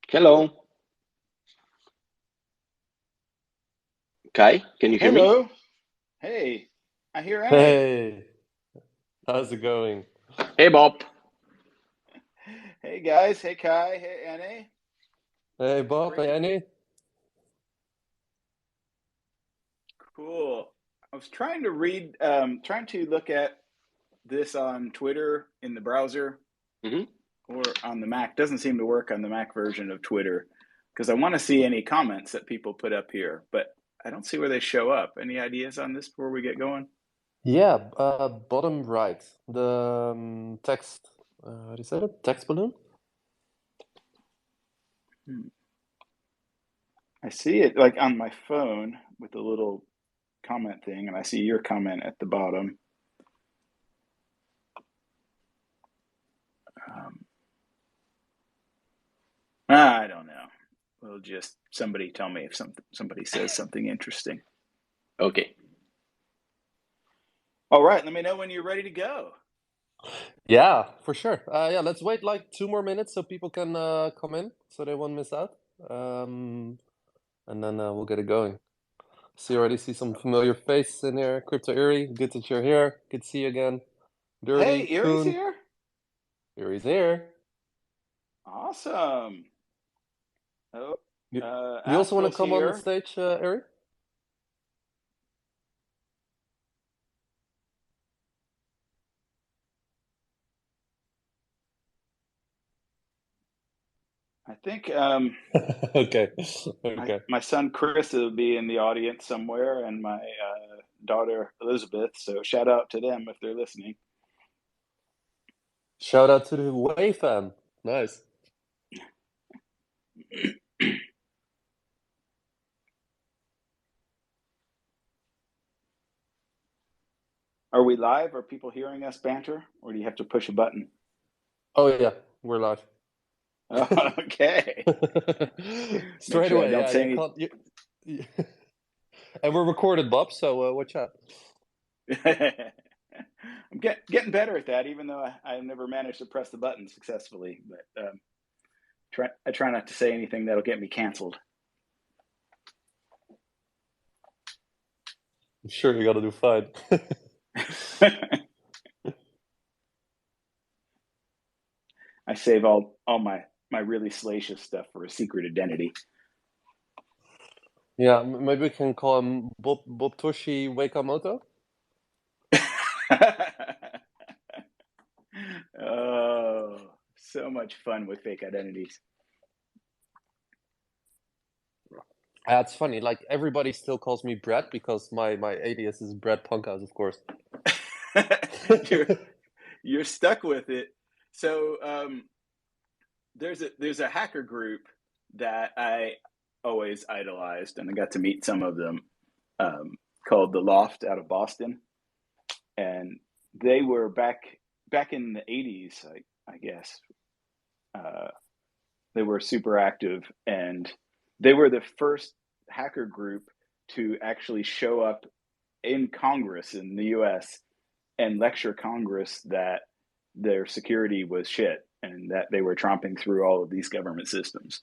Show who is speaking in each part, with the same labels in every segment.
Speaker 1: Hello, Kai. Can you hear me?
Speaker 2: Hello. Hey, I hear Annie.
Speaker 3: Hey, how's it going?
Speaker 1: Hey, Bob.
Speaker 2: Hey guys. Hey Kai. Hey Annie.
Speaker 3: Hey, Bob,
Speaker 2: Great
Speaker 3: hey,
Speaker 2: to
Speaker 3: Annie.
Speaker 2: cool. I was trying to trying to look at this on Twitter in the browser
Speaker 1: hmm
Speaker 2: or on the Mac. Doesn't seem to work on the Mac version of Twitter because I want to see any comments that people put up here, but I don't see where they show up. Any ideas on this before we get going?
Speaker 3: Yeah, bottom right, the text, how do you say it? Text balloon?
Speaker 2: Hmm. I see it like on my phone with the little comment thing, and I see your comment at the bottom. Um, I don't know. We'll just somebody tell me if somebody says something interesting.
Speaker 1: Okay.
Speaker 2: All right, let me know when you're ready to go.
Speaker 3: Yeah, for sure. Yeah, let's wait like 2 more minutes so people can come in so they won't miss out. Um, and then we'll get it going. Already see some familiar faces in here. Crypto Erie, good that you're here. Good to see you again.
Speaker 2: Hey,
Speaker 3: Dirty,
Speaker 2: Erie's
Speaker 3: Coon,
Speaker 2: here.
Speaker 3: Erie's here.
Speaker 2: Awesome. Oh,
Speaker 3: You, you also want to
Speaker 2: Astral's
Speaker 3: come on the
Speaker 2: here.
Speaker 3: stage, Erie?
Speaker 2: I think
Speaker 3: Okay,
Speaker 2: my
Speaker 3: okay.
Speaker 2: my son Chris will be in the audience somewhere, and my daughter Elizabeth. So shout out to them if they're listening.
Speaker 3: Shout out to the Way fam. Nice.
Speaker 2: Are we live? Are people hearing us banter, or do you have to push a button?
Speaker 3: Oh yeah, we're live.
Speaker 2: Oh, okay. Make
Speaker 3: Straight
Speaker 2: sure I
Speaker 3: away,
Speaker 2: don't
Speaker 3: yeah.
Speaker 2: say
Speaker 3: You
Speaker 2: anything.
Speaker 3: can't. And we're recorded, Bob. So watch out.
Speaker 2: I'm getting better at that, even though I've never managed to press the button successfully. But I try not to say anything that'll get me canceled.
Speaker 3: I'm sure you gotta do fine.
Speaker 2: I save all my really salacious stuff for a secret identity.
Speaker 3: Yeah, maybe we can call him Bob Toshi Wakamoto.
Speaker 2: Oh, so much fun with fake identities.
Speaker 3: It's funny. Like everybody still calls me Brad because my alias is Brad Punkhouse, of course.
Speaker 2: you're you're stuck with it. So there's a hacker group that I always idolized, and I got to meet some of them, um, called the Loft out of Boston, and they were back in the '80s, I guess. Uh, they were super active, and they were the first hacker group to actually show up in Congress in the U.S. and lecture Congress that their security was shit and that they were tromping through all of these government systems.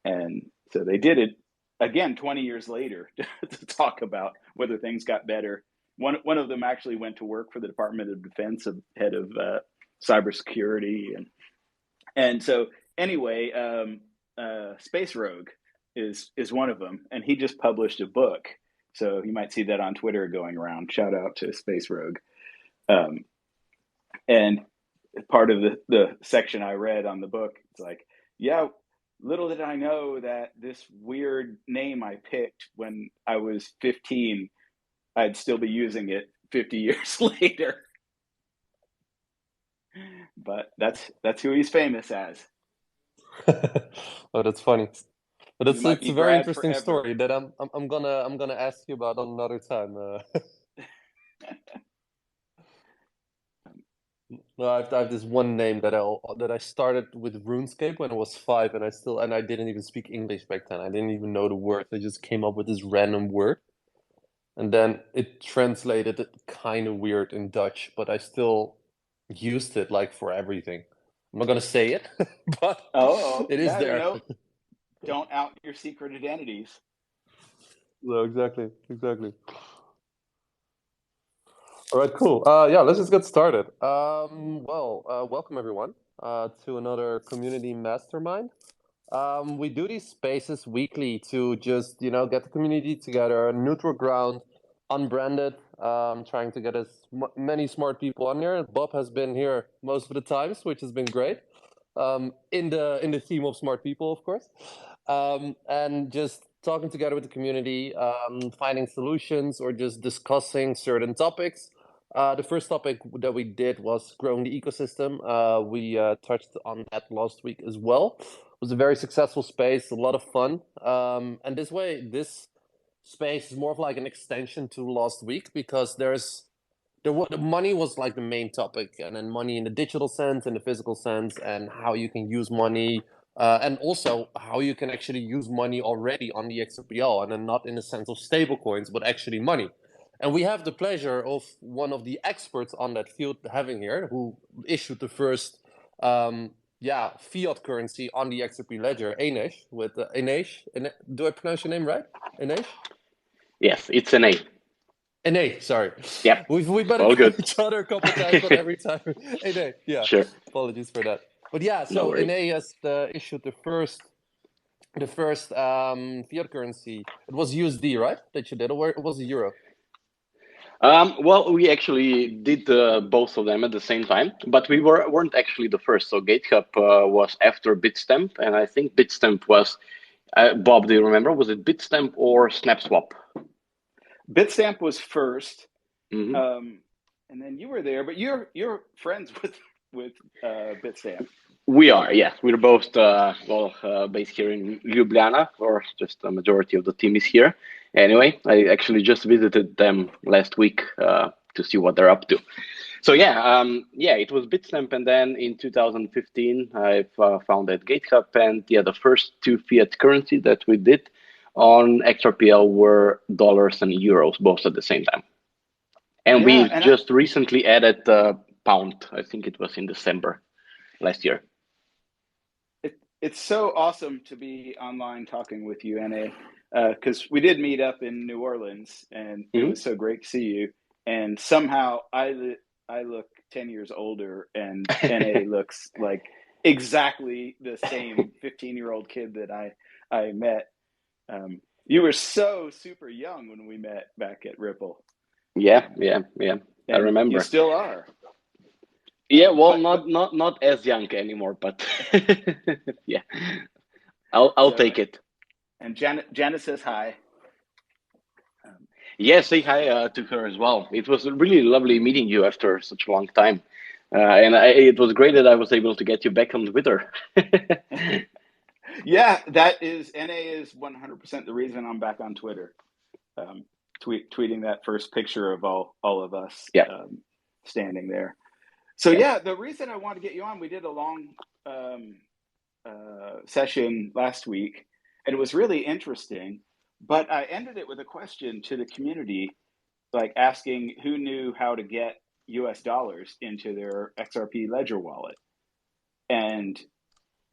Speaker 2: And so they did it again 20 years later to talk about whether things got better. One of them actually went to work for the Department of Defense, head of cybersecurity, and so anyway, Space Rogue is one of them, and he just published a book. So you might see that on Twitter going around. Shout out to Space Rogue. Um, and part of the section I read on the book, it's like, yeah, little did I know that this weird name I picked when I was 15, I'd still be using it 50 years later. But that's who he's famous as.
Speaker 3: Oh, that's funny. But
Speaker 2: You might
Speaker 3: it's
Speaker 2: be
Speaker 3: a very
Speaker 2: Brad
Speaker 3: interesting
Speaker 2: forever.
Speaker 3: story that I'm gonna ask you about another time. No, I have this one name that I started with RuneScape when I was 5, and I didn't even speak English back then. I didn't even know the word. I just came up with this random word, and then it translated it kind of weird in Dutch, but I still used it like for everything. I'm not gonna say it, but it is there.
Speaker 2: no, don't out your secret identities.
Speaker 3: No, exactly. All right, cool. Yeah, let's just get started. Welcome everyone to another community mastermind. We do these spaces weekly to just get the community together, neutral ground, unbranded. Trying to get as many smart people on here. Bob has been here most of the times, which has been great. In the theme of smart people, of course, and just talking together with the community, finding solutions or just discussing certain topics. The first topic that we did was growing the ecosystem. We touched on that last week as well. It was a very successful space, a lot of fun. And this space is more of like an extension to last week because the money was like the main topic, and then money in the digital sense, in the physical sense, and how you can use money, and also how you can actually use money already on the XRPL, and then not in the sense of stable coins, but actually money. And we have the pleasure of one of the experts on that field having here, who issued the first fiat currency on the XRP ledger, Anesh, with Anesh. Do I pronounce your name right? Anesh?
Speaker 1: Yes, it's an A.
Speaker 3: An A, sorry.
Speaker 1: Yep.
Speaker 3: We better
Speaker 1: All
Speaker 3: call
Speaker 1: good.
Speaker 3: each other a couple times, but every time. An A, yeah.
Speaker 1: Sure.
Speaker 3: Apologies for that. But yeah,
Speaker 1: No
Speaker 3: so
Speaker 1: worries.
Speaker 3: An A has issued the first fiat currency. It was USD, right? That you did, or it was a euro?
Speaker 1: Well, we actually did both of them at the same time, but we weren't actually the first. So GateHub was after Bitstamp, and I think Bitstamp was, Bob, do you remember? Was it Bitstamp or SnapSwap?
Speaker 2: Bitstamp was first,
Speaker 1: Mm-hmm.
Speaker 2: and then you were there, but you're friends with Bitstamp.
Speaker 1: We are, yes. We're both based here in Ljubljana, or just the majority of the team is here. Anyway, I actually just visited them last week to see what they're up to. So it was Bitstamp, and then in 2015 I've founded GateHub, and the first two fiat currency that we did on XRPL were dollars and euros, both at the same time. And we just recently added pound. I think it was in December last year.
Speaker 2: It's so awesome to be online talking with you, NA, because we did meet up in New Orleans, and it was so great to see you. And somehow I look 10 years older, and NA looks like exactly the same 15-year-old kid that I met. You were so super young when we met back at Ripple.
Speaker 1: Yeah. I remember.
Speaker 2: You still are.
Speaker 1: Yeah, well, not as young anymore, but yeah, I'll take it.
Speaker 2: And Janet says hi.
Speaker 1: Yeah, say hi to her as well. It was really lovely meeting you after such a long time, and it was great that I was able to get you back on Twitter.
Speaker 2: Yeah, that is NA is 100% the reason I'm back on Twitter. Tweeting that first picture of all of us standing there. So the reason I wanted to get you on, we did a long session last week, and it was really interesting. But I ended it with a question to the community, like asking who knew how to get US dollars into their XRP ledger wallet. And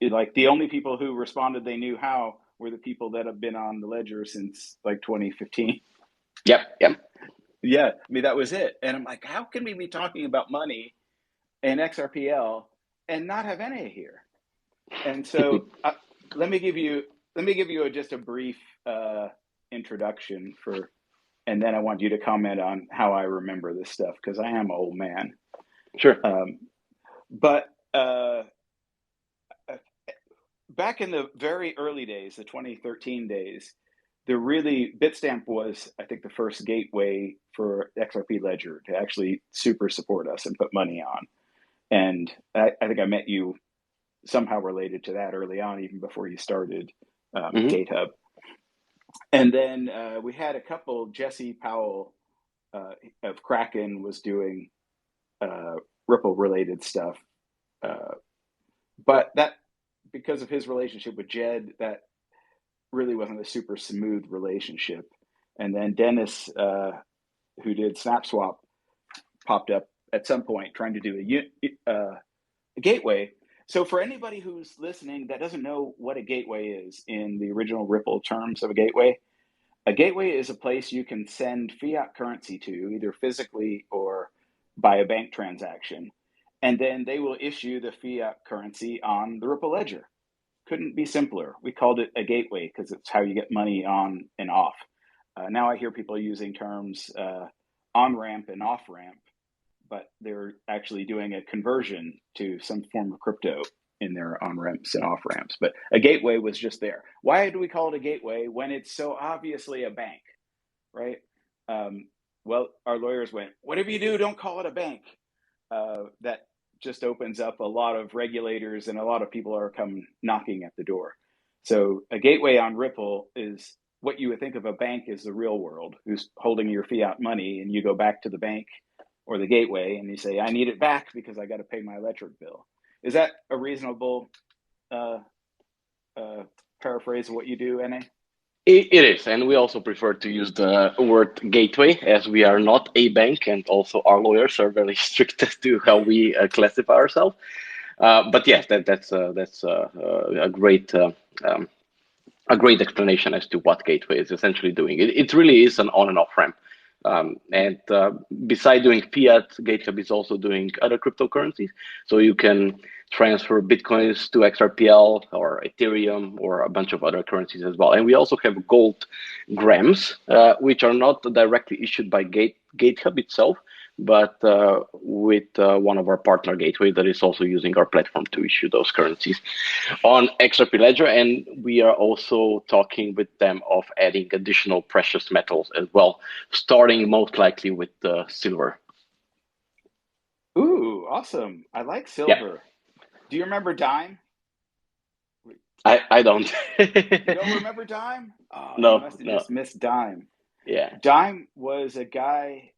Speaker 2: the only people who responded they knew how were the people that have been on the ledger since like 2015.
Speaker 1: Yep.
Speaker 2: Yeah, I mean, that was it. And I'm like, how can we be talking about money and XRPL and not have NA here? And so let me give you just a brief introduction and then I want you to comment on how I remember this stuff, because I am an old man.
Speaker 1: Sure.
Speaker 2: But back in the very early days, the 2013 days, Bitstamp was, I think, the first gateway for XRP Ledger to actually super support us and put money on. And I think I met you somehow related to that early on, even before you started GateHub. And then we had a couple. Jesse Powell of Kraken was doing Ripple related stuff, but that, because of his relationship with Jed, that really wasn't a super smooth relationship. And then Dennis, who did SnapSwap, popped up at some point trying to do a gateway. So for anybody who's listening that doesn't know what a gateway is in the original Ripple terms of a gateway is a place you can send fiat currency to, either physically or by a bank transaction, and then they will issue the fiat currency on the Ripple ledger. Couldn't be simpler. We called it a gateway because it's how you get money on and off. Now I hear people using terms on-ramp and off-ramp, but they're actually doing a conversion to some form of crypto in their on-ramps and off-ramps. But a gateway was just there. Why do we call it a gateway when it's so obviously a bank, right? Well, our lawyers went, whatever you do, don't call it a bank. That just opens up a lot of regulators and a lot of people are come knocking at the door. So a gateway on Ripple is what you would think of a bank is the real world, who's holding your fiat money, and you go back to the bank or the gateway and you say, I need it back because I got to pay my electric bill. Is that a reasonable paraphrase of what you do, NA?
Speaker 1: It is, and we also prefer to use the word gateway as we are not a bank, and also our lawyers are very strict as to how we classify ourselves. But yes, that's a great explanation as to what gateway is essentially doing. It really is an on and off ramp. And beside doing fiat, GateHub is also doing other cryptocurrencies. So you can transfer Bitcoins to XRPL or Ethereum or a bunch of other currencies as well. And we also have gold grams, which are not directly issued by GateHub itself, but with one of our partner gateway that is also using our platform to issue those currencies on XRP Ledger. And we are also talking with them of adding additional precious metals as well, starting most likely with silver.
Speaker 2: Ooh, awesome. I like silver. Yeah. Do you remember Dime?
Speaker 1: I don't.
Speaker 2: You don't remember Dime? Oh,
Speaker 1: no.
Speaker 2: You must have just missed Dime.
Speaker 1: Yeah.
Speaker 2: Dime was a guy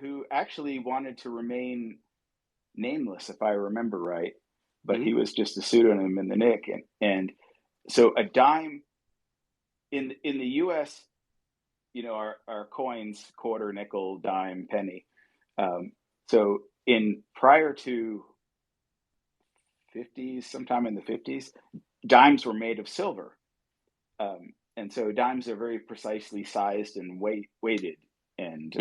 Speaker 2: who actually wanted to remain nameless, if I remember right, but he was just a pseudonym in the nick. And so a dime in the US, you know, our coins, quarter, nickel, dime, penny. So in prior to 50s, sometime in the 50s, dimes were made of silver. And so dimes are very precisely sized and weighted. And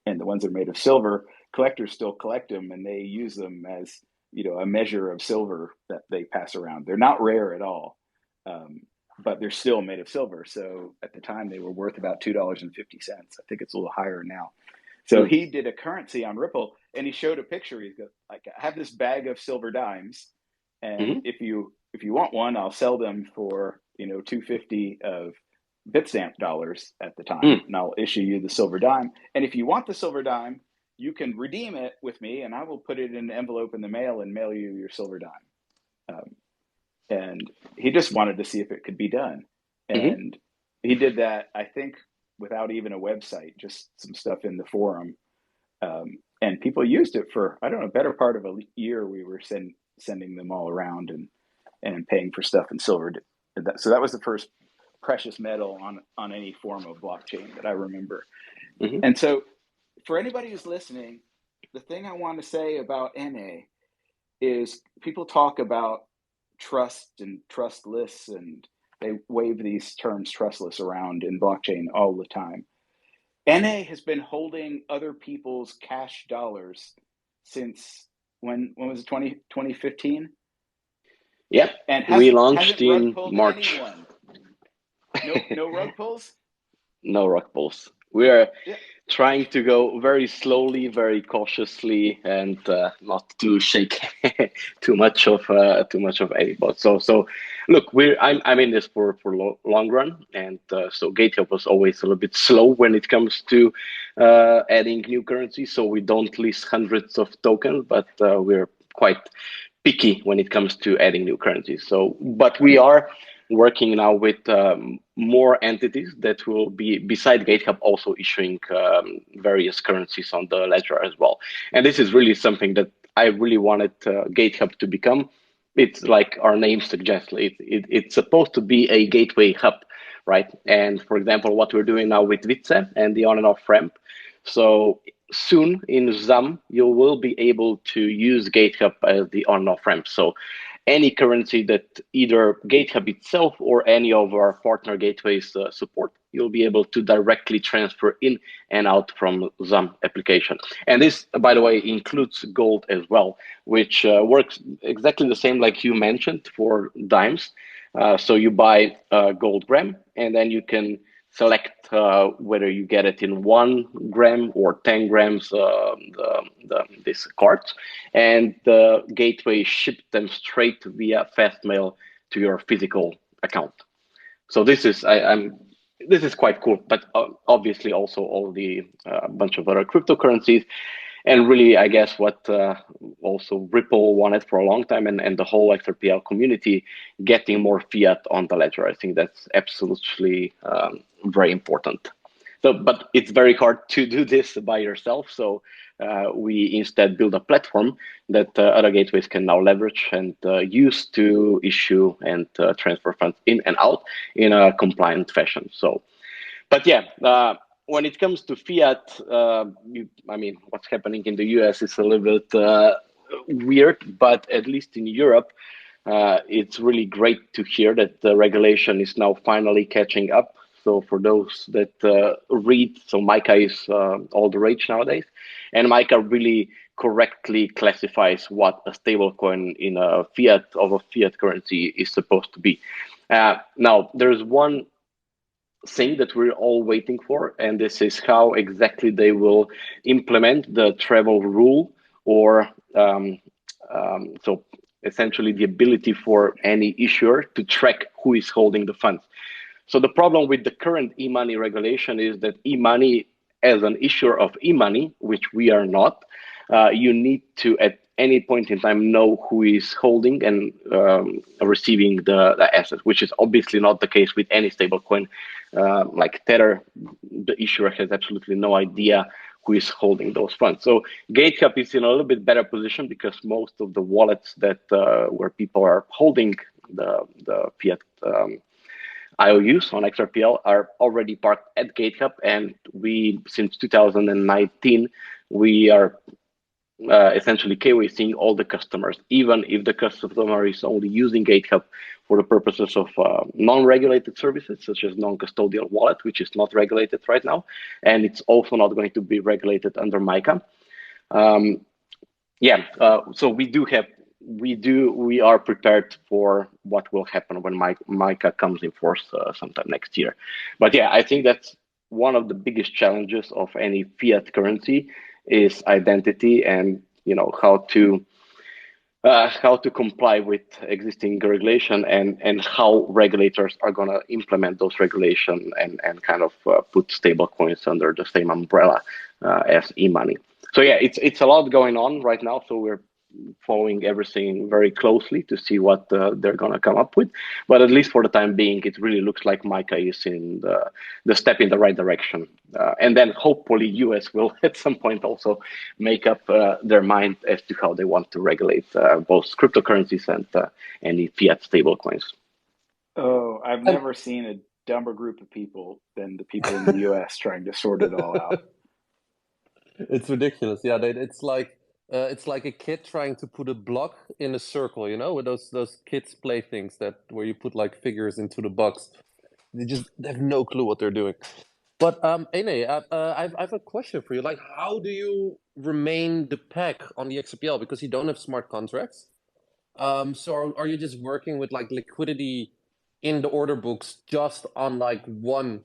Speaker 2: and the ones that are made of silver, collectors still collect them, and they use them as, you know, a measure of silver that they pass around. They're not rare at all, but they're still made of silver. So at the time, they were worth about $2.50. I think it's a little higher now. So he did a currency on Ripple, and he showed a picture. He's got, like, I have this bag of silver dimes, and if you want one, I'll sell them for, you know, $2.50 of Bitstamp dollars at the time, and I'll issue you the silver dime. And if you want the silver dime, you can redeem it with me, and I will put it in an envelope in the mail and mail you your silver dime. And he just wanted to see if it could be done. And he did that, I think, without even a website, just some stuff in the forum. And people used it for, I don't know, better part of a year. We were sending them all around and paying for stuff in silver. So that was the first precious metal on any form of blockchain that I remember. And so for anybody who's listening, the thing I want to say about NA is people talk about trust and trustless, and they wave these terms trustless around in blockchain all the time. NA has been holding other people's cash dollars since when was it, 2015?
Speaker 1: Yep. And we launched in March.
Speaker 2: No rug pulls?
Speaker 1: No rug pulls. We are trying to go very slowly, very cautiously, and not to shake too much of anybody. So look, I'm in this for long run, and so GateHub was always a little bit slow when it comes to adding new currency. So we don't list hundreds of tokens, but we're quite picky when it comes to adding new currencies. So, but we are working now with more entities that will be, beside GateHub, also issuing various currencies on the ledger as well. And this is really something that I really wanted GateHub to become. It's like our name suggests, it's supposed to be a gateway hub, right? And for example, what we're doing now with Vitze and the on and off ramp. So soon in ZAM, you will be able to use GateHub as the on-off ramp. So any currency that either GateHub itself or any of our partner gateways support, you'll be able to directly transfer in and out from ZAM application. And this, by the way, includes gold as well, which works exactly the same like you mentioned for dimes. So you buy gold gram, and then you can select whether you get it in 1 gram or 10 grams, these cards, and the gateway shipped them straight via fast mail to your physical account. So this is this is quite cool, but obviously also all the bunch of other cryptocurrencies. And really, I guess what also Ripple wanted for a long time, and the whole XRPL community, getting more fiat on the ledger. I think that's absolutely very important. So, but it's very hard to do this by yourself. So we instead build a platform that other gateways can now leverage and use to issue and transfer funds in and out in a compliant fashion. So, but yeah, when it comes to fiat, I mean, what's happening in the US is a little bit weird, but at least in Europe, it's really great to hear that the regulation is now finally catching up. So for those that read, so MiCA is all the rage nowadays, and MiCA really correctly classifies what a stablecoin in a fiat of a fiat currency is supposed to be. Now, there's one thing that we're all waiting for, and this is how exactly they will implement the travel rule, or so essentially the ability for any issuer to track who is holding the funds. So the problem with the current e-money regulation is that e-money, as an issuer of e-money, which we are not, you need to at any point in time know who is holding and receiving the assets, which is obviously not the case with any stablecoin. Like Tether, the issuer has absolutely no idea who is holding those funds. So GateHub is in a little bit better position because most of the wallets that where people are holding the fiat IOUs on XRPL are already parked at GateHub, and we, since 2019, we are essentially KYCing all the customers, even if the customer is only using GateHub for the purposes of non-regulated services, such as non-custodial wallet, which is not regulated right now, and it's also not going to be regulated under MiCA. So we are prepared for what will happen when MiCA comes in force sometime next year. But yeah, I think that's one of the biggest challenges of any fiat currency is identity, and how to comply with existing regulation, and how regulators are going to implement those regulation and kind of put stable coins under the same umbrella as e-money. So yeah, it's a lot going on right now. So we're following everything very closely to see what they're going to come up with. But at least for the time being, it really looks like MiCA is in the step in the right direction. And then hopefully US will at some point also make up their mind as to how they want to regulate both cryptocurrencies and any fiat stablecoins.
Speaker 2: Oh, I've never seen a dumber group of people than the people in the US trying to sort it all out.
Speaker 3: It's ridiculous. Yeah, it's like a kid trying to put a block in a circle, with those kids play things where you put like figures into the box. They have no clue what they're doing. But Ene, I've a question for you. Like, how do you remain the peg on the XRPL, because you don't have smart contracts? So are you just working with like liquidity in the order books just on like $1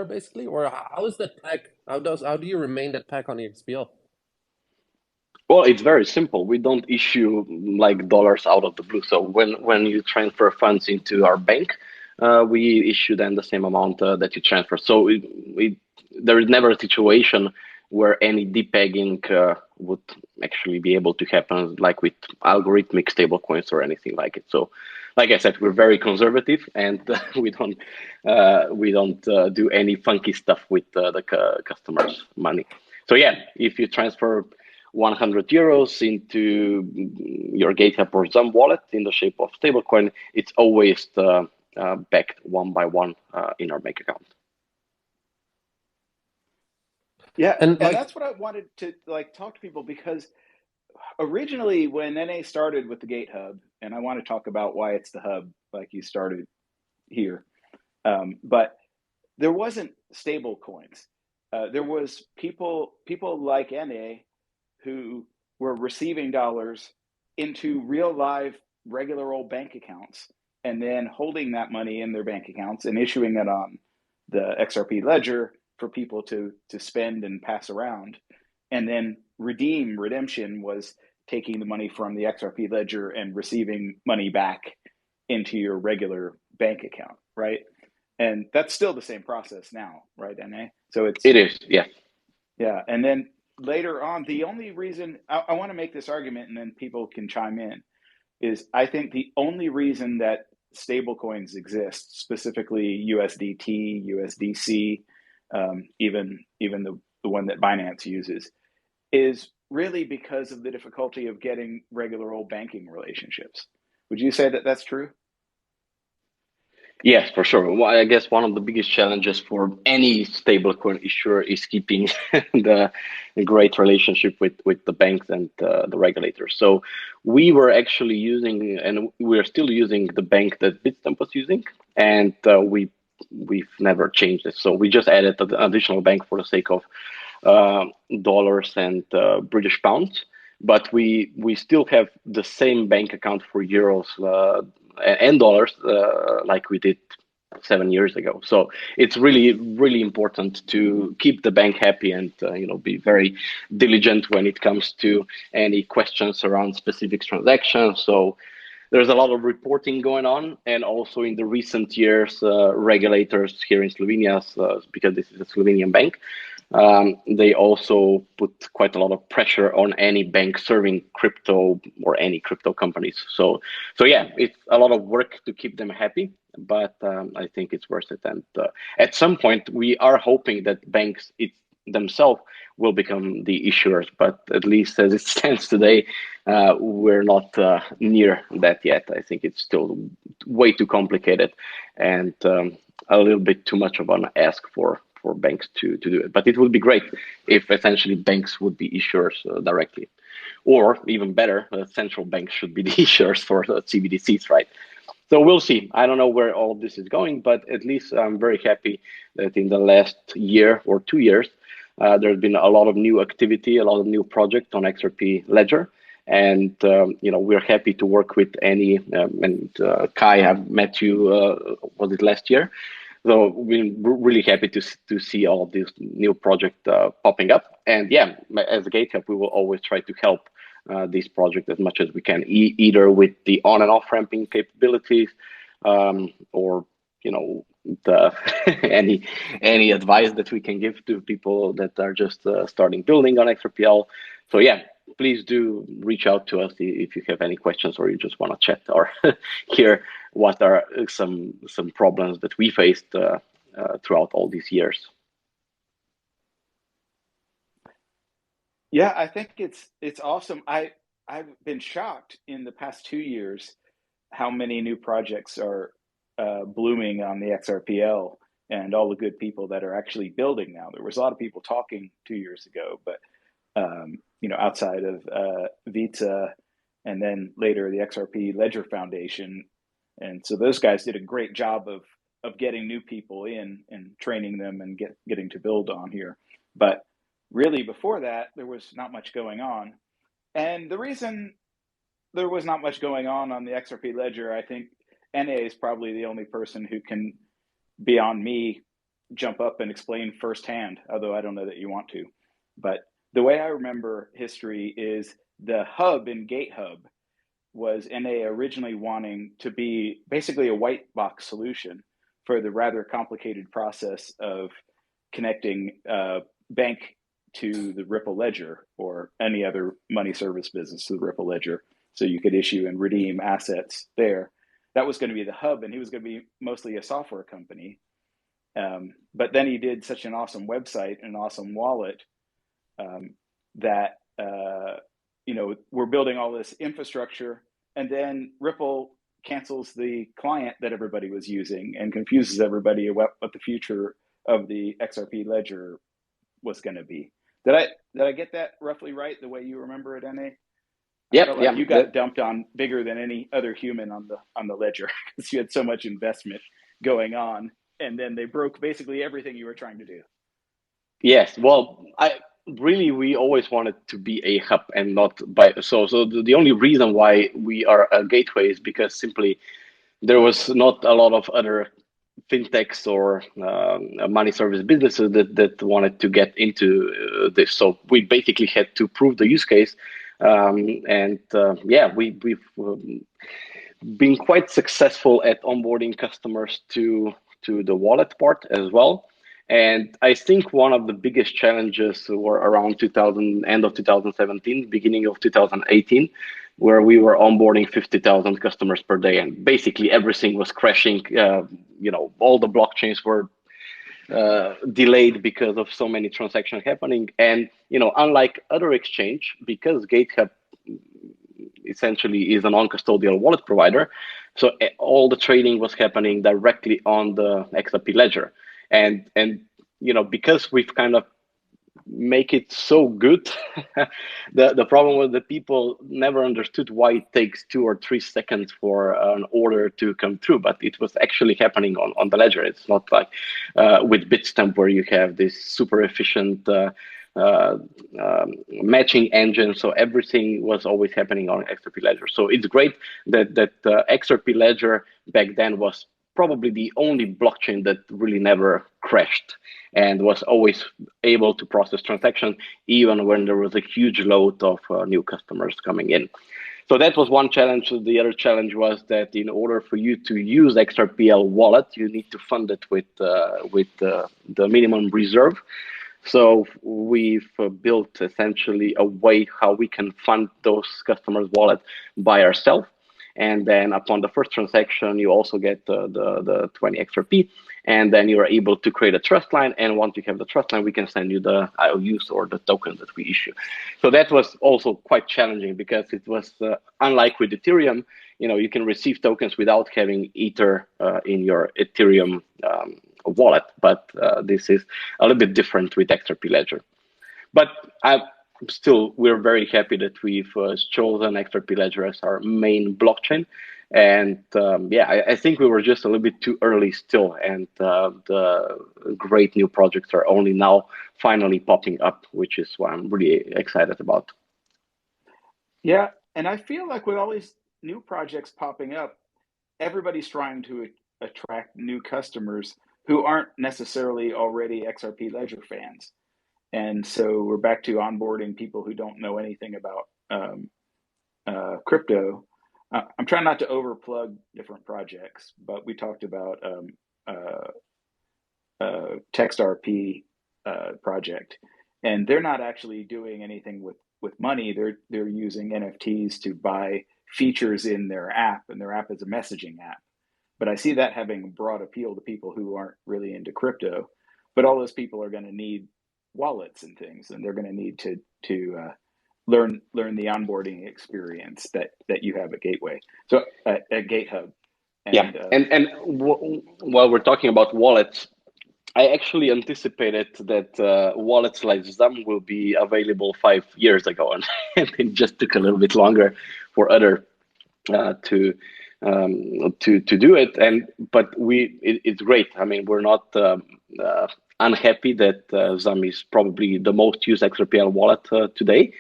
Speaker 3: basically, or how is that peg? How do you remain that peg on the XPL?
Speaker 1: Well, it's very simple. We don't issue like dollars out of the blue. So when you transfer funds into our bank, we issue then the same amount that you transfer. So there is never a situation where any depegging would actually be able to happen, like with algorithmic stablecoins or anything like it. So, like I said, we're very conservative, and we don't do any funky stuff with the customers' money. So yeah, if you transfer 100 euros into your GateHub or ZAM wallet in the shape of stablecoin, it's always backed one by one in our bank account.
Speaker 2: Yeah,
Speaker 3: And
Speaker 2: and
Speaker 3: like,
Speaker 2: that's what I wanted to like talk to people, because originally when NA started with the Gate Hub, and I want to talk about why it's the hub, like you started here, but there wasn't stable coins. There was people like NA who were receiving dollars into real live regular old bank accounts, and then holding that money in their bank accounts and issuing it on the XRP ledger for people to spend and pass around. And then redemption was taking the money from the XRP ledger and receiving money back into your regular bank account, right? And that's still the same process now, right, NA? So it's,
Speaker 1: It is, yeah.
Speaker 2: yeah. And then later on, the only reason I want to make this argument, and then people can chime in, is I think the only reason that stablecoins exist, specifically USDT, USDC, even the one that Binance uses, is really because of the difficulty of getting regular old banking relationships. Would you say that that's true?
Speaker 1: Yes, for sure. Well, I guess one of the biggest challenges for any stablecoin issuer is keeping the, the great relationship with the banks and the regulators. So we were actually using, and we're still using the bank that Bitstamp was using, and we've never changed it. So we just added an additional bank for the sake of uh, dollars and British pounds, but we still have the same bank account for euros and dollars like we did 7 years ago. So it's really important to keep the bank happy and be very diligent when it comes to any questions around specific transactions. So there's a lot of reporting going on, and also in the recent years, regulators here in Slovenia, because this is a Slovenian bank, they also put quite a lot of pressure on any bank serving crypto or any crypto companies. So yeah, it's a lot of work to keep them happy, but I think it's worth it. And at some point, we are hoping that banks themselves will become the issuers, but at least as it stands today, we're not near that yet. I think it's still way too complicated and a little bit too much of an ask for banks to do it. But it would be great if essentially banks would be issuers directly. Or even better, central banks should be the issuers for CBDCs, right? So we'll see. I don't know where all of this is going, but at least I'm very happy that in the last year or 2 years, there's been a lot of new activity, a lot of new projects on XRP Ledger. And we're happy to work with any and Kai. I've met you. Was it last year? So we're really happy to see all of these new projects popping up. And yeah, as a GateHub, we will always try to help these projects as much as we can, either with the on and off ramping capabilities, or the any advice that we can give to people that are just starting building on XRPL. So yeah, please do reach out to us if you have any questions or you just want to chat or hear what are some problems that we faced throughout all these years.
Speaker 2: Yeah, I think it's awesome. I've been shocked in the past 2 years how many new projects are blooming on the XRPL, and all the good people that are actually building now. There was a lot of people talking 2 years ago, but outside of Vita, and then later the XRP Ledger Foundation, and so those guys did a great job of getting new people in and training them and getting to build on here. But really, before that, there was not much going on, and the reason there was not much going on the XRP Ledger, I think NA is probably the only person who can, beyond me, jump up and explain firsthand, although I don't know that you want to. But the way I remember history is the hub in GateHub was NA originally wanting to be basically a white box solution for the rather complicated process of connecting bank to the Ripple ledger or any other money service business to the Ripple ledger, so you could issue and redeem assets there. That was going to be the hub, and he was going to be mostly a software company. But then he did such an awesome website and an awesome wallet that we're building all this infrastructure, and then Ripple cancels the client that everybody was using and confuses everybody what the future of the XRP ledger was going to be. Did I get that roughly right, the way you remember it, NA? I
Speaker 1: Yep,
Speaker 2: felt like
Speaker 1: yeah.
Speaker 2: you got dumped on bigger than any other human on the ledger because you had so much investment going on, and then they broke basically everything you were trying to do.
Speaker 1: Yes, well, we always wanted to be a hub and not by the only reason why we are a gateway is because simply there was not a lot of other fintechs or money service businesses that wanted to get into this. So we basically had to prove the use case, and yeah, we've been quite successful at onboarding customers to the wallet part as well. And I think one of the biggest challenges were around 2000, end of 2017, beginning of 2018, where we were onboarding 50,000 customers per day, and basically everything was crashing. All the blockchains were delayed because of so many transactions happening. And unlike other exchange, because GateHub essentially is a non-custodial wallet provider. So all the trading was happening directly on the XRP ledger. And because we've kind of make it so good, the problem was that people never understood why it takes 2 or 3 seconds for an order to come through, but it was actually happening on the ledger. It's not like with Bitstamp where you have this super efficient matching engine, so everything was always happening on XRP Ledger. So it's great that XRP Ledger back then was probably the only blockchain that really never crashed and was always able to process transactions even when there was a huge load of new customers coming in. So that was one challenge. The other challenge was that in order for you to use XRPL wallet, you need to fund it with the minimum reserve. So we've built essentially a way how we can fund those customers' wallet by ourselves. And then upon the first transaction, you also get the 20 XRP, and then you're able to create a trust line. And once you have the trust line, we can send you the IOUs or the tokens that we issue. So that was also quite challenging because it was unlike with Ethereum, you can receive tokens without having Ether in your Ethereum wallet, but this is a little bit different with XRP Ledger. But we're very happy that we've chosen XRP Ledger as our main blockchain. And I think we were just a little bit too early still, and the great new projects are only now finally popping up, which is what I'm really excited about.
Speaker 2: Yeah, and I feel like with all these new projects popping up, everybody's trying to attract new customers who aren't necessarily already XRP Ledger fans. And so we're back to onboarding people who don't know anything about crypto. I'm trying not to overplug different projects, but we talked about TextRP project, and they're not actually doing anything with money. They're using NFTs to buy features in their app, and their app is a messaging app. But I see that having broad appeal to people who aren't really into crypto. But all those people are going to need wallets and things, and they're going to need to learn the onboarding experience that you have at Gateway. So at GateHub.
Speaker 1: And while we're talking about wallets, I actually anticipated that wallets like Zam will be available 5 years ago, and it just took a little bit longer for other to do it. But it's great. I mean, we're not unhappy that Zam is probably the most used XRPL wallet today.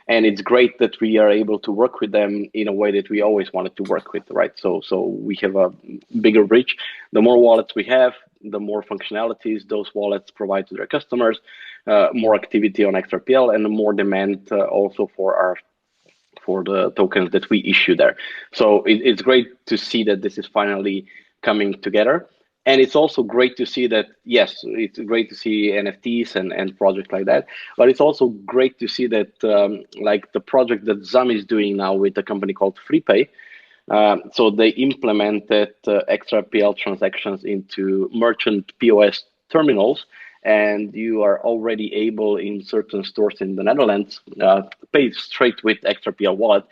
Speaker 1: And it's great that we are able to work with them in a way that we always wanted to work with, right? So we have a bigger reach. The more wallets we have, the more functionalities those wallets provide to their customers, more activity on XRPL, and the more demand also for the tokens that we issue there. So it's great to see that this is finally coming together. And it's also great to see that, yes, it's great to see NFTs and projects like that, but it's also great to see that like the project that Zam is doing now with a company called FreePay. So they implemented XRPL transactions into merchant POS terminals, and you are already able in certain stores in the Netherlands pay straight with XRPL wallet,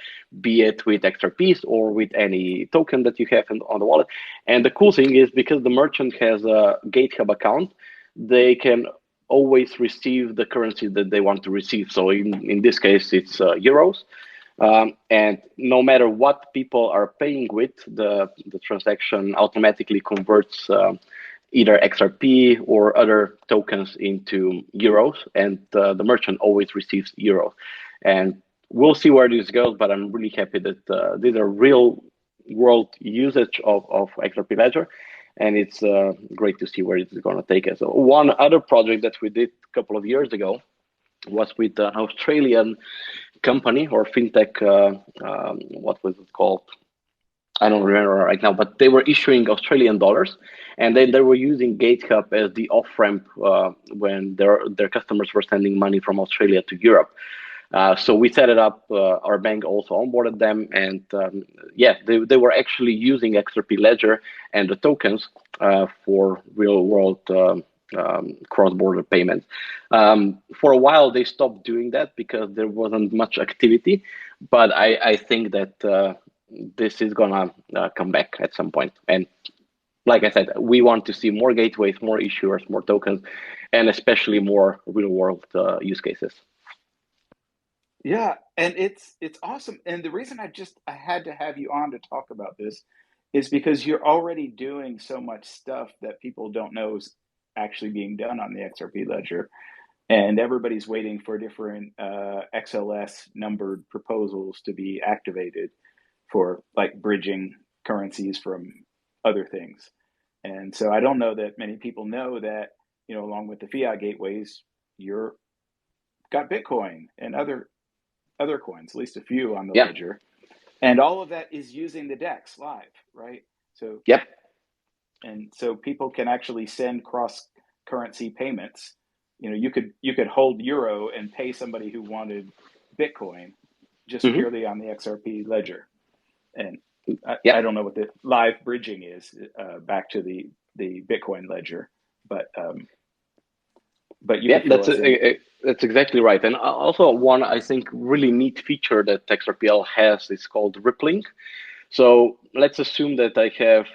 Speaker 1: be it with XRPs or with any token that you have on the wallet. And the cool thing is because the merchant has a GateHub account, they can always receive the currency that they want to receive. So in this case, it's euros. And no matter what people are paying with, the transaction automatically converts either XRP or other tokens into euros, and the merchant always receives euros. And we'll see where this goes, but I'm really happy that these are real world usage of XRP Ledger, and it's great to see where it's going to take us. So one other project that we did a couple of years ago was with an Australian company or fintech. What was it called? I don't remember right now, but they were issuing Australian dollars, and then they were using GateHub as the off ramp when their customers were sending money from Australia to Europe. So we set it up. Our bank also onboarded them, and yeah, they were actually using XRP Ledger and the tokens for real world cross-border payments. For a while, they stopped doing that because there wasn't much activity, but I think that this is gonna come back at some point. And like I said, we want to see more gateways, more issuers, more tokens, and especially more real-world use cases.
Speaker 2: Yeah, and it's awesome. And the reason I had to have you on to talk about this is because you're already doing so much stuff that people don't know is actually being done on the XRP ledger. And everybody's waiting for different XLS numbered proposals to be activated for like bridging currencies from other things. And so I don't know that many people know that, along with the fiat gateways, you're got Bitcoin and other coins, at least a few on the
Speaker 1: Yeah.
Speaker 2: ledger. And all of that is using the DEX live, right? So
Speaker 1: Yep.
Speaker 2: And so people can actually send cross currency payments. You could hold euro and pay somebody who wanted Bitcoin just purely on the XRP ledger. And I don't know what the live bridging is back to the Bitcoin ledger, but you
Speaker 1: that's exactly right. And also one, I think, really neat feature that XRPL has is called rippling. So let's assume that I have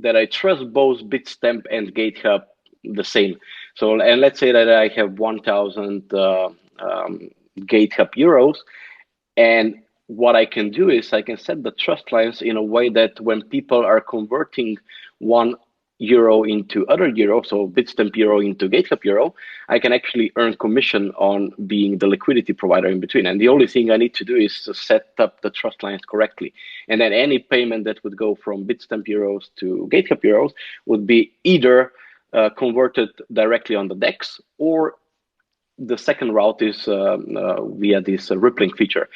Speaker 1: that I trust both Bitstamp and GateHub the same. So, and let's say that I have 1,000 GateHub euros, and what I can do is I can set the trust lines in a way that when people are converting €1 into other euro, so Bitstamp euro into GateHub euro, I can actually earn commission on being the liquidity provider in between. And the only thing I need to do is to set up the trust lines correctly. And then any payment that would go from Bitstamp euros to GateHub euros would be either converted directly on the DEX, or the second route is via this rippling feature.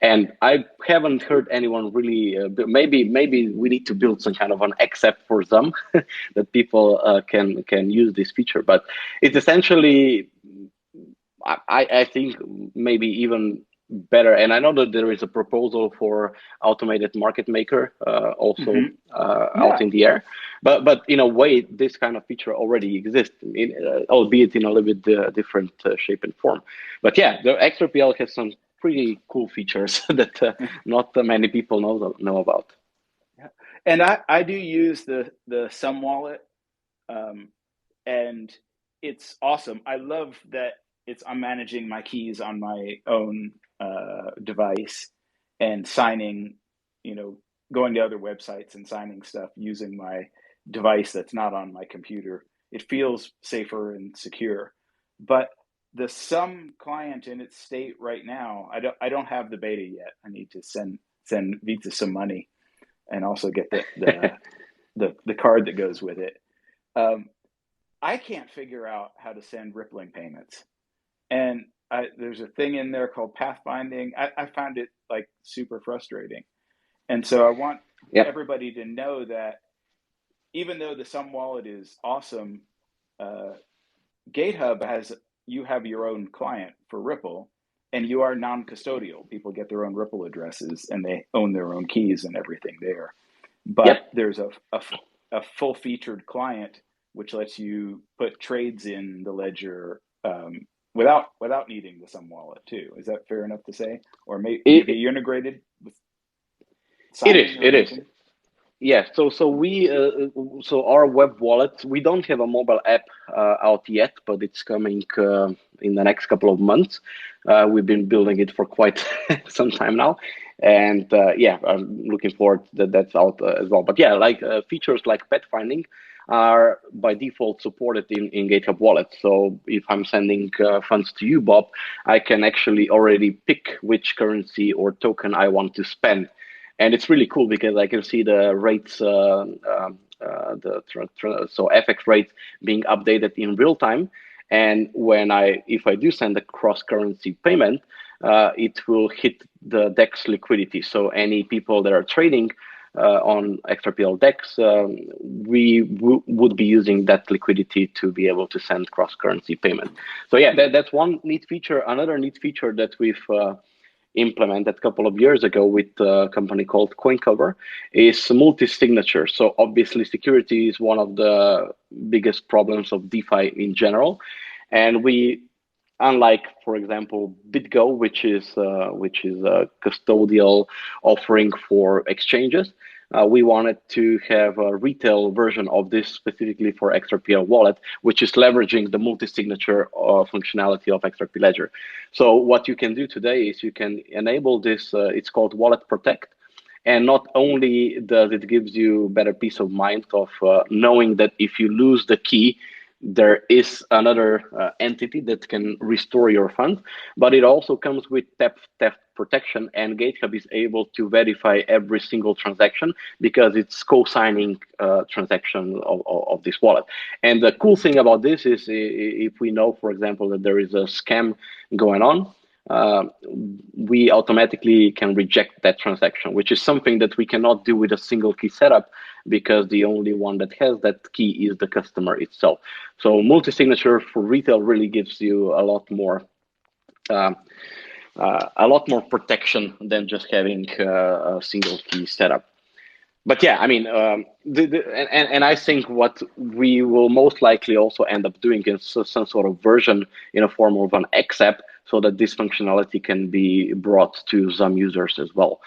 Speaker 1: And I haven't heard anyone really. Maybe we need to build some kind of an accept for them that people can use this feature. But it's essentially, I think, maybe even better. And I know that there is a proposal for automated market maker also out in the air. But in a way, this kind of feature already exists, albeit in a little bit different shape and form. But yeah, the XRPL has some pretty cool features that not many people know about.
Speaker 2: Yeah. And I do use the Sum wallet, and it's awesome. I love that I'm managing my keys on my own device and signing, going to other websites and signing stuff using my device that's not on my computer. It feels safer and secure. But the Sum client in its state right now, I don't have the beta yet. I need to send Vita some money and also get the card that goes with it. I can't figure out how to send rippling payments. And there's a thing in there called pathfinding. I found it like super frustrating. And so I want everybody to know that even though the Sum wallet is awesome, GateHub you have your own client for Ripple, and you are non-custodial. People get their own Ripple addresses and they own their own keys and everything there. But there's a full-featured client which lets you put trades in the ledger without needing the Sum wallet too. Is that fair enough to say? Or maybe you're integrated with
Speaker 1: it is. Yeah, so our web wallet, we don't have a mobile app out yet, but it's coming in the next couple of months. We've been building it for quite some time now, and yeah, I'm looking forward that that's out as well. But yeah, like features like pet finding are by default supported in GitHub Wallet. So if I'm sending funds to you, Bob, I can actually already pick which currency or token I want to spend, and it's really cool because I can see the rates, so FX rates being updated in real time. And if I do send a cross currency payment, it will hit the DEX liquidity. So any people that are trading on XRPL DEX, we would be using that liquidity to be able to send cross currency payment. So yeah, that's one neat feature. Another neat feature that we've implemented a couple of years ago with a company called CoinCover is multi-signature. So obviously security is one of the biggest problems of DeFi in general. And we, unlike, for example, BitGo, which is a custodial offering for exchanges, we wanted to have a retail version of this specifically for XRP wallet, which is leveraging the multi-signature functionality of XRP Ledger. So what you can do today is you can enable this. It's called Wallet Protect. And not only does it gives you better peace of mind of knowing that if you lose the key, there is another entity that can restore your funds, but it also comes with theft protection, and GateHub is able to verify every single transaction because it's co-signing transaction of this wallet. And the cool thing about this is if we know, for example, that there is a scam going on, we automatically can reject that transaction, which is something that we cannot do with a single key setup because the only one that has that key is the customer itself. So multi-signature for retail really gives you uh, a lot more protection than just having a single key setup. But yeah, I mean, and I think what we will most likely also end up doing is some sort of version in a form of an X app, so that this functionality can be brought to some users as well.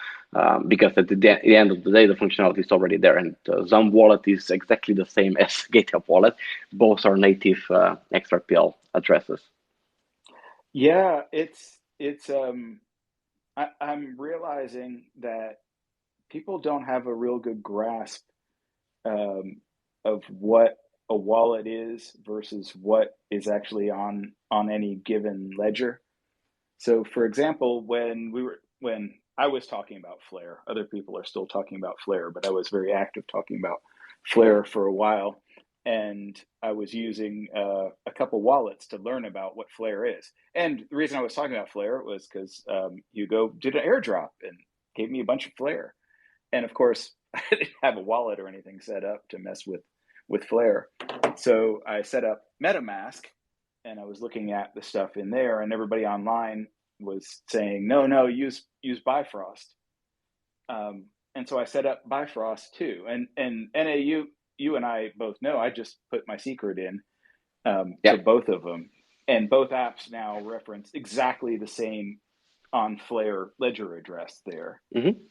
Speaker 1: Because at the end of the day, the functionality is already there, and Zum Wallet is exactly the same as GitHub Wallet. Both are native XRPL addresses.
Speaker 2: Yeah, I'm realizing that people don't have a real good grasp of what a wallet is versus what is actually on any given ledger. So, for example, when I was talking about Flare, other people are still talking about Flare, but I was very active talking about Flare for a while, and I was using a couple wallets to learn about what Flare is. And the reason I was talking about Flare was because Hugo did an airdrop and gave me a bunch of Flare. And of course, I didn't have a wallet or anything set up to mess with Flare. So I set up MetaMask, and I was looking at the stuff in there, and everybody online was saying, no, use Bifrost. And so I set up Bifrost too. And NA, you and I both know I just put my secret in to both of them. And both apps now reference exactly the same on Flare ledger address there.
Speaker 1: Mm-hmm.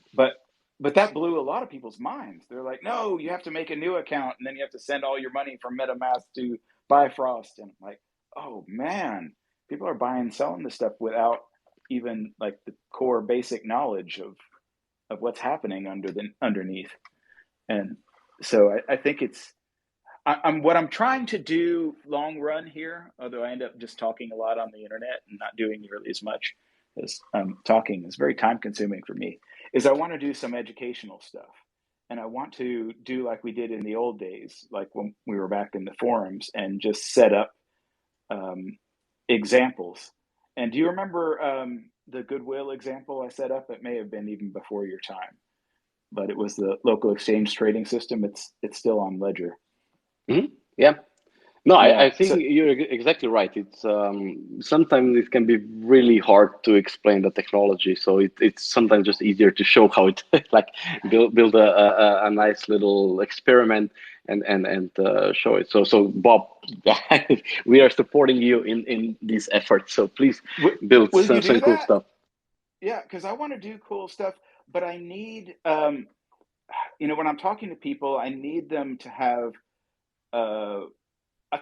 Speaker 2: But that blew a lot of people's minds. They're like, no, you have to make a new account, and then you have to send all your money from MetaMask to Bifrost. And I'm like, oh man, people are buying and selling this stuff without even like the core basic knowledge of what's happening underneath. And so I think what I'm trying to do long run here, although I end up just talking a lot on the internet and not doing nearly as much as talking, is very time consuming for me, is I want to do some educational stuff. And I want to do like we did in the old days, like when we were back in the forums, and just set up examples. And do you remember the Goodwill example I set up? It may have been even before your time, but it was the local exchange trading system. It's still on Ledger.
Speaker 1: Mm-hmm. Yeah. No,
Speaker 2: Yeah,
Speaker 1: I think you're exactly right. It's sometimes it can be really hard to explain the technology, so it's sometimes just easier to show how it like build a nice little experiment and show it. So Bob, we are supporting you in these efforts. So please build
Speaker 2: Will you do
Speaker 1: some cool
Speaker 2: that?
Speaker 1: stuff.
Speaker 2: Yeah, because I want to do cool stuff, but I need when I'm talking to people, I need them to have a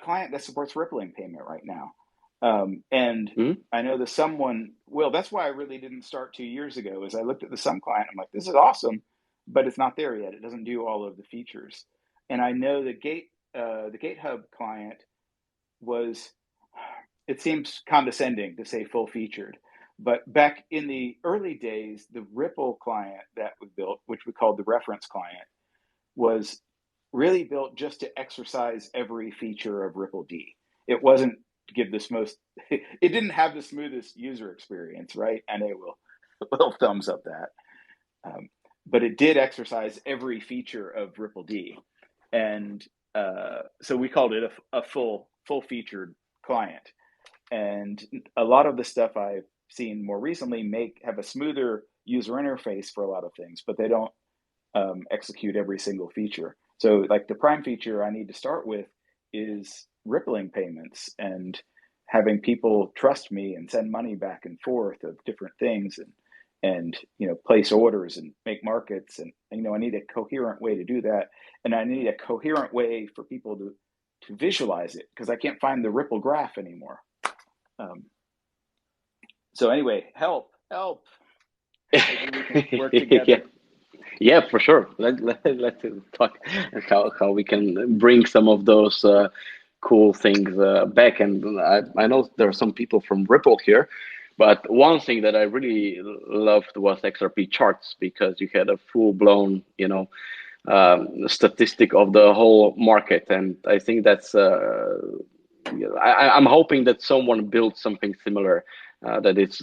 Speaker 2: client that supports rippling payment right now. And
Speaker 1: Mm?
Speaker 2: I know the someone, well, that's why I really didn't start 2 years ago, is I looked at the some client. I'm like, this is awesome, but it's not there yet. It doesn't do all of the features. And I know the Gate Hub client was, it seems condescending to say full featured, but back in the early days, the Ripple client that we built, which we called the reference client, was really built just to exercise every feature of Ripple D. It wasn't to give this most, it didn't have the smoothest user experience, right? And it will thumbs up that. But it did exercise every feature of Ripple D. And so we called it a full featured client. And a lot of the stuff I've seen more recently have a smoother user interface for a lot of things, but they don't execute every single feature. So like the prime feature I need to start with is rippling payments and having people trust me and send money back and forth of different things and place orders and make markets. And I need a coherent way to do that. And I need a coherent way for people to visualize it, because I can't find the Ripple graph anymore. So anyway, help. Maybe we can work together.
Speaker 1: Yeah, for sure. Let's talk how we can bring some of those cool things back. And I know there are some people from Ripple here, but one thing that I really loved was XRP charts, because you had a full blown, statistic of the whole market. And I think that's I'm hoping that someone builds something similar, that is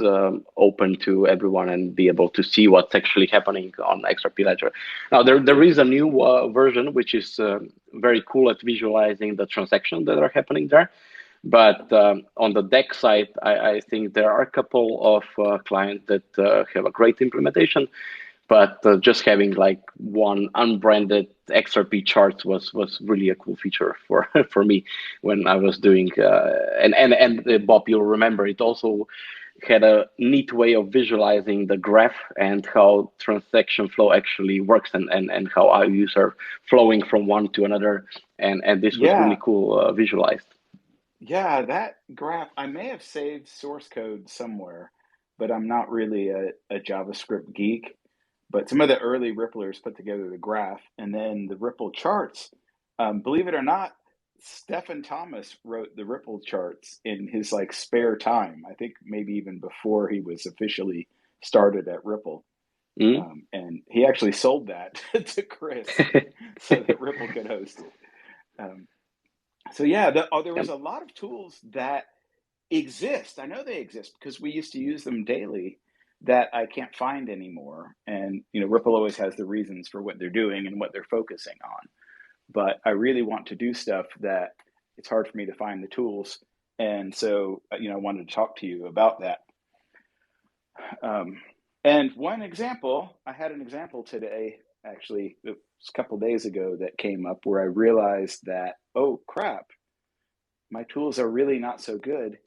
Speaker 1: open to everyone and be able to see what's actually happening on XRP Ledger. Now, there is a new version which is very cool at visualizing the transactions that are happening there. But on the deck side, I think there are a couple of clients that have a great implementation. But just having like one unbranded XRP charts was really a cool feature for for me when I was doing. And Bob, you'll remember it also had a neat way of visualizing the graph and how transaction flow actually works, and how our user flowing from one to another. And this was really
Speaker 2: Yeah.
Speaker 1: cool visualized.
Speaker 2: Yeah, that graph, I may have saved source code somewhere, but I'm not really a JavaScript geek. But some of the early Ripplers put together the graph, and then the Ripple charts. Believe it or not, Stephen Thomas wrote the Ripple charts in his like spare time. I think maybe even before he was officially started at Ripple.
Speaker 1: Mm.
Speaker 2: And he actually sold that to Chris so that Ripple could host it. So yeah, there was a lot of tools that exist. I know they exist because we used to use them daily, that I can't find anymore. And Ripple always has the reasons for what they're doing and what they're focusing on. But I really want to do stuff that it's hard for me to find the tools. And so I wanted to talk to you about that. And I had an example today, actually, it was a couple of days ago, that came up where I realized that, oh crap, my tools are really not so good.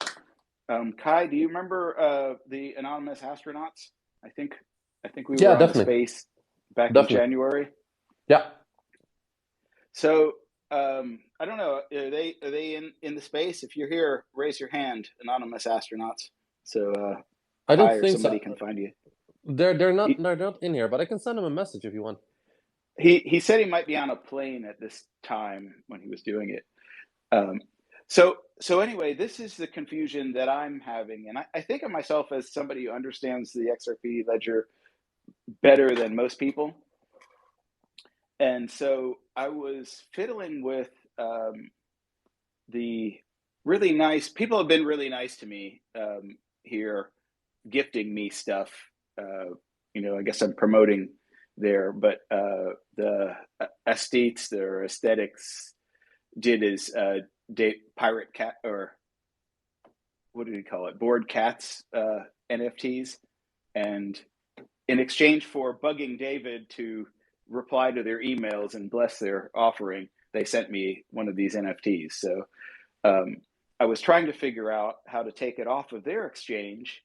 Speaker 2: Kai, do you remember the anonymous astronauts? I think we
Speaker 3: Yeah,
Speaker 2: were on the
Speaker 3: definitely.
Speaker 2: space back in
Speaker 3: Definitely.
Speaker 2: January.
Speaker 3: Yeah.
Speaker 2: So I don't know. Are they in the space? If you're here, raise your hand, anonymous astronauts. So
Speaker 3: I
Speaker 2: Kai
Speaker 3: don't
Speaker 2: or
Speaker 3: think
Speaker 2: somebody
Speaker 3: so.
Speaker 2: can find you.
Speaker 3: They're not in here, but I can send them a message if you want.
Speaker 2: He said he might be on a plane at this time when he was doing it. Um, so anyway, this is the confusion that I'm having, and I think of myself as somebody who understands the XRP ledger better than most people. And so I was fiddling with the really nice people have been really nice to me here, gifting me stuff. I guess I'm promoting there, but the aesthetes, their aesthetics, did is pirate cat, or what did he call it? Bored cats NFTs, and in exchange for bugging David to reply to their emails and bless their offering, they sent me one of these NFTs. So I was trying to figure out how to take it off of their exchange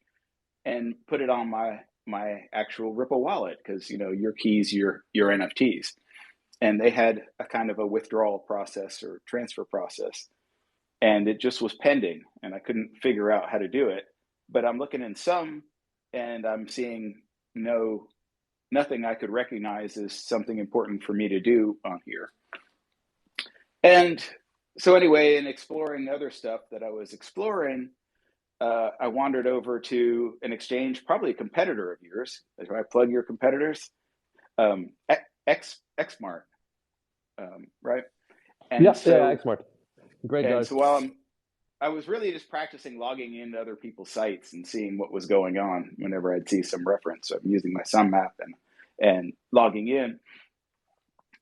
Speaker 2: and put it on my my actual Ripple wallet because your keys, your NFTs, and they had a kind of a withdrawal process or transfer process, and it just was pending, and I couldn't figure out how to do it. But I'm looking in some, and I'm seeing nothing I could recognize as something important for me to do on here. And so anyway, in exploring other stuff that I was exploring, I wandered over to an exchange, probably a competitor of yours. Do I plug your competitors? Xmart, right? And
Speaker 3: Yeah,
Speaker 2: so,
Speaker 3: yeah, Xmart. Great
Speaker 2: and
Speaker 3: guys.
Speaker 2: so while I was really just practicing logging into other people's sites and seeing what was going on whenever I'd see some reference. So I'm using my Sun map and logging in.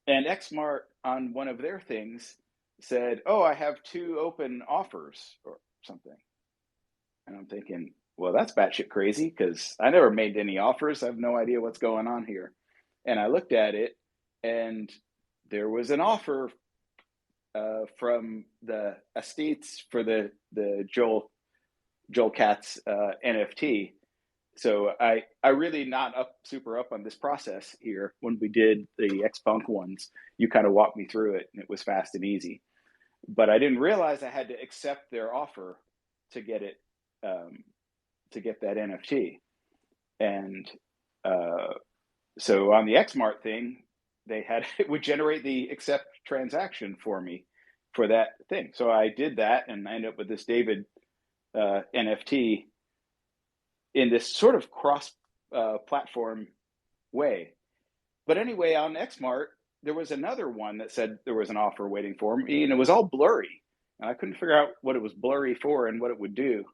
Speaker 2: And Xmart on one of their things said, "Oh, I have 2 open offers," or something. And I'm thinking, well, that's batshit crazy because I never made any offers. I have no idea what's going on here. And I looked at it, and there was an offer from the estates for the Joel Katz NFT. So I really not super up on this process here. When we did the Xpunk ones, you kind of walked me through it, and it was fast and easy. But I didn't realize I had to accept their offer to get it, to get that NFT. And so on the Xmart thing, it would generate the accept transaction for me for that thing. So I did that, and I ended up with this David NFT in this sort of cross platform way. But anyway, on Xmart, there was another one that said there was an offer waiting for me, and it was all blurry. And I couldn't figure out what it was blurry for and what it would do.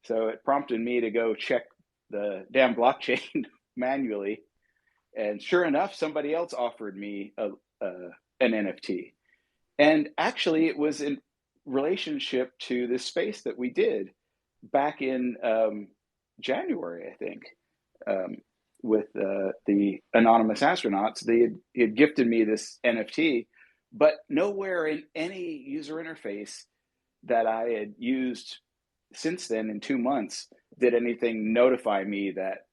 Speaker 2: So it prompted me to go check the damn blockchain manually. And sure enough, somebody else offered me an NFT. And actually, it was in relationship to this space that we did back in January, I think, with the anonymous astronauts. They had gifted me this NFT, but nowhere in any user interface that I had used since then in 2 months did anything notify me that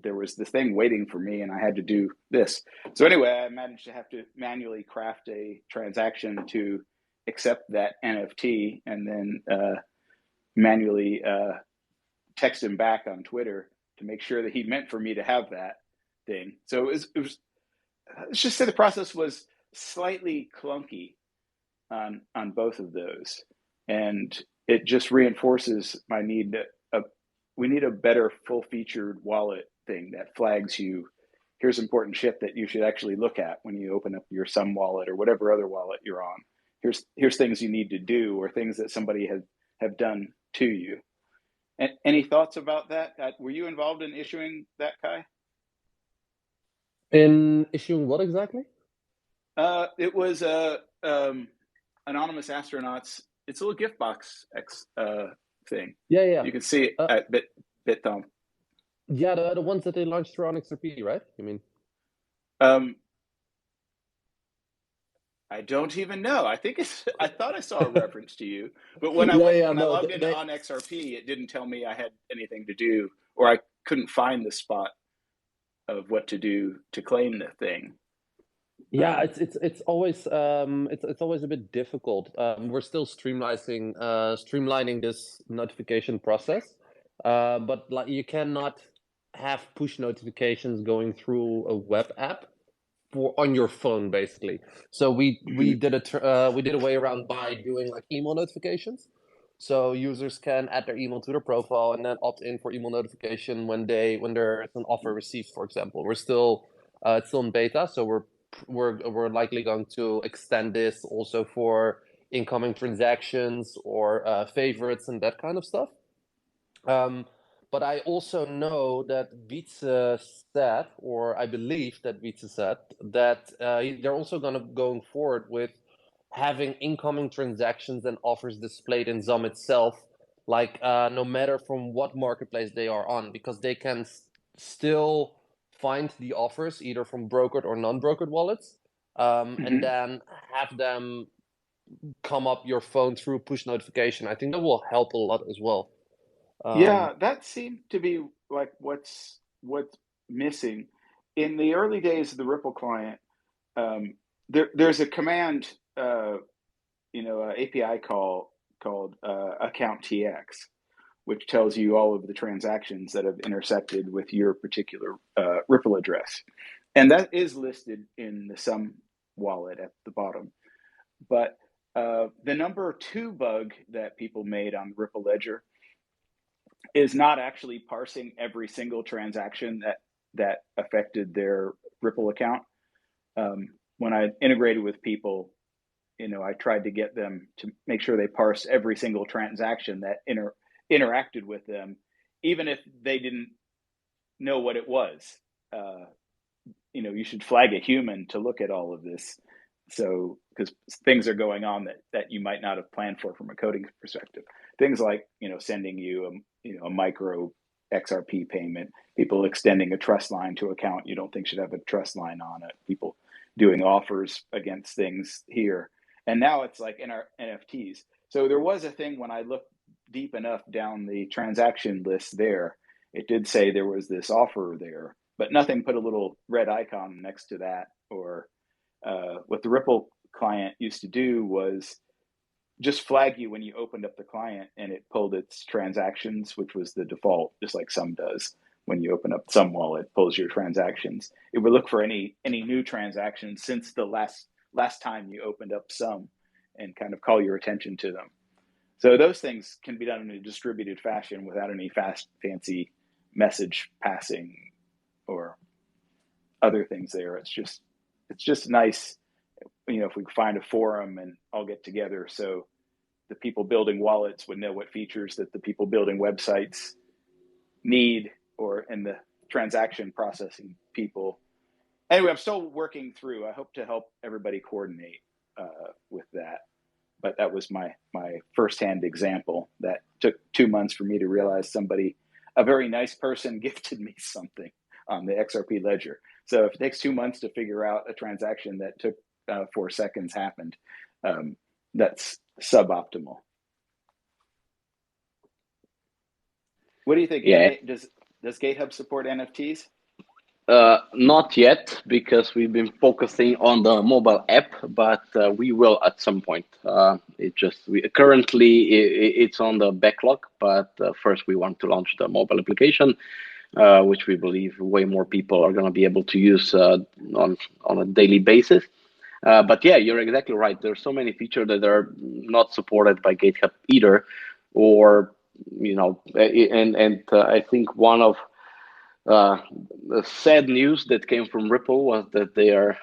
Speaker 2: there was this thing waiting for me and I had to do this. So anyway, I managed to have to manually craft a transaction to accept that NFT and then manually text him back on Twitter to make sure that he meant for me to have that thing. So it was let's just say the process was slightly clunky on both of those, and it just reinforces my need we need a better full-featured wallet thing that flags you. Here's important shit that you should actually look at when you open up your Sum wallet or whatever other wallet you're on. Here's things you need to do or things that somebody have done to you. And any thoughts about that? Were you involved in issuing that, Kai?
Speaker 3: In issuing what exactly?
Speaker 2: It was anonymous astronauts. It's a little gift box thing.
Speaker 3: Yeah.
Speaker 2: You can see it at BitThumb.
Speaker 3: Yeah, the ones that they launched through XRP, right? You mean?
Speaker 2: I don't even know. I thought I saw a reference to you, but when I logged in on XRP, it didn't tell me I had anything to do, or I couldn't find the spot of what to do to claim the thing.
Speaker 3: Yeah, it's always it's always a bit difficult. We're still streamlining this notification process, but like you cannot have push notifications going through a web app on your phone, basically. So we did a way around by doing like email notifications. So users can add their email to their profile and then opt in for email notification when there's an offer received, for example. We're still it's still in beta, so we're likely going to extend this also for incoming transactions or favorites and that kind of stuff. But I also know that Wietse said, or I believe that Wietse said, that they're also going forward with having incoming transactions and offers displayed in Zum itself, like no matter from what marketplace they are on, because they can still find the offers either from brokered or non-brokered wallets, and then have them come up your phone through push notification. I think that will help a lot as well.
Speaker 2: Yeah, that seemed to be like what's missing in the early days of the Ripple client. There's a command, API call called account TX, which tells you all of the transactions that have intersected with your particular Ripple address. And that is listed in the sum wallet at the bottom. But the number 2 bug that people made on the Ripple ledger is not actually parsing every single transaction that affected their Ripple account. When I integrated with people, I tried to get them to make sure they parse every single transaction that interacted with them, even if they didn't know what it was. You should flag a human to look at all of this. So, because things are going on that you might not have planned for from a coding perspective. Things like, sending you a micro XRP payment, people extending a trust line to account you don't think should have a trust line on it, people doing offers against things here. And now it's like in our NFTs. So there was a thing when I looked deep enough down the transaction list there, it did say there was this offer there, but nothing put a little red icon next to that. Or what the Ripple client used to do was just flag you when you opened up the client and it pulled its transactions, which was the default, just like Sum does. When you open up Sum wallet, it pulls your transactions. It would look for any new transactions since the last time you opened up Sum and kind of call your attention to them. So those things can be done in a distributed fashion without any fancy message passing or other things there. It's just nice, if we find a forum and all get together, so the people building wallets would know what features that the people building websites need, and the transaction processing people. Anyway, I'm still working through. I hope to help everybody coordinate with that. But that was my firsthand example. That took 2 months for me to realize a very nice person, gifted me something on the XRP ledger. So if it takes 2 months to figure out a transaction that took 4 seconds happened, that's suboptimal. What do you think?
Speaker 1: Yeah.
Speaker 2: Does GateHub support NFTs?
Speaker 1: Not yet, because we've been focusing on the mobile app, but we will at some point. Currently it's on the backlog, but first we want to launch the mobile application, which we believe way more people are going to be able to use on a daily basis. But yeah, you're exactly right. There's so many features that are not supported by GateHub either, or I think one of the sad news that came from Ripple was that they are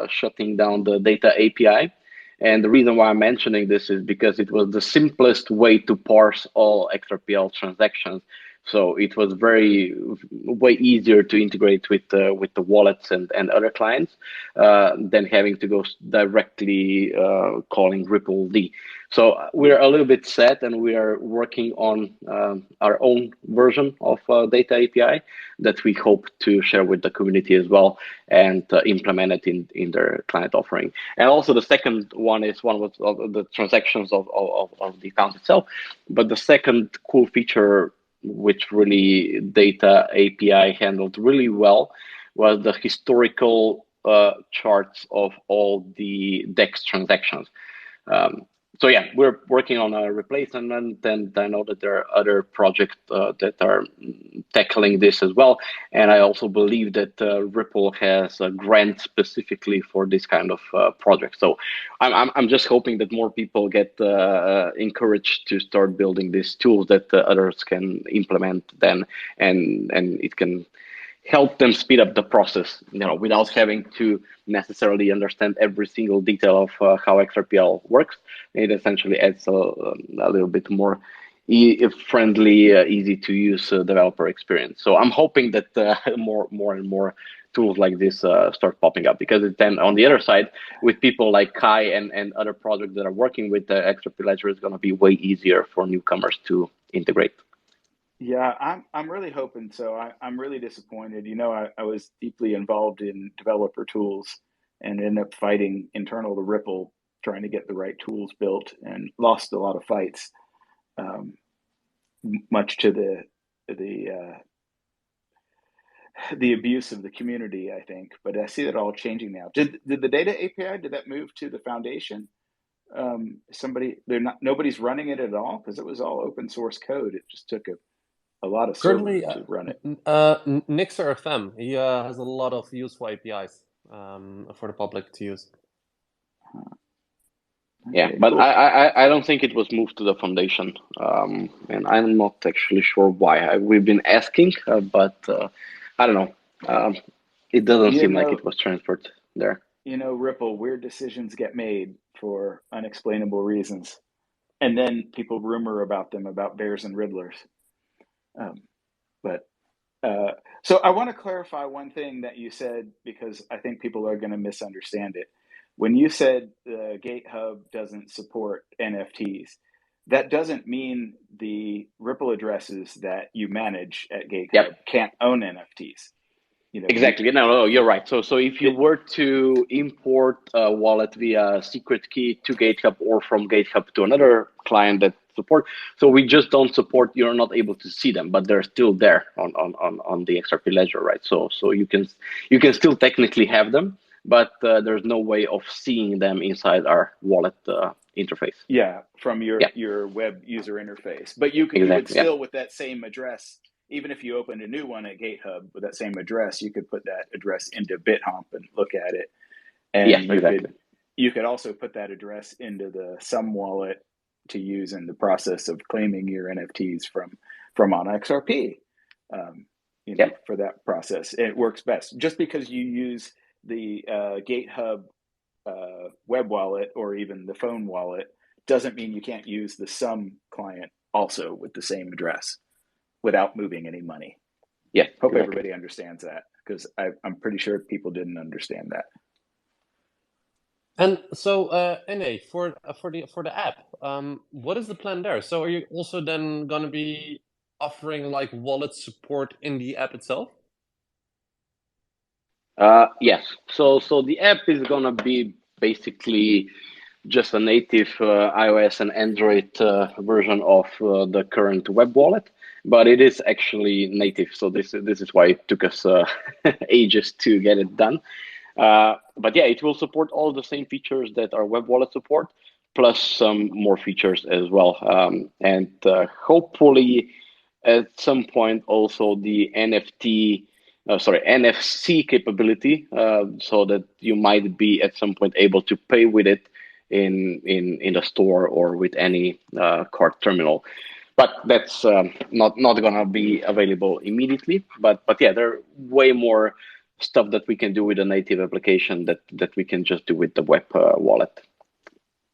Speaker 1: shutting down the data API. And the reason why I'm mentioning this is because it was the simplest way to parse all XRPL transactions. So it was way easier to integrate with the wallets and other clients than having to go directly calling Ripple D. So we're a little bit sad, and we are working on our own version of data API that we hope to share with the community as well, and implement it in their client offering. And also the second one is one with the transactions of the account itself. But the second cool feature, which really data API handled really well, was the historical charts of all the DEX transactions. So yeah, we're working on a replacement, and I know that there are other projects that are tackling this as well. And I also believe that Ripple has a grant specifically for this kind of project. So I'm just hoping that more people get encouraged to start building these tools that others can implement then, and it can help them speed up the process, without having to necessarily understand every single detail of how XRPL works. It essentially adds a little bit more friendly, easy to use developer experience. So I'm hoping that more and more tools like this start popping up, because then on the other side, with people like Kai and other projects that are working with the XRP ledger, it's going to be way easier for newcomers to integrate.
Speaker 2: Yeah, I'm really hoping so. I'm really disappointed. I was deeply involved in developer tools and ended up fighting internal to Ripple, trying to get the right tools built, and lost a lot of fights, much to the the abuse of the community, I think. But I see that all changing now. Did the data API, did that move to the foundation? Nobody's running it at all because it was all open source code. It just took a lot of servers
Speaker 3: Currently,
Speaker 2: to run it.
Speaker 3: Nixer FM, he has a lot of useful APIs for the public to use.
Speaker 1: Yeah,
Speaker 2: Okay,
Speaker 1: but
Speaker 2: cool.
Speaker 1: I don't think it was moved to the foundation, and I'm not actually sure why. We've been asking, but I don't know. It doesn't seem like it was transferred there.
Speaker 2: Ripple, weird decisions get made for unexplainable reasons, and then people rumor about them, about bears and riddlers. So I want to clarify one thing that you said, because I think people are going to misunderstand it. When you said GateHub doesn't support NFTs, that doesn't mean the Ripple addresses that you manage at GateHub can't own NFTs.
Speaker 1: Exactly. No, you're right. So if you were to import a wallet via secret key to GateHub or from GateHub to another client that support, so we just don't support. You're not able to see them, but they're still there on the XRP ledger, right? So you can still technically have them, but there's no way of seeing them inside our wallet interface.
Speaker 2: Yeah, from your web user interface. But you would still, with that same address, even if you opened a new one at GateHub with that same address, you could put that address into BitHump and look at it. And you could also put that address into the Sum wallet to use in the process of claiming your NFTs from on XRP. For that process, it works best. Just because you use the GateHub web wallet or even the phone wallet doesn't mean you can't use the Sum client also with the same address without moving any money.
Speaker 1: Yeah,
Speaker 2: hope everybody understands that, because I'm pretty sure people didn't understand that.
Speaker 3: And so, NA, for the app, what is the plan there? So, are you also then going to be offering like wallet support in the app itself?
Speaker 1: Yes. So the app is gonna be basically just a native iOS and Android version of the current web wallet, but it is actually native. So this is why it took us ages to get it done. But yeah, it will support all the same features that our web wallet support, plus some more features as well. And hopefully at some point also the NFC capability, so that you might be at some point able to pay with it in the store or with any card terminal. But that's not gonna be available immediately. But yeah, there are way more stuff that we can do with a native application that we can just do with the web wallet.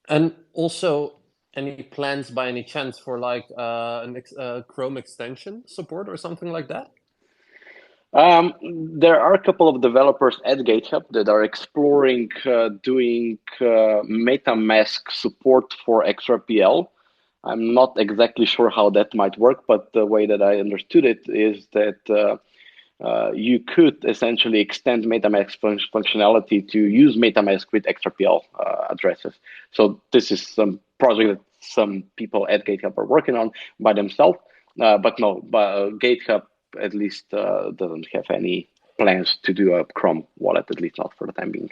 Speaker 3: And also, any plans by any chance for like a Chrome extension support or something like that?
Speaker 1: There are a couple of developers at GateHub that are exploring doing MetaMask support for XRPL. I'm not exactly sure how that might work, but the way that I understood it is that you could essentially extend MetaMask functionality to use MetaMask with XRPL addresses. So this is some project that some people at GateHub are working on by themselves, but GateHub at least doesn't have any plans to do a Chrome wallet, at least not for the time being.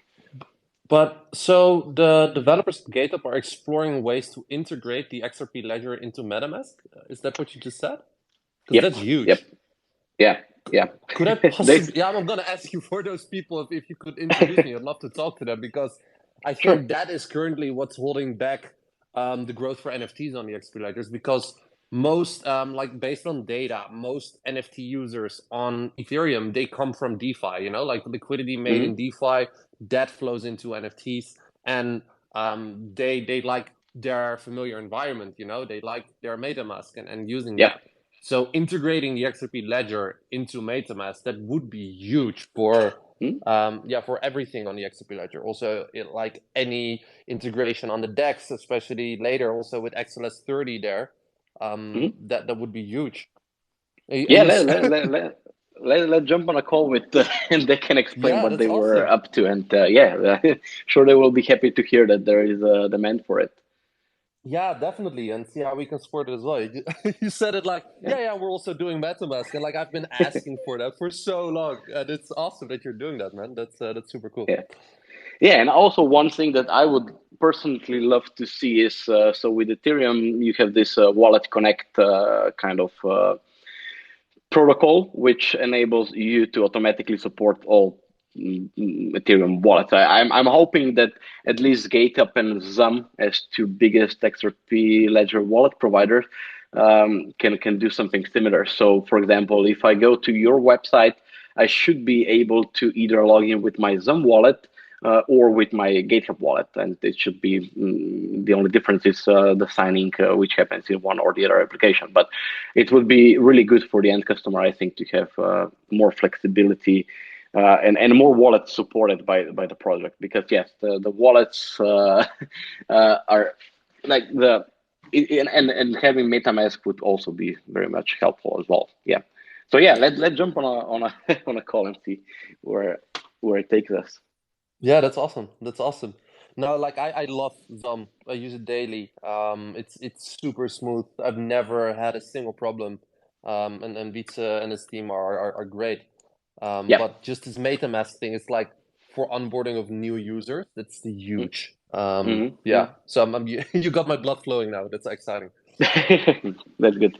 Speaker 3: But so the developers at GateHub are exploring ways to integrate the XRP ledger into MetaMask. Is that what you just said? Because that's huge.
Speaker 1: Yeah.
Speaker 3: Could I possibly? I'm gonna ask you for those people if you could introduce me. I'd love to talk to them, because I think that is currently what's holding back the growth for NFTs on the XRP ledgers, because most based on data, most NFT users on Ethereum, they come from DeFi, like liquidity made in DeFi that flows into NFTs, and they like their familiar environment, they like their MetaMask and using that. So integrating the XRP ledger into MetaMask, that would be huge for for everything on the XRP ledger. Also, like any integration on the DEX, especially later, also with XLS30 there. That would be huge.
Speaker 1: Let's jump on a call with and they can explain what they were up to, and sure, they will be happy to hear that there is a demand for it.
Speaker 3: Yeah, definitely, and see how we can support it as well. You said it like,
Speaker 1: Yeah.
Speaker 3: yeah, we're also doing MetaMask, and like I've been asking for that for so long, and it's awesome that you're doing that, man. That's super cool.
Speaker 1: Yeah. Yeah, and also one thing that I would personally love to see is so with Ethereum you have this Wallet Connect kind of protocol, which enables you to automatically support all Ethereum wallets. I'm hoping that at least GateUp and Zum, as two biggest XRP Ledger wallet providers, can do something similar. So, for example, if I go to your website, I should be able to either log in with my Zum wallet or with my GitHub wallet, and it should be the only difference is the signing, which happens in one or the other application. But it would be really good for the end customer, I think, to have more flexibility and more wallets supported by the project. Because yes, the wallets are like and having MetaMask would also be very much helpful as well. Yeah. So yeah, let's jump on a on a call and see where it takes us.
Speaker 3: Yeah, that's awesome. That's awesome. No, like I love Zum. I use it daily. It's super smooth. I've never had a single problem. And Wietse and his team are great.
Speaker 1: Yeah.
Speaker 3: But just this MetaMask thing, it's like for onboarding of new users, that's huge.
Speaker 1: Mm-hmm.
Speaker 3: Yeah. So you got my blood flowing now. That's exciting.
Speaker 1: That's good.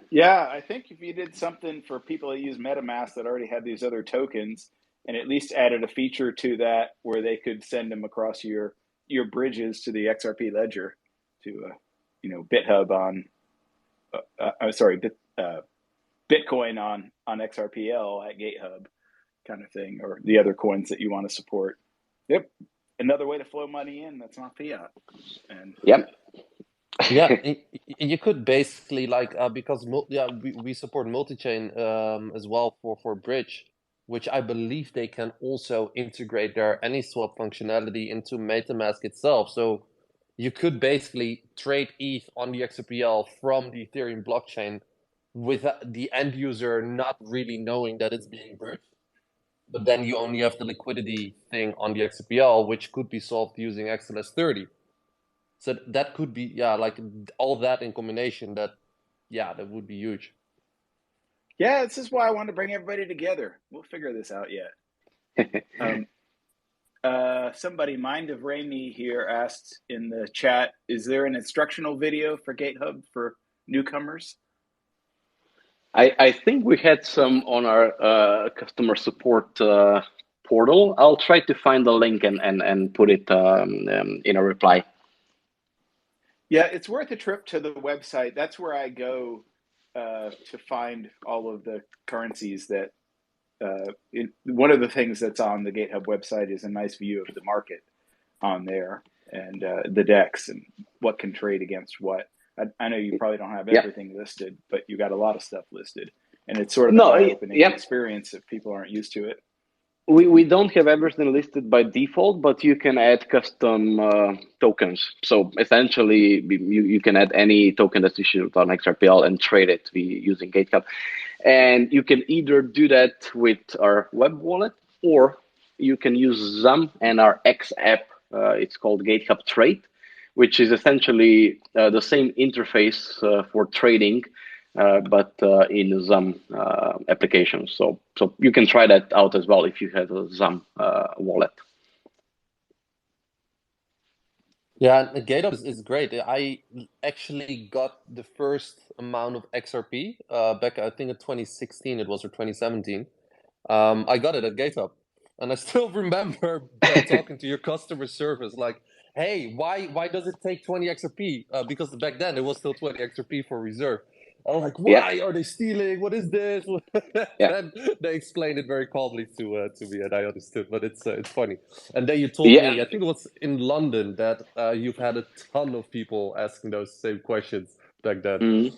Speaker 2: Yeah, I think if you did something for people that use MetaMask that already had these other tokens, and at least added a feature to that where they could send them across your bridges to the XRP ledger, to BitHub on, sorry, Bitcoin on XRPL at GateHub, kind of thing, or the other coins that you want to support. Yep, another way to flow money in that's not fiat. And
Speaker 1: Yep.
Speaker 3: Yeah, you could basically like because we support multi-chain as well for Bridge, which I believe they can also integrate their AnySwap functionality into MetaMask itself. So you could basically trade ETH on the XRPL from the Ethereum blockchain with the end user not really knowing that it's being bridged. But then you only have the liquidity thing on the XRPL, which could be solved using XLS30. So that could be, yeah, like all that in combination, that would be huge.
Speaker 2: yeah, this is why I want to bring everybody together. We'll figure this out yet. Somebody, Mind of Raimi here, asked in the chat, is there an instructional video for GateHub for newcomers?
Speaker 1: I think we had some on our customer support portal. I'll try to find the link and put it in a reply.
Speaker 2: Yeah, it's worth a trip to the website. That's where I go to find all of the currencies that. One of the things that's on the GateHub website is a nice view of the market on there, and the DEX and what can trade against what. I know you probably don't have everything listed, but you got a lot of stuff listed, and it's sort of an eye-opening experience if people aren't used to it.
Speaker 1: We don't have everything listed by default, but you can add custom tokens. So essentially, you can add any token that's issued on XRPL and trade it using GateHub. And you can either do that with our web wallet, or you can use Zum and our X app. It's called GateHub Trade, which is essentially the same interface for trading, but in Zum application. So you can try that out as well if you have a Zum wallet.
Speaker 3: Yeah, GateHub is great. I actually got the first amount of XRP back, I think in 2016 it was, or 2017. I got it at GateHub. And I still remember talking to your customer service, like, hey, why does it take 20 XRP? Because back then it was still 20 XRP for reserve. I'm like, why are they stealing? What is this? Then they explained it very calmly to me, and I understood. But it's funny. And then you told me, I think it was in London, that you've had a ton of people asking those same questions back then.
Speaker 1: Mm-hmm.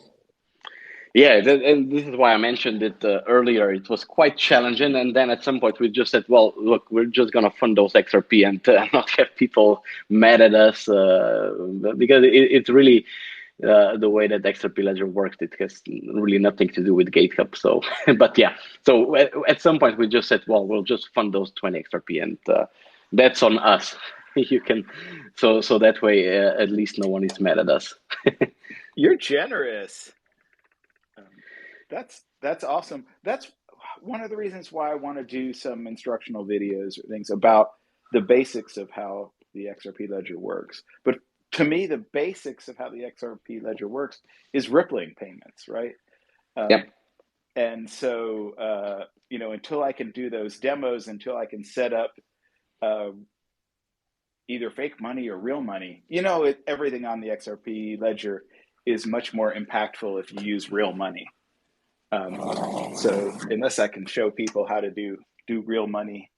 Speaker 1: Yeah, and this is why I mentioned it earlier. It was quite challenging, and then at some point we just said, "Well, look, we're just gonna fund those XRP and not have people mad at us because it's really the way that XRP Ledger works. It has really nothing to do with GateHub." So, but yeah, so at some point we just said, "Well, we'll just fund those 20 XRP, and that's on us." you can, so that way at least no one is mad at us.
Speaker 2: You're generous. That's awesome. That's one of the reasons why I want to do some instructional videos or things about the basics of how the XRP ledger works. But to me, the basics of how the XRP ledger works is rippling payments, right?
Speaker 1: Yep.
Speaker 2: And so, until I can do those demos, until I can set up either fake money or real money, everything on the XRP ledger is much more impactful if you use real money. So unless I can show people how to do real money,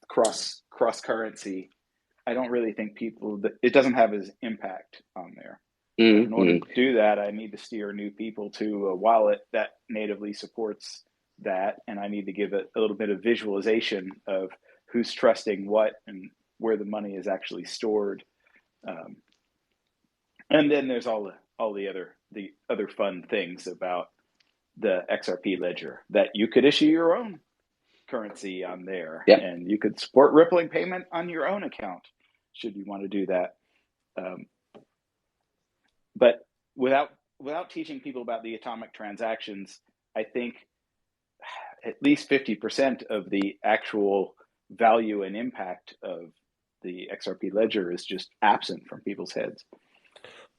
Speaker 2: cross currency, I don't really think it doesn't have as impact on there.
Speaker 1: Mm-hmm.
Speaker 2: In order to do that, I need to steer new people to a wallet that natively supports that, and I need to give it a little bit of visualization of who's trusting what and where the money is actually stored. And then there's all the other fun things about the XRP ledger, that you could issue your own currency on there,
Speaker 1: Yep.
Speaker 2: and you could support rippling payment on your own account should you want to do that. But without teaching people about the atomic transactions, I think at least 50% of the actual value and impact of the XRP ledger is just absent from people's heads.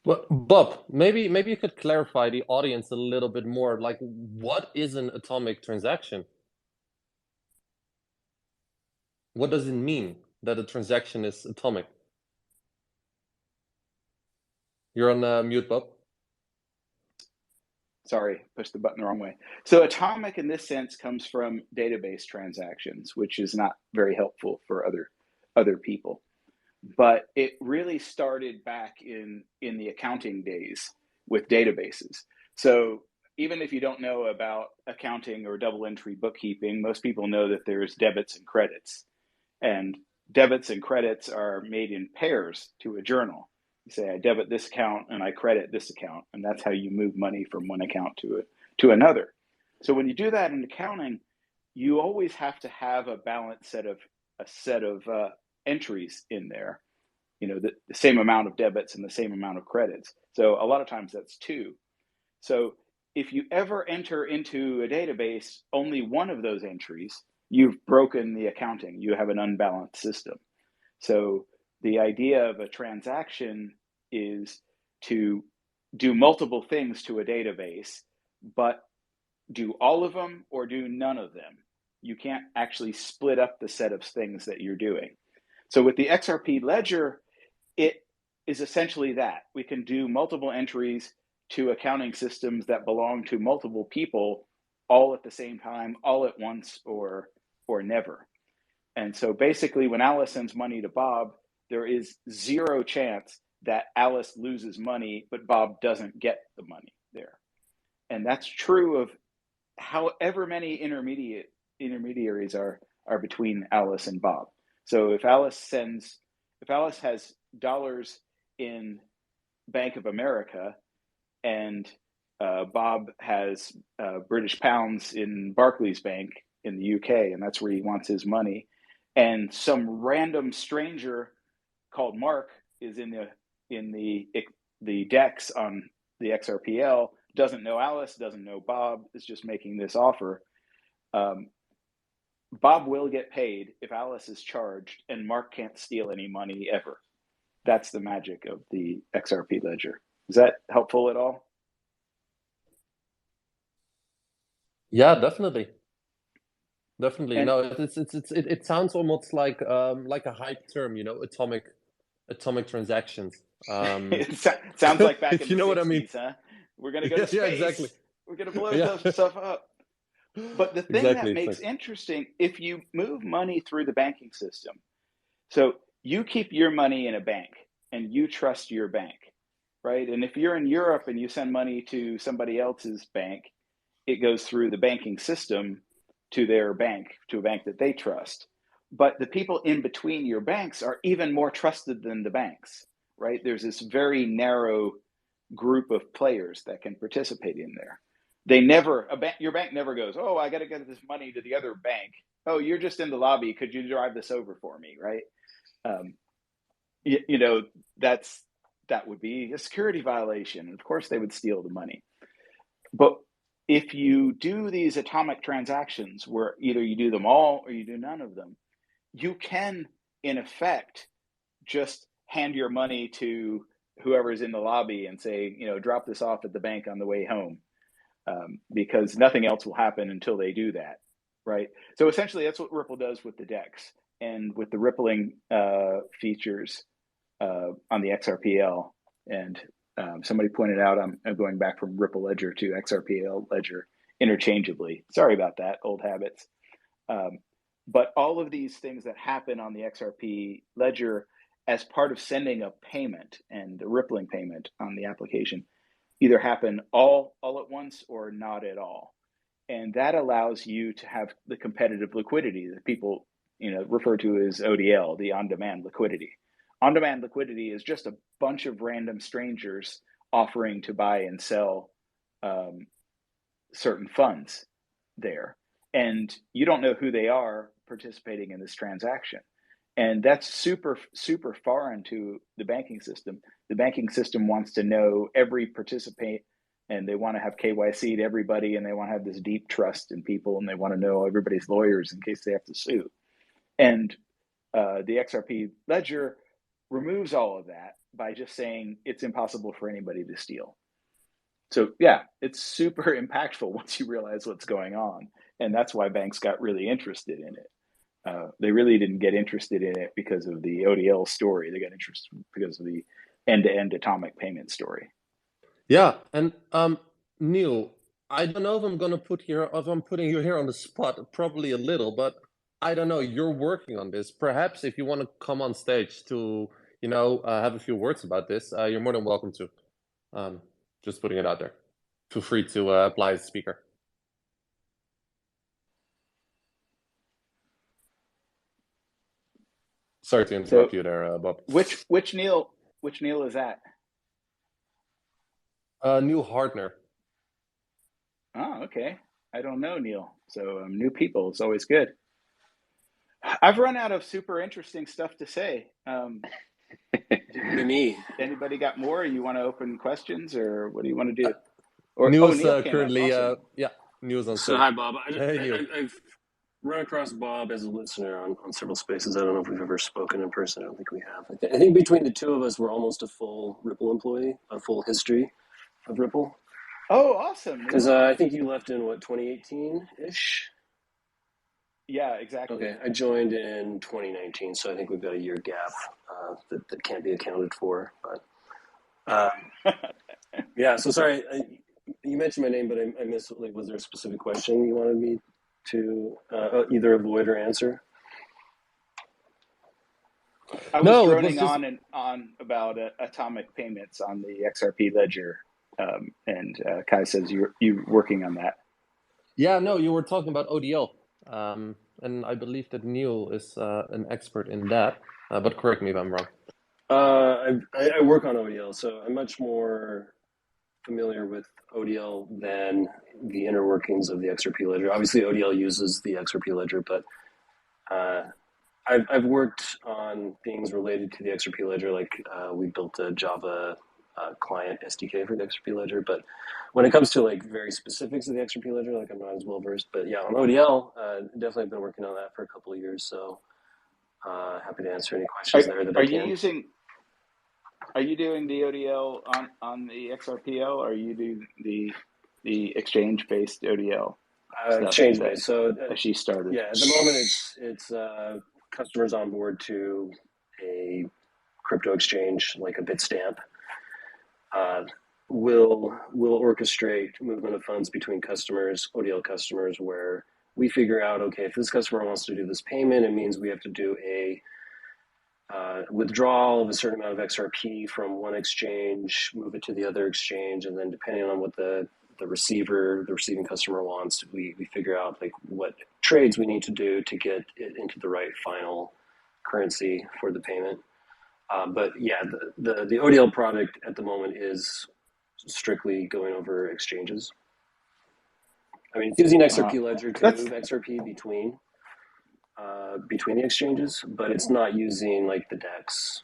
Speaker 3: Well, Bob, maybe you could clarify the audience a little bit more. Like, what is an atomic transaction? What does it mean that a transaction is atomic? You're on mute, Bob.
Speaker 2: Sorry, pushed the button the wrong way. So atomic in this sense comes from database transactions, which is not very helpful for other people. But it really started back in the accounting days with databases. So even if you don't know about accounting or double entry bookkeeping, most people know that there's debits and credits. And debits and credits are made in pairs to a journal. You say, I debit this account and I credit this account. And that's how you move money from one account to another. So when you do that in accounting, you always have to have a balanced set of entries in there, the same amount of debits and the same amount of credits. So a lot of times that's two. So if you ever enter into a database only one of those entries, you've broken the accounting. You have an unbalanced system. So the idea of a transaction is to do multiple things to a database, but do all of them or do none of them. You can't actually split up the set of things that you're doing. So with the XRP ledger, it is essentially that. We can do multiple entries to accounting systems that belong to multiple people all at the same time, all at once, or never. And so basically when Alice sends money to Bob, there is zero chance that Alice loses money, but Bob doesn't get the money there. And that's true of however many intermediaries are between Alice and Bob. So if Alice has dollars in Bank of America and Bob has British pounds in Barclays Bank in the UK, and that's where he wants his money, and some random stranger called Mark is in the DEX on the XRPL, doesn't know Alice, doesn't know Bob, is just making this offer. Bob will get paid if Alice is charged, and Mark can't steal any money ever. That's the magic of the XRP ledger. Is that helpful at all?
Speaker 3: Yeah, definitely.
Speaker 2: And,
Speaker 3: No, it sounds almost like a hype term, atomic transactions.
Speaker 2: it sounds like back in the 60s,
Speaker 3: what I mean?
Speaker 2: huh? We're going to go to space.
Speaker 3: Yeah, exactly.
Speaker 2: We're going to blow stuff up. But the thing
Speaker 3: Exactly,
Speaker 2: that makes interesting, if you move money through the banking system, so you keep your money in a bank and you trust your bank, right? And if you're in Europe and you send money to somebody else's bank, it goes through the banking system to their bank, to a bank that they trust. But the people in between your banks are even more trusted than the banks, right? There's this very narrow group of players that can participate in there. Your bank never goes, oh, I got to get this money to the other bank. Oh, you're just in the lobby. Could you drive this over for me, right? Um, that would be a security violation. Of course, they would steal the money. But if you do these atomic transactions where either you do them all or you do none of them, you can, in effect, just hand your money to whoever's in the lobby and say, drop this off at the bank on the way home, because nothing else will happen until they do that, right? So essentially, that's what Ripple does with the DEX and with the rippling features on the XRPL. And somebody pointed out I'm going back from Ripple Ledger to XRPL Ledger interchangeably. Sorry about that, old habits. But all of these things that happen on the XRP Ledger as part of sending a payment and the rippling payment on the application either happen all at once or not at all. And that allows you to have the competitive liquidity that people refer to as ODL, the on-demand liquidity. On-demand liquidity is just a bunch of random strangers offering to buy and sell certain funds there. And you don't know who they are participating in this transaction. And that's super, super foreign to the banking system. The banking system wants to know every participant, and they want to have KYC to everybody, and they want to have this deep trust in people, and they want to know everybody's lawyers in case they have to sue. And the XRP Ledger removes all of that by just saying it's impossible for anybody to steal. So yeah, it's super impactful once you realize what's going on. And that's why banks got really interested in it. They really didn't get interested in it because of the ODL story. They got interested because of the end-to-end atomic payment story.
Speaker 3: Yeah, and Neil, I don't know if I'm putting you here on the spot, probably a little, but I don't know. You're working on this. Perhaps if you want to come on stage to, have a few words about this, you're more than welcome to. Just putting it out there. Feel free to apply as a speaker. Sorry to interrupt you there, Bob.
Speaker 2: Which Neil is that?
Speaker 3: Neil Hardner.
Speaker 2: Oh, okay. I don't know Neil. So new people, it's always good. I've run out of super interesting stuff to say.
Speaker 4: Me.
Speaker 2: Anybody got more? You want to open questions, or what do you want to do?
Speaker 3: Neil's
Speaker 2: Neil
Speaker 3: currently,
Speaker 2: awesome.
Speaker 3: Neil's on
Speaker 4: So
Speaker 3: stage.
Speaker 4: hi, Bob.
Speaker 3: I've
Speaker 4: run across Bob as a listener on several spaces. I don't know if we've ever spoken in person. I don't think we have. I think between the two of us, we're almost a full Ripple employee, a full history of Ripple.
Speaker 2: Oh, awesome.
Speaker 4: Because I think you left in, 2018-ish?
Speaker 2: Yeah, exactly.
Speaker 4: Okay, I joined in 2019, so I think we've got a year gap that can't be accounted for. But yeah, so sorry, you mentioned my name, but I missed, was there a specific question you wanted me to either avoid or answer?
Speaker 2: I was droning on and on about atomic payments on the XRP ledger, and Kai says you're working on that.
Speaker 3: Yeah, no, you were talking about ODL, and I believe that Neil is an expert in that. But correct me if I'm wrong.
Speaker 4: I work on ODL, so I'm much more familiar with ODL than the inner workings of the XRP ledger. Obviously, ODL uses the XRP ledger, but I've worked on things related to the XRP ledger, like we built a Java client SDK for the XRP ledger. But when it comes to very specifics of the XRP ledger, I'm not as well versed. But yeah, on ODL, definitely been working on that for a couple of years. So happy to answer any questions there that I can.
Speaker 2: Are you doing the ODL on the XRPL, or are you doing the exchange-based ODL?
Speaker 4: Exchange-based. So
Speaker 2: she started.
Speaker 4: Yeah, at the moment it's customers on board to a crypto exchange like a Bitstamp. Will orchestrate movement of funds between customers, ODL customers, where we figure out, okay, if this customer wants to do this payment, it means we have to do a withdrawal of a certain amount of XRP from one exchange, move it to the other exchange, and then depending on what the receiving customer wants, we figure out what trades we need to do to get it into the right final currency for the payment. But yeah, the ODL product at the moment is strictly going over exchanges. I mean, it's using XRP Ledger to move XRP between between the exchanges, but it's not using like the DEX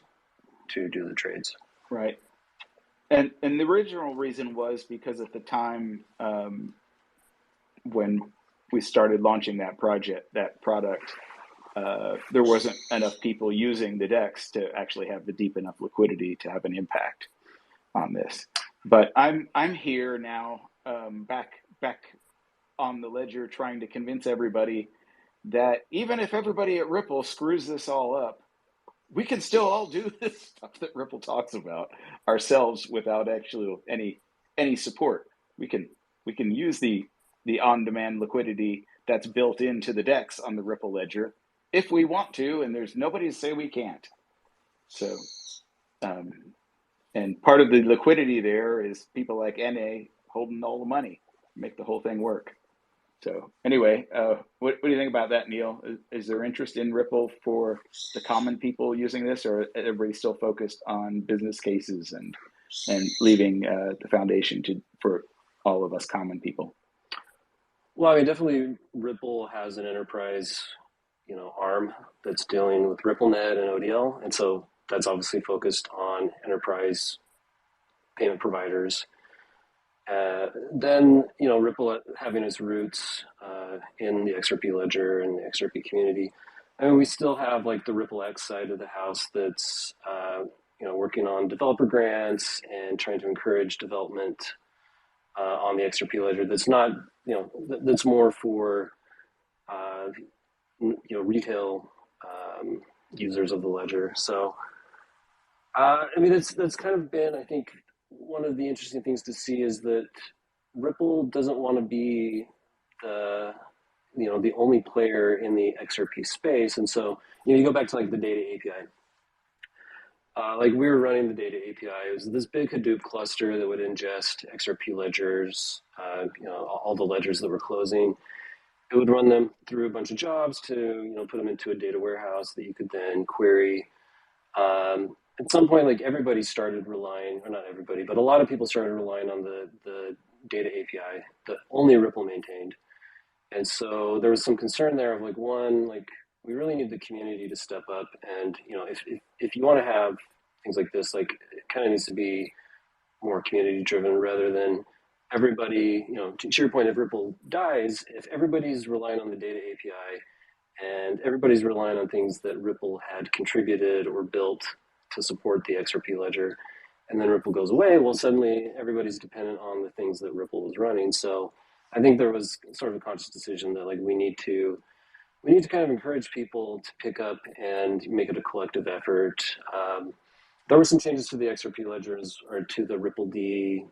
Speaker 4: to do the trades.
Speaker 2: Right. And the original reason was because at the time when we started launching that product, there wasn't enough people using the DEX to actually have the deep enough liquidity to have an impact on this. But I'm here now, back on the ledger, trying to convince everybody that even if everybody at Ripple screws this all up, we can still all do this stuff that Ripple talks about ourselves without actually any support. We can use the on-demand liquidity that's built into the DEX on the Ripple ledger if we want to, and there's nobody to say we can't. So, and part of the liquidity there is people like NA holding all the money, make the whole thing work. So anyway, what do you think about that, Neil? Is there interest in Ripple for the common people using this, or everybody still focused on business cases and leaving the foundation for all of us common people?
Speaker 4: Well, I mean, definitely Ripple has an enterprise, arm that's dealing with RippleNet and ODL, and so that's obviously focused on enterprise payment providers. Then, Ripple having its roots in the XRP ledger and the XRP community. I mean, we still have like the Ripple X side of the house that's, working on developer grants and trying to encourage development on the XRP ledger. That's not, that's more for, retail users of the ledger. So, I mean, that's kind of been, I think, one of the interesting things to see is that Ripple doesn't want to be the only player in the XRP space, and so you go back to like the data API. Like we were running the data API. It was this big Hadoop cluster that would ingest XRP ledgers, all the ledgers that were closing. It would run them through a bunch of jobs to put them into a data warehouse that you could then query. At some point, like everybody started relying, or not everybody, but a lot of people started relying on the data API that only Ripple maintained. And so there was some concern there of like, one, like we really need the community to step up. And, if you want to have things like this, like it kind of needs to be more community driven rather than everybody, to your point, if Ripple dies, if everybody's relying on the data API and everybody's relying on things that Ripple had contributed or built to support the XRP ledger, and then Ripple goes away, well, suddenly everybody's dependent on the things that Ripple was running. So I think there was sort of a conscious decision that like we need to kind of encourage people to pick up and make it a collective effort. There were some changes to the XRP ledgers or to the Ripple D,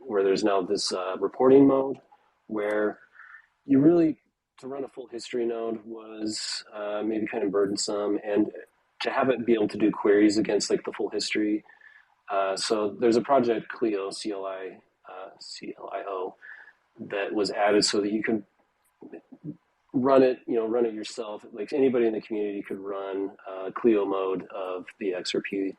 Speaker 4: where there's now this reporting mode where you really, to run a full history node was maybe kind of burdensome, and to have it be able to do queries against like the full history. So there's a project CLIO, CLIO, that was added so that you can run it yourself. Like anybody in the community could run CLIO mode of the XRP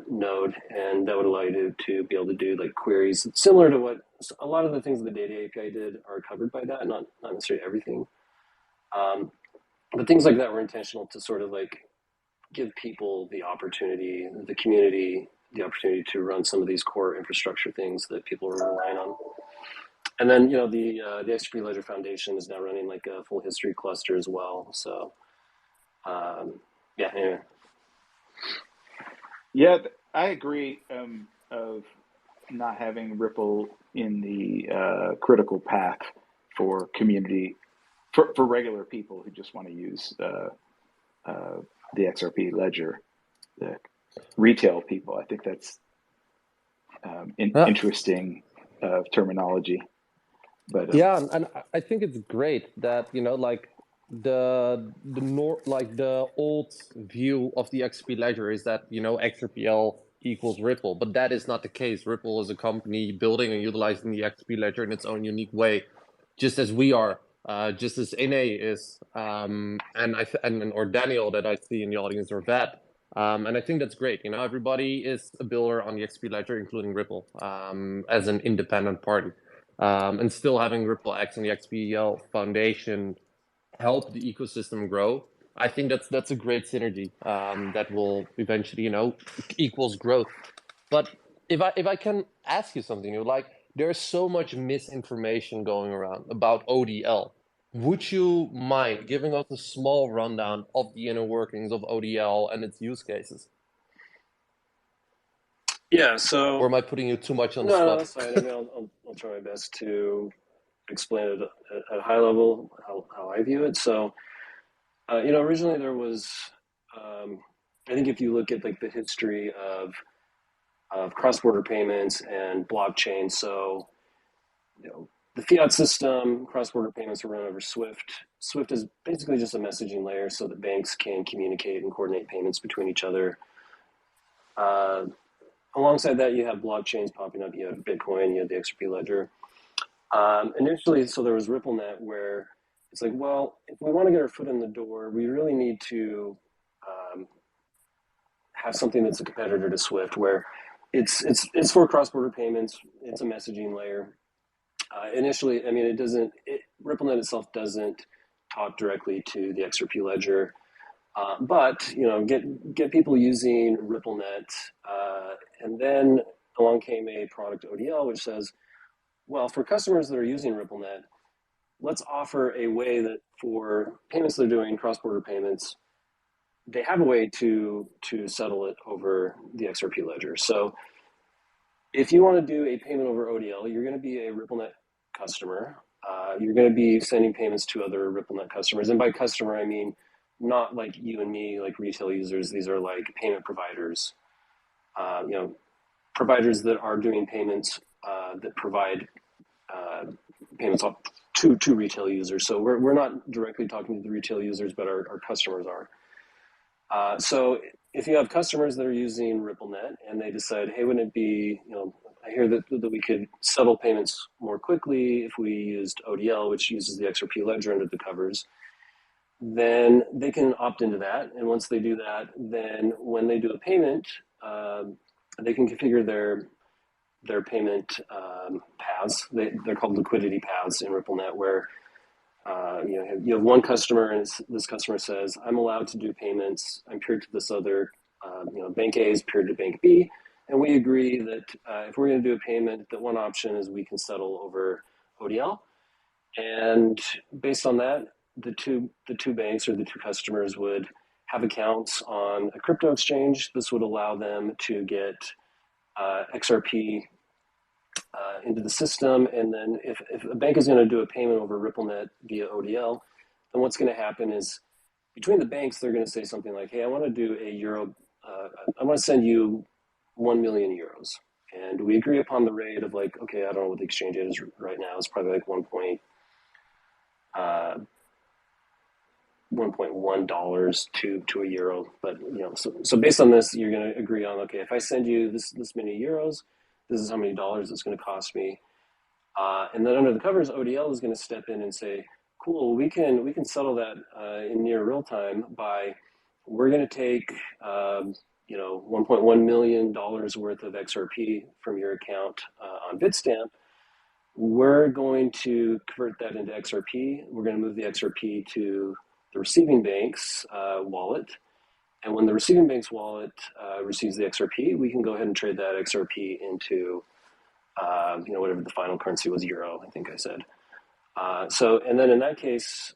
Speaker 4: node, and that would allow you to be able to do like queries similar to what a lot of the things the data API did are covered by that, not necessarily everything. But things like that were intentional to sort of like give people the opportunity, the community, the opportunity to run some of these core infrastructure things that people were relying on. And then, the XRP Ledger Foundation is now running like a full history cluster as well. So, anyway.
Speaker 2: Yeah, I agree of not having Ripple in the critical path for community, for regular people who just want to use the XRP ledger, the retail people. I think that's interesting terminology. But
Speaker 3: yeah, and I think it's great that like the old view of the XRP ledger is that XRPL equals Ripple, but that is not the case. Ripple is a company building and utilizing the XRP ledger in its own unique way, just as we are. Just as NA is, or Daniel that I see in the audience, or Vet, and I think that's great. Everybody is a builder on the XP ledger, including Ripple, as an independent party, and still having Ripple X and the XPL Foundation help the ecosystem grow, I think that's a great synergy that will eventually, equals growth. But if I can ask you something, like there's so much misinformation going around about ODL. Would you mind giving us a small rundown of the inner workings of ODL and its use cases?
Speaker 4: Yeah,
Speaker 3: Or
Speaker 4: so
Speaker 3: am I putting you too much on the
Speaker 4: no,
Speaker 3: spot?
Speaker 4: that's fine. I mean, I'll try my best to explain it at a high level how I view it. So, originally there was, I think if you look at like the history of cross-border payments and blockchain, so the fiat system, cross-border payments are run over Swift. Swift is basically just a messaging layer so that banks can communicate and coordinate payments between each other. Alongside that, you have blockchains popping up. You have Bitcoin, you have the XRP ledger. Initially, so there was RippleNet where it's like, well, if we want to get our foot in the door, we really need to have something that's a competitor to Swift, where it's for cross-border payments. It's a messaging layer. Initially, I mean, RippleNet itself doesn't talk directly to the XRP ledger, but get people using RippleNet, and then along came a product ODL, which says, well, for customers that are using RippleNet, let's offer a way that for payments they're doing, cross-border payments, they have a way to settle it over the XRP ledger. So if you want to do a payment over ODL, you're going to be a RippleNet customer. You're going to be sending payments to other RippleNet customers. And by customer, I mean not like you and me, like retail users. These are like payment providers, providers that are doing payments that provide payments to retail users. So we're not directly talking to the retail users, but our customers are. So if you have customers that are using RippleNet and they decide, hey, wouldn't it be, I hear that we could settle payments more quickly if we used ODL, which uses the XRP ledger under the covers, then they can opt into that. And once they do that, then when they do a payment, they can configure their payment paths. They're called liquidity paths in RippleNet, where you have one customer, and this customer says, I'm allowed to do payments. I'm peered to this other, bank A is peered to bank B, and we agree that if we're going to do a payment, that one option is we can settle over ODL. And based on that, the two banks or the two customers would have accounts on a crypto exchange. This would allow them to get XRP into the system. And then if a bank is going to do a payment over RippleNet via ODL, then what's going to happen is between the banks, they're going to say something like, hey, I want to do a euro, I want to send you 1 million euros. And we agree upon the rate of like, okay, I don't know what the exchange rate is right now. It's probably like $1.1 to a euro. But, so based on this, you're going to agree on, okay, if I send you this many euros, this is how many dollars it's going to cost me. And then under the covers, ODL is going to step in and say, cool, we can settle that in near real time by, we're going to take $1.1 million worth of XRP from your account on Bitstamp. We're going to convert that into XRP. We're going to move the XRP to the receiving bank's wallet. And when the receiving bank's wallet receives the XRP, we can go ahead and trade that XRP into whatever the final currency was, euro, I think I said. And then in that case,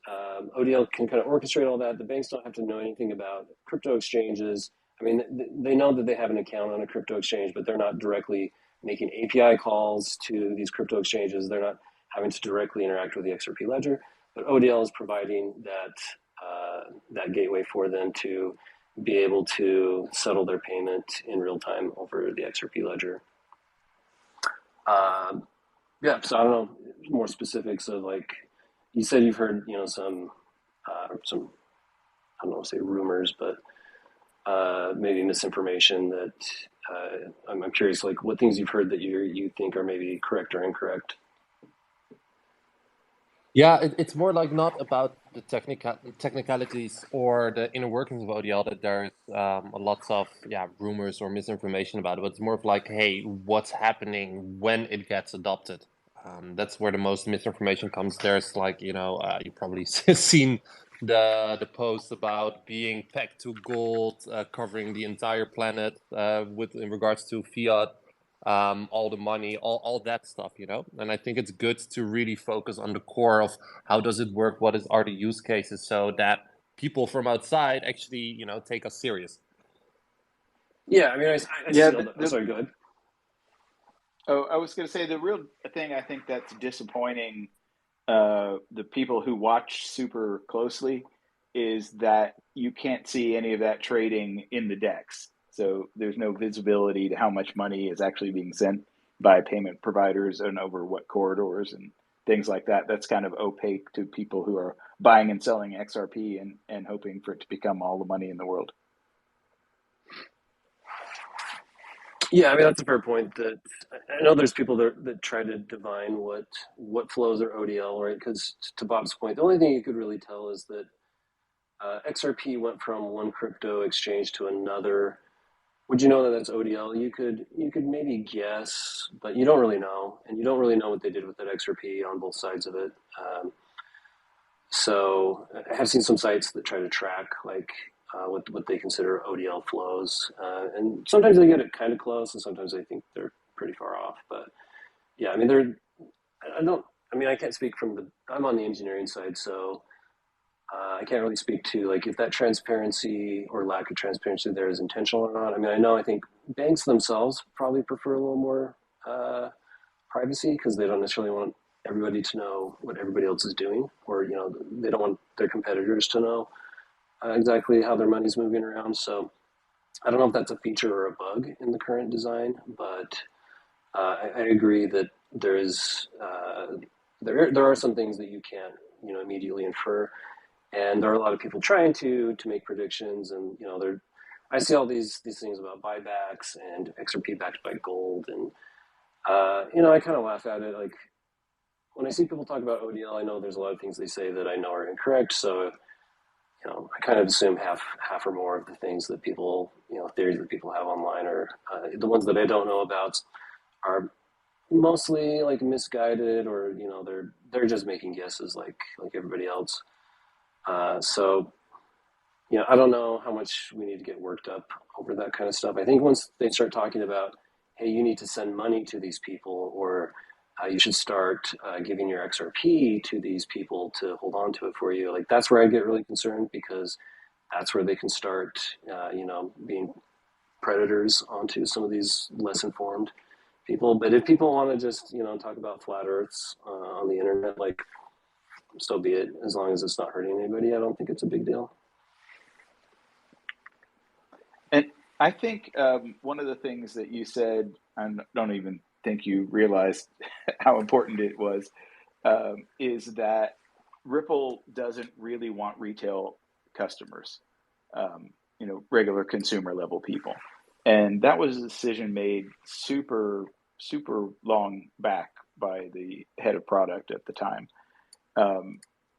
Speaker 4: ODL can kind of orchestrate all that. The banks don't have to know anything about crypto exchanges. I mean, they know that they have an account on a crypto exchange, but they're not directly making API calls to these crypto exchanges. They're not having to directly interact with the XRP ledger, but ODL is providing that gateway for them to be able to settle their payment in real time over the XRP ledger. So I don't know more specifics of, like, you said you've heard some I don't know, say rumors, but maybe misinformation that I'm curious, like, what things you've heard that you think are maybe correct or incorrect.
Speaker 3: Yeah, it's more like not about the technicalities or the inner workings of ODL that there's lots of rumors or misinformation about it, but it's more of like, hey, what's happening when it gets adopted? That's where the most misinformation comes. There's like, you probably seen the post about being pegged to gold, covering the entire planet, with in regards to fiat, all the money, all that stuff, And I think it's good to really focus on the core of how does it work, are the use cases, so that people from outside actually, take us serious.
Speaker 4: Yeah, I mean, I
Speaker 2: Yeah,
Speaker 4: see all that. I'm sorry, go ahead.
Speaker 2: Oh, I was going to say the real thing I think that's disappointing the people who watch super closely is that you can't see any of that trading in the DEX. So there's no visibility to how much money is actually being sent by payment providers and over what corridors and things like that. That's kind of opaque to people who are buying and selling XRP and hoping for it to become all the money in the world.
Speaker 4: Yeah, I mean, that's a fair point. That I know there's people that try to divine what flows are ODL, right? Because to Bob's point, the only thing you could really tell is that XRP went from one crypto exchange to another. Would you know that that's ODL? You could maybe guess, but you don't really know, and you don't really know what they did with that XRP on both sides of it. So I have seen some sites that try to track like what they consider ODL flows, and sometimes they get it kind of close, and sometimes they think they're pretty far off. But yeah, I mean, I don't. I mean, I can't speak from the. I'm on the engineering side, so I can't really speak to like if that transparency or lack of transparency there is intentional or not. I mean, I think banks themselves probably prefer a little more privacy because they don't necessarily want everybody to know what everybody else is doing, or they don't want their competitors to know exactly how their money's moving around. So I don't know if that's a feature or a bug in the current design, but I agree that there is there are some things that you can't immediately infer, and there are a lot of people trying to make predictions, and I see all these things about buybacks and XRP backed by gold, and I kind of laugh at it. Like when I see people talk about ODL, I know there's a lot of things they say that I know are incorrect. So I kind of assume half or more of the things that people, theories that people have online, or the ones that I don't know about, are mostly like misguided, or they're just making guesses like everybody else. So I don't know how much we need to get worked up over that kind of stuff. I think once they start talking about, hey, you need to send money to these people, or you should start giving your XRP to these people to hold on to it for you. Like that's where I get really concerned, because that's where they can start, being predators onto some of these less informed people. But if people want to just, talk about flat Earths on the internet, like so be it. As long as it's not hurting anybody, I don't think it's a big deal.
Speaker 2: And I think one of the things that you said, I don't even think you realized how important it was, is that Ripple doesn't really want retail customers, regular consumer level people. And that was a decision made super, super long back by the head of product at the time.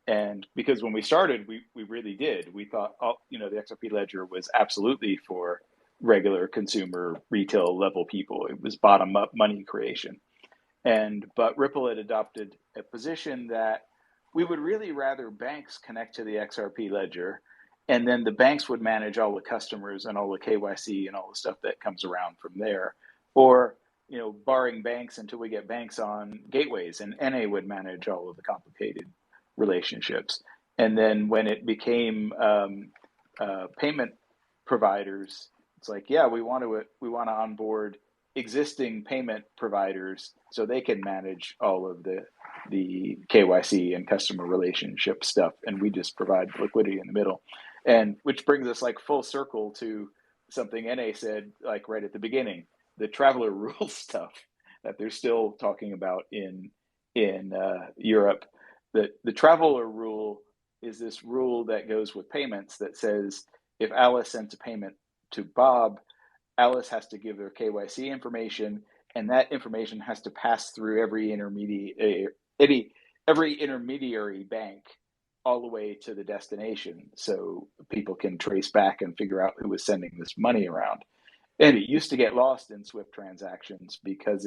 Speaker 2: And because when we started, we really did. We thought, the XRP ledger was absolutely for regular consumer retail level people. It was bottom up money creation. But Ripple had adopted a position that we would really rather banks connect to the XRP ledger, and then the banks would manage all the customers and all the KYC and all the stuff that comes around from there. Or, barring banks until we get banks on gateways, and NA would manage all of the complicated relationships. And then when it became payment providers, it's like, yeah, we want to onboard existing payment providers so they can manage all of the KYC and customer relationship stuff, and we just provide liquidity in the middle. And which brings us like full circle to something NA said like right at the beginning, the traveler rule stuff that they're still talking about in Europe. The traveler rule is this rule that goes with payments that says if Alice sends a payment to Bob, Alice has to give their KYC information, and that information has to pass through every intermediary bank all the way to the destination, so people can trace back and figure out who was sending this money around. And it used to get lost in SWIFT transactions because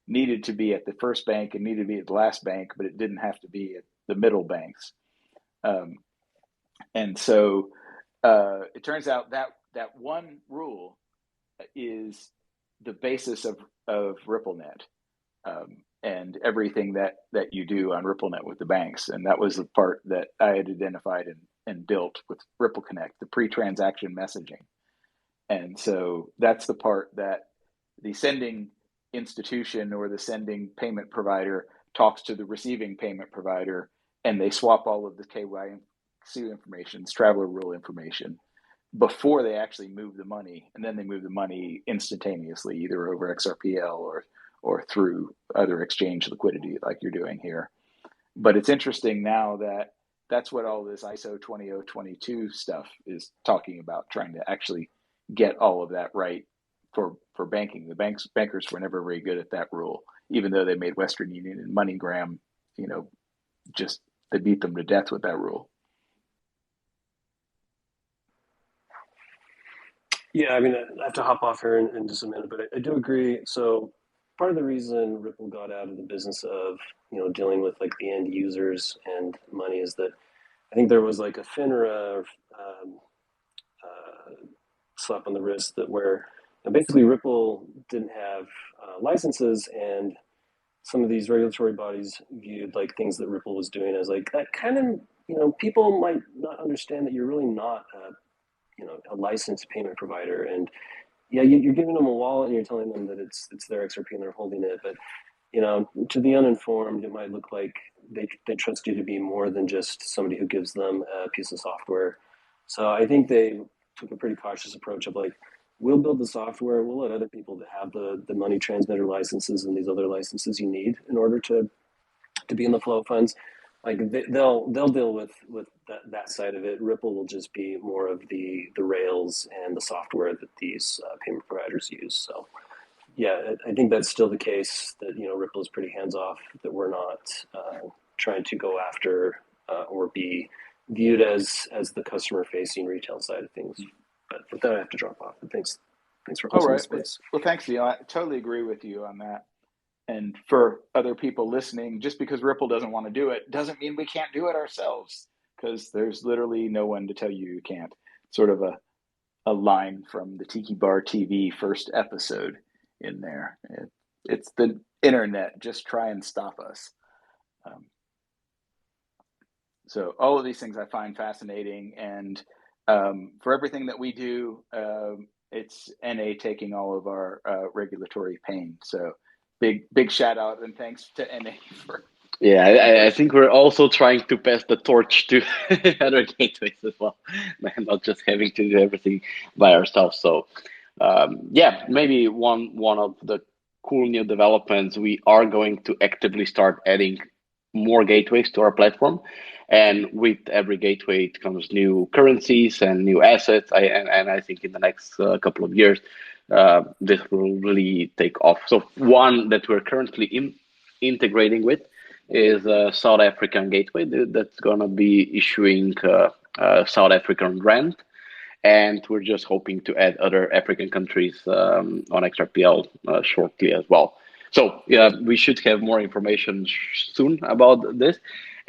Speaker 2: needed to be at the first bank and needed to be at the last bank, but it didn't have to be at the middle banks. And so it turns out that one rule is the basis of RippleNet and everything that you do on RippleNet with the banks. And that was the part that I had identified and built with Ripple Connect, the pre-transaction messaging. And so that's the part that the sending institution or the sending payment provider talks to the receiving payment provider, and they swap all of the KYC information, traveler rule information, before they actually move the money. And then they move the money instantaneously, either over XRPL or through other exchange liquidity like you're doing here. But it's interesting now that that's what all this ISO 20022 stuff is talking about, trying to actually get all of that right for banking. The bankers were never very good at that rule, even though they made Western Union and MoneyGram, just they beat them to death with that rule.
Speaker 4: Yeah, I mean, I have to hop off here in just a minute, but I do agree. So part of the reason Ripple got out of the business of dealing with like the end users and money is that I think there was like a FINRA slap on the wrist that where basically Ripple didn't have licenses, and some of these regulatory bodies viewed like things that Ripple was doing as like that kind of people might not understand that you're really not a licensed payment provider, and yeah, you're giving them a wallet and you're telling them that it's their XRP and they're holding it, but to the uninformed, it might look like they trust you to be more than just somebody who gives them a piece of software. So I think they took a pretty cautious approach of like, we'll build the software, we'll let other people that have the money transmitter licenses and these other licenses you need in order to be in the flow of funds. Like they'll deal with that side of it. Ripple will just be more of the rails and the software that these payment providers use. So yeah, I think that's still the case, that Ripple is pretty hands off, that we're not trying to go after or be viewed as the customer facing retail side of things. But with that, I have to drop off. But thanks for hosting the space.
Speaker 2: Well, thanks, Neil. I totally agree with you on that. And for other people listening, just because Ripple doesn't want to do it doesn't mean we can't do it ourselves, because there's literally no one to tell you can't. Sort of a line from the Tiki Bar TV first episode in there. It's the internet. Just try and stop us. So all of these things I find fascinating, and for everything that we do, it's NA taking all of our regulatory pain. So big shout out and thanks to NA for.
Speaker 1: Yeah, I think we're also trying to pass the torch to other gateways as well, and not just having to do everything by ourselves. So, yeah, maybe one of the cool new developments, we are going to actively start adding more gateways to our platform, and with every gateway it comes new currencies and new assets. I think in the next couple of years, this will really take off. So one that we're currently integrating with is a South African gateway that's going to be issuing South African rand, and we're just hoping to add other African countries on XRPL shortly as well. So yeah, we should have more information soon about this.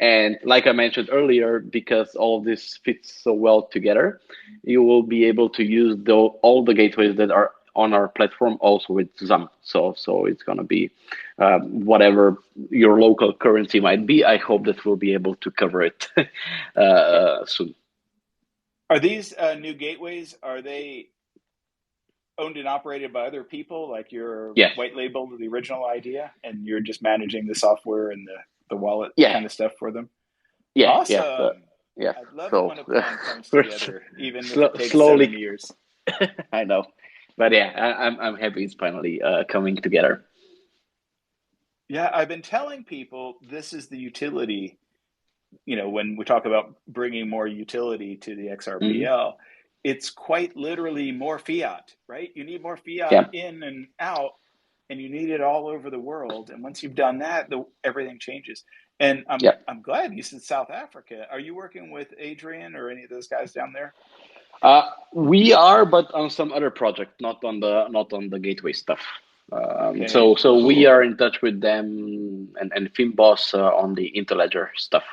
Speaker 1: And like I mentioned earlier, because all of this fits so well together, you will be able to use all the gateways that are on our platform also with ZAM. So it's going to be whatever your local currency might be. I hope that we'll be able to cover it soon.
Speaker 2: Are these new gateways, are they owned and operated by other people, like you're white labeled the original idea and you're just managing the software and the wallet kind of stuff for them?
Speaker 1: Yeah.
Speaker 2: Awesome.
Speaker 1: Yeah.
Speaker 2: I'd love it when a plan comes together, even if it takes
Speaker 1: slowly.
Speaker 2: 7 years.
Speaker 1: I know. But yeah, I'm happy it's finally coming together.
Speaker 2: Yeah, I've been telling people this is the utility. When we talk about bringing more utility to the XRPL, it's quite literally more fiat, right? You need more fiat in and out, and you need it all over the world. And once you've done that, everything changes. And I'm glad you said South Africa. Are you working with Adrian or any of those guys down there?
Speaker 1: We are, but on some other project, not on the gateway stuff.
Speaker 2: Okay.
Speaker 1: So we are in touch with them and Finboss on the Interledger stuff.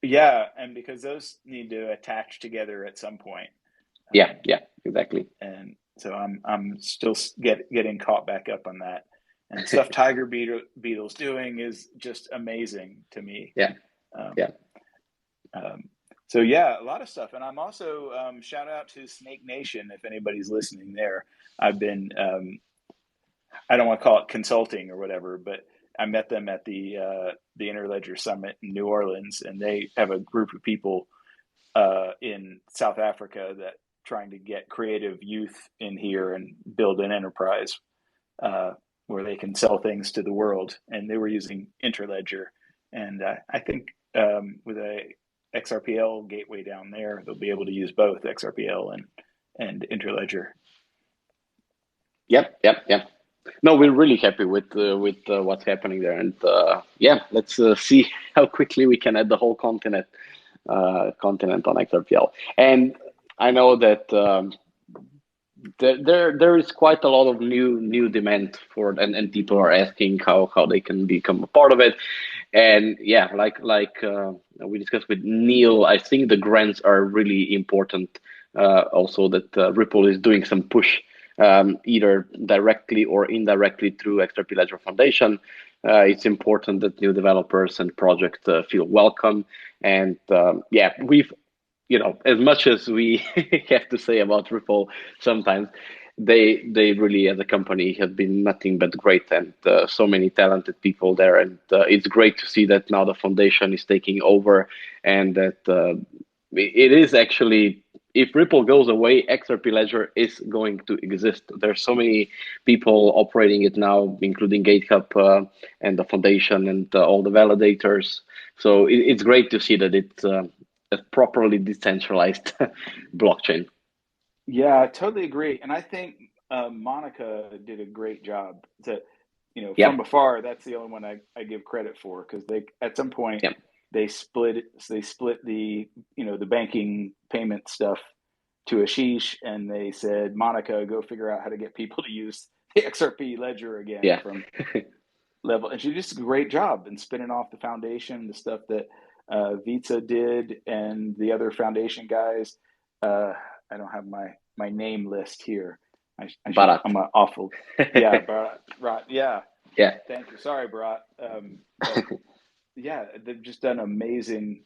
Speaker 2: Yeah, and because those need to attach together at some point.
Speaker 1: Yeah, exactly.
Speaker 2: And so I'm still getting caught back up on that. And stuff Tiger Beetle's doing is just amazing to me.
Speaker 1: Yeah.
Speaker 2: So yeah, a lot of stuff. And I'm also shout out to Snake Nation if anybody's listening there. I've been I don't want to call it consulting or whatever, but I met them at the Interledger Summit in New Orleans, and they have a group of people in South Africa that trying to get creative youth in here and build an enterprise where they can sell things to the world. And they were using Interledger, and I think with a XRPL gateway down there, they'll be able to use both XRPL and Interledger.
Speaker 1: Yep. No, we're really happy with what's happening there, and let's see how quickly we can add the whole continent on XRPL. And I know that there is quite a lot of new demand for it, and people are asking how they can become a part of it. And yeah, like we discussed with Neil, I think the grants are really important. Also, that Ripple is doing some push, either directly or indirectly through XRP Ledger Foundation. It's important that new developers and projects feel welcome. And we've, as much as we have to say about Ripple, sometimes they really, as a company, have been nothing but great, and so many talented people there. And it's great to see that now the foundation is taking over, and that it is actually, if Ripple goes away, XRP Ledger is going to exist. There's so many people operating it now, including GateHub and the foundation and all the validators. So it's great to see that it's a properly decentralized blockchain.
Speaker 2: Yeah, I totally agree. And I think Monica did a great job. From afar, that's the only one I give credit for, because they at some point they split the the banking payment stuff to Ashish, and they said, Monica, go figure out how to get people to use the XRP ledger again from level. And she did a great job in spinning off the foundation, the stuff that Vitsa did, and the other foundation guys. I don't have my name list here. I'm an awful. Yeah, Bharat. Yeah. Thank you. Sorry, Bharat. They've just done amazing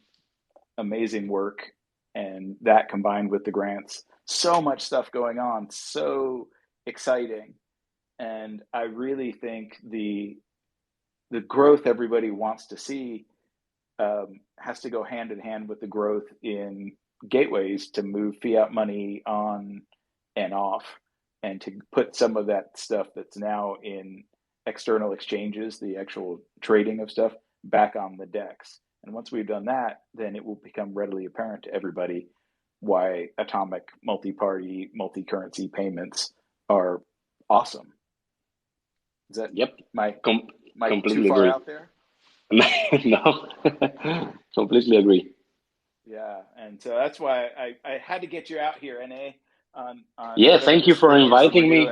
Speaker 2: work, and that combined with the grants, so much stuff going on, so exciting. And I really think the growth everybody wants to see has to go hand in hand with the growth in gateways to move fiat money on and off, and to put some of that stuff that's now in external exchanges, the actual trading of stuff, back on the DEX. And once we've done that, then it will become readily apparent to everybody why atomic multi-party, multi-currency payments are awesome. Is that my
Speaker 1: completely
Speaker 2: too far
Speaker 1: agree.
Speaker 2: out there?
Speaker 1: No, completely agree.
Speaker 2: Yeah, and so that's why I had to get you out here, NA.
Speaker 1: Thank you for inviting me.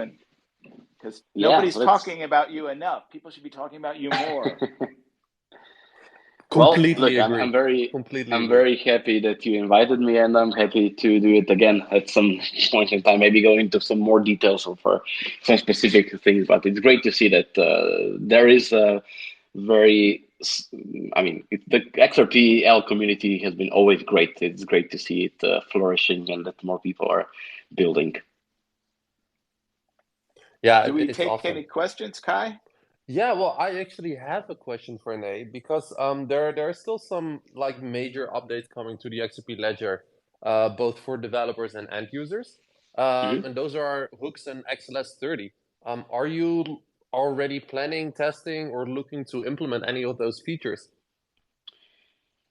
Speaker 2: Because nobody's talking about you enough. People should be talking about you more.
Speaker 3: Completely agree.
Speaker 1: I'm very happy that you invited me, and I'm happy to do it again at some point in time. Maybe go into some more details for some specific things. But it's great to see that there is a the XRPL community has been always great. It's great to see it flourishing, and that more people are building.
Speaker 2: Yeah, do we take any questions, Kai?
Speaker 3: Yeah, well, I actually have a question for Nay, because there are still some major updates coming to the XRP Ledger, both for developers and end users, and those are hooks and XLS 30. Are you already planning, testing, or looking to implement any of those features?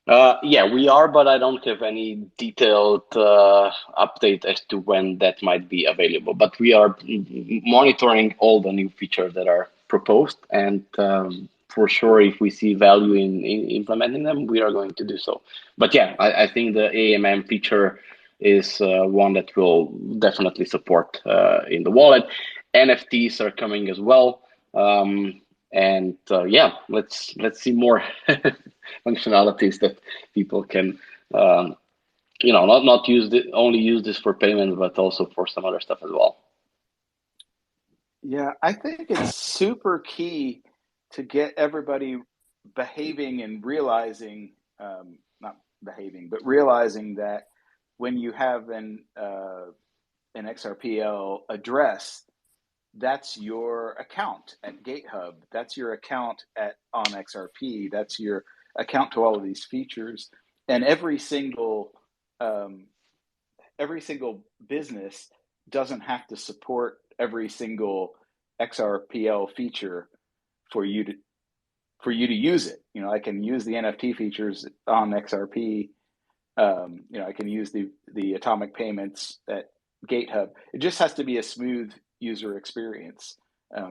Speaker 1: We are, but I don't have any detailed update as to when that might be available. But we are monitoring all the new features that are proposed, and for sure, if we see value in implementing them, we are going to do so. But I think the AMM feature is one that will definitely support in the wallet. NFTs are coming as well. And yeah, let's see more functionalities that people can not only use this for payments, but also for some other stuff as well.
Speaker 2: Yeah, I think it's super key to get everybody behaving and realizing, not behaving, but realizing that when you have an XRPL address, that's your account at GateHub. That's your account on XRP. That's your account to all of these features. And every single business doesn't have to support every single XRPL feature for you to use it. I can use the NFT features on XRP. I can use the atomic payments at GateHub. It just has to be a smooth user experience.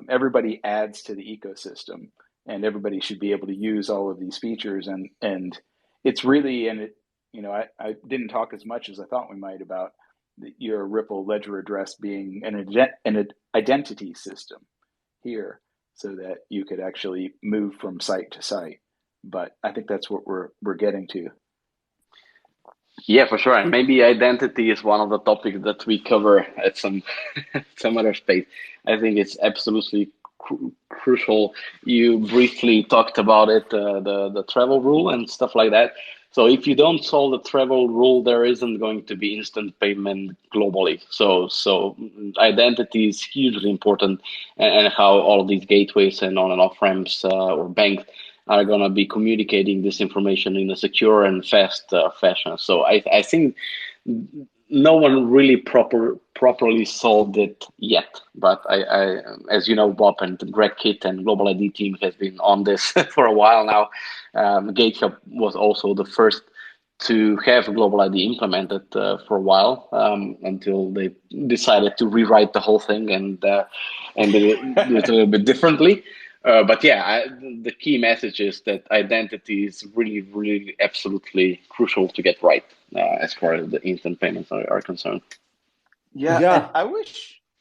Speaker 2: Everybody adds to the ecosystem, and everybody should be able to use all of these features. And it's really, I didn't talk as much as I thought we might about your Ripple ledger address being an identity system here, so that you could actually move from site to site. But I think that's what we're getting to.
Speaker 1: Yeah, for sure. And maybe identity is one of the topics that we cover at some other space. I think it's absolutely crucial. You briefly talked about it, the travel rule and stuff like that. So if you don't solve the travel rule, there isn't going to be instant payment globally. So identity is hugely important, and how all of these gateways and on and off ramps or banks are going to be communicating this information in a secure and fast fashion. So I think no one really properly solved it yet. But I as you know, Bob and Greg Kitt and Global ID team has been on this for a while now. GateHub was also the first to have Global ID implemented for a while, until they decided to rewrite the whole thing and do it a little bit differently. But yeah, the key message is that identity is really, really absolutely crucial to get right as far as the instant payments are concerned.
Speaker 2: Yeah,
Speaker 3: Yeah.
Speaker 2: and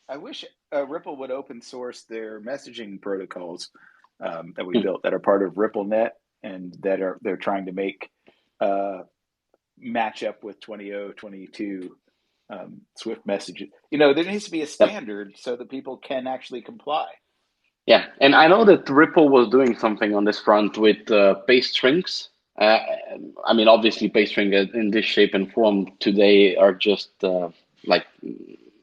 Speaker 2: I wish Ripple would open source their messaging protocols that we built that are part of RippleNet, and they're trying to make match up with 2022 Swift messages. There needs to be a standard so that people can actually comply.
Speaker 1: Yeah, and I know that Ripple was doing something on this front with paste strings. I mean, obviously, paste string in this shape and form today are just like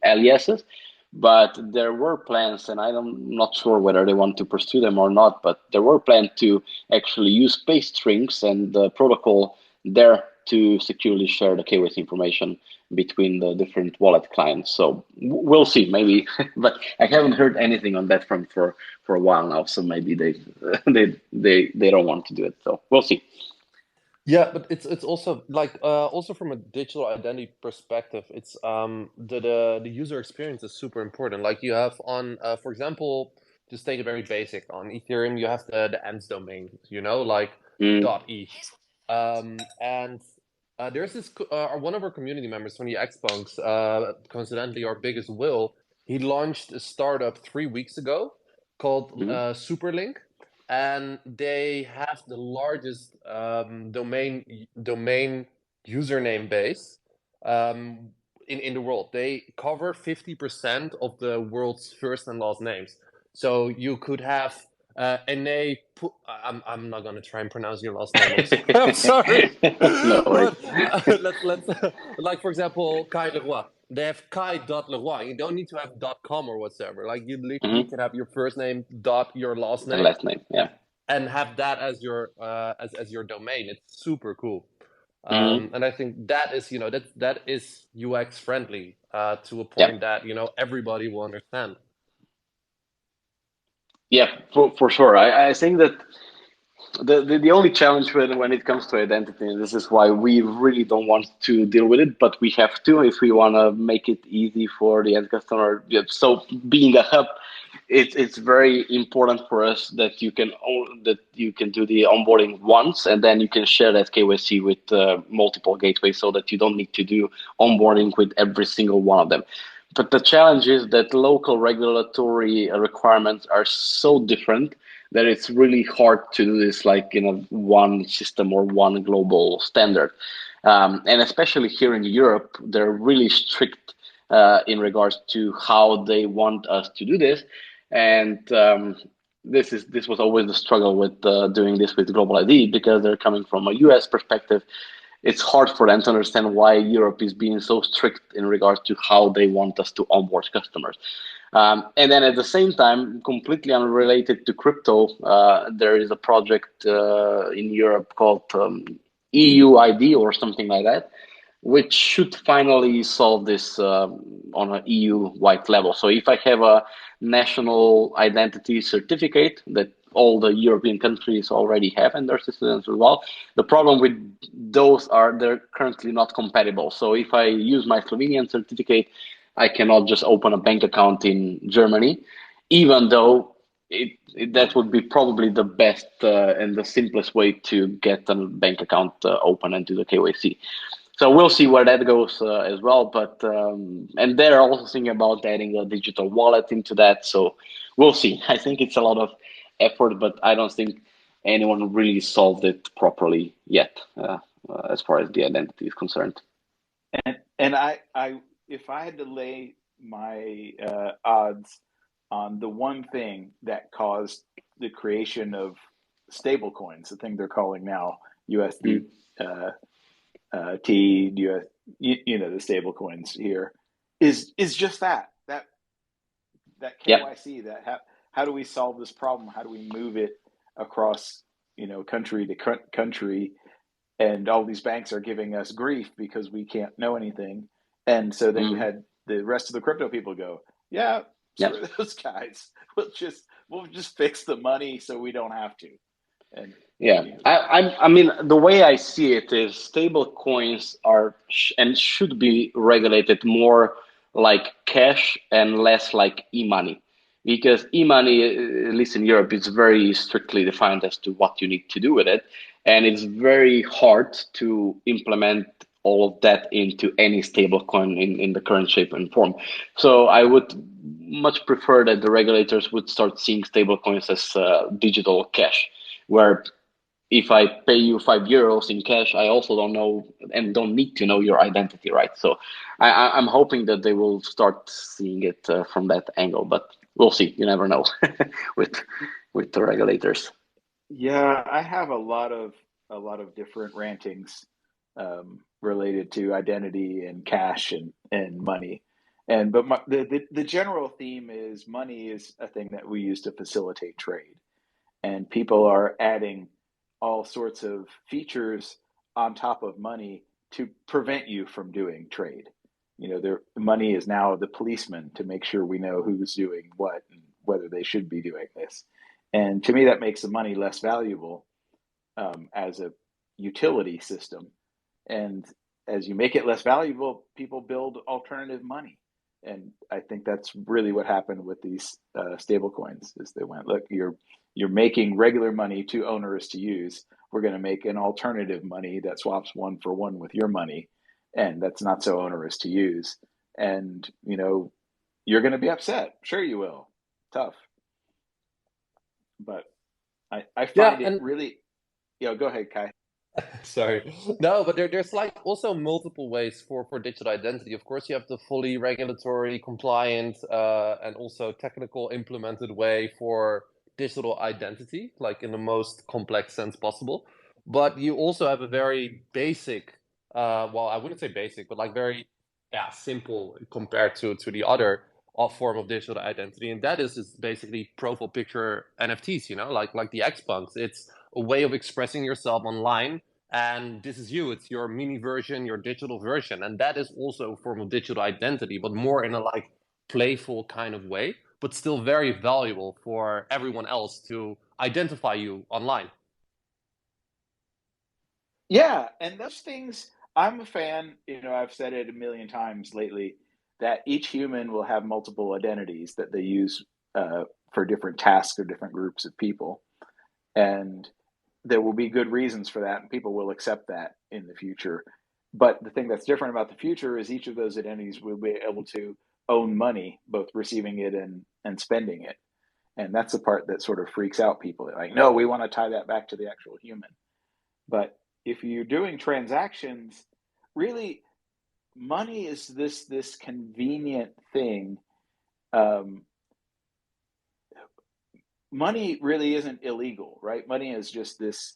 Speaker 1: aliases, but there were plans, and I'm not sure whether they want to pursue them or not, but there were plans to actually use paste strings and the protocol there to securely share the KYC information between the different wallet clients. So we'll see, maybe, but I haven't heard anything on that front for a while now. So maybe they don't want to do it. So we'll see.
Speaker 3: Yeah, but it's also like also from a digital identity perspective, it's the user experience is super important. Like you have on for example, just take it very basic on Ethereum, you have the ENS domain, like .eth, and there's this one of our community members from the Xpunks, coincidentally our biggest Will, he launched a startup 3 weeks ago called Superlink. And they have the largest domain username base in the world. They cover 50% of the world's first and last names. So you could have I'm not gonna try and pronounce your last name. I'm sorry.
Speaker 1: No worries.
Speaker 3: But, let's like for example Kai Leroy. They have Kai.Leroy. You don't need to have .com or whatsoever. Like you literally can have your first name dot your last name.
Speaker 1: The last name, yeah.
Speaker 3: And have that as your as your domain. It's super cool. And I think that is that is UX friendly to a point that everybody will understand.
Speaker 1: Yeah, for sure. I think that the only challenge when it comes to identity, and this is why we really don't want to deal with it, but we have to if we want to make it easy for the end customer. So being a hub, it's very important for us that you can do the onboarding once, and then you can share that KYC with multiple gateways, so that you don't need to do onboarding with every single one of them. but the challenge is that local regulatory requirements are so different that it's really hard to do this like in a one system or one global standard. And especially here in Europe, they're really strict in regards to how they want us to do this. And this was always the struggle with doing this with Global ID, because they're coming from a US perspective. It's hard for them to understand why Europe is being so strict in regards to how they want us to onboard customers. And then at the same time, completely unrelated to crypto, there is a project in Europe called EU ID or something like that, which should finally solve this on an EU-wide level. So if I have a national identity certificate that all the European countries already have and their citizens as well, the problem with those are they're currently not compatible. So if I use my Slovenian certificate, I cannot just open a bank account in Germany, even though that would be probably the best and the simplest way to get a bank account open and do the KYC. So we'll see where that goes as well. But and they're also thinking about adding a digital wallet into that. So we'll see. I think it's a lot of effort, but I don't think anyone really solved it properly yet, as far as the identity is concerned.
Speaker 2: And I if I had to lay my odds on the one thing that caused the creation of stable coins, the thing they're calling now USD, T, US, the stable coins here, is just that KYC.
Speaker 1: Yep.
Speaker 2: That how do we solve this problem? How do we move it across country to country? And all these banks are giving us grief because we can't know anything. And so then you had the rest of the crypto people go, yeah, screw
Speaker 1: Yep.
Speaker 2: those guys. We'll just fix the money so we don't have to. And
Speaker 1: yeah, I mean, the way I see it is stable coins are and should be regulated more like cash and less like e-money, because e-money, at least in Europe, is very strictly defined as to what you need to do with it, and it's very hard to implement all of that into any stable coin in the current shape and form. So I would much prefer that the regulators would start seeing stable coins as digital cash, where if I pay you €5 in cash, I also don't know and don't need to know your identity, right? So I'm hoping that they will start seeing it from that angle, but we'll see. You never know with the regulators.
Speaker 2: yeah, I have a lot of different rantings related to identity and cash and money. And but the general theme is money is a thing that we use to facilitate trade. And people are adding all sorts of features on top of money to prevent you from doing trade. Their money is now the policeman to make sure we know who's doing what and whether they should be doing this. And to me, that makes the money less valuable as a utility system. And as you make it less valuable, people build alternative money. And I think that's really what happened with these stable coins is they went, look, you're making regular money too onerous to use. We're going to make an alternative money that swaps one for one with your money, and that's not so onerous to use. And you're going to be upset. Sure, you will. Tough, but I
Speaker 3: Yeah,
Speaker 2: find it
Speaker 3: and
Speaker 2: really. Go ahead, Kai.
Speaker 3: sorry. No, but there's like also multiple ways for digital identity. Of course, you have the fully regulatory compliant and also technical implemented way for digital identity, like in the most complex sense possible. But you also have a very basic, well, I wouldn't say basic, but like very, yeah, simple compared to the other form of digital identity, and that is basically profile picture NFTs. Like the X punks. It's a way of expressing yourself online, and this is you. It's your mini version, your digital version, and that is also a form of digital identity, but more in a like playful kind of way, but still very valuable for everyone else to identify you online.
Speaker 2: Yeah, and those things, I'm a fan. I've said it a million times lately that each human will have multiple identities that they use for different tasks or different groups of people. And there will be good reasons for that, and people will accept that in the future. But the thing that's different about the future is each of those identities will be able to own money, both receiving it and spending it. And that's the part that sort of freaks out people. They're like, no, we want to tie that back to the actual human. But if you're doing transactions, really, money is this convenient thing. Money really isn't illegal, right? Money is just this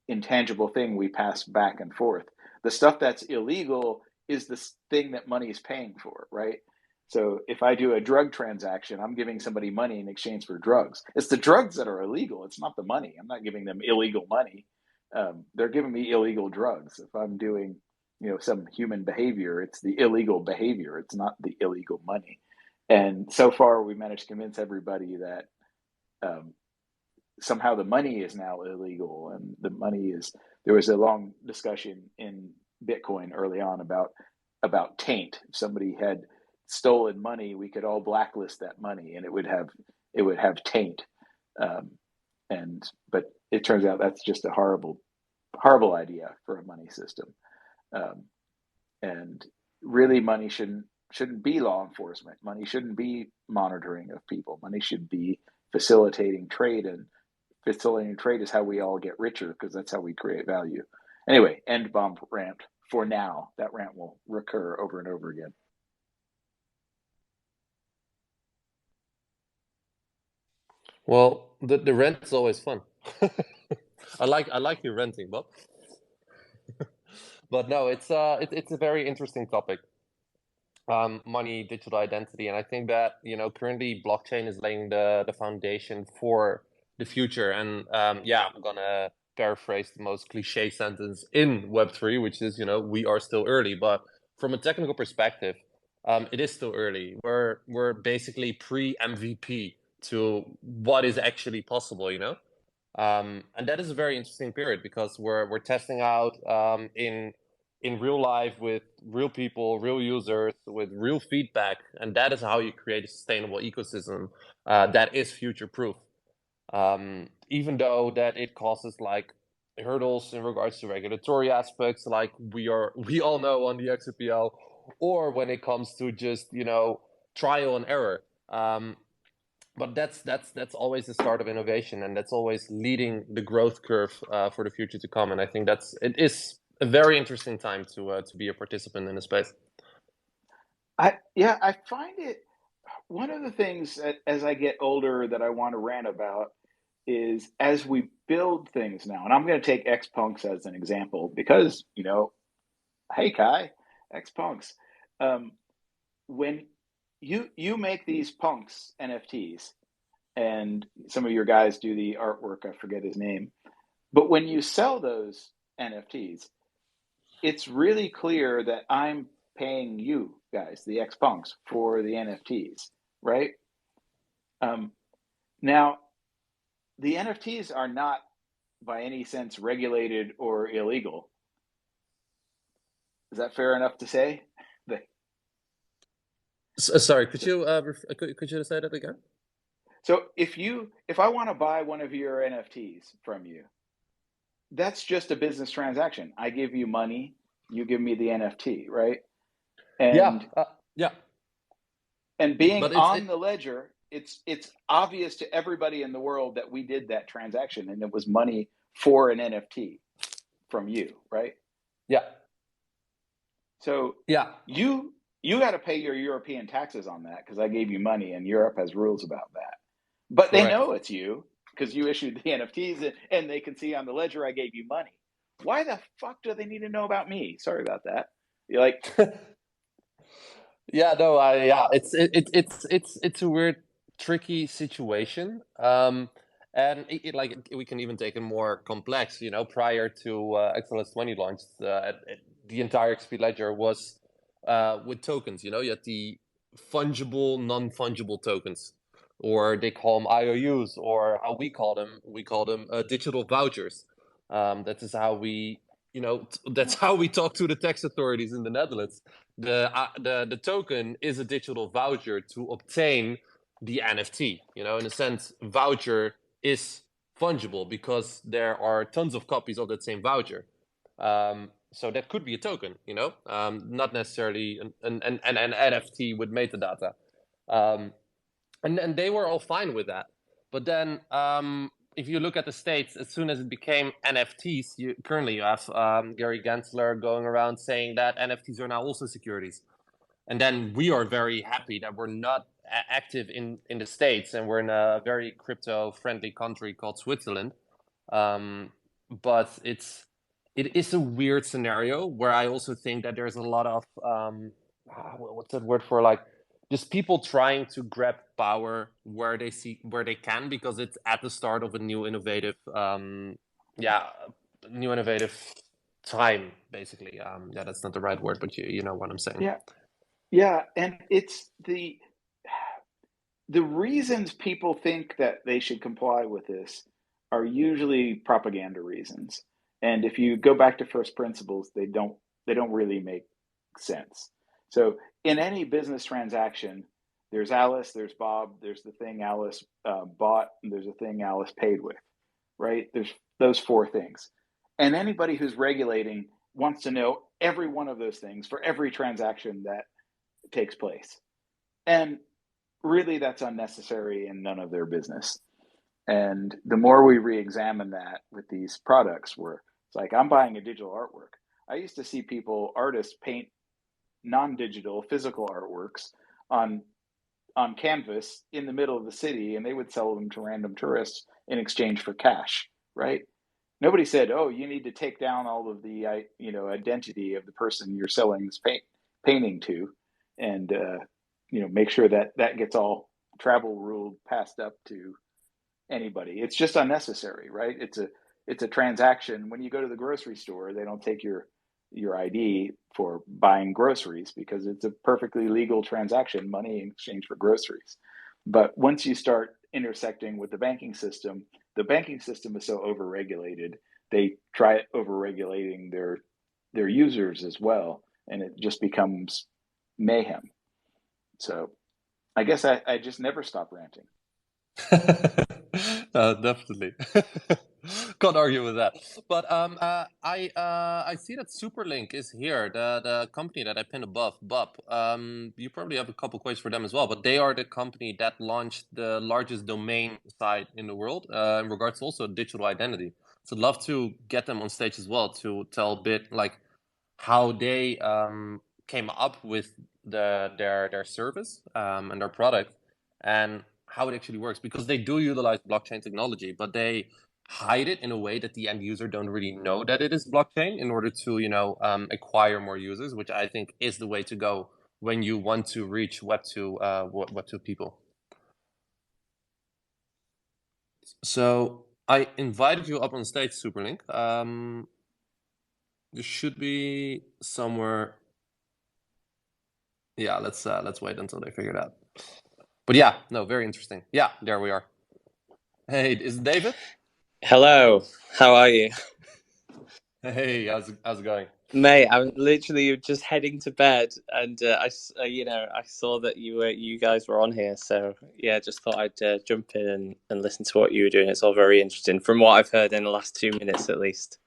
Speaker 2: intangible thing we pass back and forth. The stuff that's illegal is the thing that money is paying for, right? So if I do a drug transaction, I'm giving somebody money in exchange for drugs. It's the drugs that are illegal. It's not the money. I'm not giving them illegal money. They're giving me illegal drugs. If I'm doing, some human behavior, it's the illegal behavior. It's not the illegal money. And so far, we managed to convince everybody that um, somehow the money is now illegal, and the money is. There was a long discussion in Bitcoin early on about taint. If somebody had stolen money, we could all blacklist that money, and it would have taint. Um, but it turns out that's just a horrible idea for a money system. Um, and really, money shouldn't be law enforcement. Money shouldn't be monitoring of people. Money should be facilitating trade, and facilitating trade is how we all get richer, because that's how we create value. Anyway, end bomb rant for now. That rant will recur over and over again.
Speaker 3: Well, the rent is always fun. I like you renting, Bob. But no, it's a very interesting topic. Money, digital identity, and I think that currently blockchain is laying the foundation for the future. And yeah, I'm gonna paraphrase the most cliche sentence in Web3, which is we are still early, but from a technical perspective, it is still early. We're basically pre MVP to what is actually possible. And that is a very interesting period because we're testing out in real life with real people, real users, with real feedback, and that is how you create a sustainable ecosystem that is future proof. Even though that it causes like hurdles in regards to regulatory aspects, like we all know on the XRPL, or when it comes to just trial and error. But that's always the start of innovation, and that's always leading the growth curve for the future to come. And I think it is a very interesting time to be a participant in the space.
Speaker 2: I find it one of the things that, as I get older, that I want to rant about is as we build things now, and I'm going to take Xpunks as an example because hey Kai, Xpunks, when you make these punks NFTs, and some of your guys do the artwork, I forget his name, but when you sell those NFTs, it's really clear that I'm paying you guys, the Xpunks, for the NFTs, right? Um, Now, the NFTs are not by any sense regulated or illegal. Is that fair enough to say?
Speaker 3: Sorry, could you say that again?
Speaker 2: So if I want to buy one of your NFTs from you, that's just a business transaction. I give you money, you give me the NFT, right? And
Speaker 3: Yeah.
Speaker 2: and being
Speaker 3: But
Speaker 2: on the ledger, it's obvious to everybody in the world that we did that transaction, and it was money for an NFT from you, right?
Speaker 3: Yeah.
Speaker 2: So
Speaker 3: Yeah.
Speaker 2: you got to pay your European taxes on that because I gave you money, and Europe has rules about that. But
Speaker 3: Correct.
Speaker 2: they know it's you because you issued the NFTs, and they can see on the ledger I gave you money. Why the fuck do they need to know about me? Sorry about that. You're like,
Speaker 3: Yeah, no, it's a weird, tricky situation. And we can even take it more complex. Prior to XLS20 launch, the entire XP ledger was with tokens. You had the fungible, non-fungible tokens, or they call them IOUs, or how we call them digital vouchers. That is how that's how we talk to the tax authorities in the Netherlands. The token is a digital voucher to obtain the NFT. In a sense, voucher is fungible because there are tons of copies of that same voucher. So that could be a token, not necessarily an NFT with metadata. And they were all fine with that. But then if you look at the States, as soon as it became NFTs, currently you have Gary Gensler going around saying that NFTs are now also securities. And then we are very happy that we're not active in the States, and we're in a very crypto-friendly country called Switzerland. But it is a weird scenario where I also think that there's a lot of what's that word for, like, just people trying to grab power where they can, because it's at the start of a new innovative time, basically. That's not the right word, but you know what I'm saying.
Speaker 2: Yeah, and it's the reasons people think that they should comply with this are usually propaganda reasons. And if you go back to first principles, they don't really make sense. So in any business transaction, there's Alice, there's Bob, there's the thing Alice bought, and there's a thing Alice paid with, right? There's those four things. And anybody who's regulating wants to know every one of those things for every transaction that takes place. And really, that's unnecessary and none of their business. And the more we re-examine that with these products, where it's like, I'm buying a digital artwork. I used to see artists paint non-digital physical artworks on canvas in the middle of the city, and they would sell them to random tourists in exchange for cash, right? Nobody said, oh, you need to take down all of the identity of the person you're selling this painting to, and make sure that gets all travel ruled passed up to anybody. It's just unnecessary, right? It's a transaction. When you go to the grocery store, they don't take your ID for buying groceries, because it's a perfectly legal transaction, money in exchange for groceries. But once you start intersecting with the banking system is so overregulated. They try overregulating their users as well, and it just becomes mayhem. So I guess I just never stop ranting.
Speaker 3: Definitely. Can't argue with that. But I see that Superlink is here, the company that I pinned above, Bob. You probably have a couple questions for them as well, but they are the company that launched the largest domain site in the world in regards to also digital identity. So I'd love to get them on stage as well to tell a bit like how they came up with their service and their product, and how it actually works, because they do utilize blockchain technology, but they hide it in a way that the end user don't really know that it is blockchain, in order to acquire more users, which I think is the way to go when you want to reach Web2 people. So I invited you up on stage, Superlink. You should be somewhere. Yeah, let's wait until they figure it out. But yeah, no, very interesting. Yeah, there we are. Hey, is it David?
Speaker 5: Hello, how are you?
Speaker 3: Hey, how's it going?
Speaker 5: Mate, I'm literally just heading to bed, and I saw that you guys were on here, so yeah, just thought I'd jump in and listen to what you were doing. It's all very interesting, from what I've heard in the last 2 minutes at least.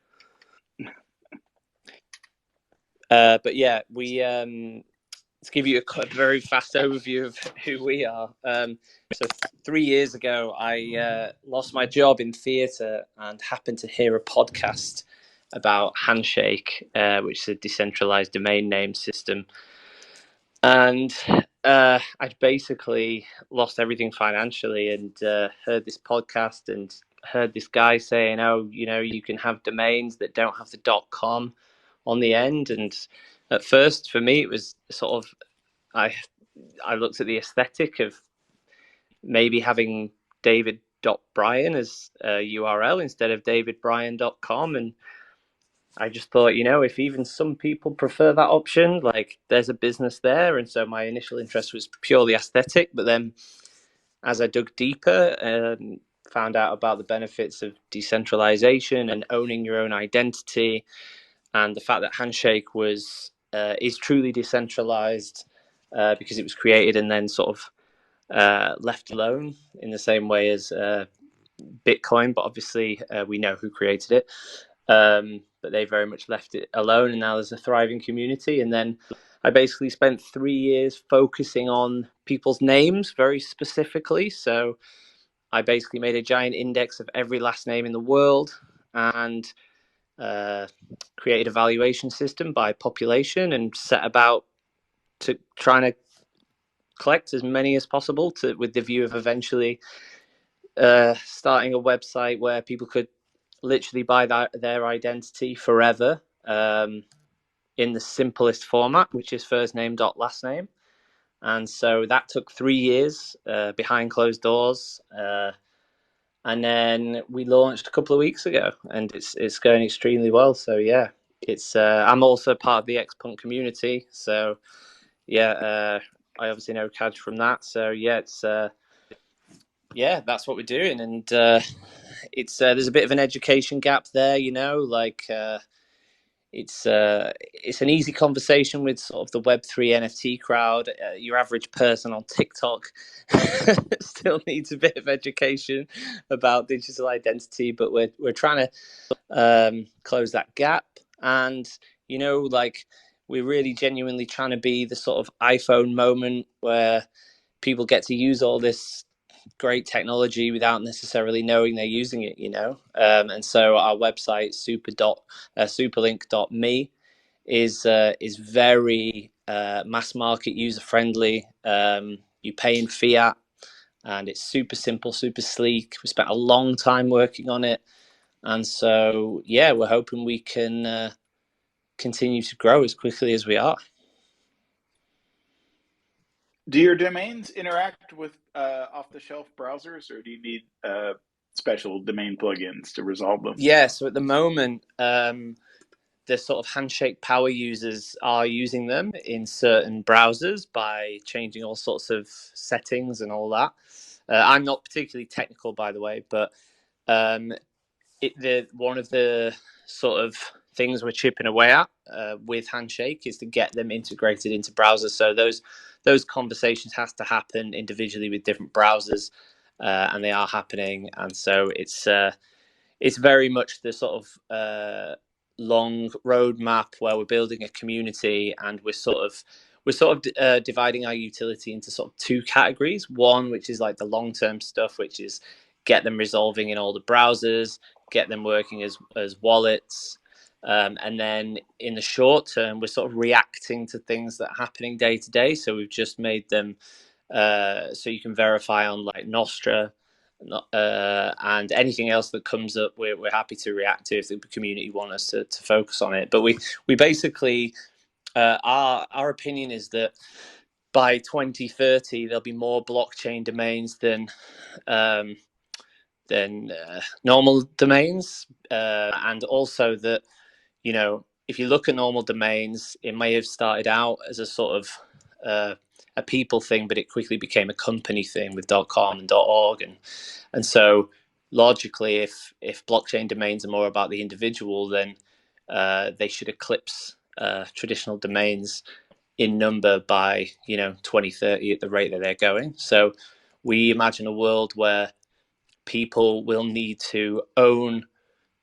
Speaker 5: But yeah, to give you a very fast overview of who we are. So 3 years ago, I lost my job in theatre and happened to hear a podcast about Handshake, which is a decentralized domain name system. And I'd basically lost everything financially, and heard this podcast and heard this guy saying, oh, you can have domains that don't have the .com on the end. And at first, for me, it was sort of, I looked at the aesthetic of maybe having David.Bryan as a URL instead of davidbryan.com, and I just thought, if even some people prefer that option, like, there's a business there. And so my initial interest was purely aesthetic, but then as I dug deeper and found out about the benefits of decentralization and owning your own identity, and the fact that Handshake is truly decentralized because it was created and then sort of left alone in the same way as Bitcoin, but obviously we know who created it. but they very much left it alone, and now there's a thriving community. And then I basically spent 3 years focusing on people's names very specifically. So I basically made a giant index of every last name in the world and created a valuation system by population and set about to trying to collect as many as possible with the view of eventually starting a website where people could literally buy their identity forever in the simplest format, which is first name dot last name. And so that took 3 years behind closed doors. And then we launched a couple of weeks ago, and it's going extremely well. So yeah, it's I'm also part of the Xpunk community. So yeah, I obviously know Kaj from that. So yeah, it's yeah, that's what we're doing, and it's there's a bit of an education gap there, you know, like it's an easy conversation with sort of the Web3 NFT crowd. Your average person on TikTok still needs a bit of education about digital identity, but we're trying to close that gap, and you know, like we're really genuinely trying to be the sort of iPhone moment where people get to use all this great technology without necessarily knowing they're using it, you know. And so our website superlink.me is very mass market user friendly. You pay in fiat, and it's super simple, super sleek. We spent a long time working on it, and so yeah, we're hoping we can continue to grow as quickly as we are.
Speaker 2: Do your domains interact with off-the-shelf browsers, or do you need special domain plugins to resolve them?
Speaker 5: Yeah, so at the moment, the sort of handshake power users are using them in certain browsers by changing all sorts of settings and all that. I'm not particularly technical, by the way, but one of the sort of things we're chipping away at with Handshake is to get them integrated into browsers. So those conversations has to happen individually with different browsers, and they are happening. And so it's very much the sort of long roadmap where we're building a community, and we're sort of dividing our utility into sort of two categories. One, which is like the long-term stuff, which is get them resolving in all the browsers, get them working as wallets. And then in the short term, we're sort of reacting to things that are happening day to day. So we've just made them so you can verify on like Nostra, and anything else that comes up, we're happy to react to if the community want us to focus on it. But we basically our opinion is that by 2030 there'll be more blockchain domains than normal domains, and also that, you know, if you look at normal domains, it may have started out as a sort of a people thing, but it quickly became a company thing with .com and .org, and so logically, if blockchain domains are more about the individual, then they should eclipse traditional domains in number by 2030 at the rate that they're going. So we imagine a world where people will need to own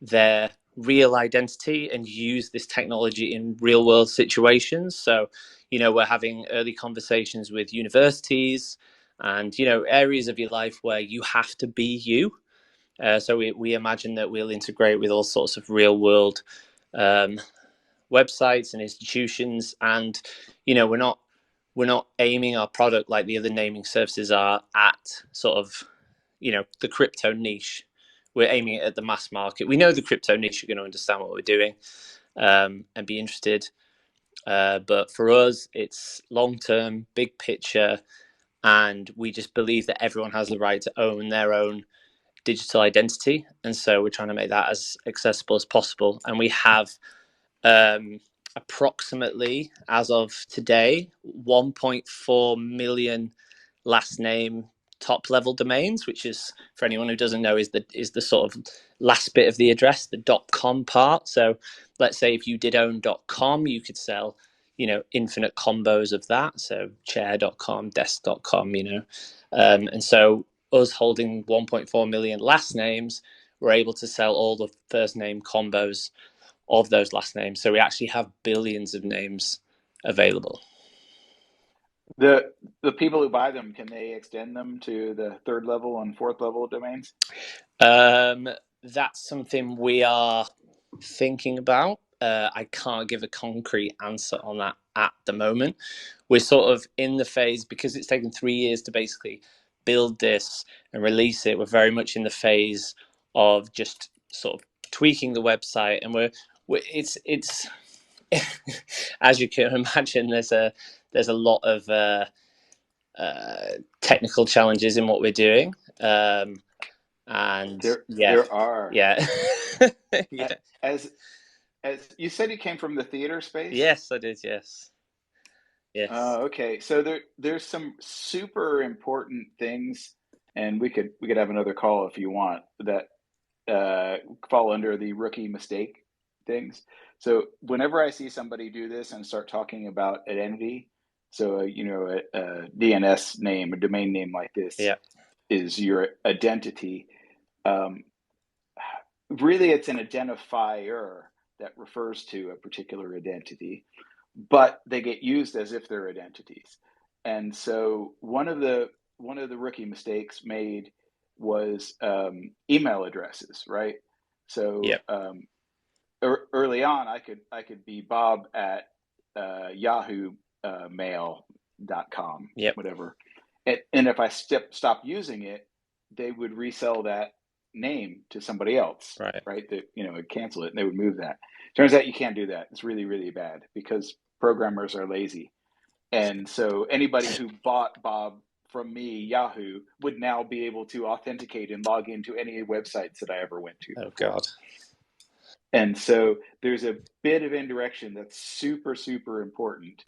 Speaker 5: their real identity and use this technology in real world situations. So, we're having early conversations with universities and, areas of your life where you have to be you. So we imagine that we'll integrate with all sorts of real world websites and institutions. And, we're not aiming our product like the other naming services are at sort of, the crypto niche. We're aiming it at the mass market. We know the crypto niche are going to understand what we're doing and be interested. But for us, it's long-term, big picture, and we just believe that everyone has the right to own their own digital identity. And so we're trying to make that as accessible as possible. And we have approximately, as of today, 1.4 million last name top level domains, which is, for anyone who doesn't know, is the sort of last bit of the address, the .com part. So let's say if you did own .com, you could sell infinite combos of that, so chair.com, desk.com, and so us holding 1.4 million last names, we're able to sell all the first name combos of those last names. So we actually have billions of names available.
Speaker 2: The people who buy them, can they extend them to the 3rd level and 4th level domains?
Speaker 5: That's something we are thinking about. I can't give a concrete answer on that at the moment. We're sort of in the phase, because it's taken 3 years to basically build this and release it. We're very much in the phase of just sort of tweaking the website, and it's as you can imagine, there's a lot of technical challenges in what we're doing. And
Speaker 2: there are.
Speaker 5: Yeah.
Speaker 2: Yeah. As you said, you came from the theater space?
Speaker 5: Yes, I did. Yes.
Speaker 2: Okay. So there's some super important things, and we could have another call if you want, that fall under the rookie mistake things. So whenever I see somebody do this and start talking about identity, so a DNS name, a domain name like this, is your identity. Really, it's an identifier that refers to a particular identity, but they get used as if they're identities. And so one of the rookie mistakes made was email addresses, right? So early on, I could be Bob at Yahoo mail.com, whatever. And if I stop using it, they would resell that name to somebody else, right? That, would cancel it and they would move that. Turns out you can't do that. It's really, really bad because programmers are lazy. And so anybody who bought Bob from me, Yahoo, would now be able to authenticate and log into any websites that I ever went to.
Speaker 5: Oh, God.
Speaker 2: And so there's a bit of indirection that's super, super important,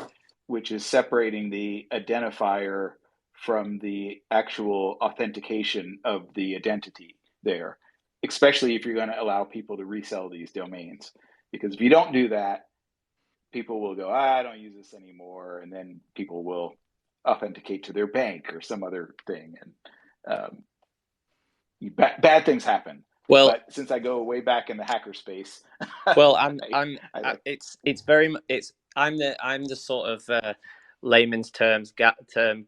Speaker 2: which is separating the identifier from the actual authentication of the identity there, especially if you're going to allow people to resell these domains. Because if you don't do that, people will go, I don't use this anymore. And then people will authenticate to their bank or some other thing. And bad things happen.
Speaker 5: Well,
Speaker 2: but since I go way back in the hacker space,
Speaker 5: well, I'm the sort of layman's term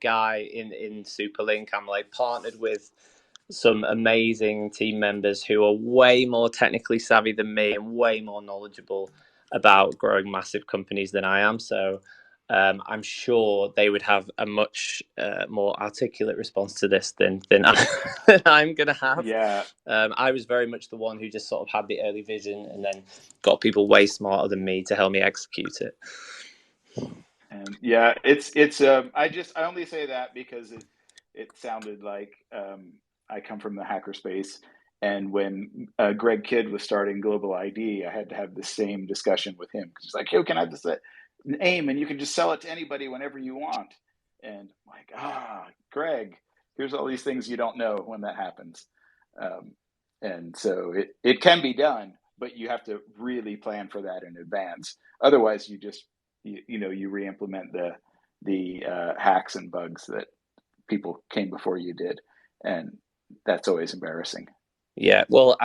Speaker 5: guy in Superlink. I'm like partnered with some amazing team members who are way more technically savvy than me and way more knowledgeable about growing massive companies than I am. So I'm sure they would have a much more articulate response to this than I'm going to have.
Speaker 2: Yeah.
Speaker 5: I was very much the one who just sort of had the early vision and then got people way smarter than me to help me execute it.
Speaker 2: And yeah, it's I only say that because it sounded like I come from the hacker space. And when Greg Kidd was starting Global ID, I had to have the same discussion with him. He's like, hey, can I have this name and you can just sell it to anybody whenever you want. And I'm like, Greg, here's all these things you don't know when that happens. And so it can be done, but you have to really plan for that in advance. Otherwise, you just you re-implement the hacks and bugs that people came before you did, and that's always embarrassing.
Speaker 5: Yeah, well,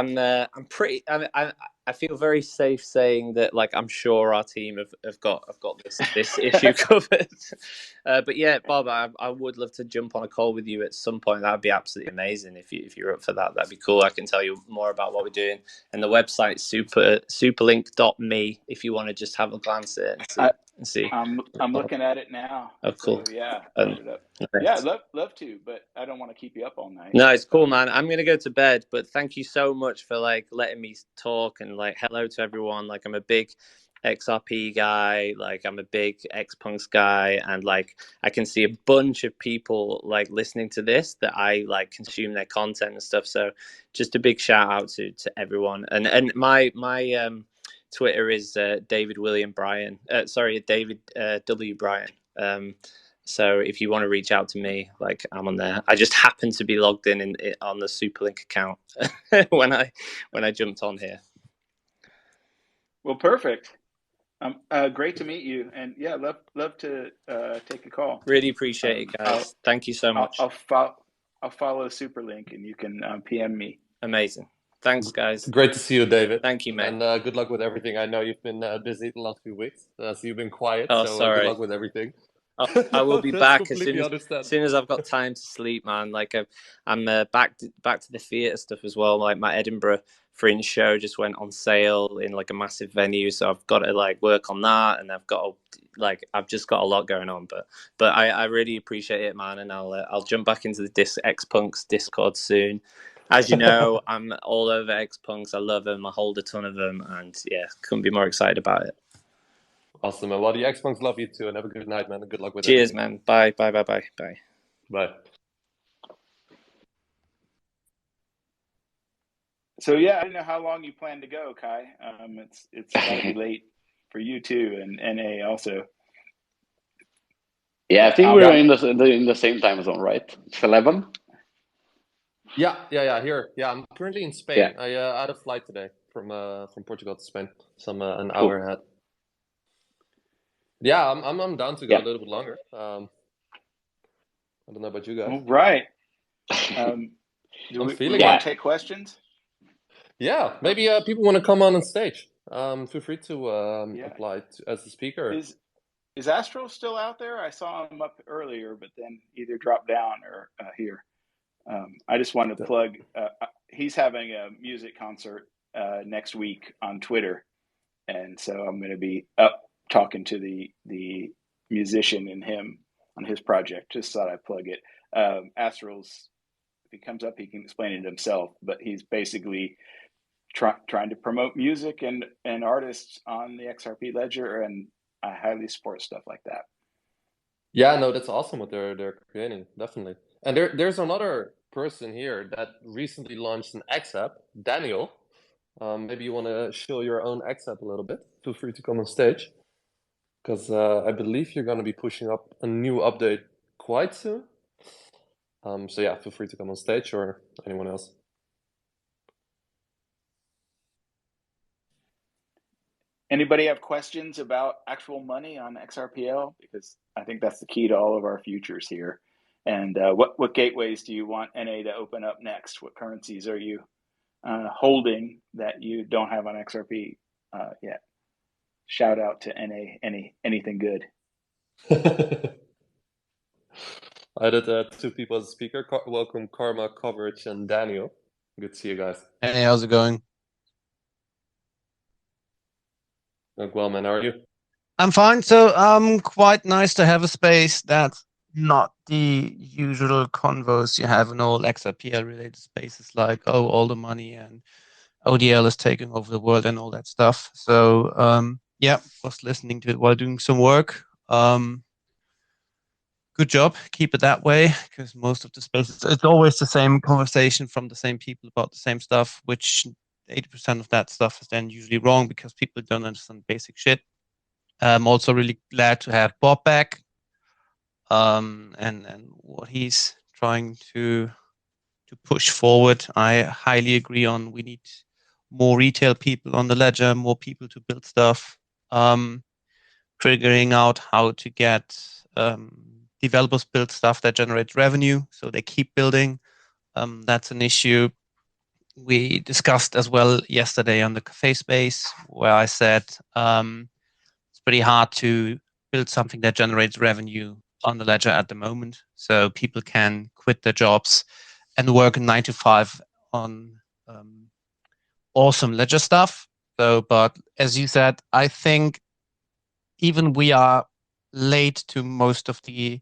Speaker 5: I feel very safe saying that, like, I'm sure our team have got this issue covered. But yeah, Bob, I would love to jump on a call with you at some point. That would be absolutely amazing if you're up for that. That'd be cool. I can tell you more about what we're doing. And the website superlink.me if you want to just have a glance at it and see.
Speaker 2: I'm looking at it now.
Speaker 5: Oh, cool.
Speaker 2: So, yeah, I'd love to, but I don't want to keep you up all night.
Speaker 5: No, it's cool, man. I'm gonna go to bed, but thank you so much for letting me talk and hello to everyone. I'm a big XRP guy, I'm a big Xpunks guy, and I can see a bunch of people listening to this that I consume their content and stuff. So just a big shout out to everyone. And my Twitter is David William Bryan. David W Bryan. So if you want to reach out to me, I'm on there. I just happen to be logged in on the Superlink account when I jumped on here.
Speaker 2: Well, perfect. Great to meet you, and yeah, love to take a call.
Speaker 5: Really appreciate it, guys. Thank you so much.
Speaker 2: I'll follow Superlink, and you can PM me.
Speaker 5: Amazing. Thanks, guys.
Speaker 3: Great to see you, David.
Speaker 5: Thank you, mate.
Speaker 3: And good luck with everything. I know you've been busy the last few weeks, so you've been quiet.
Speaker 5: Oh,
Speaker 3: so
Speaker 5: sorry.
Speaker 3: good luck with everything.
Speaker 5: I will be
Speaker 3: That's
Speaker 5: back as
Speaker 3: completely
Speaker 5: soon as I've got time to sleep, man. Like I'm back to the theatre stuff as well. Like my Edinburgh Fringe show just went on sale in like a massive venue, so I've got to like work on that, and I've just got a lot going on. But I really appreciate it, man, and I'll jump back into the X Punks Discord soon. As you know, I'm all over X Punks. I love them. I hold a ton of them, and yeah, couldn't be more excited about it.
Speaker 3: Awesome, man. Well, the X-Punks love you too, and have a good night, man, and good luck with
Speaker 5: Cheers,
Speaker 3: everything.
Speaker 5: man. Bye.
Speaker 3: Bye.
Speaker 2: So yeah, I don't know how long you plan to go, Kai. It's gotta be late for you too, and NA also.
Speaker 1: Yeah, I think we're in the same time zone, right? It's 11.
Speaker 3: Yeah. Here, I'm currently in Spain.
Speaker 1: Yeah.
Speaker 3: I had a flight today from Portugal to Spain, so I'm an
Speaker 1: Cool.
Speaker 3: hour ahead. Yeah, I'm down to go
Speaker 1: Yeah.
Speaker 3: a little bit longer. I don't know about you guys.
Speaker 2: All right. Do we want to take questions?
Speaker 3: Yeah, maybe people want to come on stage. Feel free to apply as a speaker.
Speaker 2: Is Astro still out there? I saw him up earlier, but then either dropped down or here. I just wanted to plug. He's having a music concert next week on Twitter, and so I'm going to be up talking to the musician and him on his project. Just thought I'd plug it. Astral's, if he comes up, he can explain it himself, but he's basically trying to promote music and artists on the XRP ledger, and I highly support stuff like that.
Speaker 3: Yeah, no, that's awesome what they're creating, definitely. And there's another person here that recently launched an X app, Daniel. Maybe you want to show your own X app a little bit. Feel free to come on stage, because I believe you're going to be pushing up a new update quite soon. So yeah, feel free to come on stage, or anyone else.
Speaker 2: Anybody have questions about actual money on XRPL? Because I think that's the key to all of our futures here. And what gateways do you want NA to open up next? What currencies are you holding that you don't have on XRP yet? Shout out to NA, anything good.
Speaker 3: I added two people as a speaker. Welcome, Karma, Coverage, and Daniel. Good to see you guys.
Speaker 6: Hey, how's it going?
Speaker 3: Well, man, how are you?
Speaker 6: I'm fine. So, quite nice to have a space that's not the usual convos you have in all XRPL related spaces, like, oh, all the money and ODL is taking over the world and all that stuff. So, yeah, was listening to it while doing some work. Good job. Keep it that way, because most of the spaces, it's always the same conversation from the same people about the same stuff, which 80% of that stuff is then usually wrong because people don't understand basic shit. I'm also really glad to have Bob back, and what he's trying to push forward. I highly agree on. We need more retail people on the ledger, more people to build stuff, figuring out how to get developers build stuff that generates revenue, so they keep building. That's an issue we discussed as well yesterday on the cafe space, where I said it's pretty hard to build something that generates revenue on the ledger at the moment. So people can quit their jobs and work 9 to 5 on awesome ledger stuff. So, but as you said, I think even we are late to most of the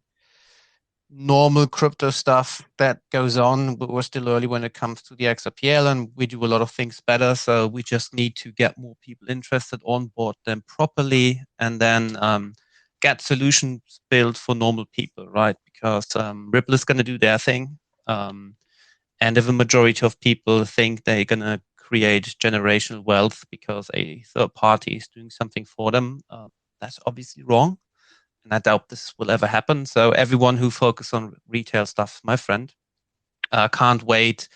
Speaker 6: normal crypto stuff that goes on, but we're still early when it comes to the XRPL, and we do a lot of things better. So we just need to get more people interested, on board them properly, and then get solutions built for normal people, right? Because Ripple is going to do their thing. And if a majority of people think they're going to create generational wealth because a third party is doing something for them, that's obviously wrong. And I doubt this will ever happen. So everyone who focuses on retail stuff, my friend, can't wait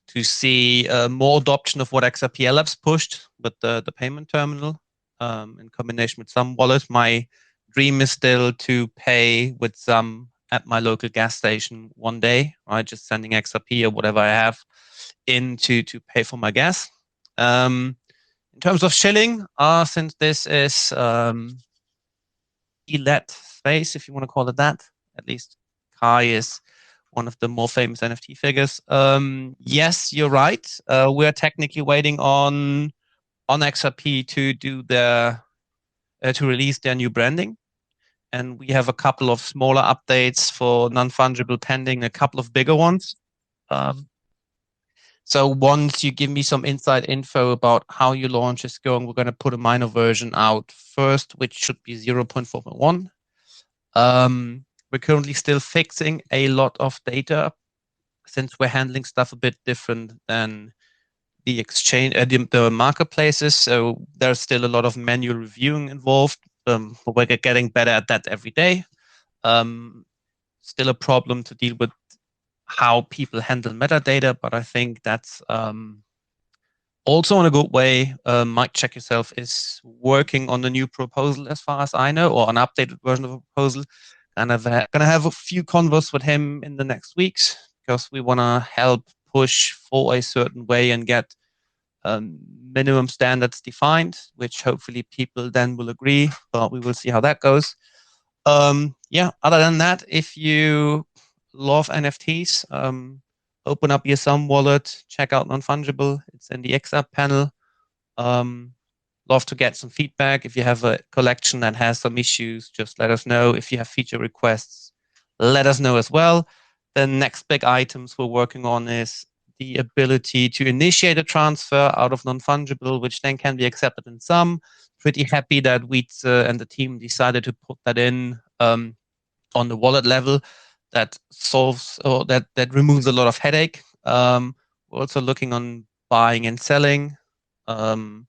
Speaker 6: to see more adoption of what XRP Labs pushed with the payment terminal in combination with some wallet. My dream is still to pay with some at my local gas station one day, right? Just sending XRP or whatever I have in to pay for my gas. In terms of shilling, since this is e-let space, if you want to call it that, at least Kai is one of the more famous NFT figures. Yes, you're right. We're technically waiting on XRP to do their to release their new branding, and we have a couple of smaller updates for non-fungible pending, a couple of bigger ones. So once you give me some inside info about how your launch is going, we're going to put a minor version out first, which should be 0.4.1. We're currently still fixing a lot of data since we're handling stuff a bit different than the exchange, the marketplaces. So there's still a lot of manual reviewing involved, but we're getting better at that every day. Still a problem to deal with how people handle metadata, but I think that's also in a good way. Mike Check Yourself is working on the new proposal, as far as I know, or an updated version of a proposal. And I'm going to have a few convos with him in the next weeks because we want to help push for a certain way and get minimum standards defined, which hopefully people then will agree, but we will see how that goes. Yeah, other than that, if you love NFTs, open up your Sum wallet, check out Non-Fungible. It's in the XR panel. Love to get some feedback. If you have a collection that has some issues, just let us know. If you have feature requests, let us know as well. The next big items we're working on is the ability to initiate a transfer out of Non-Fungible, which then can be accepted in Sum. Pretty happy that Wietse and the team decided to put that in on the wallet level. That solves or that removes a lot of headache. We're also looking on buying and selling. We're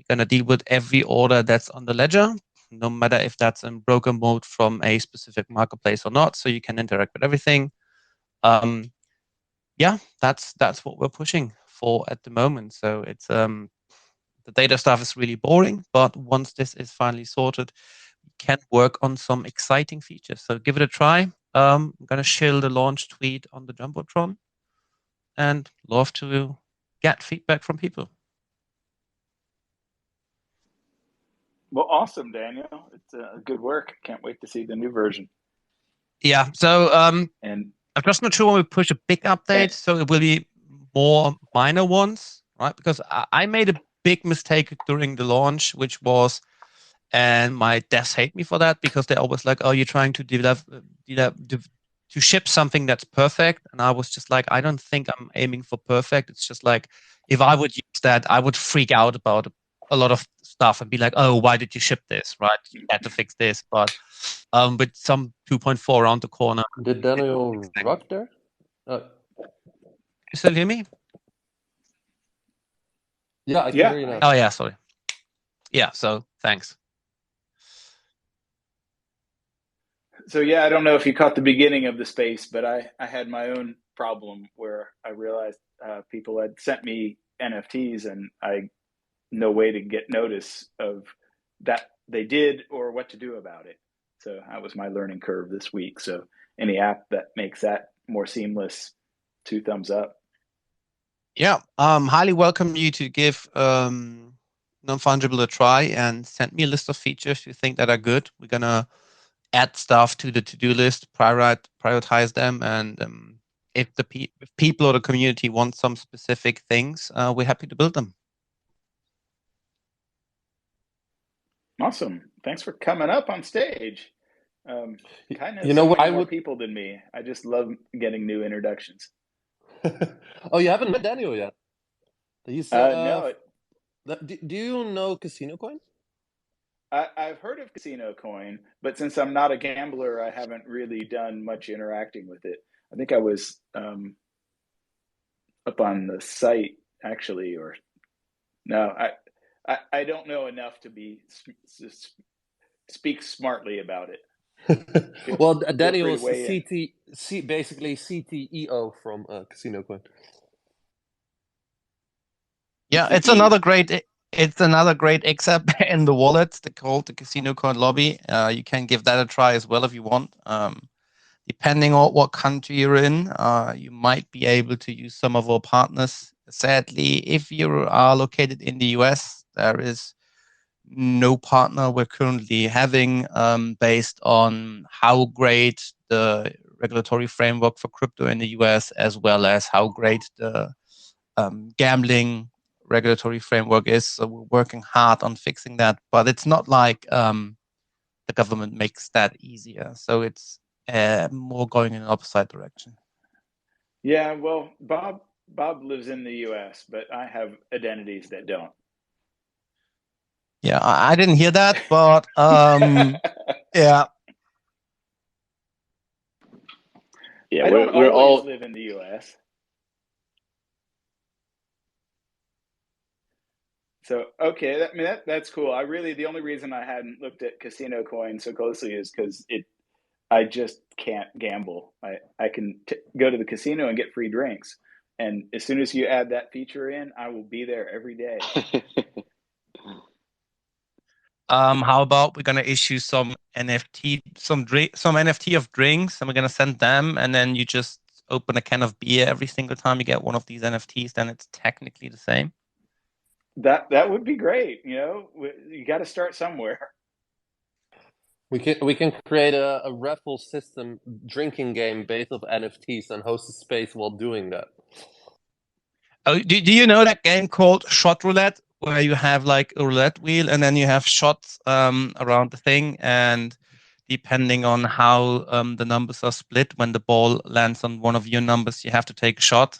Speaker 6: going to deal with every order that's on the ledger, no matter if that's in broker mode from a specific marketplace or not. So you can interact with everything. Yeah, that's what we're pushing for at the moment. So it's the data stuff is really boring, but once this is finally sorted, we can work on some exciting features. So give it a try. I'm gonna share the launch tweet on the Jumbotron, and love to get feedback from people.
Speaker 2: Well, awesome, Daniel. It's good work. Can't wait to see the new version.
Speaker 6: Yeah. So
Speaker 2: and
Speaker 6: I'm just not sure when we push a big update, so it will be more minor ones, right? Because I made a big mistake during the launch, which was, and my devs hate me for that because they're always like, "Oh, you're trying to to ship something that's perfect," and I was just like, "I don't think I'm aiming for perfect. It's just like if I would use that, I would freak out about a lot of stuff and be like, "Oh, why did you ship this? Right? You had to fix this." But with some 2.4 around the corner,
Speaker 3: Did Daniel rock there?
Speaker 6: You still hear me?
Speaker 3: Yeah, I can hear you now.
Speaker 6: Oh yeah, sorry. Yeah, so thanks.
Speaker 2: So yeah, I don't know if you caught the beginning of the space, but I had my own problem where I realized people had sent me NFTs and no way to get notice of that they did or what to do about it. So that was my learning curve this week. So any app that makes that more seamless, 2 thumbs up.
Speaker 6: Yeah, highly welcome you to give Non-Fungible a try and send me a list of features you think that are good. We're gonna add stuff to the to-do list, prioritize them, and if people or the community want some specific things, we're happy to build them.
Speaker 2: Awesome. Thanks for coming up on stage. Kind of
Speaker 3: You know what,
Speaker 2: more people than me. I just love getting new introductions.
Speaker 3: Oh, you haven't met Daniel yet? He's
Speaker 2: no.
Speaker 3: Do you know Casino Coin?
Speaker 2: I've heard of Casino Coin, but since I'm not a gambler, I haven't really done much interacting with it. I think I was up on the site actually, or no, I don't know enough to speak smartly about it.
Speaker 3: Well, Daniel is basically CTEO from Casino Coin.
Speaker 6: Yeah, it's another great XApp in the wallet called the Casino Coin Lobby. You can give that a try as well if you want. depending on what country you're in, you might be able to use some of our partners. Sadly, if you are located in the US, there is no partner we're currently having based on how great the regulatory framework for crypto in the US, as well as how great the gambling regulatory framework is. So we're working hard on fixing that, but it's not like the government makes that easier. So it's more going in the opposite direction.
Speaker 2: Yeah, well, Bob lives in the US, but I have identities that don't.
Speaker 6: Yeah, I didn't hear that, but yeah.
Speaker 1: Yeah,
Speaker 2: I don't
Speaker 1: we're
Speaker 2: always
Speaker 1: all
Speaker 2: live in the US. So okay, that's cool. The only reason I hadn't looked at Casino Coin so closely is because I just can't gamble. I can go to the casino and get free drinks, and as soon as you add that feature in, I will be there every day.
Speaker 6: How about we're gonna issue some NFT, some NFT of drinks, and we're gonna send them, and then you just open a can of beer every single time you get one of these NFTs. Then it's technically the same.
Speaker 2: That would be great. You got to start somewhere.
Speaker 3: We can create a raffle system drinking game based of NFTs and host a space while doing that.
Speaker 6: Oh, do you know that game called Shot Roulette, where you have like a roulette wheel and then you have shots around the thing, and depending on how the numbers are split, when the ball lands on one of your numbers, you have to take a shot.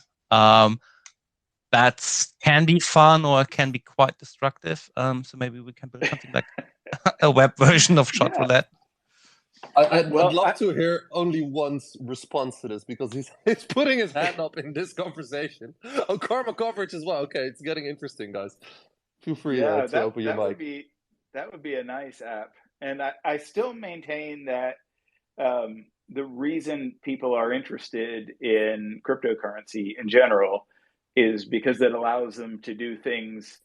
Speaker 6: That can be fun or it can be quite destructive. So maybe we can build something like a web version of Shot Roulette.
Speaker 3: I'd love to hear only one's response to this, because he's putting his hand up in this conversation. Oh, karma coverage as well. Okay, it's getting interesting, guys. Feel free to open your mic.
Speaker 2: That would be a nice app. And I still maintain that the reason people are interested in cryptocurrency in general is because it allows them to do things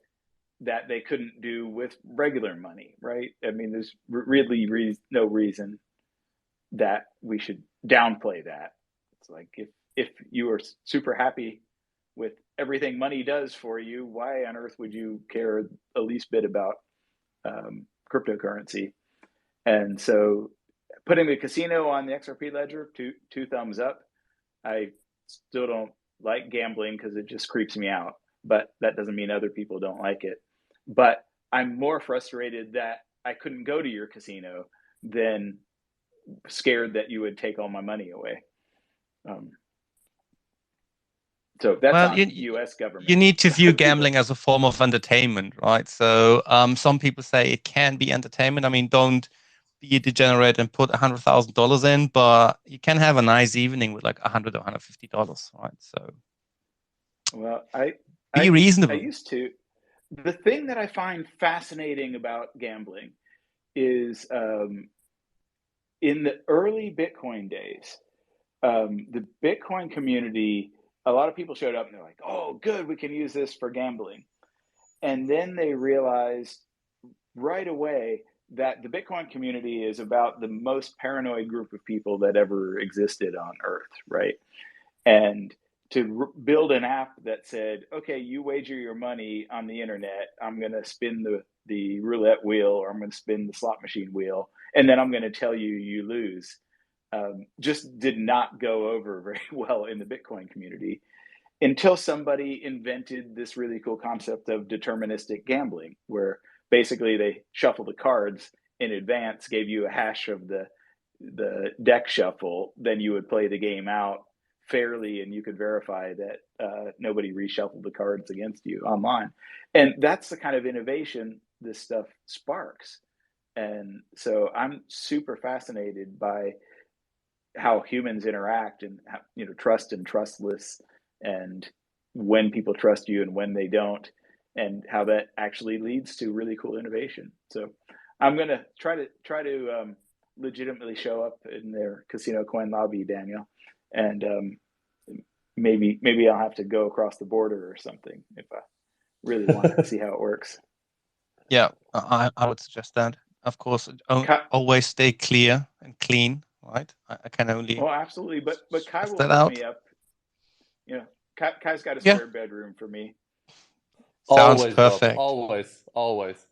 Speaker 2: that they couldn't do with regular money, right? I mean, there's really no reason that we should downplay that. It's like if you are super happy with everything money does for you, why on earth would you care the least bit about cryptocurrency? And so putting the casino on the XRP ledger, two thumbs up. I still don't like gambling because it just creeps me out, but that doesn't mean other people don't like it. But I'm more frustrated that I couldn't go to your casino than scared that you would take all my money away. So that's on the U.S. government.
Speaker 6: You need to view gambling as a form of entertainment, right? So some people say it can be entertainment. I mean, don't be a degenerate and put $100,000 in, but you can have a nice evening with like $100 or $150, right? So,
Speaker 2: well,
Speaker 6: be reasonable.
Speaker 2: I used to. The thing that I find fascinating about gambling is in the early Bitcoin days, the Bitcoin community, a lot of people showed up and they're like, oh, good, we can use this for gambling. And then they realized right away that the Bitcoin community is about the most paranoid group of people that ever existed on Earth, right? And to build an app that said, okay, you wager your money on the internet, I'm going to spin the roulette wheel, or I'm going to spin the slot machine wheel, and then I'm going to tell you you lose, just did not go over very well in the Bitcoin community until somebody invented this really cool concept of deterministic gambling, where basically they shuffle the cards in advance, gave you a hash of the deck shuffle, then you would play the game out fairly and you could verify that nobody reshuffled the cards against you online. And that's the kind of innovation this stuff sparks. And so I'm super fascinated by how humans interact, and how, trust and trustless, and when people trust you and when they don't, and how that actually leads to really cool innovation. So I'm going to try to legitimately show up in their Casino Coin lobby, Daniel, and maybe I'll have to go across the border or something if I really want to see how it works.
Speaker 6: Yeah, I would suggest that. Of course, always stay clear and clean right? I can only
Speaker 2: Oh, absolutely. But Kai
Speaker 6: test
Speaker 2: will
Speaker 6: that
Speaker 2: hook
Speaker 6: out.
Speaker 2: me up. You know, Kai's got a
Speaker 6: Yeah,
Speaker 2: spare bedroom for me.
Speaker 6: sounds
Speaker 3: Always, Bob.
Speaker 6: perfect.
Speaker 3: Always.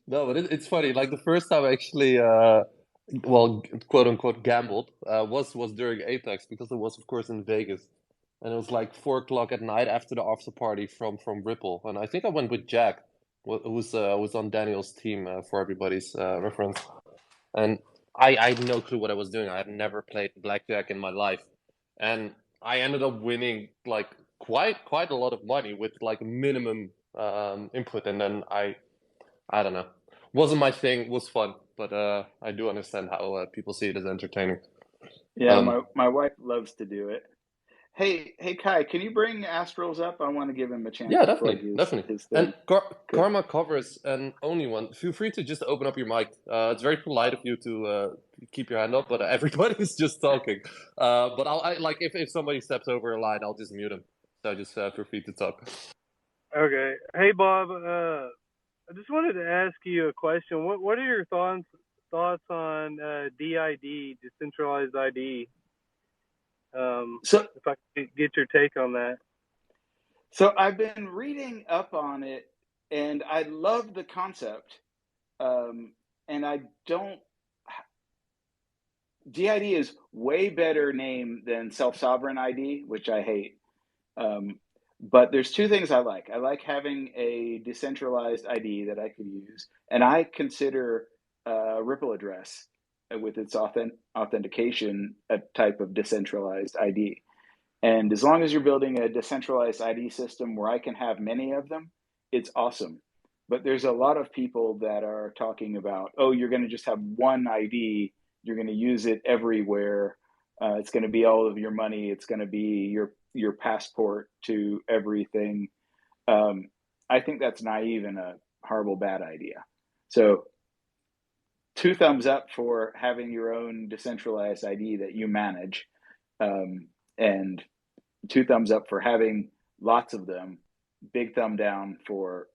Speaker 3: No, but it's funny. Like the first time I actually, well, quote unquote, gambled was during Apex because it was, of course, in Vegas, and it was like 4 o'clock at night after the after party from Ripple, and I think I went with Jack, who was on Daniel's team for everybody's reference, and I had no clue what I was doing. I had never played blackjack in my life, and I ended up winning like quite a lot of money with like minimum input, and then I don't know. Wasn't my thing. Was fun, but I do understand how people see it as entertaining.
Speaker 2: Yeah,
Speaker 3: Um,
Speaker 2: my wife loves to do it. Hey Kai, can you bring Astrals up? I want to give him a chance
Speaker 3: yeah,
Speaker 2: to plug
Speaker 3: definitely,
Speaker 2: his
Speaker 3: definitely.
Speaker 2: his
Speaker 3: And
Speaker 2: thing. Good.
Speaker 3: Karma covers an only one. Feel free to just open up your mic. It's very polite of you to keep your hand up, but everybody's just talking. But like if somebody steps over a line, I'll just mute him. So just feel free to talk.
Speaker 7: Okay. Hey, Bob. I just wanted to ask you a question. What are your thoughts on DID, decentralized ID?
Speaker 2: So
Speaker 7: If I could get your take on that.
Speaker 2: so I've been reading up on it, and I love the concept. And I don't. DID is way better name than self-sovereign ID, which I hate. But there's two things I like. I like having a decentralized ID that I could use, and I consider Ripple address with its authentication a type of decentralized ID. And as long as you're building a decentralized ID system where I can have many of them, it's awesome. But there's a lot of people that are talking about, oh, you're going to just have one ID, you're going to use it everywhere. It's going to be all of your money. It's going to be your passport to everything. I think that's naive and a horrible bad idea. So, two thumbs up for having your own decentralized ID that you manage, and two thumbs up for having lots of them. Big thumb down for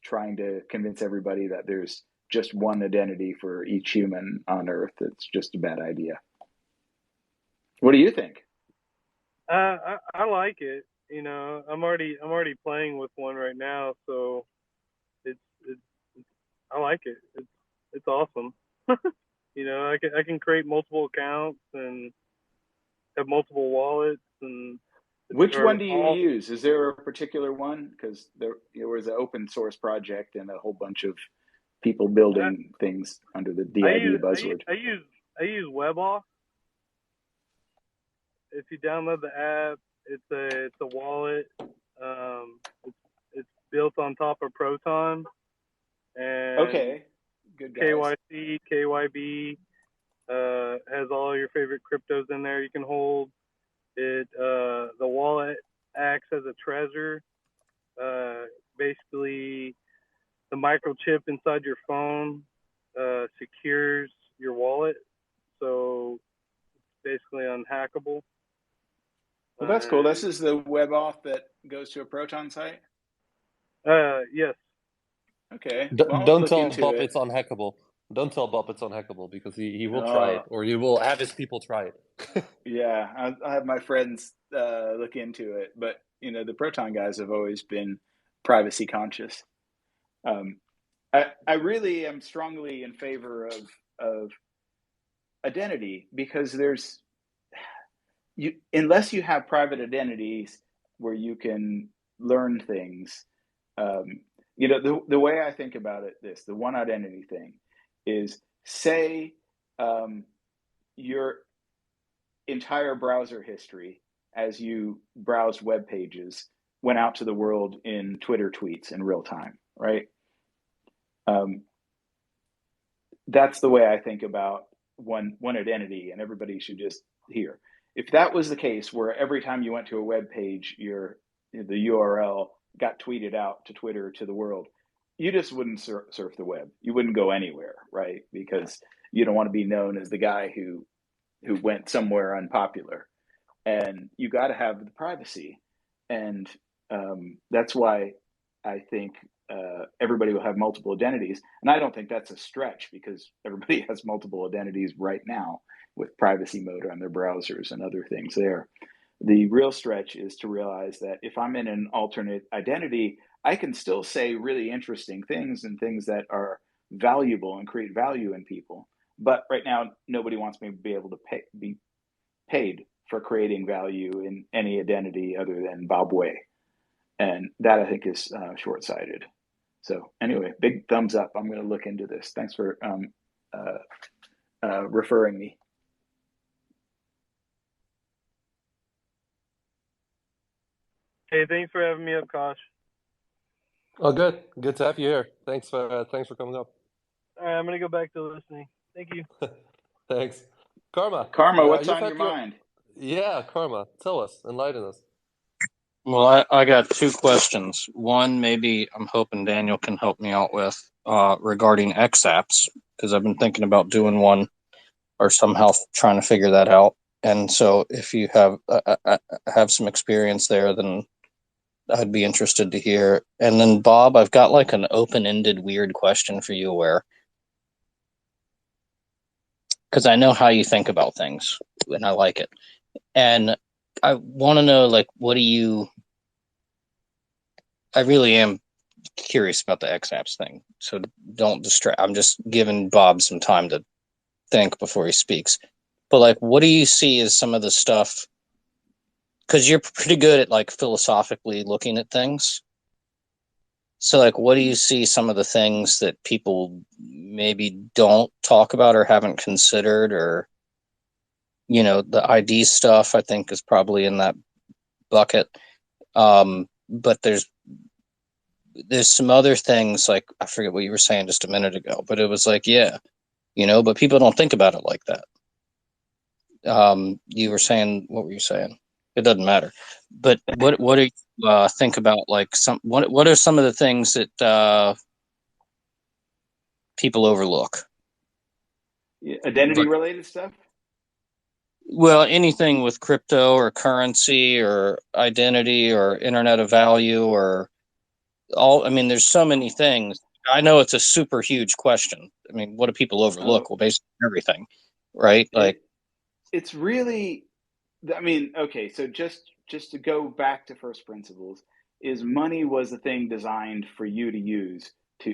Speaker 2: trying to convince everybody that there's just one identity for each human on Earth. It's just a bad idea. What do you think?
Speaker 7: I like it. You know, I'm already playing with one right now, so it's I like it. It's awesome. You know, I can create multiple accounts and have multiple wallets and
Speaker 2: Which one
Speaker 7: or
Speaker 2: do you
Speaker 7: all.
Speaker 2: use? Is there a particular one? Because there was an open source project and a whole bunch of people
Speaker 7: I,
Speaker 2: building things under the DID buzzword.
Speaker 7: I use WebOff. If you download the app, it's a wallet. It's built on top of Proton and
Speaker 2: Okay, good guys.
Speaker 7: KYC, KYB. Has all your favorite cryptos in there you can hold. The wallet acts as a treasure. Basically, the microchip inside your phone secures your wallet, so it's basically unhackable.
Speaker 2: Well, that's cool. This is the web auth that goes to a Proton site?
Speaker 7: Yes.
Speaker 2: Okay, well, I'll
Speaker 3: Don't
Speaker 2: look
Speaker 3: tell
Speaker 2: into
Speaker 3: Bob
Speaker 2: it.
Speaker 3: it's unhackable. Don't tell Bob it's unhackable because he will try it,
Speaker 2: Oh,
Speaker 3: or he will have his people try it.
Speaker 2: yeah, I have my friends look into it, but the Proton guys have always been privacy conscious. Um, I really am strongly in favor of identity because unless you have private identities where you can learn things. The way I think about it, the one identity thing is, say your entire browser history as you browse web pages went out to the world in Twitter tweets in real time, right? That's the way I think about one identity, and everybody should just hear. If that was the case, where every time you went to a web page, the URL got tweeted out to Twitter to the world, you just wouldn't surf the web. You wouldn't go anywhere, right? Because you don't want to be known as the guy who went somewhere unpopular, and you got to have the privacy, and that's why I think everybody will have multiple identities. And I don't think that's a stretch, because everybody has multiple identities right now with privacy mode on their browsers and other things there. The real stretch is to realize that if I'm in an alternate identity, I can still say really interesting things and things that are valuable and create value in people. But right now, nobody wants me to be able to be paid for creating value in any identity other than Bob Way. And that, I think, is short-sighted. So anyway, big thumbs up. I'm going to look into this. Thanks for referring me.
Speaker 7: Hey, thanks for having me up, Kosh.
Speaker 3: Oh, good. Good to have you here. Thanks for coming up.
Speaker 7: All right, I'm gonna go back to listening. Thank you.
Speaker 3: Thanks. Karma.
Speaker 2: Karma, what's
Speaker 3: you've
Speaker 2: on
Speaker 3: had
Speaker 2: your mind?
Speaker 3: Yeah, Karma. Tell us. Enlighten us.
Speaker 8: Well, I got two questions. One, maybe I'm hoping Daniel can help me out with regarding X apps, because I've been thinking about doing one or somehow trying to figure that out. And so, if you have some experience there, then I'd be interested to hear. And then, Bob, I've got like an open-ended weird question for you, where because I know how you think about things, and I like it. And I want to know, like, what do you? I really am curious about the X apps thing, so don't distract. I'm just giving Bob some time to think before he speaks. But like, what do you see as some of the stuff? Because you're pretty good at like philosophically looking at things. So like, what do you see some of the things that people maybe don't talk about or haven't considered, or the ID stuff I think is probably in that bucket. But there's some other things, like I forget what you were saying just a minute ago, but it was like, yeah, but people don't think about it like that. You were saying, what were you saying? It doesn't matter. But what do you think about, like, what are some of the things that people overlook?
Speaker 2: Identity related stuff?
Speaker 8: Well, anything with crypto or currency or identity or internet of value or all. I mean, there's so many things. I know it's a super huge question. I mean, what do people overlook? Well, basically everything, right? Like,
Speaker 2: it's really, I mean, okay, so just to go back to first principles, is money was a thing designed for you to use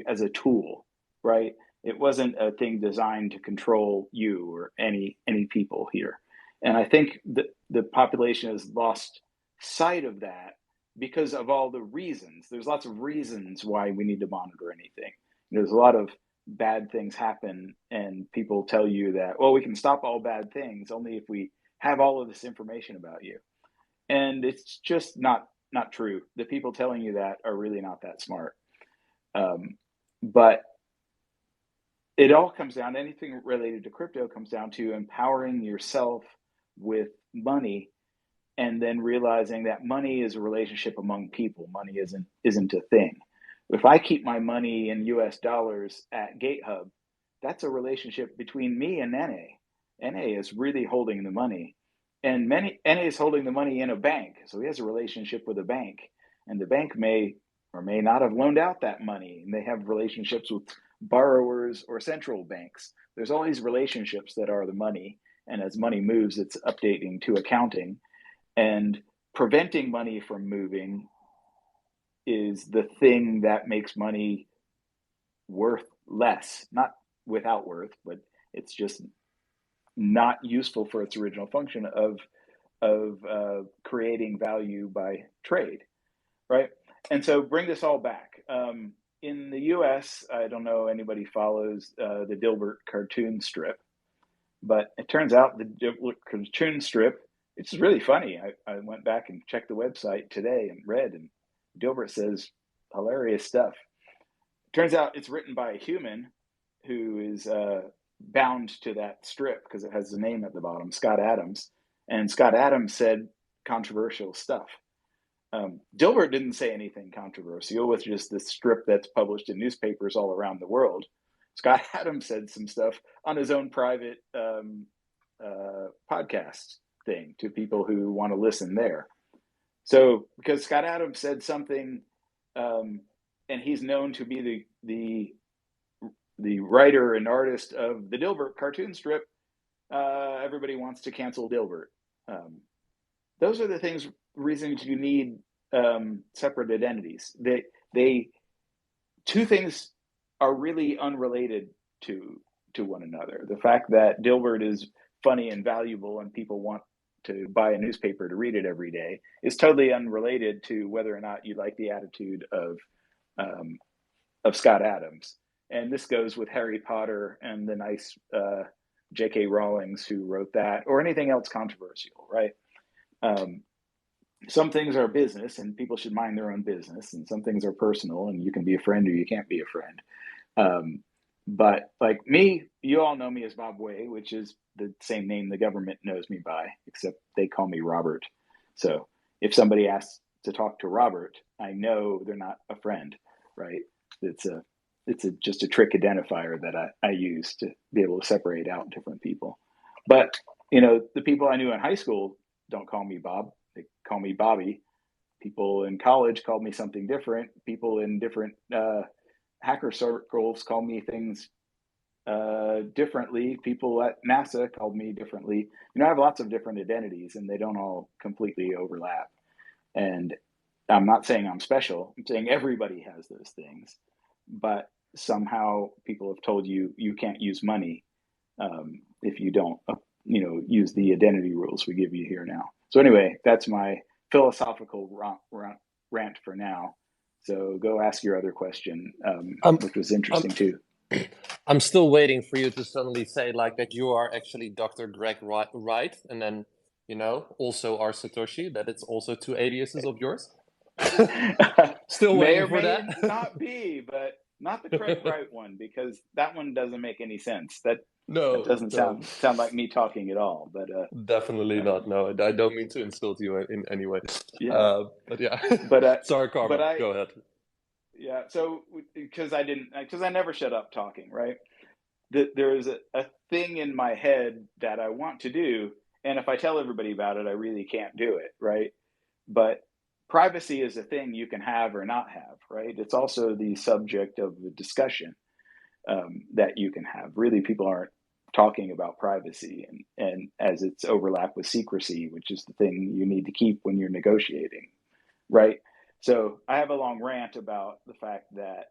Speaker 2: as a tool, right? It wasn't a thing designed to control you or any people here. And I think the population has lost sight of that because of all the reasons. There's lots of reasons why we need to monitor anything. There's a lot of bad things happen, and people tell you that, well, we can stop all bad things only if we have all of this information about you. And it's just not true. The people telling you that are really not that smart. But it all comes down, anything related to crypto comes down to empowering yourself with money, and then realizing that money is a relationship among people. Money isn't a thing. If I keep my money in US dollars at GateHub, that's a relationship between me and NA. NA is really holding the money. And NA is holding the money in a bank. So he has a relationship with a bank. And the bank may or may not have loaned out that money. And they have relationships with borrowers or central banks. There's all these relationships that are the money. And as money moves, it's updating to accounting. And preventing money from moving is the thing that makes money worth less. Not without worth, but it's just not useful for its original function of creating value by trade, right? And so bring this all back. In the U.S., I don't know anybody follows the Dilbert cartoon strip, but it turns out the Dilbert cartoon strip, it's really funny. I went back and checked the website today and read, and Dilbert says hilarious stuff. Turns out it's written by a human who is bound to that strip because it has the name at the bottom, Scott Adams. And Scott Adams said controversial stuff. Dilbert didn't say anything controversial with just this strip that's published in newspapers all around the world. Scott Adams said some stuff on his own private podcast thing to people who want to listen there. So because Scott Adams said something and he's known to be the writer and artist of the Dilbert cartoon strip. Everybody wants to cancel Dilbert. Those are the reasons you need separate identities. They two things are really unrelated to one another. The fact that Dilbert is funny and valuable and people want to buy a newspaper to read it every day is totally unrelated to whether or not you like the attitude of Scott Adams. And this goes with Harry Potter and the nice J.K. Rowlings who wrote that, or anything else controversial, right? Some things are business and people should mind their own business, and some things are personal and you can be a friend or you can't be a friend. But like me, you all know me as Bob Way, which is the same name the government knows me by, except they call me Robert. So if somebody asks to talk to Robert, I know they're not a friend, right? It's just a trick identifier that I use to be able to separate out different people. But the people I knew in high school don't call me Bob; they call me Bobby. People in college called me something different. People in different hacker circles call me things differently. People at NASA called me differently. I have lots of different identities, and they don't all completely overlap. And I'm not saying I'm special. I'm saying everybody has those things, but somehow people have told you can't use money if you don't, use the identity rules we give you here now. So anyway, that's my philosophical rant for now. So go ask your other question, which was interesting too.
Speaker 3: I'm still waiting for you to suddenly say like that you are actually Dr. Greg Wright, and then also are Satoshi. That it's also two aliases of yours. Still waiting for that.
Speaker 2: May or may not be, but not the Craig Wright one, because that one doesn't make any sense. That doesn't sound like me talking at all. But
Speaker 3: definitely not. No, I don't mean to insult you in any way.
Speaker 2: Yeah.
Speaker 3: But yeah.
Speaker 2: But
Speaker 3: sorry, Karma. Go ahead.
Speaker 2: Yeah. So because I never shut up talking, right? There is a thing in my head that I want to do, and if I tell everybody about it, I really can't do it, right? But privacy is a thing you can have or not have, right? It's also the subject of the discussion that you can have. Really, people aren't talking about privacy and as it's overlap with secrecy, which is the thing you need to keep when you're negotiating, right? So I have a long rant about the fact that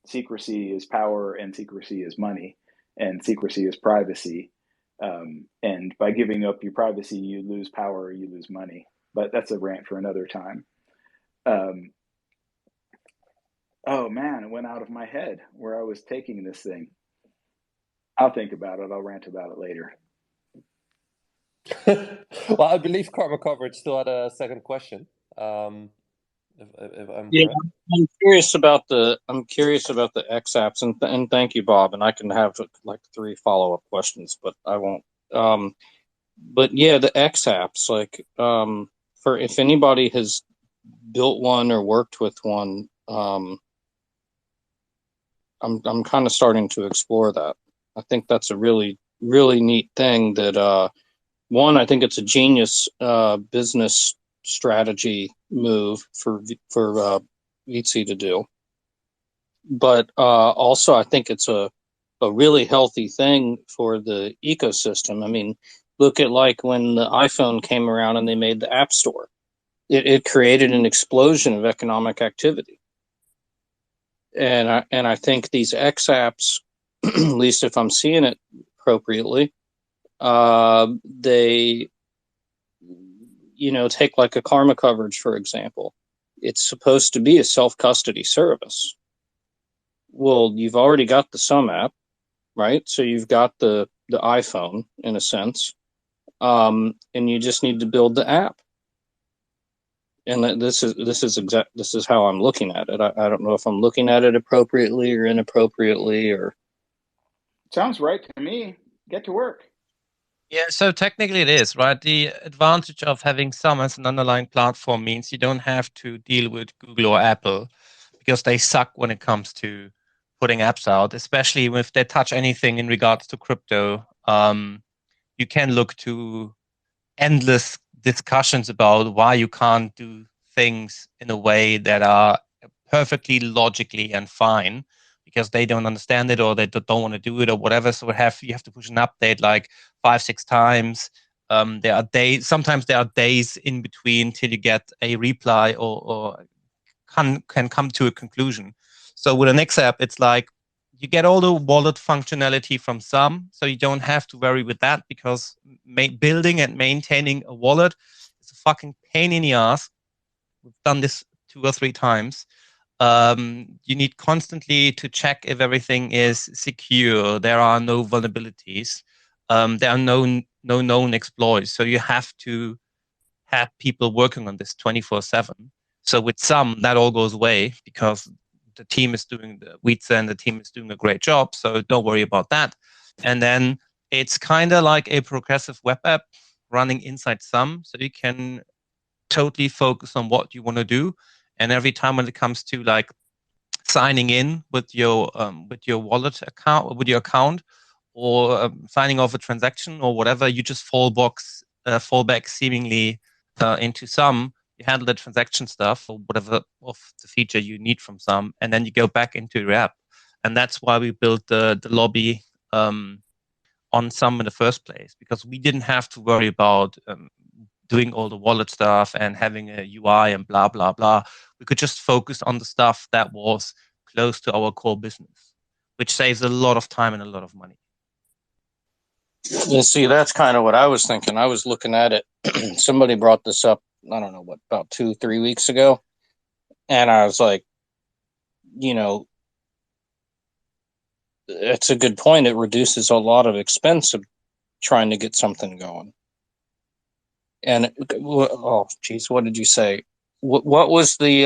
Speaker 2: secrecy is power and secrecy is money and secrecy is privacy. And by giving up your privacy, you lose power or you lose money. But that's a rant for another time. Oh man, it went out of my head where I was taking this thing. I'll think about it. I'll rant about it later.
Speaker 3: Well, I believe Karma Coverage still had a second question. If I'm
Speaker 8: Yeah,
Speaker 3: correct.
Speaker 8: I'm curious about the X apps, and thank you, Bob. And I can have like 3 follow-up questions, but I won't. But yeah, the X apps, like for if anybody has built one or worked with one, I'm kind of starting to explore that. I think that's a really, really neat thing that one, I think it's a genius business strategy move for VC to do. But also, I think it's a really healthy thing for the ecosystem. I mean, look at like when the iPhone came around and they made the App Store. It created an explosion of economic activity. And I think these X apps, at least if I'm seeing it appropriately, they take like a Karma Coverage, for example. It's supposed to be a self-custody service. Well, you've already got the Sum app, right? So you've got the iPhone in a sense, and you just need to build the app. And this is how I'm looking at it. I don't know if I'm looking at it appropriately or inappropriately, or
Speaker 2: sounds right to me. Get to work.
Speaker 6: Yeah, so technically it is, right? The advantage of having Sum as an underlying platform means you don't have to deal with Google or Apple because they suck when it comes to putting apps out, especially if they touch anything in regards to crypto. You can look to endless discussions about why you can't do things in a way that are perfectly logically and fine because they don't understand it or they don't want to do it or whatever. So you have to push an update like 5-6 times. There are days. Sometimes there are days in between till you get a reply or can come to a conclusion. So with an X app, it's like you get all the wallet functionality from some, so you don't have to worry with that because building and maintaining a wallet is a fucking pain in the ass. We've done this 2 or 3 times. You need constantly to check if everything is secure. There are no vulnerabilities. There are no known exploits. So you have to have people working on this 24/7. So with some, that all goes away because the team is doing the team is doing a great job. So don't worry about that. And then it's kind of like a progressive web app running inside some, so you can totally focus on what you want to do. And every time when it comes to like signing in with your wallet account, with your account, or signing off a transaction or whatever, you just fall back seemingly into some. You handle the transaction stuff or whatever of the feature you need from some, and then you go back into your app. And that's why we built the lobby on some in the first place, because we didn't have to worry about doing all the wallet stuff and having a UI and blah, blah, blah. We could just focus on the stuff that was close to our core business, which saves a lot of time and a lot of money.
Speaker 8: You see, that's kind of what I was thinking. I was looking at it. Somebody brought this up, I don't know, about 2-3 weeks ago. And I was like, it's a good point. It reduces a lot of expense of trying to get something going. And oh, geez, what did you say? What was the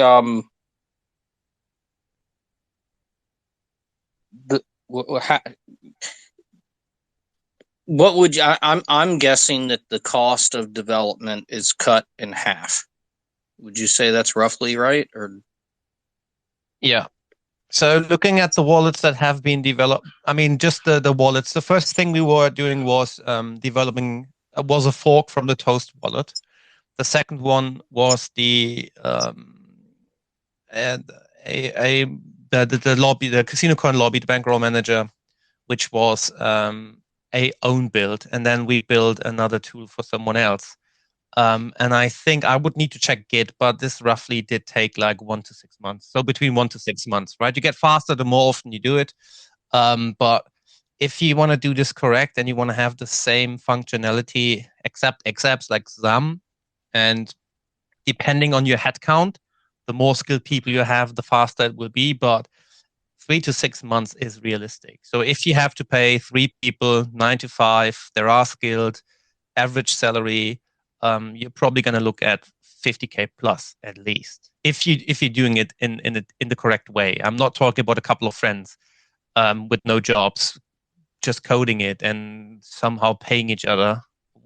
Speaker 8: what would you? I'm guessing that the cost of development is cut in half. Would you say that's roughly right? Or
Speaker 6: yeah. So looking at the wallets that have been developed, I mean, just the wallets. The first thing we were doing was developing was a fork from the Toast wallet. The second one was the lobby, the casino coin lobby, the bankroll manager, which was a own build, and then we built another tool for someone else. And I think I would need to check Git, but this roughly did take like 1 to 6 months. So between 1 to 6 months, right? You get faster the more often you do it. But if you want to do this correct and you want to have the same functionality, except XApps like XAM, and depending on your headcount, the more skilled people you have, the faster it will be. But 3 to 6 months is realistic. So if you have to pay 3 people 9 to 5, they are skilled, average salary, you're probably going to look at 50K plus at least if you're doing it in the correct way. I'm not talking about a couple of friends with no jobs, just coding it and somehow paying each other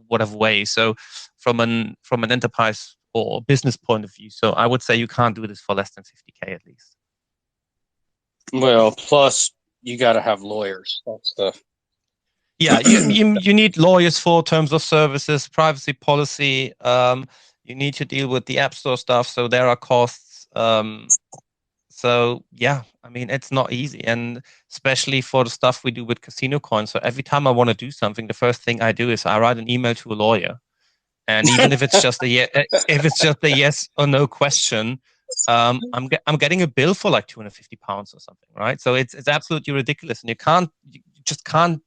Speaker 6: whatever way. So from an enterprise or business point of view, so I would say you can't do this for less than 50K at least.
Speaker 8: Well, plus you got to have lawyers. That's the
Speaker 6: yeah. You need lawyers for terms of services, privacy policy. You need to deal with the App Store stuff, so there are costs. So yeah, I mean, it's not easy, and especially for the stuff we do with casino coins. So every time I want to do something, the first thing I do is I write an email to a lawyer, and even if it's just a yes or no question, I'm getting a bill for like £250 or something, right? So it's absolutely ridiculous, and you just can't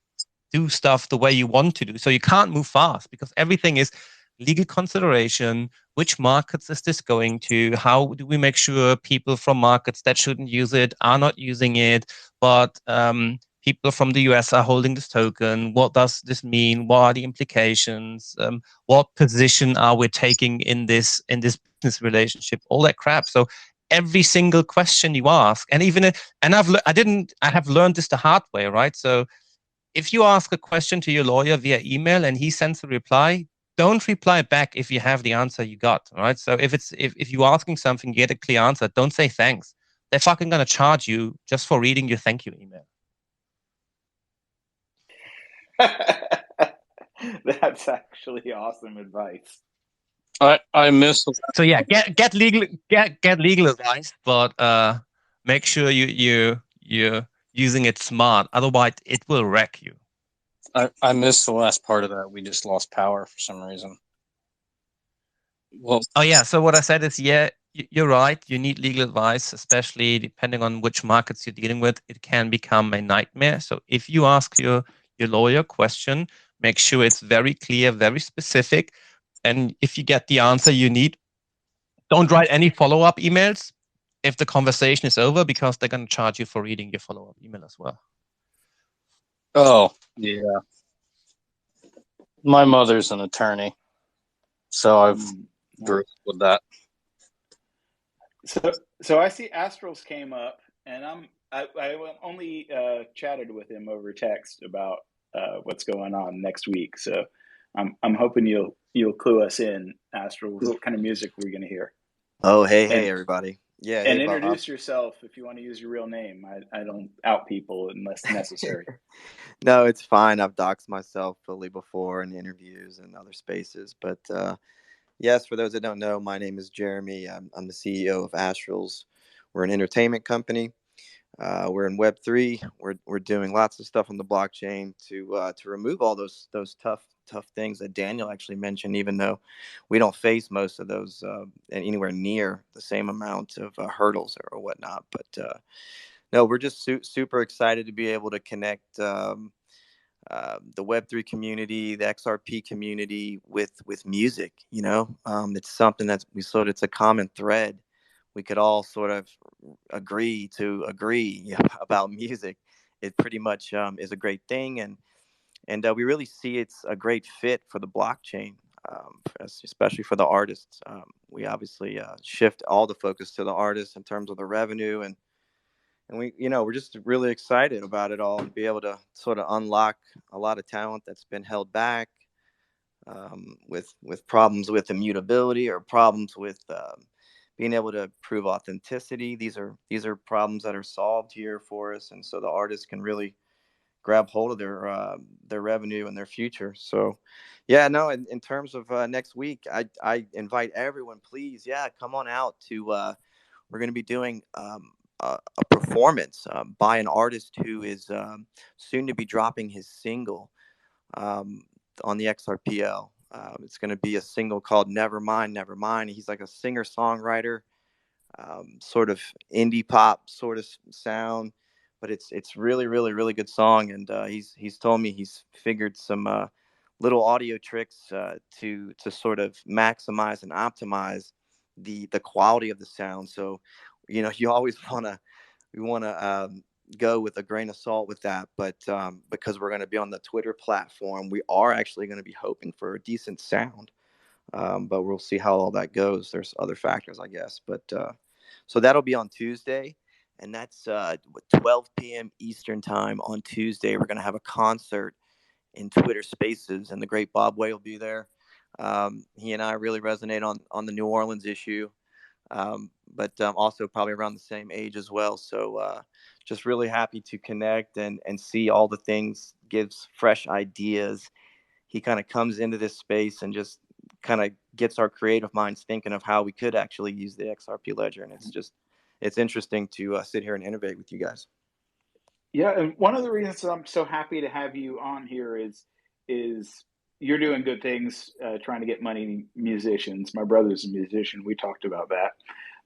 Speaker 6: do stuff the way you want to do. So you can't move fast because everything is legal consideration. Which markets is this going to? How do we make sure people from markets that shouldn't use it are not using it, but people from the US are holding this token? What does this mean? What are the implications? What position are we taking in this business relationship? All that crap. So every single question you ask, and even and I have learned this the hard way, right? So if you ask a question to your lawyer via email and he sends a reply, don't reply back if you have the answer you got, right? So if you're asking something, you get a clear answer, don't say thanks. They're fucking gonna charge you just for reading your thank you email.
Speaker 2: That's actually awesome advice.
Speaker 8: I missed.
Speaker 6: So yeah, get legal advice, but make sure you're using it smart. Otherwise, it will wreck you.
Speaker 8: I missed the last part of that. We just lost power for some reason. Well,
Speaker 6: Oh yeah. So what I said is, yeah, you're right. You need legal advice, especially depending on which markets you're dealing with. It can become a nightmare. So if you ask your lawyer a question, make sure it's very clear, very specific, and if you get the answer you need, don't write any follow-up emails if the conversation is over, because they're going to charge you for reading your follow-up email as well.
Speaker 8: oh yeah, my mother's an attorney, so I've grew up with that.
Speaker 2: So I see Astrals came up, and I only chatted with him over text about what's going on next week. So I'm hoping you'll clue us in, Astrals. What kind of music we're going to hear?
Speaker 9: Oh, hey,
Speaker 2: And
Speaker 9: everybody. Yeah,
Speaker 2: and
Speaker 9: hey, Bob.
Speaker 2: introduce yourself if you want to use your real name. I don't out people unless necessary.
Speaker 9: No, it's fine. I've doxed myself fully before in interviews and other spaces. But yes, for those that don't know, my name is Jeremy. I'm the CEO of Astrals. We're an entertainment company. We're in Web3. We're doing lots of stuff on the blockchain to remove all those tough things that Daniel actually mentioned. Even though we don't face most of those anywhere near the same amount of hurdles or whatnot, but no, we're just super excited to be able to connect the Web3 community, the XRP community with music. It's something it's a common thread. We could all sort of agree about music. It pretty much is a great thing, and we really see it's a great fit for the blockchain, especially for the artists. We obviously shift all the focus to the artists in terms of the revenue, and we're just really excited about it all and be able to sort of unlock a lot of talent that's been held back with problems with immutability or problems with being able to prove authenticity. These are problems that are solved here for us, and so the artists can really grab hold of their revenue and their future. So, yeah, no. In terms of next week, I invite everyone, please, come on out to. We're going to be doing a performance by an artist who is soon to be dropping his single on the XRPL. It's going to be a single called Nevermind, Nevermind. He's like a singer-songwriter, sort of indie pop sort of sound, but it's really, really, really good song. And he's told me he's figured some little audio tricks to sort of maximize and optimize the quality of the sound. So, you always want to go with a grain of salt with that, but because we're going to be on the Twitter platform, we are actually going to be hoping for a decent sound. But we'll see how all that goes. There's other factors, I guess. But so that'll be on Tuesday, and that's 12 p.m. Eastern time on Tuesday. We're going to have a concert in Twitter Spaces, and the great Bob Way will be there. He and I really resonate on the New Orleans issue, but also probably around the same age as well. So just really happy to connect and see all the things, gives fresh ideas. He kind of comes into this space and just kind of gets our creative minds thinking of how we could actually use the XRP ledger. And it's interesting to sit here and innovate with you guys.
Speaker 2: Yeah, and one of the reasons I'm so happy to have you on here is you're doing good things, trying to get money musicians. My brother's a musician. We talked about that.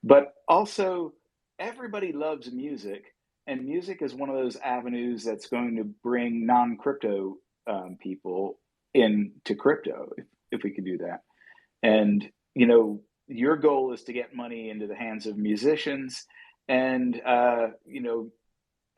Speaker 2: But also, everybody loves music, and music is one of those avenues that's going to bring non-crypto people into crypto, if we could do that. And, your goal is to get money into the hands of musicians. And, I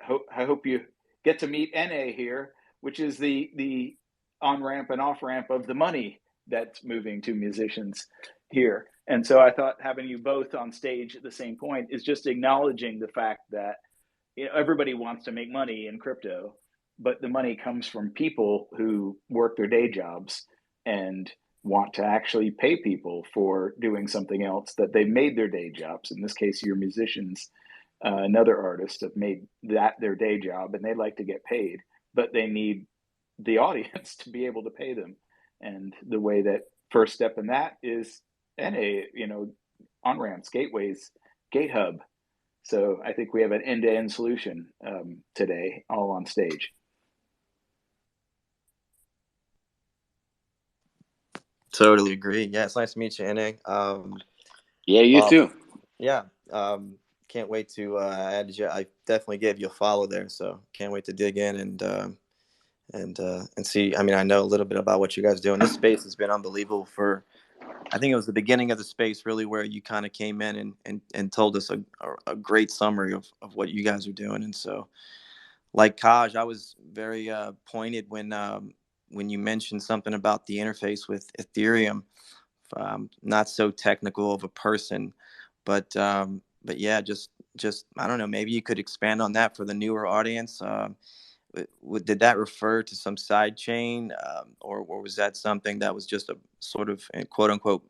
Speaker 2: hope you get to meet NA here, which is the on ramp and off ramp of the money that's moving to musicians here. And so I thought having you both on stage at the same point is just acknowledging the fact that everybody wants to make money in crypto, but the money comes from people who work their day jobs and want to actually pay people for doing something else that they made their day jobs. In this case, your musicians, another artist, have made that their day job, and they like to get paid, but they need the audience to be able to pay them. And the way that first step in that is and a on ramps, gateways, gate hub. So I think we have an end-to-end solution today, all on stage.
Speaker 9: Totally agree. Yeah, it's nice to meet you, NA.
Speaker 1: Yeah, you too.
Speaker 9: Yeah. Can't wait to add you. I definitely gave you a follow there, so can't wait to dig in and see. I mean, I know a little bit about what you guys do, and this space has been unbelievable for. I think it was the beginning of the space, really, where you kind of came in and told us a great summary of what you guys are doing. And so, like Kaj, I was very pointed when you mentioned something about the interface with Ethereum. Not so technical of a person, but yeah, just I don't know. Maybe you could expand on that for the newer audience. Did that refer to some side chain, or was that something that was just a sort of quote unquote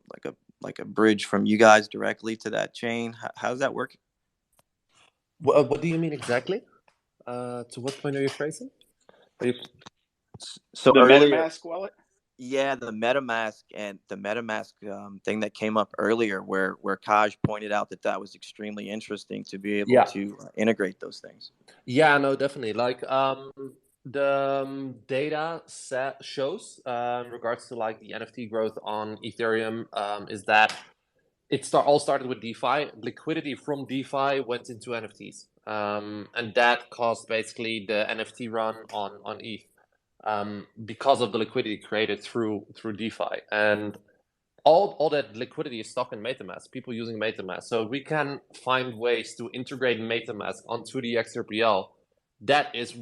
Speaker 9: like a bridge from you guys directly to that chain? How does that work?
Speaker 3: What do you mean exactly? To what point are you phrasing?
Speaker 9: So
Speaker 2: the
Speaker 9: earlier,
Speaker 2: MetaMask wallet?
Speaker 9: yeah, the MetaMask thing that came up earlier, where Kaj pointed out that was extremely interesting to be able to integrate those things.
Speaker 3: Yeah, no, definitely. Like the data set shows in regards to like the NFT growth on Ethereum is that all started with DeFi. Liquidity from DeFi went into NFTs, and that caused basically the NFT run on ETH because of the liquidity created through DeFi. And all that liquidity is stuck in MetaMask, people using MetaMask. So we can find ways to integrate MetaMask onto the XRPL. That is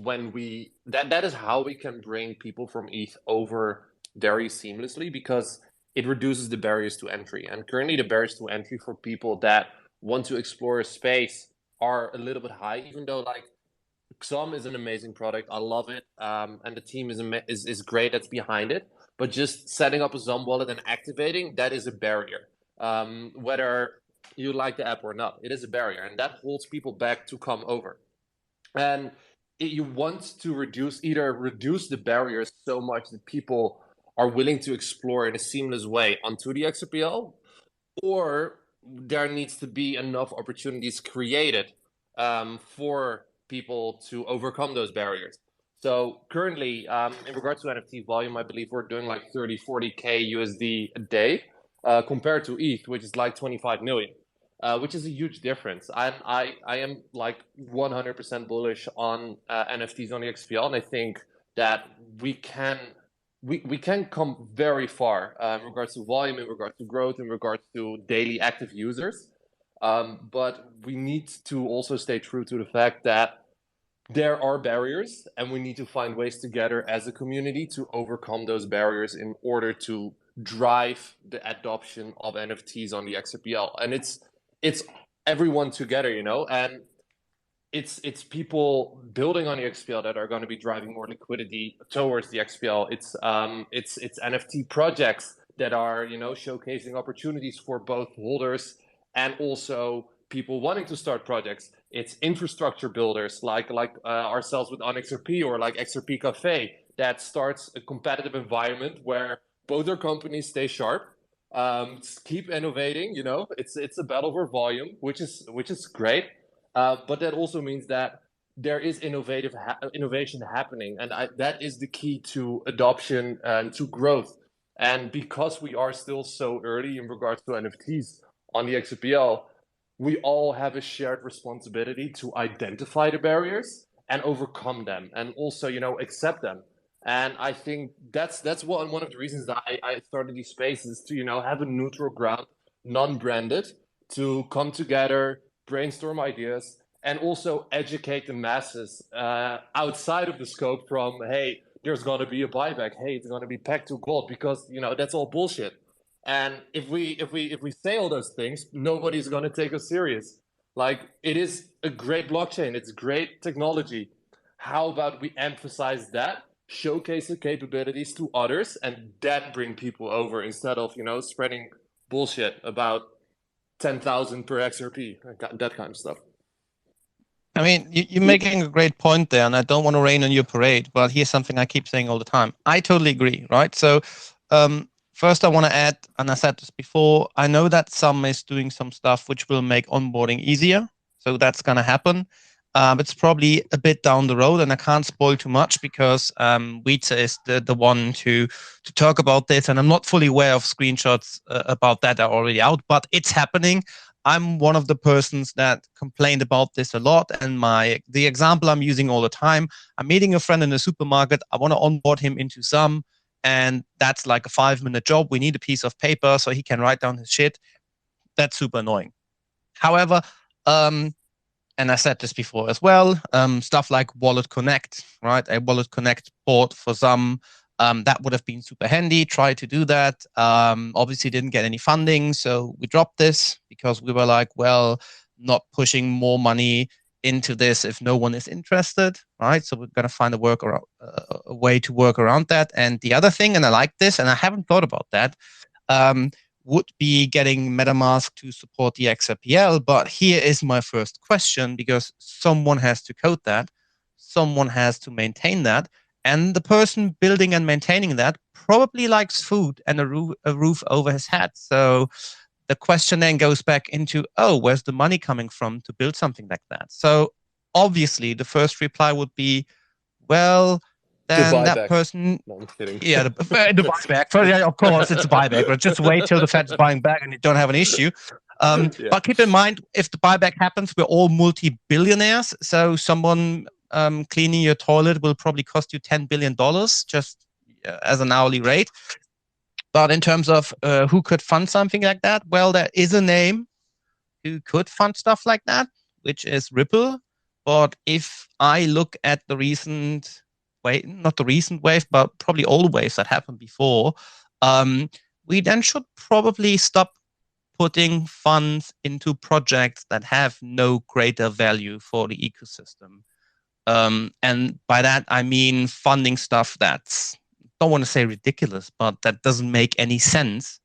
Speaker 3: that is how we can bring people from ETH over very seamlessly, because it reduces the barriers to entry. And currently the barriers to entry for people that want to explore a space are a little bit high, even though like XOM is an amazing product. I love it. And the team is great that's behind it. But just setting up a XOM wallet and activating, that is a barrier. Whether you like the app or not, it is a barrier. And that holds people back to come over. And you want to reduce the barriers so much that people are willing to explore in a seamless way onto the XRPL, or there needs to be enough opportunities created for people to overcome those barriers. So currently, in regards to NFT volume, I believe we're doing like 30, 40K USD a day compared to ETH, which is like 25 million. Which is a huge difference. I am like 100% bullish on NFTs on the XPL, and I think that we can come very far in regards to volume, in regards to growth, in regards to daily active users. But we need to also stay true to the fact that there are barriers, and we need to find ways together as a community to overcome those barriers in order to drive the adoption of NFTs on the XRPL. And it's everyone together, and it's people building on the XPL that are going to be driving more liquidity towards the XPL. It's NFT projects that are showcasing opportunities for both holders and also people wanting to start projects. It's infrastructure builders like ourselves with OnXRP, or like XRP Cafe, that starts a competitive environment where both our companies stay sharp, keep innovating. It's a battle for volume, which is great. But that also means that there is innovation happening, and that is the key to adoption and to growth. And because we are still so early in regards to NFTs on the XPL, we all have a shared responsibility to identify the barriers and overcome them, and also accept them. And I think that's one of the reasons that I started these spaces, to have a neutral ground, non-branded, to come together, brainstorm ideas, and also educate the masses outside of the scope from, hey, there's going to be a buyback, hey, it's going to be pegged to gold, because that's all bullshit. And if we say all those things, nobody's going to take us serious. Like, it is a great blockchain, it's great technology. How about we emphasize that, showcase the capabilities to others, and then bring people over, instead of spreading bullshit about 10,000 per XRP, that kind of stuff.
Speaker 6: I mean, you're making a great point there, and I don't want to rain on your parade, but here's something I keep saying all the time. I totally agree, right? So First, I want to add, and I said this before, I know that some is doing some stuff which will make onboarding easier. So that's going to happen. It's probably a bit down the road, and I can't spoil too much because Wietse is the one to talk about this, and I'm not fully aware of screenshots about that are already out, but it's happening. I'm one of the persons that complained about this a lot, and the example I'm using all the time, I'm meeting a friend in a supermarket, I want to onboard him into some, and that's like a 5-minute job. We need a piece of paper so he can write down his shit. That's super annoying. However, and I said this before as well, stuff like Wallet Connect, right? A Wallet Connect port for some, that would have been super handy. Try to do that. Obviously didn't get any funding, so we dropped this because we were like, well, not pushing more money into this if no one is interested, right? So we're going to find a way to work around that. And the other thing, and I like this, and I haven't thought about that, would be getting MetaMask to support the XRPL. But here is my first question, because someone has to code that, someone has to maintain that, and the person building and maintaining that probably likes food and a roof over his head. So the question then goes back into, oh, where's the money coming from to build something like that? So obviously the first reply would be, well, then that person,
Speaker 3: no, I'm kidding.
Speaker 6: yeah, the buyback. Of course, it's a buyback, but just wait till the Fed's buying back and you don't have an issue. But keep in mind, if the buyback happens, we're all multi-billionaires. So someone cleaning your toilet will probably cost you $10 billion just as an hourly rate. But in terms of who could fund something like that, well, there is a name who could fund stuff like that, which is Ripple. But if I look at the recent not the recent wave, but probably all the waves that happened before, we then should probably stop putting funds into projects that have no greater value for the ecosystem. And by that, I mean funding stuff that's, don't want to say ridiculous, but that doesn't make any sense,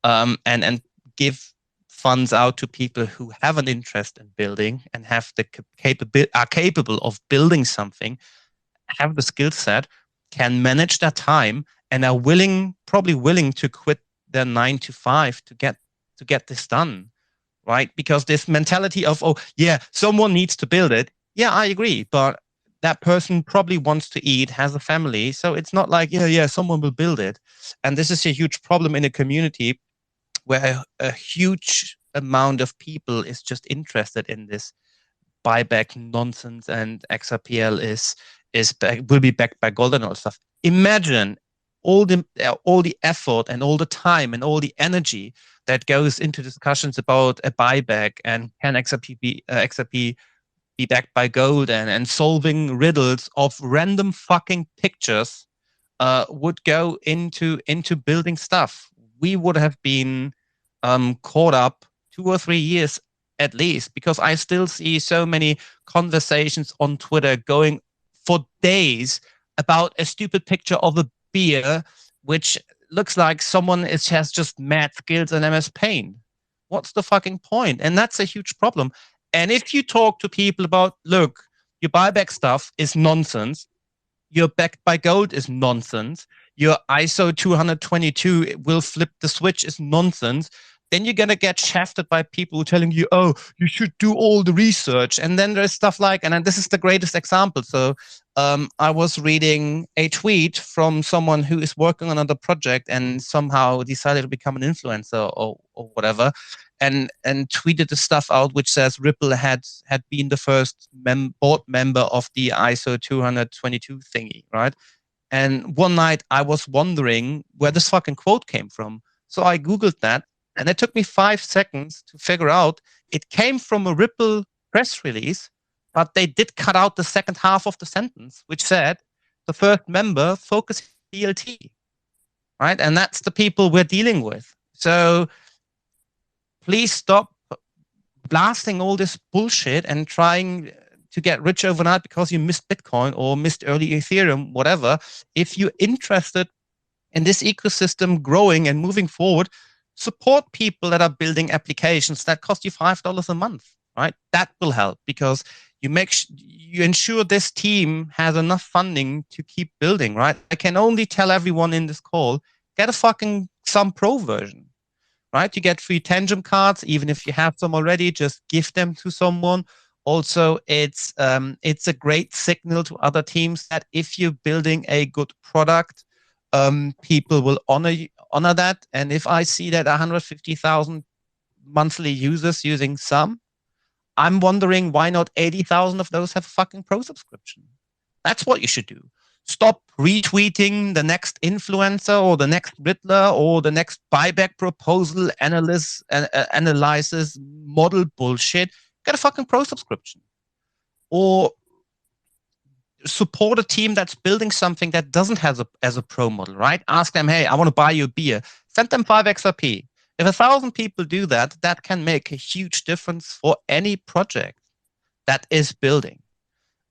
Speaker 6: and give funds out to people who have an interest in building and have the are capable of building something, have the skill set, can manage their time, and are probably willing to quit their 9 to 5 to get this done, right? Because this mentality of, oh yeah, someone needs to build it. Yeah, I agree, but that person probably wants to eat, has a family, so it's not like, yeah, someone will build it. And this is a huge problem in a community where a huge amount of people is just interested in this buyback nonsense, and XRPL will be backed by gold and all stuff. Imagine all the effort and all the time and all the energy that goes into discussions about a buyback and can XRP be backed by gold, and solving riddles of random fucking pictures would go into building stuff. We would have been caught up 2 or 3 years at least, because I still see so many conversations on Twitter going for days about a stupid picture of a beer, which looks like someone has just mad skills in MS Paint. What's the fucking point? And that's a huge problem. And if you talk to people about, look, your buyback stuff is nonsense, your backed by gold is nonsense, your ISO 222 will flip the switch is nonsense, then you're going to get shafted by people telling you, oh, you should do all the research. And then there's stuff like, and this is the greatest example. So I was reading a tweet from someone who is working on another project and somehow decided to become an influencer or whatever, and tweeted the stuff out which says Ripple had been the first board member of the ISO 222 thingy, right? And one night I was wondering where this fucking quote came from. So I Googled that, and it took me 5 seconds to figure out it came from a Ripple press release, but they did cut out the second half of the sentence, which said the first member focus DLT, right? And that's the people we're dealing with. So please stop blasting all this bullshit and trying to get rich overnight because you missed Bitcoin or missed early Ethereum, whatever. If you're interested in this ecosystem growing and moving forward, support people that are building applications that cost you $5 a month, right? That will help, because you ensure this team has enough funding to keep building, right? I can only tell everyone in this call, get a fucking some Pro version, right? You get free Tangent cards, even if you have them already, just give them to someone. Also, it's a great signal to other teams that if you're building a good product, people will honor that. And if I see that 150,000 monthly users using some, I'm wondering why not 80,000 of those have a fucking Pro subscription. That's what you should do. Stop retweeting the next influencer or the next Riddler or the next buyback proposal analysis model bullshit. Get a fucking Pro subscription. Or support a team that's building something that doesn't have as a Pro model, right? Ask them, hey, I want to buy you a beer. Send them 5 XRP. If 1,000 people do that, that can make a huge difference for any project that is building.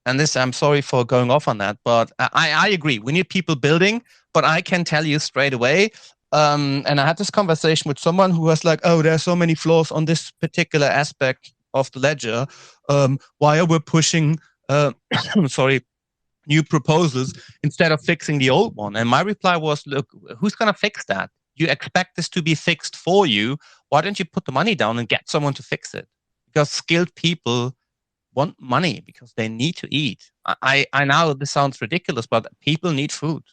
Speaker 6: And this, I'm sorry for going off on that, but I agree. We need people building, but I can tell you straight away. And I had this conversation with someone who was like, oh, there are so many flaws on this particular aspect of the ledger. Why are we pushing, sorry, new proposals instead of fixing the old one? And my reply was, look, who's going to fix that? You expect this to be fixed for you. Why don't you put the money down and get someone to fix it? Because skilled people want money because they need to eat. I know this sounds ridiculous, but people need food.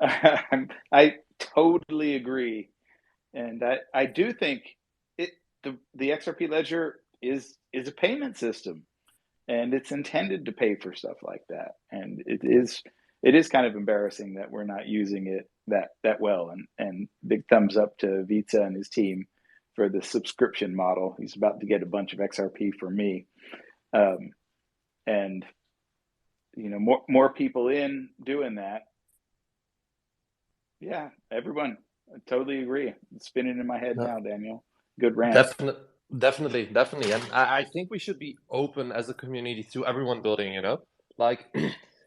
Speaker 2: I totally agree. And I do think the XRP ledger is a payment system, and it's intended to pay for stuff like that. And it is kind of embarrassing that we're not using it that well. And big thumbs up to Vita and his team for the subscription model. He's about to get a bunch of XRP from me. And more people in doing that. Yeah, everyone. I totally agree. It's spinning in my head now, Daniel. Good rant.
Speaker 3: Definitely. And I think we should be open as a community to everyone building, like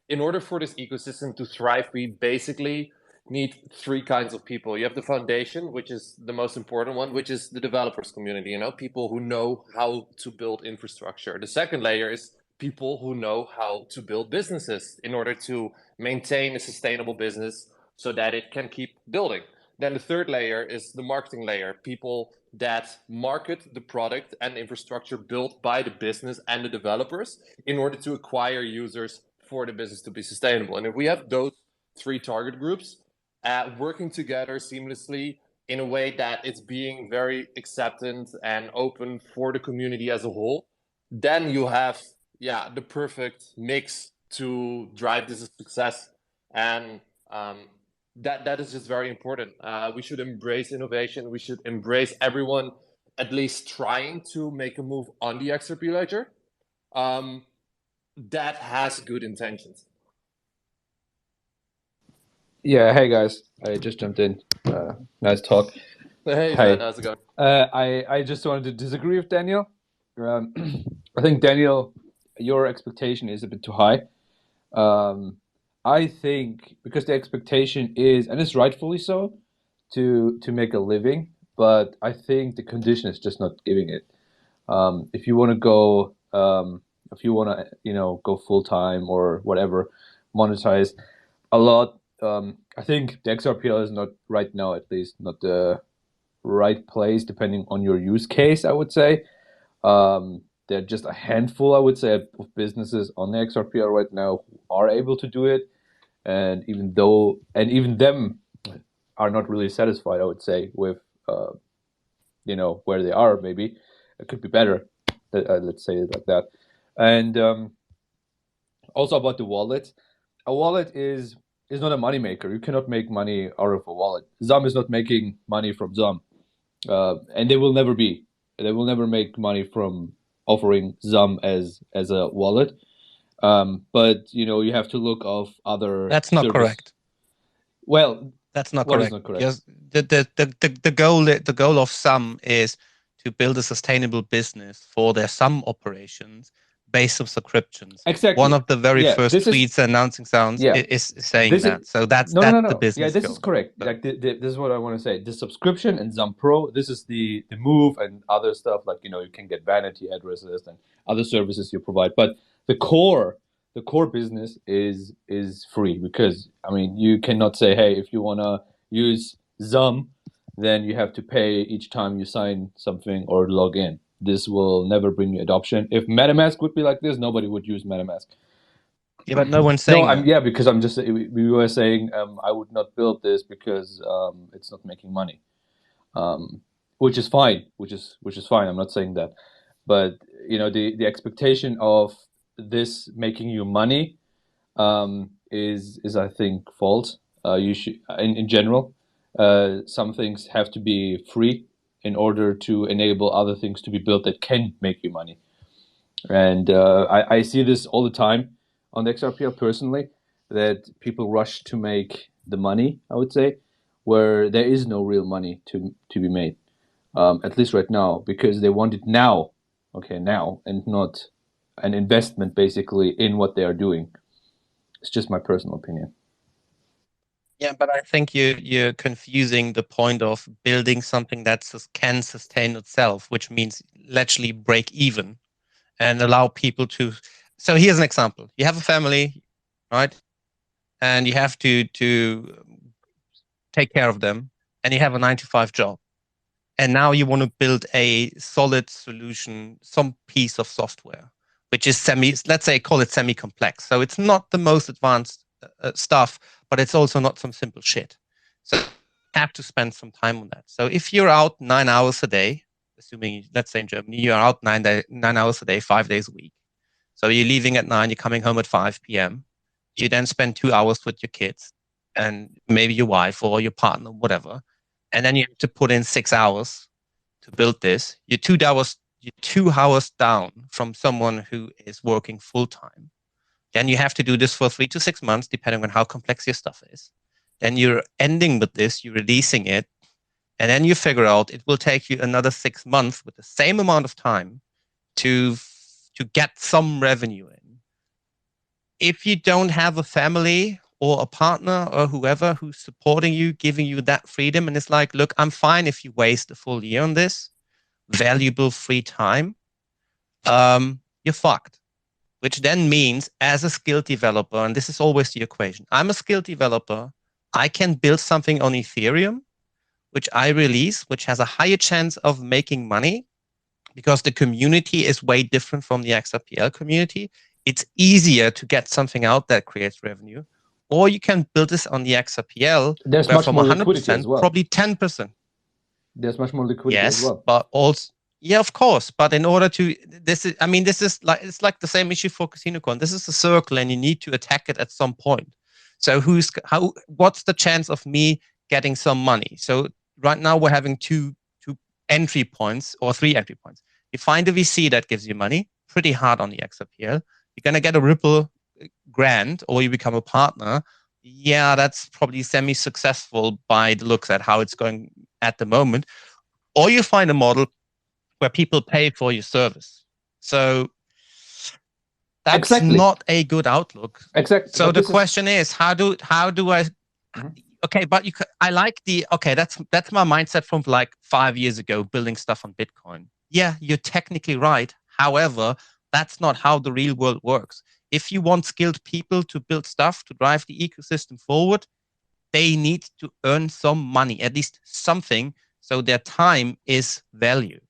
Speaker 3: in order for this ecosystem to thrive, we basically need 3 kinds of people. You have the foundation, which is the most important one, which is the developers community, people who know how to build infrastructure. The second layer is people who know how to build businesses in order to maintain a sustainable business so that it can keep building. Then the third layer is the marketing layer, people that market the product and infrastructure built by the business and the developers in order to acquire users for the business to be sustainable. And if we have those 3 target groups working together seamlessly in a way that it's being very acceptant and open for the community as a whole, then you have the perfect mix to drive this success. And that is just very important. We should embrace innovation. We should embrace everyone at least trying to make a move on the XRP ledger that has good intentions.
Speaker 10: Yeah, hey guys, I just jumped in. Nice talk.
Speaker 3: Hey, man, how's it going?
Speaker 10: I just wanted to disagree with Daniel. I think, Daniel, your expectation is a bit too high. I think because the expectation is, and it's rightfully so, to make a living, but I think the condition is just not giving it. If you want to go, go full time or whatever, monetize a lot. I think the XRPL is not right now, at least, not the right place, depending on your use case, I would say. There are just a handful, I would say, of businesses on the XRPL right now who are able to do it. And even them are not really satisfied, I would say, with, where they are, maybe. It could be better, let's say it like that. And also about the wallet. A wallet is not a moneymaker. You cannot make money out of a wallet. Zum is not making money from Zum. And they will never be. They will never make money from offering Zum as a wallet. But you have to look of other.
Speaker 6: That's not correct.
Speaker 10: Well,
Speaker 6: that's not
Speaker 10: what
Speaker 6: correct.
Speaker 10: Is not correct?
Speaker 6: Because the goal of Zum is to build a sustainable business for their Zum operations based on subscriptions.
Speaker 10: Exactly.
Speaker 6: One of the very first tweets announcing sounds is saying that. So that's the business.
Speaker 10: Yeah, this
Speaker 6: goal.
Speaker 10: is correct.
Speaker 6: So.
Speaker 10: Like this is what I want to say. The subscription and Zum Pro, this is the move and other stuff like you can get vanity addresses and other services you provide. But the core the core business is free, because I mean you cannot say, hey, if you wanna use Zoom, then you have to pay each time you sign something or log in. This will never bring you adoption. If MetaMask would be like this, nobody would use MetaMask.
Speaker 6: Yeah, but no one's
Speaker 10: No,
Speaker 6: saying that.
Speaker 10: yeah, because I'm just we were saying I would not build this because it's not making money, which is fine, which is fine. I'm not saying that, but you know the expectation of this making you money is I think false. You should in general, some things have to be free in order to enable other things to be built that can make you money. And I see this all the time on the XRPL personally, that people rush to make the money, I would say, where there is no real money to be made, at least right now, because they want it now, okay, now, and not an investment basically in what they are doing. It's just my personal opinion.
Speaker 6: Yeah, but I think you're confusing the point of building something that can sustain itself, which means literally break even and allow people to. So here's an example: you have a family, right, and you have to take care of them, and you have a 9-to-5 job, and now you want to build a solid solution, some piece of software, which is let's say, call it semi-complex. So it's not the most advanced stuff, but it's also not some simple shit. So you have to spend some time on that. So if you're out 9 hours a day, assuming, let's say in Germany, you're out 9 hours a day, 5 days a week. So you're leaving at 9, you're coming home at 5 p.m. You then spend 2 hours with your kids and maybe your wife or your partner, whatever. And then you have to put in 6 hours to build this. You're 2 hours down from someone who is working full time. Then you have to do this for 3 to 6 months, depending on how complex your stuff is. Then you're ending with this, you're releasing it, and then you figure out it will take you another 6 months with the same amount of time to get some revenue in. If you don't have a family or a partner or whoever who's supporting you, giving you that freedom, and it's like, look, I'm fine if you waste a full year on this valuable free time, you're fucked. Which then means, as a skilled developer, and this is always the equation, I'm a skilled developer, I can build something on Ethereum, which I release, which has a higher chance of making money because the community is way different from the XRPL community. It's easier to get something out that creates revenue. Or you can build this on the XRPL,
Speaker 10: There's
Speaker 6: where
Speaker 10: much
Speaker 6: from
Speaker 10: more
Speaker 6: 100%,
Speaker 10: liquidity as well.
Speaker 6: probably 10%.
Speaker 10: There's much more liquidity as
Speaker 6: Yes,
Speaker 10: well.
Speaker 6: but also, yeah, of course. But in order to, this is like, it's like the same issue for CasinoCoin. This is a circle and you need to attack it at some point. So what's the chance of me getting some money? So right now we're having two entry points or 3 entry points. You find a VC that gives you money, pretty hard on the XRPL. You're going to get a Ripple grant, or you become a partner. Yeah, that's probably semi-successful by the looks at how it's going at the moment. Or you find a model where people pay for your service. So that's
Speaker 10: Exactly.
Speaker 6: not a good outlook.
Speaker 10: Exactly.
Speaker 6: So the question is, how do I? Okay, but I like that's my mindset from like 5 years ago, building stuff on Bitcoin. Yeah, you're technically right. However, that's not how the real world works. If you want skilled people to build stuff to drive the ecosystem forward, they need to earn some money, at least something, so their time is valued.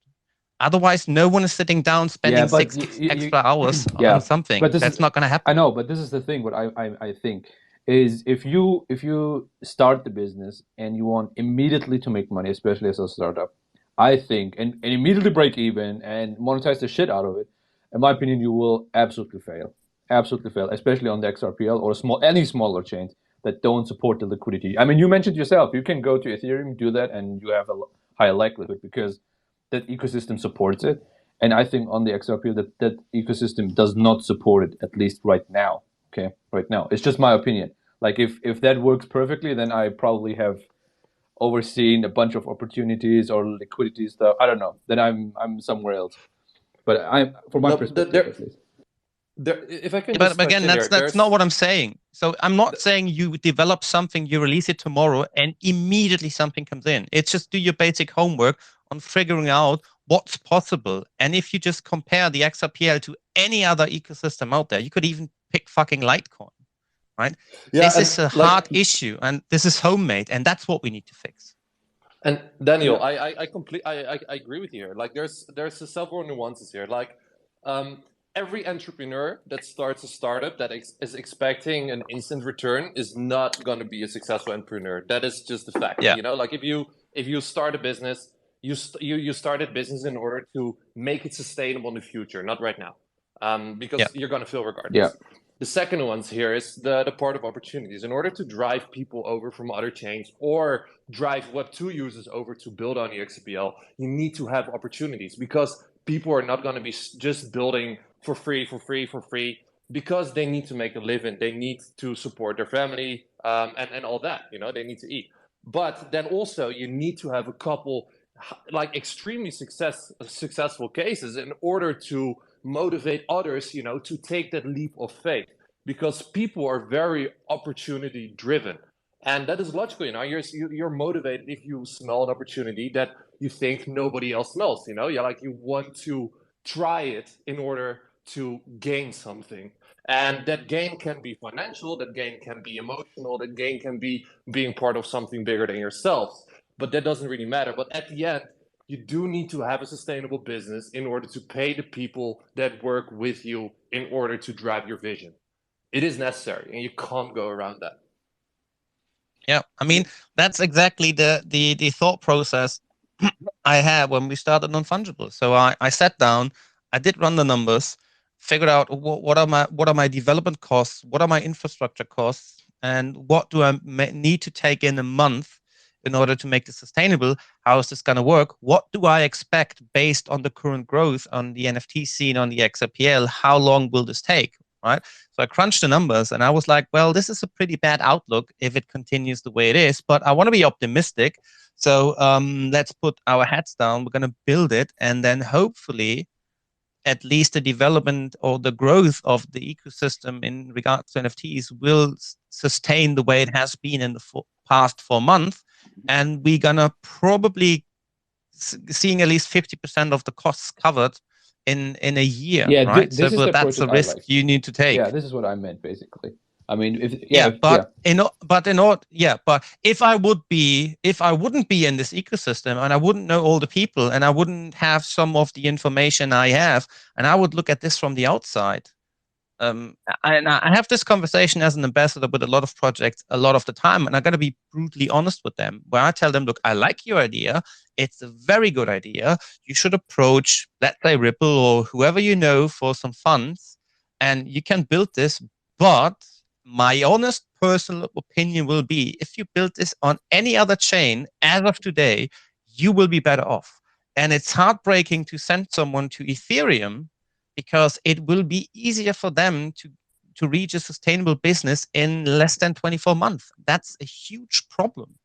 Speaker 6: Otherwise, no one is sitting down spending 6 extra hours on something.
Speaker 10: But
Speaker 6: that's not going to happen.
Speaker 10: I know, but this is the thing. What I think is, if you start the business and you want immediately to make money, especially as a startup, I think, and immediately break even and monetize the shit out of it, in my opinion, you will absolutely fail. Absolutely fail, especially on the XRPL or any smaller chains that don't support the liquidity. I mean, you mentioned yourself, you can go to Ethereum, do that, and you have a high likelihood because that ecosystem supports it. And I think on the XRP that ecosystem does not support it, at least right now. Okay, right now. It's just my opinion. Like if that works perfectly, then I probably have overseen a bunch of opportunities or liquidity stuff. I don't know. Then I'm somewhere else. But from my perspective at least.
Speaker 3: If I can,
Speaker 6: but again, that's not what I'm saying. So I'm not saying you develop something, you release it tomorrow, and immediately something comes in. It's just do your basic homework on figuring out what's possible. And if you just compare the XRPL to any other ecosystem out there, you could even pick fucking Litecoin, right?
Speaker 3: Yeah,
Speaker 6: This is a
Speaker 3: like,
Speaker 6: hard issue, and this is homemade, and that's what we need to fix.
Speaker 3: and Daniel, I agree with you here. Like, there's several nuances here. Like, every entrepreneur that starts a startup that is expecting an instant return is not going to be a successful entrepreneur. That is just a fact.
Speaker 6: Yeah.
Speaker 3: You know, like if you start a business, you started business in order to make it sustainable in the future, not right now, because you're going to fail regardless.
Speaker 10: Yeah.
Speaker 3: The second one here is the part of opportunities. In order to drive people over from other chains or drive Web2 users over to build on the XPL, you need to have opportunities, because people are not going to be just building for free, because they need to make a living. They need to support their family, and all that. You know, they need to eat. But then also you need to have a couple like extremely successful cases in order to motivate others, you know, to take that leap of faith, because people are very opportunity driven, and that is logical. You know, you're motivated if you smell an opportunity that you think nobody else smells. You know, you want to try it in order to gain something, and that gain can be financial, that gain can be emotional, that gain can be being part of something bigger than yourself. But that doesn't really matter. But at the end, you do need to have a sustainable business in order to pay the people that work with you in order to drive your vision. It is necessary, and you can't go around that.
Speaker 6: Yeah, I mean, that's exactly the thought process I had when we started Non-Fungible. So I sat down, I did run the numbers, figured out what are my development costs, what are my infrastructure costs, and what do I need to take in a month in order to make this sustainable. How is this going to work? What do I expect based on the current growth on the NFT scene, on the XRPL? How long will this take? Right. So I crunched the numbers and I was like, well, this is a pretty bad outlook if it continues the way it is, but I want to be optimistic. So let's put our heads down. We're going to build it. And then hopefully at least the development or the growth of the ecosystem in regards to NFTs will sustain the way it has been in the past 4 months. And we're going to probably seeing at least 50% of the costs covered in a year,
Speaker 10: Yeah,
Speaker 6: right?
Speaker 10: this is the
Speaker 6: that's a
Speaker 10: approach I
Speaker 6: risk
Speaker 10: like.
Speaker 6: you need to take.
Speaker 10: Yeah, this is what I meant basically. I mean, but if I wouldn't be in this ecosystem and I wouldn't know all the people and I wouldn't have some of the information I have, and I would look at this from the outside. And I have this conversation as an ambassador with a lot of projects a lot of the time, and I got to be brutally honest with them, where I tell them, look, I like your idea. It's a very good idea. You should approach, let's say, Ripple or whoever you know for some funds, and you can build this. But my honest personal opinion will be, if you build this on any other chain as of today, you will be better off. And it's heartbreaking to send someone to Ethereum, because it will be easier for them to reach a sustainable business in less than 24 months. That's a huge problem.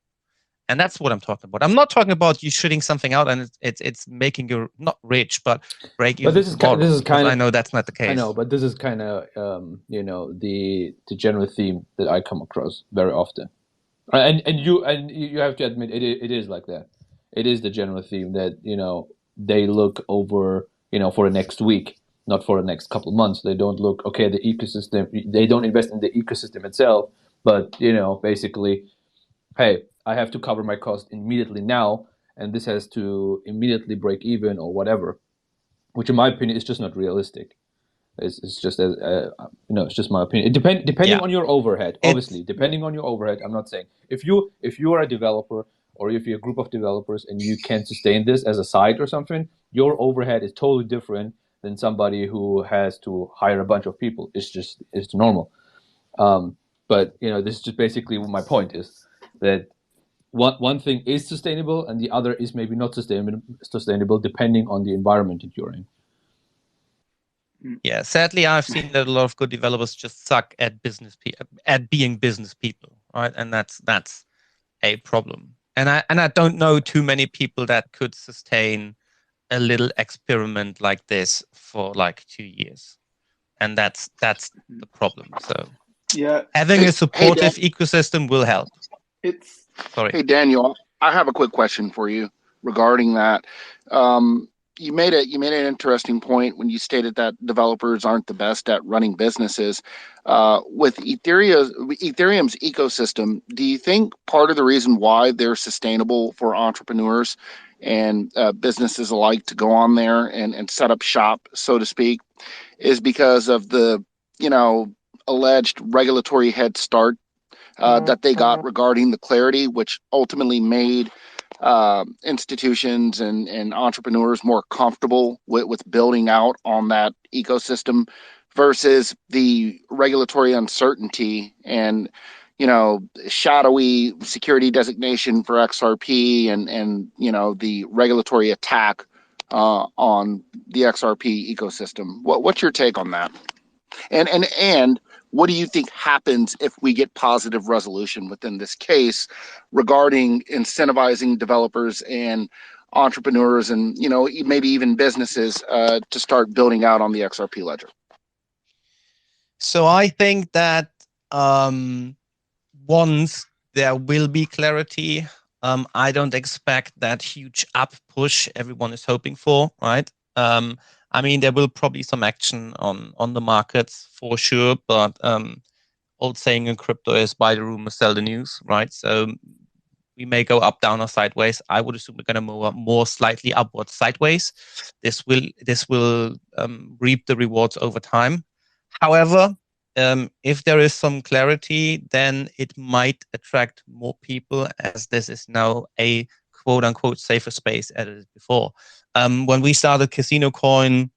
Speaker 10: And that's what I'm talking about. I'm not talking about you shooting something out and it's making you not rich, but break even. But this is kind of,
Speaker 6: I know that's not the case.
Speaker 10: I know, but this is kind of the general theme that I come across very often, and you have to admit it is like that. It is the general theme that they look over for the next week, not for the next couple of months. They don't look, okay, the ecosystem. They don't invest in the ecosystem itself, but basically, hey, I have to cover my cost immediately now, and this has to immediately break even or whatever, which in my opinion is just not realistic. It's just it's just my opinion. Depending on your overhead, obviously, depending on your overhead. I'm not saying if you are a developer or if you're a group of developers and you can sustain this as a site or something, your overhead is totally different than somebody who has to hire a bunch of people. It's normal. But this is just basically what my point is, that one thing is sustainable and the other is maybe not sustainable depending on the environment that you're in.
Speaker 6: Yeah, sadly, I've seen that a lot of good developers just suck at being business people, right? And that's a problem. And I don't know too many people that could sustain a little experiment like this for like 2 years, and that's the problem. So
Speaker 2: yeah,
Speaker 6: having a supportive ecosystem will help.
Speaker 2: It's
Speaker 6: sorry.
Speaker 11: Hey Daniel, I have a quick question for you regarding that. you made an interesting point when you stated that developers aren't the best at running businesses. With Ethereum's ecosystem, do you think part of the reason why they're sustainable for entrepreneurs and businesses alike to go on there and set up shop, so to speak, is because of the, you know, alleged regulatory head start that they got regarding the clarity, which ultimately made institutions and entrepreneurs more comfortable with building out on that ecosystem versus the regulatory uncertainty and, you know, shadowy security designation for XRP and you know, the regulatory attack on the XRP ecosystem. What's your take on that? And what do you think happens if we get positive resolution within this case regarding incentivizing developers and entrepreneurs and, you know, maybe even businesses to start building out on the XRP ledger?
Speaker 6: So I think that once there will be clarity, I don't expect that huge up push everyone is hoping for, right? I mean, there will probably some action on the markets for sure, but old saying in crypto is buy the rumor, sell the news, right? So we may go up, down, or sideways. I would assume we're going to move up more slightly upwards sideways. This will reap the rewards over time. However, if there is some clarity, then it might attract more people, as this is now a quote unquote safer space as it is before. When we started Casino Coin,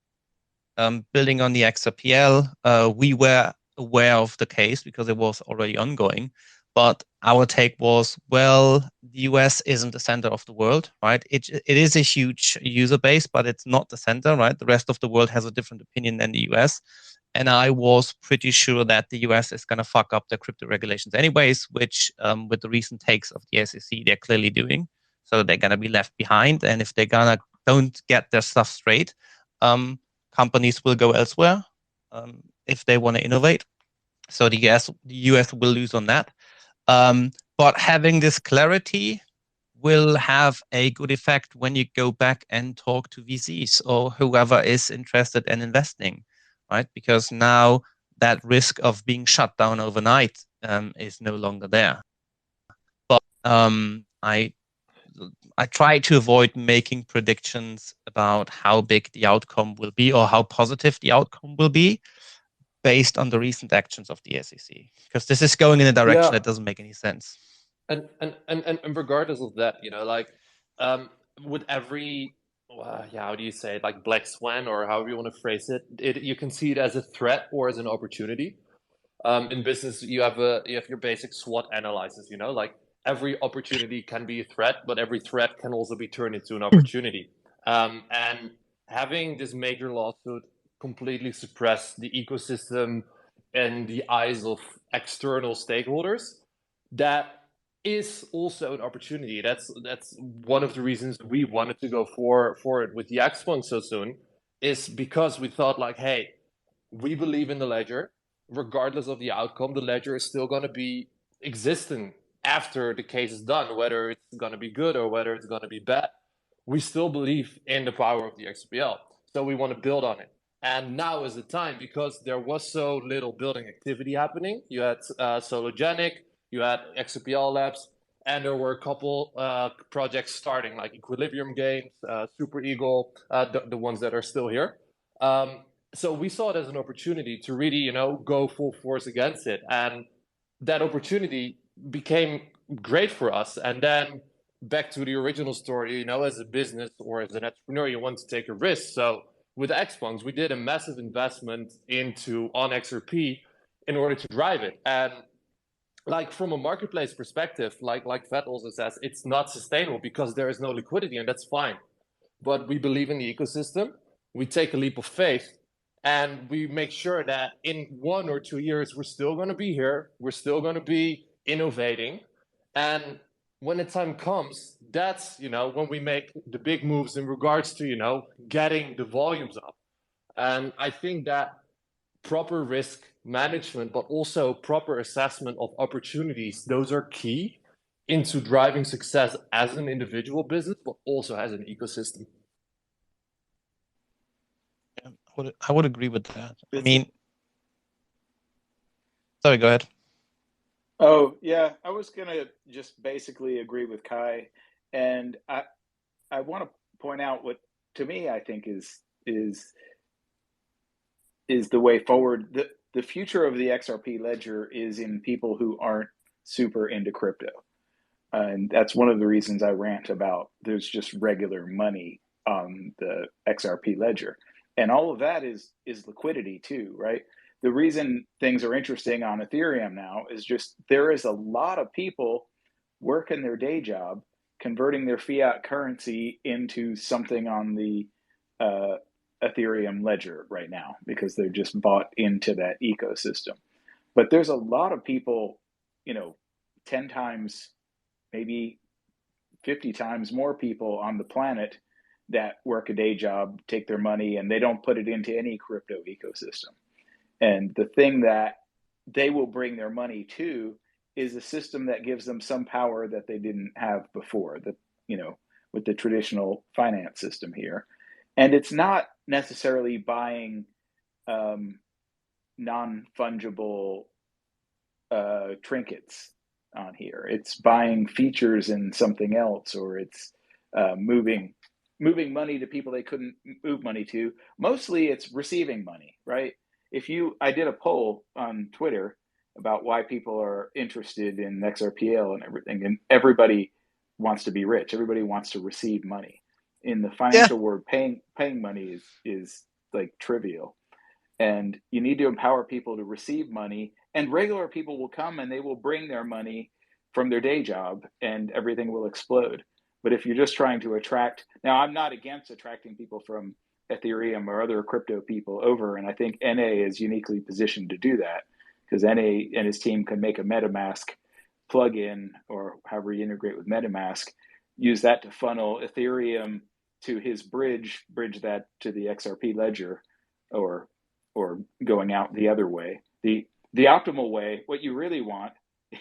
Speaker 6: building on the XRPL, we were aware of the case because it was already ongoing. But our take was, well, the US isn't the center of the world, right? It is a huge user base, but it's not the center, right? The rest of the world has a different opinion than the US. And I was pretty sure that the US is going to fuck up their crypto regulations anyways, which with the recent takes of the SEC, they're clearly doing. So they're going to be left behind. And if they're going to don't get their stuff straight, companies will go elsewhere if they want to innovate. So the US will lose on that. But having this clarity will have a good effect when you go back and talk to VCs or whoever is interested in investing, right? Because now that risk of being shut down overnight is no longer there. But I try to avoid making predictions about how big the outcome will be or how positive the outcome will be based on the recent actions of the SEC, because this is going in a direction that doesn't make any sense.
Speaker 3: And regardless of that, you know, like with every how do you say it, like black swan or however you want to phrase it, you can see it as a threat or as an opportunity. In business, you have your basic SWOT analysis. You know, like every opportunity can be a threat, but every threat can also be turned into an opportunity. And having this major lawsuit completely suppress the ecosystem in the eyes of external stakeholders, that is also an opportunity. That's one of the reasons we wanted to go for it with the X Fund so soon, is because we thought like, hey, we believe in the ledger. Regardless of the outcome, the ledger is still going to be existing after the case is done, whether it's going to be good or whether it's going to be bad. We still believe in the power of the XPL, so we want to build on it. And now is the time, because there was so little building activity happening. You had Sologenic, you had XPL Labs, and there were a couple projects starting, like Equilibrium Games, Super Eagle, the ones that are still here. So we saw it as an opportunity to really, you know, go full force against it. And that opportunity became great for us. And then back to the original story, you know, as a business or as an entrepreneur, you want to take a risk. So with Xpunks, we did a massive investment on XRP in order to drive it. And like from a marketplace perspective, like Vet also says, it's not sustainable because there is no liquidity, and that's fine. But we believe in the ecosystem. We take a leap of faith, and we make sure that in 1 or 2 years, we're still going to be here. We're still going to be innovating. And when the time comes, that's, you know, when we make the big moves in regards to, you know, getting the volumes up. And I think that proper risk management, but also proper assessment of opportunities, those are key into driving success as an individual business, but also as an ecosystem.
Speaker 6: I would agree with that. I
Speaker 2: It's
Speaker 6: mean, sorry, go ahead.
Speaker 2: Oh, yeah, I was gonna just basically agree with Kai, and I want to point out what to me I think is is the way forward. The future of the XRP ledger is in people who aren't super into crypto. And that's one of the reasons I rant about there's just regular money on the XRP ledger. And all of that is liquidity too, right? The reason things are interesting on Ethereum now is just there is a lot of people working their day job, converting their fiat currency into something on the uh, Ethereum ledger right now because they're just bought into that ecosystem. But there's a lot of people, 10 times, maybe 50 times more people on the planet that work a day job, take their money, and they don't put it into any crypto ecosystem. And the thing that they will bring their money to is a system that gives them some power that they didn't have before, with the traditional finance system here. And it's not necessarily buying non-fungible trinkets on here. It's buying features in something else, or it's moving money to people they couldn't move money to. Mostly it's receiving money, right? I did a poll on Twitter about why people are interested in XRPL and everything, and everybody wants to be rich. Everybody wants to receive money. In the financial world, paying money is like trivial. And you need to empower people to receive money, and regular people will come and they will bring their money from their day job and everything will explode. But if you're just trying to attract, now I'm not against attracting people from Ethereum or other crypto people over, and I think NA is uniquely positioned to do that because NA and his team can make a MetaMask plugin, or however you integrate with MetaMask, use that to funnel Ethereum to his bridge that to the XRP ledger, or going out the other way. The optimal way, what you really want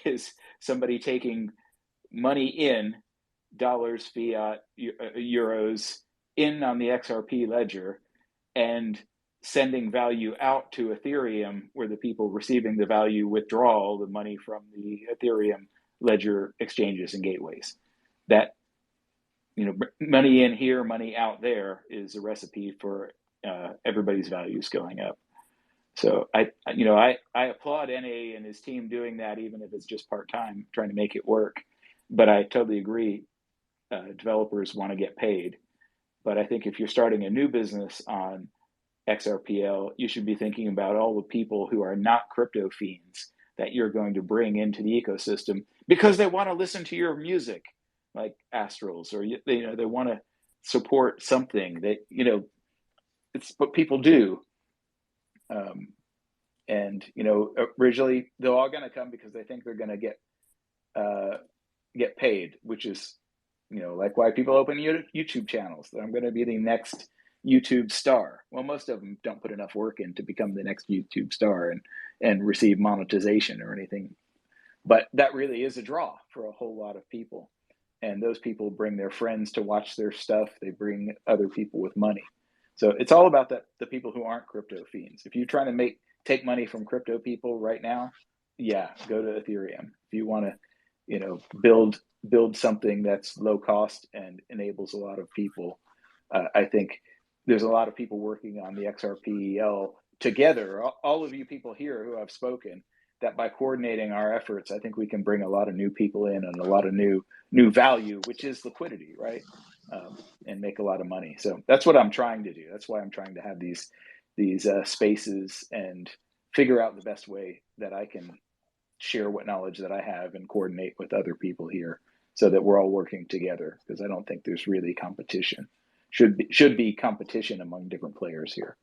Speaker 2: is somebody taking money in dollars, fiat, euros in on the XRP ledger and sending value out to Ethereum, where the people receiving the value withdraw all the money from the Ethereum ledger exchanges and gateways. That, money in here, money out there is a recipe for everybody's values going up. So I applaud NA and his team doing that, even if it's just part-time, trying to make it work. But I totally agree. Developers want to get paid. But I think if you're starting a new business on XRPL, you should be thinking about all the people who are not crypto fiends that you're going to bring into the ecosystem because they want to listen to your music, like Astrals, or they want to support something that it's what people do. And originally they're all going to come because they think they're going to get paid, which is like why people open YouTube channels. That I'm going to be the next YouTube star. Well, most of them don't put enough work in to become the next YouTube star and receive monetization or anything. But that really is a draw for a whole lot of people. And those people bring their friends to watch their stuff. They bring other people with money. So it's all about the people who aren't crypto fiends. If you're trying to take money from crypto people right now, go to Ethereum. If you want to, build something that's low cost and enables a lot of people, I think there's a lot of people working on the XRPL together. All of you people here who have spoken, that by coordinating our efforts, I think we can bring a lot of new people in and a lot of new value, which is liquidity, right? And make a lot of money. So that's what I'm trying to do. That's why I'm trying to have these spaces and figure out the best way that I can share what knowledge that I have and coordinate with other people here so that we're all working together, because I don't think there's really competition. Should be competition among different players here.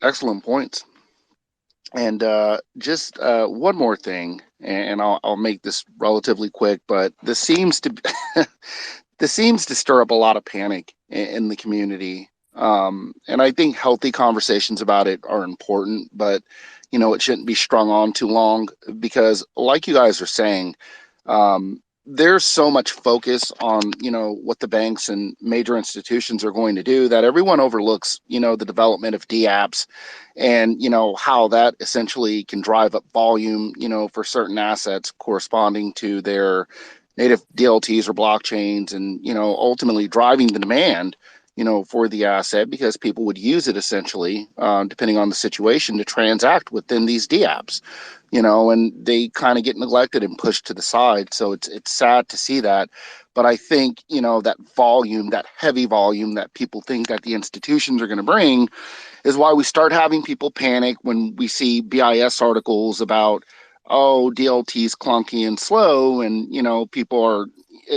Speaker 11: Excellent points. And just one more thing, and I'll make this relatively quick, but this seems to stir up a lot of panic in the community. And I think healthy conversations about it are important, but it shouldn't be strung on too long, because like you guys are saying, there's so much focus on, what the banks and major institutions are going to do that everyone overlooks, the development of DApps and, how that essentially can drive up volume, for certain assets corresponding to their native DLTs or blockchains and, ultimately driving the demand, for the asset because people would use it essentially, depending on the situation, to transact within these DApps. And they kind of get neglected and pushed to the side. So it's sad to see that. But I think, that volume, that heavy volume that people think that the institutions are going to bring is why we start having people panic when we see BIS articles about, oh, DLT's clunky and slow. And, people are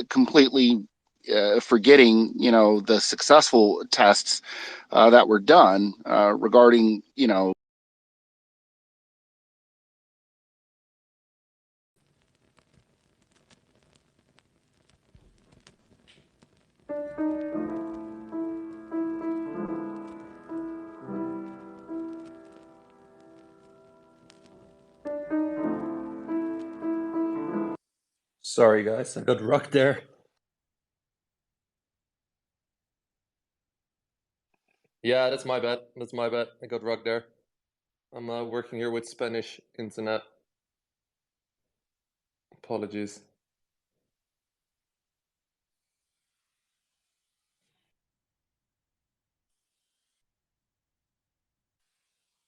Speaker 11: completely forgetting, the successful tests that were done regarding,
Speaker 3: Sorry, guys, I got rocked there. Yeah, that's my bad. That's my bad. I got rocked there. I'm working here with Spanish internet. Apologies.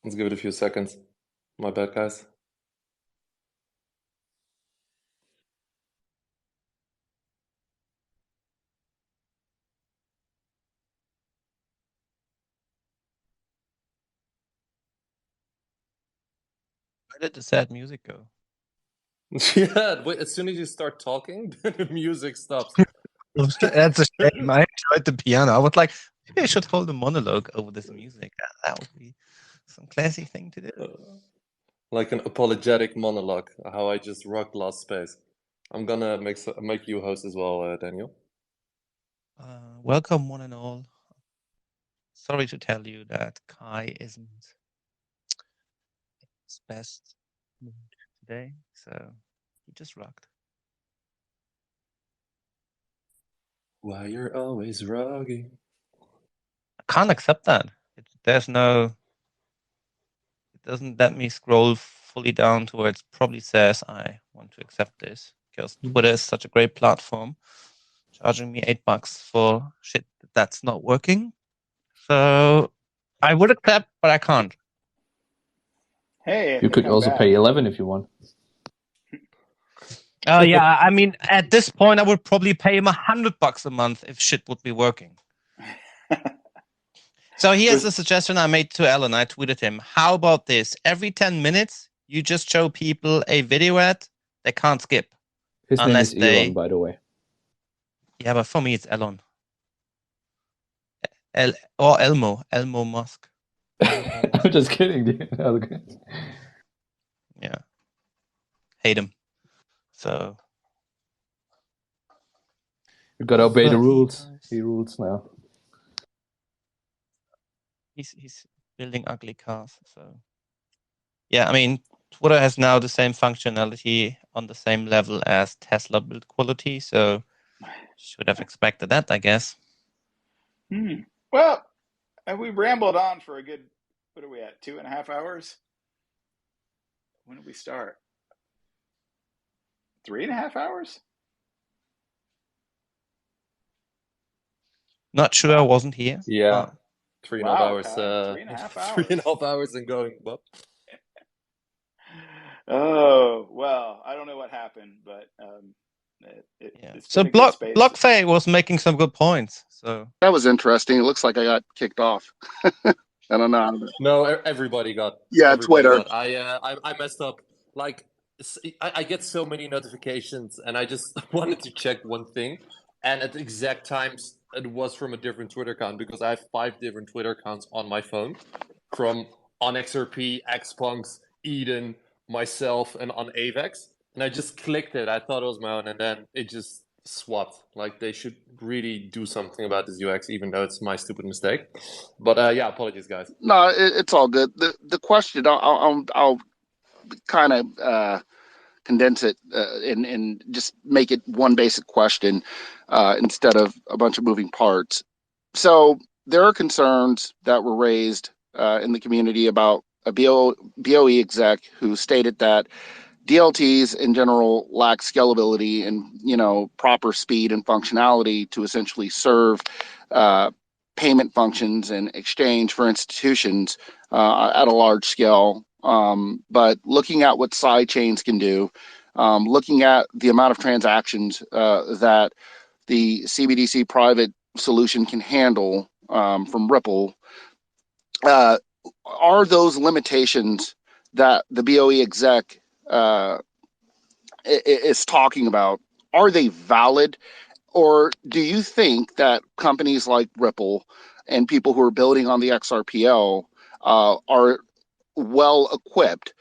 Speaker 3: Let's give it a few seconds. My bad, guys.
Speaker 6: Where did the sad music go?
Speaker 3: Yeah, wait, as soon as you start talking, then the music stops.
Speaker 6: That's a shame. I enjoyed the piano. I was like, maybe I should hold a monologue over this music. That would be some classy thing to do.
Speaker 3: Like an apologetic monologue, how I just rocked Lost Space. I'm gonna make you host as well, Daniel.
Speaker 6: Welcome, one and all. Sorry to tell you that Kai isn't his best mood today, so he just rocked.
Speaker 3: Why you're always rocking.
Speaker 6: I can't accept that. There's no. It doesn't let me scroll fully down to where it probably says I want to accept this because Twitter is such a great platform, charging me $8 for shit that's not working. So I would accept, but I can't.
Speaker 2: Hey,
Speaker 10: You could also pay 11 if you want.
Speaker 6: Yeah, I mean, at this point, I would probably pay him $100 a month if shit would be working. So here's the suggestion I made to Alan. I tweeted him, how about this? Every 10 minutes, you just show people a video ad they can't skip.
Speaker 10: His name is Elon, by the way.
Speaker 6: Yeah, but for me, it's Elon. Or Elmo Musk.
Speaker 10: I'm just kidding, dude. Okay.
Speaker 6: Yeah. Hate him. So
Speaker 10: You gotta obey the rules. He rules now.
Speaker 6: He's building ugly cars. So yeah, I mean, Twitter has now the same functionality on the same level as Tesla build quality. So should have expected that, I guess.
Speaker 2: Well, we've rambled on for a good, what are we at, 2.5 hours? When did we start? 3.5 hours?
Speaker 6: Not sure, I wasn't here.
Speaker 3: Yeah, 3.5 hours.
Speaker 2: Kai, 3.5 hours.
Speaker 3: 3.5 hours and going. Well.
Speaker 2: Oh, well, I don't know what happened, but it's
Speaker 6: so BlockFay was making some good points. So
Speaker 11: that was interesting. It looks like I got kicked off. I don't know.
Speaker 3: No, everybody got.
Speaker 11: Yeah,
Speaker 3: everybody
Speaker 11: Twitter.
Speaker 3: Got. I messed up. Like I get so many notifications, and I just wanted to check one thing, and at the exact times it was from a different Twitter account because I have 5 different Twitter accounts on my phone, from on XRP, Xpunks, Eden, myself, and on Avex. And I just clicked it. I thought it was my own, and then it just swapped. Like they should really do something about this UX, even though it's my stupid mistake. But yeah, apologies, guys.
Speaker 11: No, it's all good. The question I'll kind of condense it and just make it one basic question instead of a bunch of moving parts. So there are concerns that were raised in the community about a BOE exec who stated that DLTs in general lack scalability and proper speed and functionality to essentially serve payment functions and exchange for institutions at a large scale. But looking at what side chains can do, looking at the amount of transactions that the CBDC private solution can handle from Ripple, are those limitations that the BOE exec is talking about, are they valid? Or do you think that companies like Ripple and people who are building on the XRPL are well equipped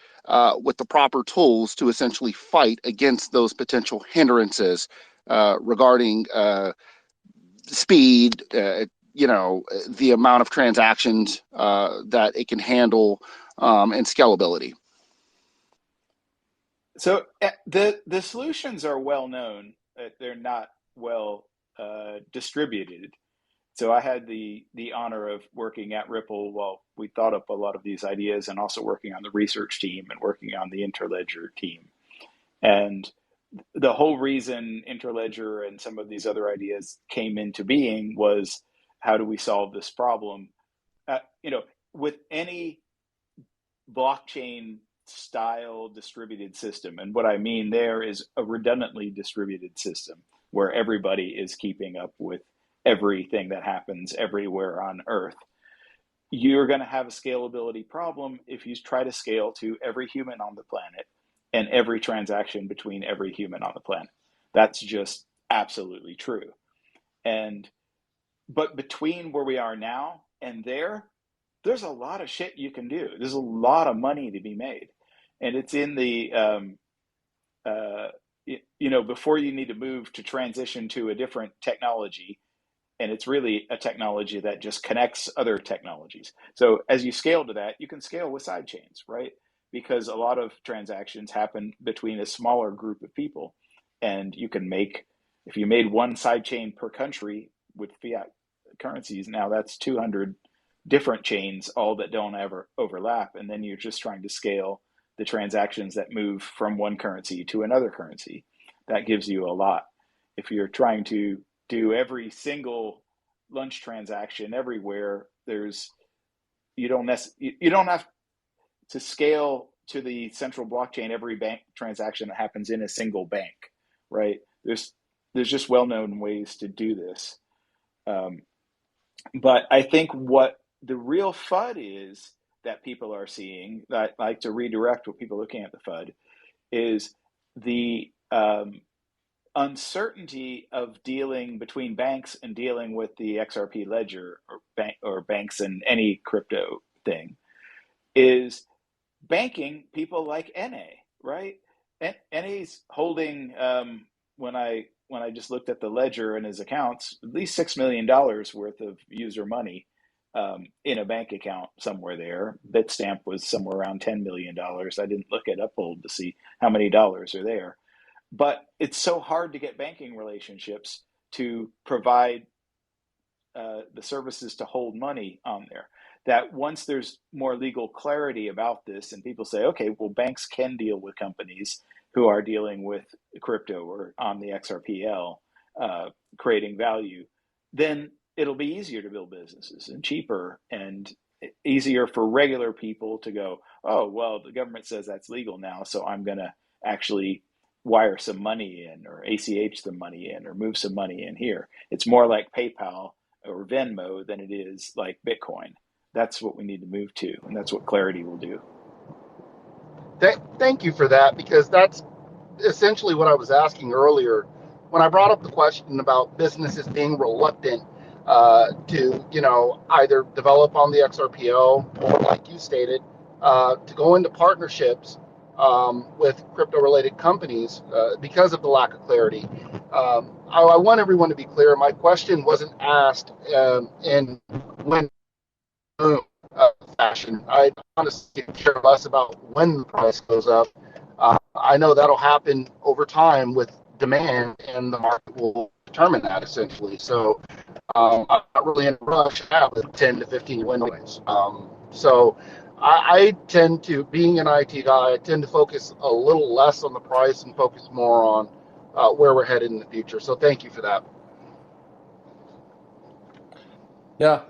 Speaker 11: with the proper tools to essentially fight against those potential hindrances regarding speed, the amount of transactions that it can handle, and scalability?
Speaker 2: So the solutions are well known. They're not well distributed. So I had the honor of working at Ripple while we thought up a lot of these ideas, and also working on the research team and working on the Interledger team. And the whole reason Interledger and some of these other ideas came into being was, how do we solve this problem? With any blockchain style distributed system, and what I mean there is a redundantly distributed system where everybody is keeping up with everything that happens everywhere on Earth, you're going to have a scalability problem if you try to scale to every human on the planet and every transaction between every human on the planet. That's just absolutely true. But between where we are now and there's a lot of shit you can do. There's a lot of money to be made. And it's in the, before you need to move to transition to a different technology, and it's really a technology that just connects other technologies. So as you scale to that, you can scale with side chains, right? Because a lot of transactions happen between a smaller group of people. And you can if you made one side chain per country with fiat currencies, now that's 200 different chains, all that don't ever overlap. And then you're just trying to scale the transactions that move from one currency to another currency. That gives you a lot. If you're trying to do every single lunch transaction everywhere, you don't have to scale to the central blockchain every bank transaction that happens in a single bank, right? There's just well-known ways to do this. But I think what the real FUD is that people are seeing, that I like to redirect what people are looking at the FUD, is the uncertainty of dealing between banks and dealing with the XRP ledger, or banks and any crypto thing, is banking people like NA, right? NA's holding, when I just looked at the ledger and his accounts, at least $6 million worth of user money in a bank account somewhere there. Bitstamp was somewhere around $10 million. I didn't look at Uphold to see how many dollars are there. But it's so hard to get banking relationships to provide the services to hold money on there, that once there's more legal clarity about this and people say, okay, well, banks can deal with companies who are dealing with crypto or on the XRPL, creating value, then it'll be easier to build businesses and cheaper and easier for regular people to go, oh, well, the government says that's legal now, so I'm going to actually wire some money in, or ACH some money in, or move some money in here. It's more like PayPal or Venmo than it is like Bitcoin. That's what we need to move to, and that's what Clarity will do.
Speaker 11: Thank you for that, because that's essentially what I was asking earlier when I brought up the question about businesses being reluctant to, either develop on the XRPL or, like you stated, to go into partnerships with crypto-related companies because of the lack of clarity. I want everyone to be clear. My question wasn't asked in when fashion. I honestly care less about when the price goes up. I know that'll happen over time with demand, and the market will determine that essentially. So I'm not really in a rush now with 10 to 15 windows. So I tend to, being an IT guy, I tend to focus a little less on the price and focus more on where we're headed in the future. So thank you for that.
Speaker 3: Yeah,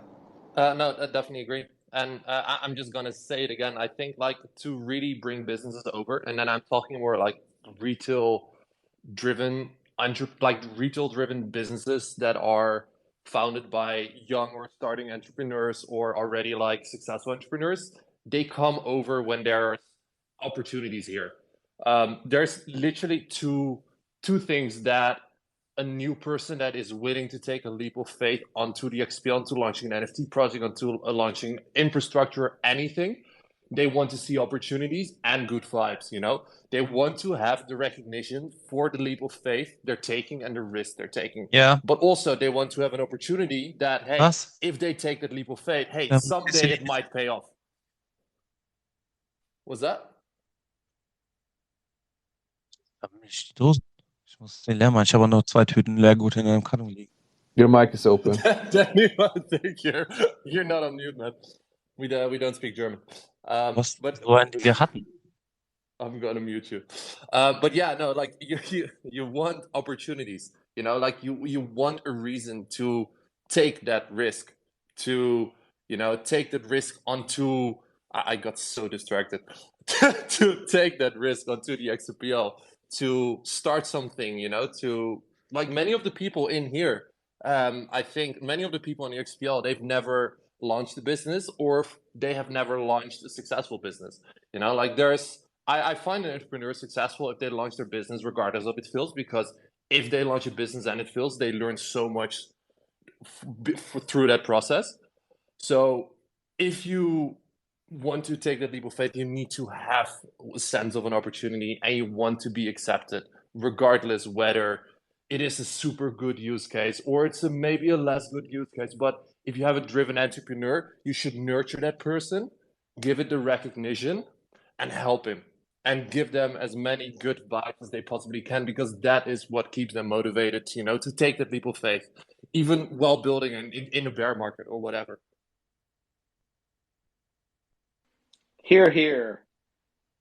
Speaker 3: no, I definitely agree. And I'm just gonna say it again. I think like to really bring businesses over, and then I'm talking more like retail driven, like retail driven businesses that are founded by young or starting entrepreneurs or already like successful entrepreneurs. They come over when there are opportunities here. There's literally two things that a new person that is willing to take a leap of faith onto the XP, onto launching an NFT project, onto launching infrastructure, anything, they want to see opportunities and good vibes, you know? They want to have the recognition for the leap of faith they're taking and the risk they're taking.
Speaker 6: Ja,
Speaker 3: But also they want to have an opportunity that, hey,
Speaker 6: was?
Speaker 3: if they take that leap of faith, hey, someday it might pay off. Was that?
Speaker 6: Die Dosen. Ich muss den leer machen. Ich habe noch 2 Tüten Leergut in einem Karton liegen.
Speaker 10: Your mic is open.
Speaker 3: Danny, I think you're not on mute, man. We don't speak German.
Speaker 6: Was
Speaker 3: But
Speaker 6: so einen, den wir hatten.
Speaker 3: I'm gonna mute you. But yeah, no, like you want opportunities, you know, like you want a reason to take that risk, to, you know, take that risk onto. I got so distracted to take that risk onto the XPL, to start something, you know, to like many of the people in here. I think many of the people in the XPL, they've never launched a business, or they have never launched a successful business. You know, like I find an entrepreneur successful if they launch their business regardless of it fails, because if they launch a business and it fails, they learn so much through that process. So if you want to take that leap of faith, you need to have a sense of an opportunity and you want to be accepted, regardless whether it is a super good use case or it's maybe a less good use case. But if you have a driven entrepreneur, you should nurture that person, give it the recognition, and help him. And give them as many good vibes as they possibly can, because that is what keeps them motivated, you know, to take that leap of faith, even while building in a bear market or whatever.
Speaker 2: Here,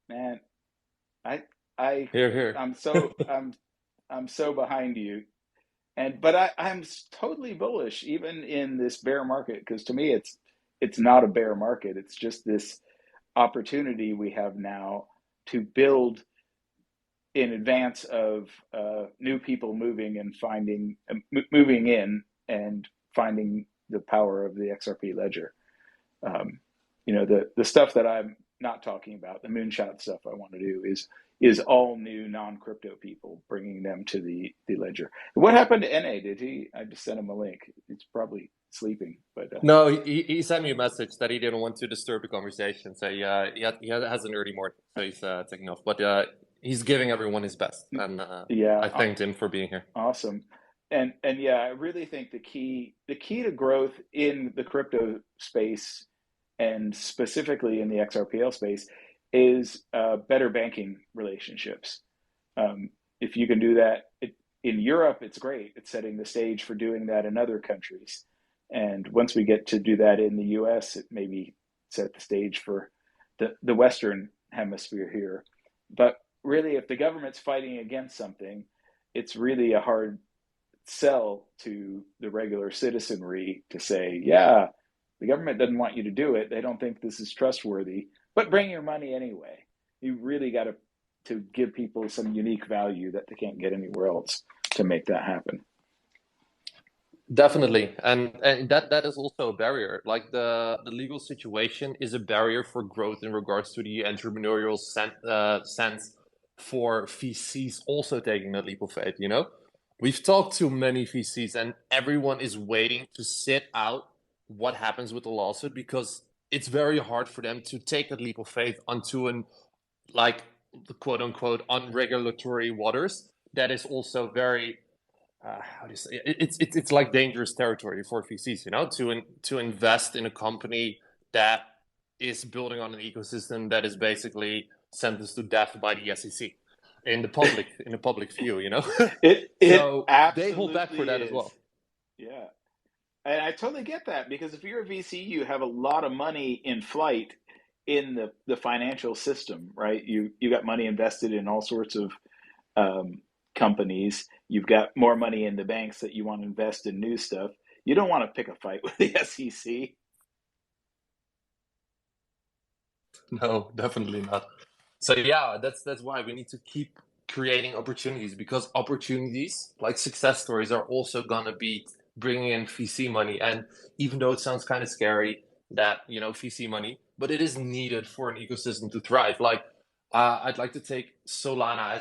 Speaker 2: man.
Speaker 3: Here.
Speaker 2: I'm so behind you, but I'm totally bullish even in this bear market, because to me it's not a bear market. It's just this opportunity we have now to build in advance of new people moving and moving in and finding the power of the XRP ledger. You know, the stuff that I'm not talking about, the moonshot stuff I want to do is all new non-crypto people, bringing them to the ledger. What happened to NA? Did he? I just sent him a link. It's probably sleeping, but
Speaker 3: no, he sent me a message that he didn't want to disturb the conversation. So he has an early morning, so he's taking off. But he's giving everyone his best, and
Speaker 2: yeah,
Speaker 3: I thanked him for being here.
Speaker 2: Awesome. And yeah, I really think the key to growth in the crypto space, and specifically in the XRPL space, is better banking relationships. If you can do that in Europe, it's great. It's setting the stage for doing that in other countries. And once we get to do that in the US, it maybe set the stage for the Western hemisphere here. But really, if the government's fighting against something, it's really a hard sell to the regular citizenry to say, yeah, the government doesn't want you to do it. They don't think this is trustworthy, but bring your money anyway. You really got to give people some unique value that they can't get anywhere else to make that happen.
Speaker 3: Definitely, and that is also a barrier. Like the legal situation is a barrier for growth in regards to the entrepreneurial sense for VCs also taking that leap of faith. You know, we've talked to many VCs, and everyone is waiting to sit out what happens with the lawsuit, because it's very hard for them to take that leap of faith onto an, like, the quote unquote unregulatory waters. That is also very how do you say it's like dangerous territory for VCs, you know, to invest in a company that is building on an ecosystem that is basically sentenced to death by the SEC in the public view, you know.
Speaker 2: It
Speaker 3: So
Speaker 2: absolutely
Speaker 3: they hold back for that as
Speaker 2: is.
Speaker 3: well.
Speaker 2: Yeah. And I totally get that, because if you're a VC, you have a lot of money in flight in the financial system, right? You got money invested in all sorts of companies. You've got more money in the banks that you want to invest in new stuff. You don't want to pick a fight with the SEC.
Speaker 3: No, definitely not. So yeah, that's why we need to keep creating opportunities, because opportunities like success stories are also gonna be bringing in VC money. And even though it sounds kind of scary that, you know, VC money, but it is needed for an ecosystem to thrive. Like I'd like to take Solana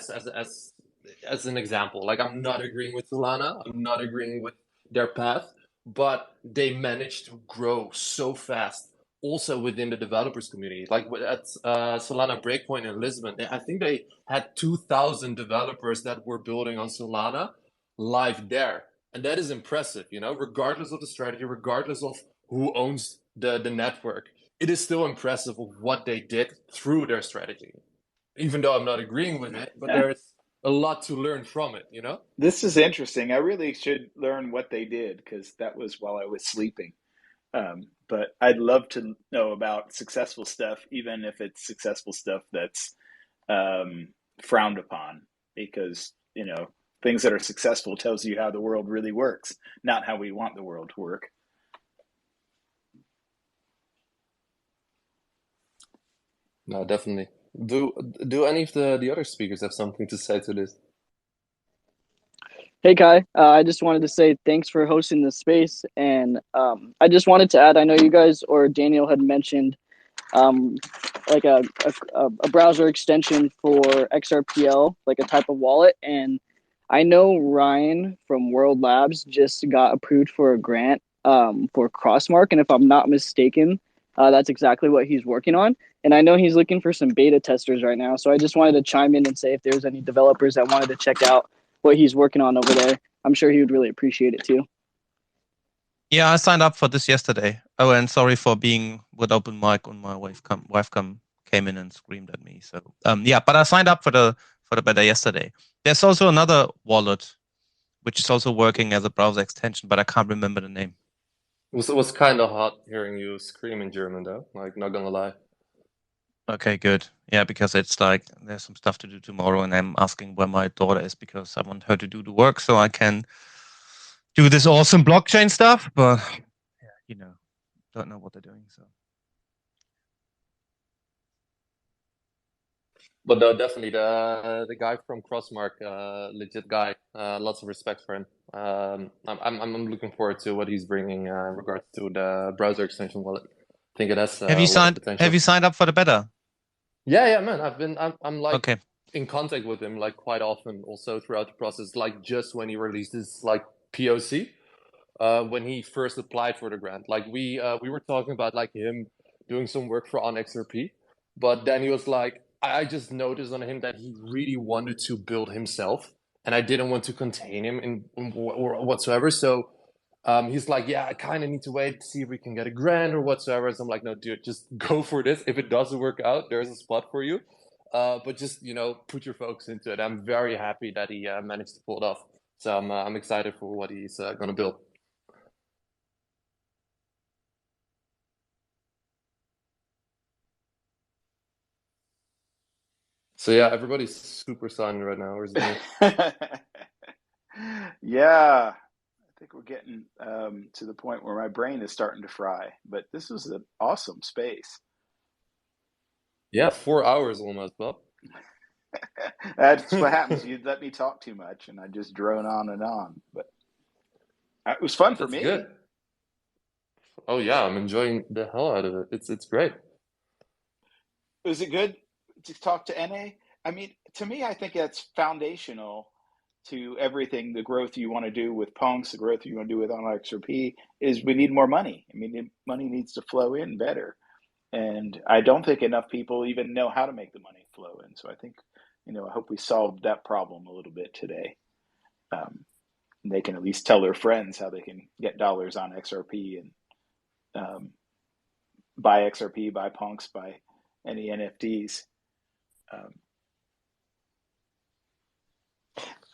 Speaker 3: as an example. Like I'm not agreeing with Solana, I'm not agreeing with their path, but they managed to grow so fast also within the developers community. Like at Solana Breakpoint in Lisbon, I think they had 2,000 developers that were building on Solana live there. And that is impressive, you know, regardless of the strategy, regardless of who owns the network. It is still impressive of what they did through their strategy. Even though I'm not agreeing with it, but there's a lot to learn from it, you know?
Speaker 2: This is interesting. I really should learn what they did, because that was while I was sleeping. But I'd love to know about successful stuff, even if it's successful stuff that's frowned upon, because, you know, things that are successful tells you how the world really works, not how we want the world to work.
Speaker 3: No, definitely. Do any of the other speakers have something to say to this?
Speaker 12: Hey Kai, I just wanted to say thanks for hosting this space, and I just wanted to add, I know you guys or Daniel had mentioned like a browser extension for XRPL, like a type of wallet, and I know Ryan from World Labs just got approved for a grant for Crossmark, and if I'm not mistaken, that's exactly what he's working on. And I know he's looking for some beta testers right now, so I just wanted to chime in and say if there's any developers that wanted to check out what he's working on over there, I'm sure he would really appreciate it too.
Speaker 6: Yeah, I signed up for this yesterday. Oh, and sorry for being with open mic on my wifecam came in and screamed at me. So yeah, but I signed up for the beta yesterday. There's also another wallet which is also working as a browser extension, but I can't remember the name.
Speaker 3: It was kind of hot hearing you scream in German though, like not gonna lie.
Speaker 6: Okay, good. Yeah, because it's like there's some stuff to do tomorrow, and I'm asking where my daughter is because I want her to do the work so I can do this awesome blockchain stuff. But yeah, you know, don't know what they're doing. So,
Speaker 3: but no, definitely the guy from Crossmark, legit guy. Lots of respect for him. I'm looking forward to what he's bringing in regards to the browser extension wallet. I think it has
Speaker 6: have you
Speaker 3: a lot of
Speaker 6: signed?
Speaker 3: potential.
Speaker 6: Have you signed up for the beta?
Speaker 3: Yeah, man. I'm like
Speaker 6: Okay.
Speaker 3: in contact with him like quite often, also throughout the process. Like just when he released his like POC, when he first applied for the grant, like we were talking about like him doing some work for on XRP, but then he was like, I just noticed on him that he really wanted to build himself, and I didn't want to contain him in whatsoever. So he's like, yeah, I kind of need to wait to see if we can get a grant or whatsoever. So I'm like, no, dude, just go for this. If it doesn't work out, there's a spot for you. But just, you know, put your focus into it. I'm very happy that he managed to pull it off. So I'm excited for what he's going to build. So yeah, everybody's super silent right now. Where's me?
Speaker 2: Yeah, I think we're getting to the point where my brain is starting to fry. But this was an awesome space.
Speaker 3: Yeah, 4 hours almost, Bob.
Speaker 2: That's what happens. You let me talk too much, and I just drone on and on. But it was fun for me.
Speaker 3: Good. Oh yeah, I'm enjoying the hell out of it. It's great.
Speaker 2: Was it good to talk to NA? I mean, to me, I think that's foundational to everything. The growth you want to do with punks, the growth you want to do with OnXRP is we need more money. I mean, money needs to flow in better. And I don't think enough people even know how to make the money flow in. So I think, you know, I hope we solved that problem a little bit today. They can at least tell their friends how they can get dollars on XRP and buy XRP, buy punks, buy any NFTs.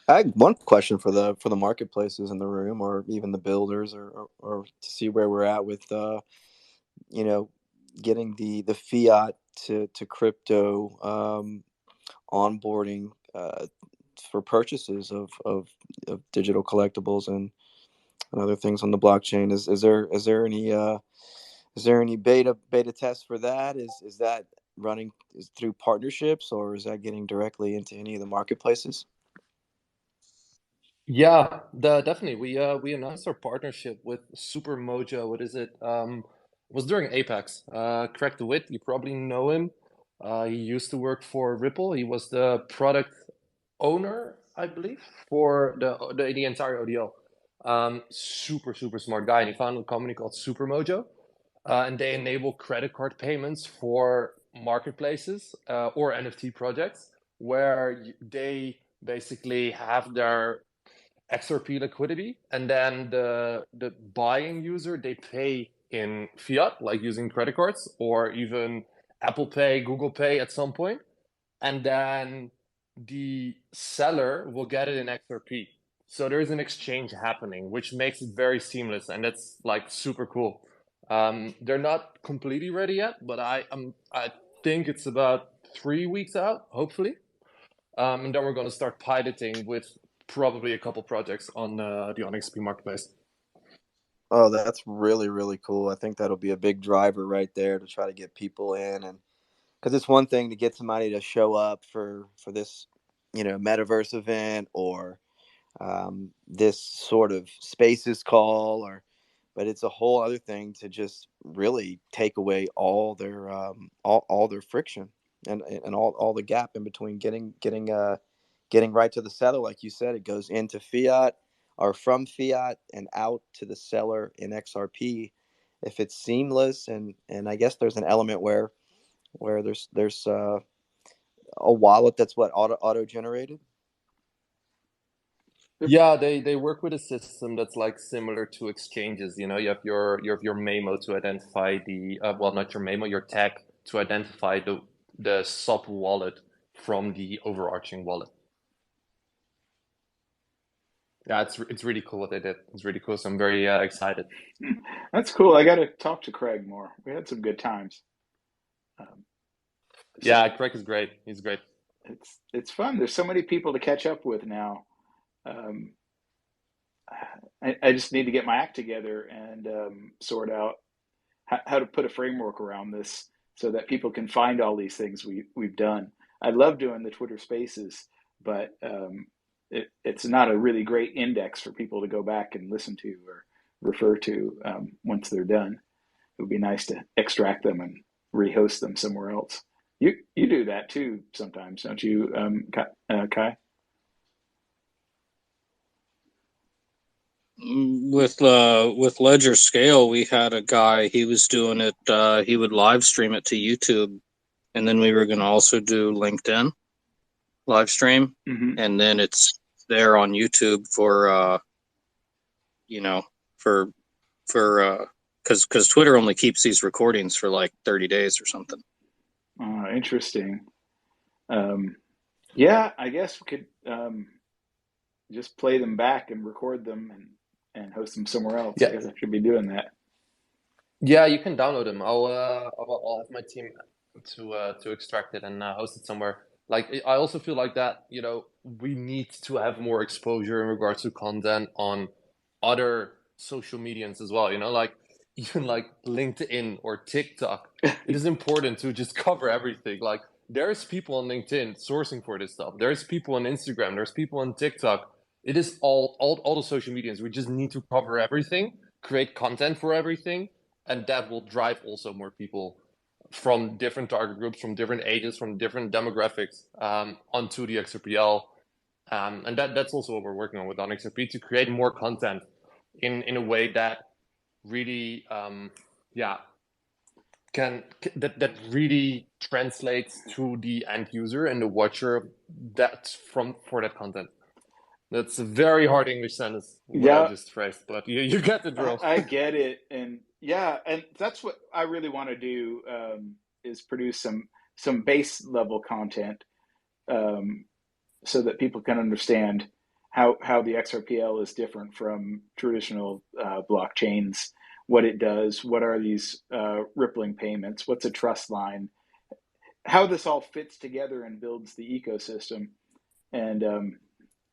Speaker 9: I had one question for the marketplaces in the room, or even the builders, or to see where we're at with you know, getting the fiat to crypto onboarding for purchases of digital collectibles and other things on the blockchain. Is there any beta tests for that? Is that running through partnerships, or is that getting directly into any of the marketplaces?
Speaker 3: Yeah, definitely. We announced our partnership with Super Mojo. What is it? It was during Apex. Craig DeWitt, you probably know him. He used to work for Ripple. He was the product owner, I believe, for the entire ODL. Super smart guy, and he founded a company called Super Mojo, and they enable credit card payments for marketplaces or NFT projects, where they basically have their XRP liquidity, and then the buying user, they pay in fiat, like using credit cards or even Apple Pay, Google Pay at some point, and then the seller will get it in XRP. So there is an exchange happening, which makes it very seamless, and that's like super cool. They're not completely ready yet, but I think it's about 3 weeks out, hopefully. And then we're going to start piloting with probably a couple projects on the OnXP marketplace.
Speaker 9: Oh, that's really cool. I think that'll be a big driver right there to try to get people in, and because it's one thing to get somebody to show up for this, metaverse event, or this sort of spaces call, but it's a whole other thing to just really take away all their friction and all the gap in between getting right to the seller. Like you said, it goes into fiat or from fiat and out to the seller in XRP. If it's seamless, and I guess there's an element where there's a wallet that's auto generated.
Speaker 3: Yeah, they work with a system that's like similar to exchanges. You have your memo to identify the well, not your memo, your tag to identify the sub wallet from the overarching wallet. Yeah, it's really cool what they did. It's really cool. So I'm very excited.
Speaker 2: That's cool. I got to talk to Craig more. We had some good times.
Speaker 3: Yeah, Craig is great. He's great.
Speaker 2: It's fun. There's so many people to catch up with now. I just need to get my act together and sort out how to put a framework around this so that people can find all these things we've done. I love doing the Twitter Spaces, but it's not a really great index for people to go back and listen to or refer to once they're done. It would be nice to extract them and rehost them somewhere else. You do that too sometimes, don't you, Kai?
Speaker 8: With Ledger Scale, we had a guy. He was doing it. He would live stream it to YouTube, and then we were going to also do LinkedIn live stream, and then it's there on YouTube for because Twitter only keeps these recordings for like 30 days or something.
Speaker 2: Interesting. Yeah, I guess we could just play them back and record them and host them somewhere else.
Speaker 3: Yeah.
Speaker 2: I guess I should be doing that.
Speaker 3: Yeah, you can download them. I'll have my team to extract it and host it somewhere. Like, I also feel like that, we need to have more exposure in regards to content on other social medias as well, like even like LinkedIn or TikTok. It is important to just cover everything. Like, there's people on LinkedIn sourcing for this stuff. There's people on Instagram. There's people on TikTok. It is all the social medias. We just need to cover everything, create content for everything, and that will drive also more people from different target groups, from different ages, from different demographics onto the XRPL. And that's also what we're working on with OnXRP, to create more content in a way that really that really translates to the end user and the watcher for that content. That's a very hard English sentence what I just phrased, but you get the drill.
Speaker 2: I get it, and yeah, and that's what I really want to do, is produce some some base level content, so that people can understand how the XRPL is different from traditional blockchains, what it does, what are these rippling payments, what's a trust line, how this all fits together and builds the ecosystem. And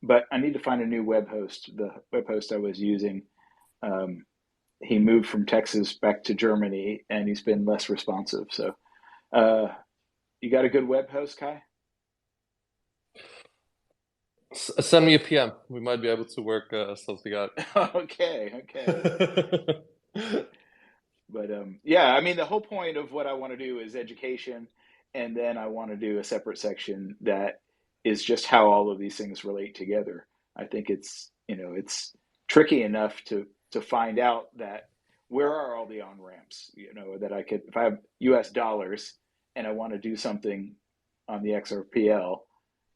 Speaker 2: but I need to find a new web host. The web host I was using, he moved from Texas back to Germany, and he's been less responsive. So, you got a good web host, Kai?
Speaker 3: Send me a PM. We might be able to work something out.
Speaker 2: Okay. But yeah, I mean, the whole point of what I want to do is education, and then I want to do a separate section that is just how all of these things relate together. I think it's tricky enough to find out that where are all the on ramps, that I could, if I have US dollars and I want to do something on the XRPL,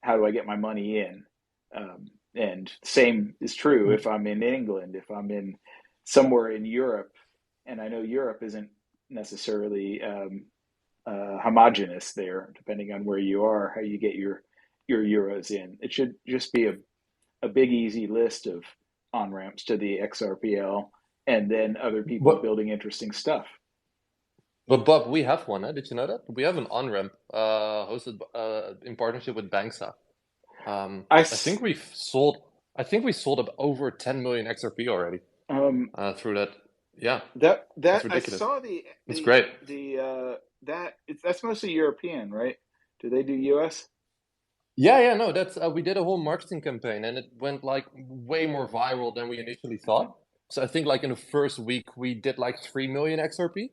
Speaker 2: how do I get my money in? And same is true if I'm in England, if I'm in somewhere in Europe, and I know Europe isn't necessarily homogenous there, depending on where you are, how you get your euros in. It should just be a big, easy list of on ramps to the XRPL, and then other people
Speaker 3: What?
Speaker 2: building interesting stuff.
Speaker 3: But Bob, we have one. Did you know that? We have an on-ramp hosted in partnership with Banksa. I think we sold over 10 million XRP already through that. Yeah,
Speaker 2: that's
Speaker 3: ridiculous.
Speaker 2: I saw
Speaker 3: it's great.
Speaker 2: That's mostly European, right? Do they do US?
Speaker 3: Yeah, no, that's we did a whole marketing campaign, and it went like way more viral than we initially thought. So I think like in the first week we did like 3 million XRP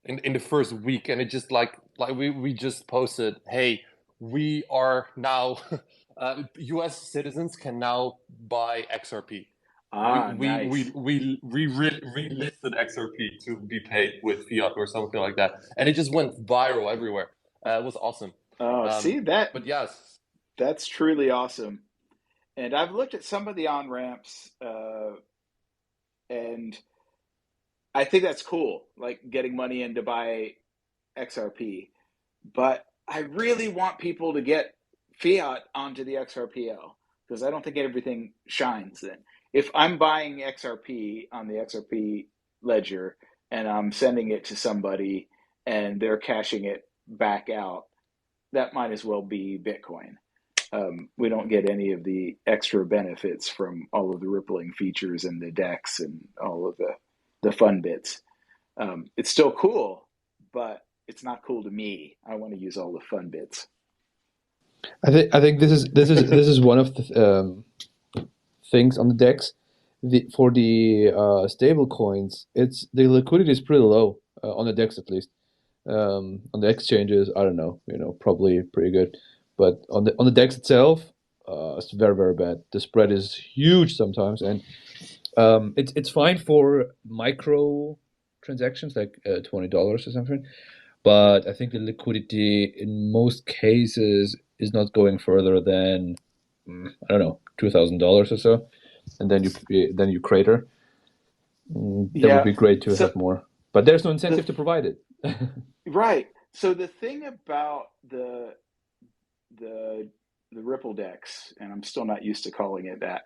Speaker 3: in the first week, and it just like we just posted, hey, we are now US citizens can now buy XRP.
Speaker 2: Nice.
Speaker 3: We relisted XRP to be paid with fiat or something like that, and it just went viral everywhere. It was awesome.
Speaker 2: See that?
Speaker 3: But yes,
Speaker 2: that's truly awesome. And I've looked at some of the on ramps, and I think that's cool, like getting money in to buy XRP. But I really want people to get fiat onto the XRPL, because I don't think everything shines then. If I'm buying XRP on the XRP ledger and I'm sending it to somebody and they're cashing it back out, that might as well be Bitcoin. We don't get any of the extra benefits from all of the rippling features and the DEX and all of the fun bits. It's still cool, but it's not cool to me. I want to use all the fun bits.
Speaker 10: I think this is one of the things on the DEX. For the stable coins, the liquidity is pretty low on the DEX at least. On the exchanges, I don't know, probably pretty good, but on the DEX itself, it's very, very bad. The spread is huge sometimes, and it's fine for micro transactions like $20 or something, but I think the liquidity in most cases is not going further than I don't know, $2,000 or so, and then you crater. That would be great to have more, but there's no incentive to provide it.
Speaker 2: Right. So the thing about the Ripple DEX, and I'm still not used to calling it that,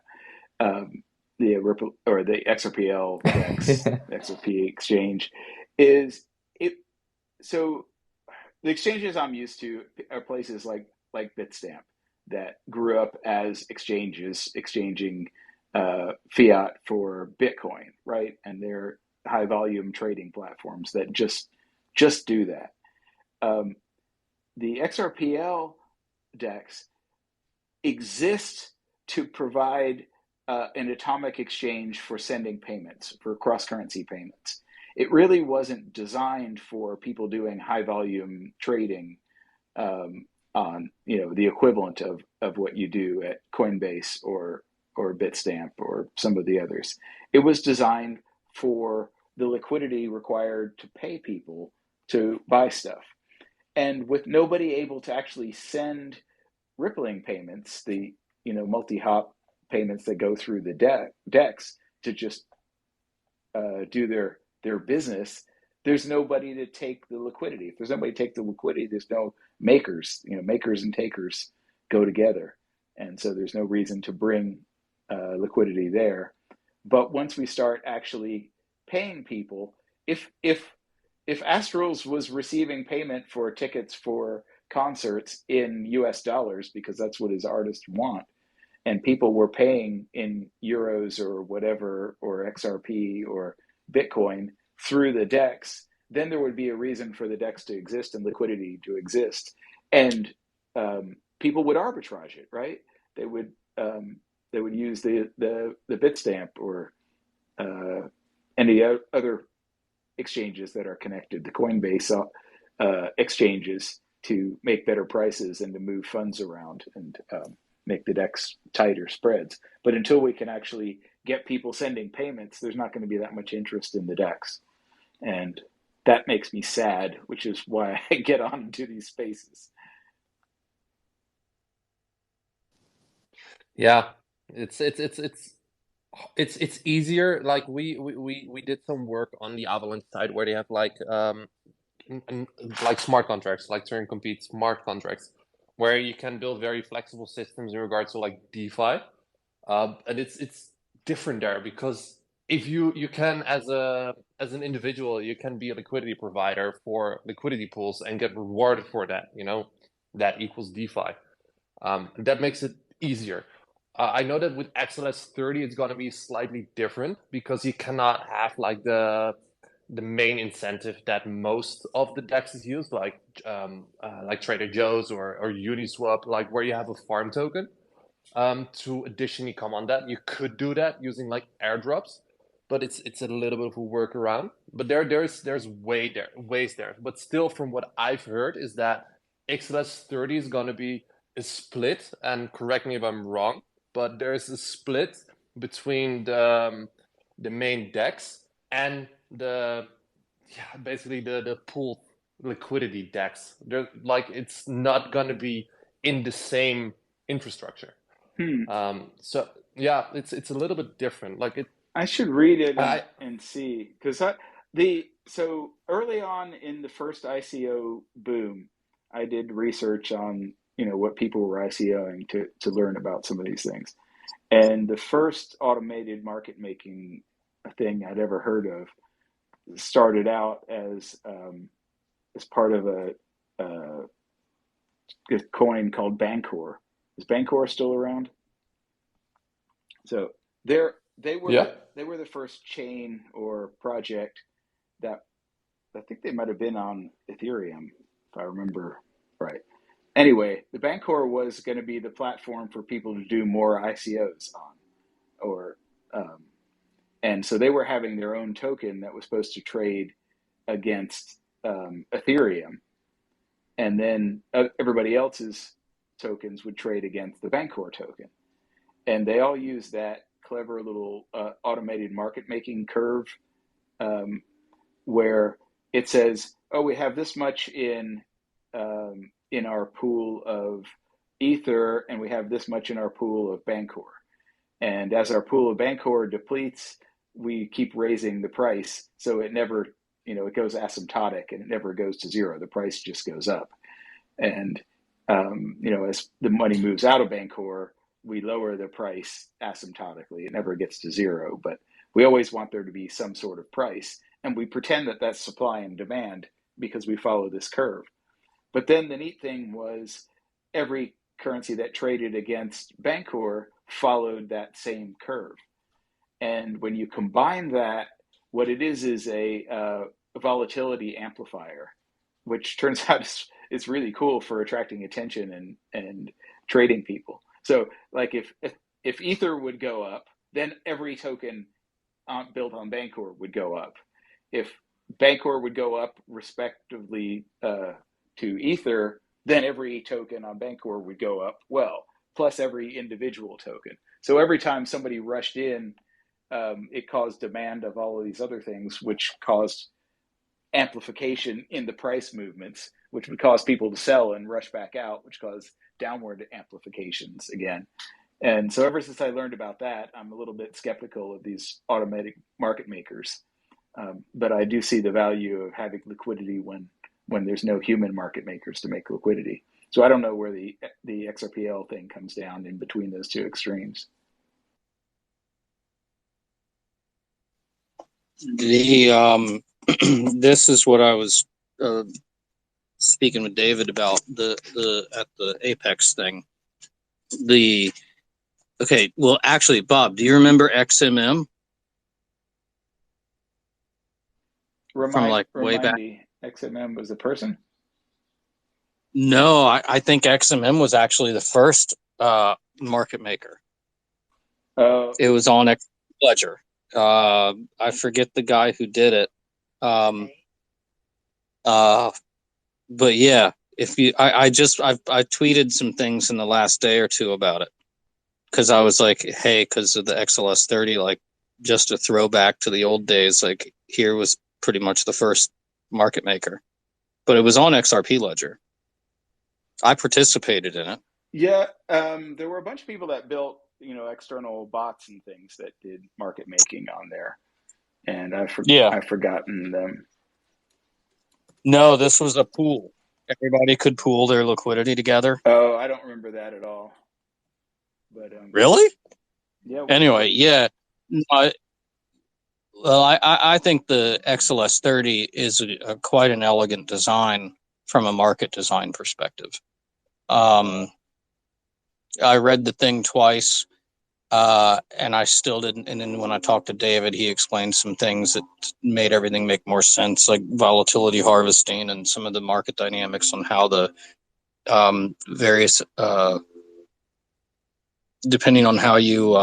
Speaker 2: the Ripple or the XRPL DEX, XRP exchange, is it. So the exchanges I'm used to are places like Bitstamp that grew up as exchanges exchanging fiat for Bitcoin, right? And they're high volume trading platforms that just do that. The XRPL DEX exists to provide an atomic exchange for sending payments, for cross-currency payments. It really wasn't designed for people doing high volume trading on the equivalent of what you do at Coinbase or Bitstamp or some of the others. It was designed for the liquidity required to pay people to buy stuff. And with nobody able to actually send rippling payments, the multi-hop payments that go through the DEX to just do their business, there's nobody to take the liquidity. If there's nobody to take the liquidity, there's no makers. Makers and takers go together, and so there's no reason to bring liquidity there. But once we start actually paying people, if Astrals was receiving payment for tickets for concerts in US dollars, because that's what his artists want, and people were paying in euros or whatever, or XRP or Bitcoin through the DEX, then there would be a reason for the DEX to exist and liquidity to exist. And people would arbitrage it, right? They would use the Bitstamp or any other exchanges that are connected, the Coinbase exchanges, to make better prices and to move funds around and make the DEX tighter spreads. But until we can actually get people sending payments, there's not going to be that much interest in the DEX. And that makes me sad, which is why I get on into these spaces.
Speaker 3: Yeah, it's easier. Like we did some work on the Avalanche side where they have like smart contracts, like Turing Complete smart contracts, where you can build very flexible systems in regards to like DeFi. And it's different there because if you can as an individual, you can be a liquidity provider for liquidity pools and get rewarded for that. That equals DeFi. That makes it easier. I know that with XLS 30, it's going to be slightly different because you cannot have like the main incentive that most of the DEXs use, like Trader Joe's or Uniswap, like where you have a farm token. To additionally come on that, you could do that using like airdrops, but it's a little bit of a workaround. But there's ways there. But still, from what I've heard, is that XLS 30 is going to be a split, and correct me if I'm wrong, but there's a split between the main DEX and basically the pool liquidity DEX. It's not going to be in the same infrastructure. So yeah, it's a little bit different.
Speaker 2: I should read it and see, because so early on in the first ICO boom, I did research on what people were ICOing to learn about some of these things, and the first automated market making thing I'd ever heard of started out as part of a coin called Bancor. Is Bancor still around? So they were the first chain or project that I think they might have been on Ethereum, if I remember right. Anyway, the Bancor was going to be the platform for people to do more ICOs on, and so they were having their own token that was supposed to trade against Ethereum, and then everybody else's tokens would trade against the Bancor token. And they all use that clever little automated market making curve where it says, oh, we have this much in our pool of Ether, and we have this much in our pool of Bancor. And as our pool of Bancor depletes, we keep raising the price. So it never, it goes asymptotic and it never goes to zero. The price just goes up. And, as the money moves out of Bancor, we lower the price asymptotically. It never gets to zero, but we always want there to be some sort of price. And we pretend that that's supply and demand because we follow this curve. But then the neat thing was every currency that traded against Bancor followed that same curve. And when you combine that, what it is a volatility amplifier, which turns out is really cool for attracting attention and trading people. So like if Ether would go up, then every token built on Bancor would go up. If Bancor would go up respectively to Ether, then every token on Bancor would go up, plus every individual token. So every time somebody rushed in, it caused demand of all of these other things, which caused amplification in the price movements, which would cause people to sell and rush back out, which caused downward amplifications again. And so ever since I learned about that, I'm a little bit skeptical of these automatic market makers. But I do see the value of having liquidity when when there's no human market makers to make liquidity. So I don't know where the XRPL thing comes down in between those two extremes.
Speaker 8: The this is what I was speaking with David about the at the Apex thing. Okay, well, actually, Bob, do you remember XMM from like way back?
Speaker 2: Remind me, XMM was a person?
Speaker 8: No, I think XMM was actually the first market maker. It was on X Ledger. I forget the guy who did it. But yeah, if you, I tweeted some things in the last day or two about it because I was like, hey, because of the XLS 30, like just a throwback to the old days. Like here was pretty much the first market maker, but it was on XRP Ledger. I participated in it.
Speaker 2: Yeah, there were a bunch of people that built, external bots and things that did market making on there, and I've forgotten them.
Speaker 8: No, this was a pool. Everybody could pool their liquidity together.
Speaker 2: Oh, I don't remember that at all. But
Speaker 8: really?
Speaker 2: Yeah.
Speaker 8: Anyway, yeah. Well, I think the XLS 30 is quite an elegant design from a market design perspective. I read the thing twice, and I still didn't. And then when I talked to David, he explained some things that made everything make more sense, like volatility harvesting and some of the market dynamics on how the various, depending on how you,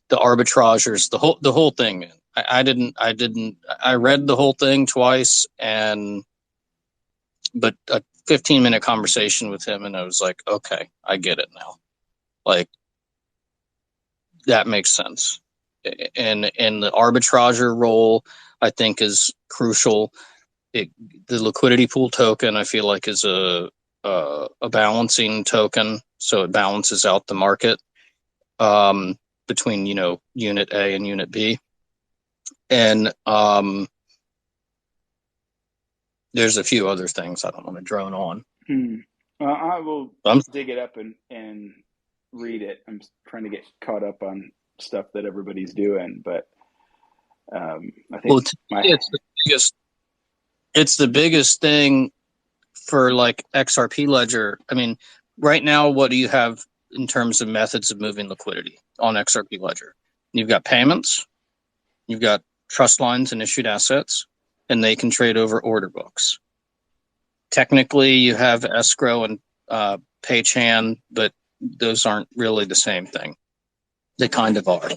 Speaker 8: the arbitragers, the whole thing, man. I read the whole thing twice, but a 15-minute conversation with him, and I was like, okay, I get it now. Like, that makes sense. And the arbitrager role, I think, is crucial. The liquidity pool token, I feel like, is a balancing token, so it balances out the market between unit A and unit B. And there's a few other things I don't want to drone on.
Speaker 2: I will dig it up and read it. I'm trying to get caught up on stuff that everybody's doing, but I think
Speaker 8: it's the biggest thing for like XRP Ledger. I mean, right now, what do you have in terms of methods of moving liquidity on XRP Ledger? You've got payments, you've got trust lines and issued assets, and they can trade over order books. Technically, you have escrow and PayChan, but those aren't really the same thing. They kind of are.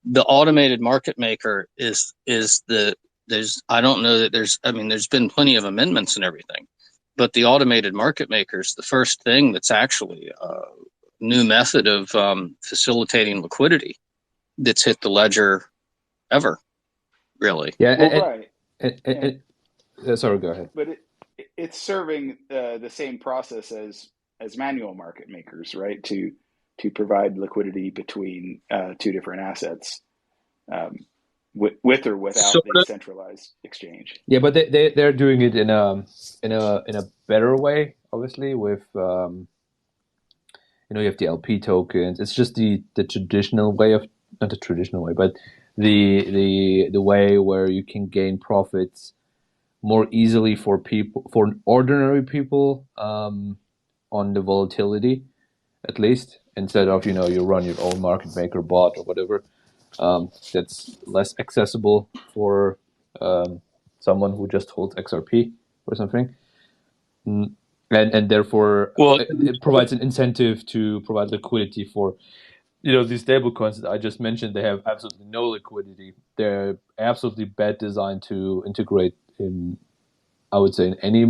Speaker 8: The automated market maker there's I don't know that there's been plenty of amendments and everything, but the automated market maker is the first thing that's actually a new method of facilitating liquidity that's hit the ledger ever, really.
Speaker 10: Yeah, sorry, go ahead.
Speaker 2: But it's serving the same process as manual market makers, right? To provide liquidity between two different assets, with or without the centralized exchange.
Speaker 10: Yeah, but they're doing it in a better way, obviously. With you have the LP tokens. It's just the traditional way of, not the traditional way, but the way where you can gain profits more easily for ordinary people on the volatility, at least, instead of you run your own market maker bot or whatever. That's less accessible for someone who just holds XRP or something, and therefore it provides an incentive to provide liquidity for these stable coins that I just mentioned. They have absolutely no liquidity. They're absolutely bad designed to integrate in, I would say, in any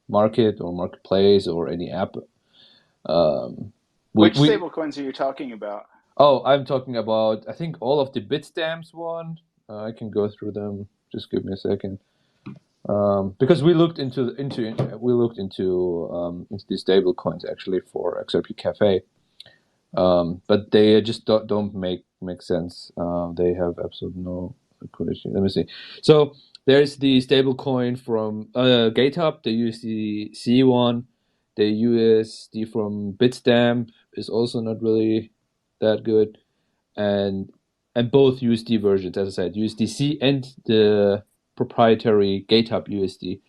Speaker 10: market or marketplace or any app.
Speaker 2: Which stable coins are you talking about?
Speaker 10: Oh, I'm talking about, I think, all of the Bitstamps one. I can go through them. Just give me a second. Because we looked into the stable coins actually for XRP Cafe. But they just don't make sense. They have absolutely no liquidity. Let me see. So there's the stablecoin from GateHub. They use the C one. The USD from Bitstamp is also not really that good, and both USD versions, as I said, USDC and the proprietary GateHub USD,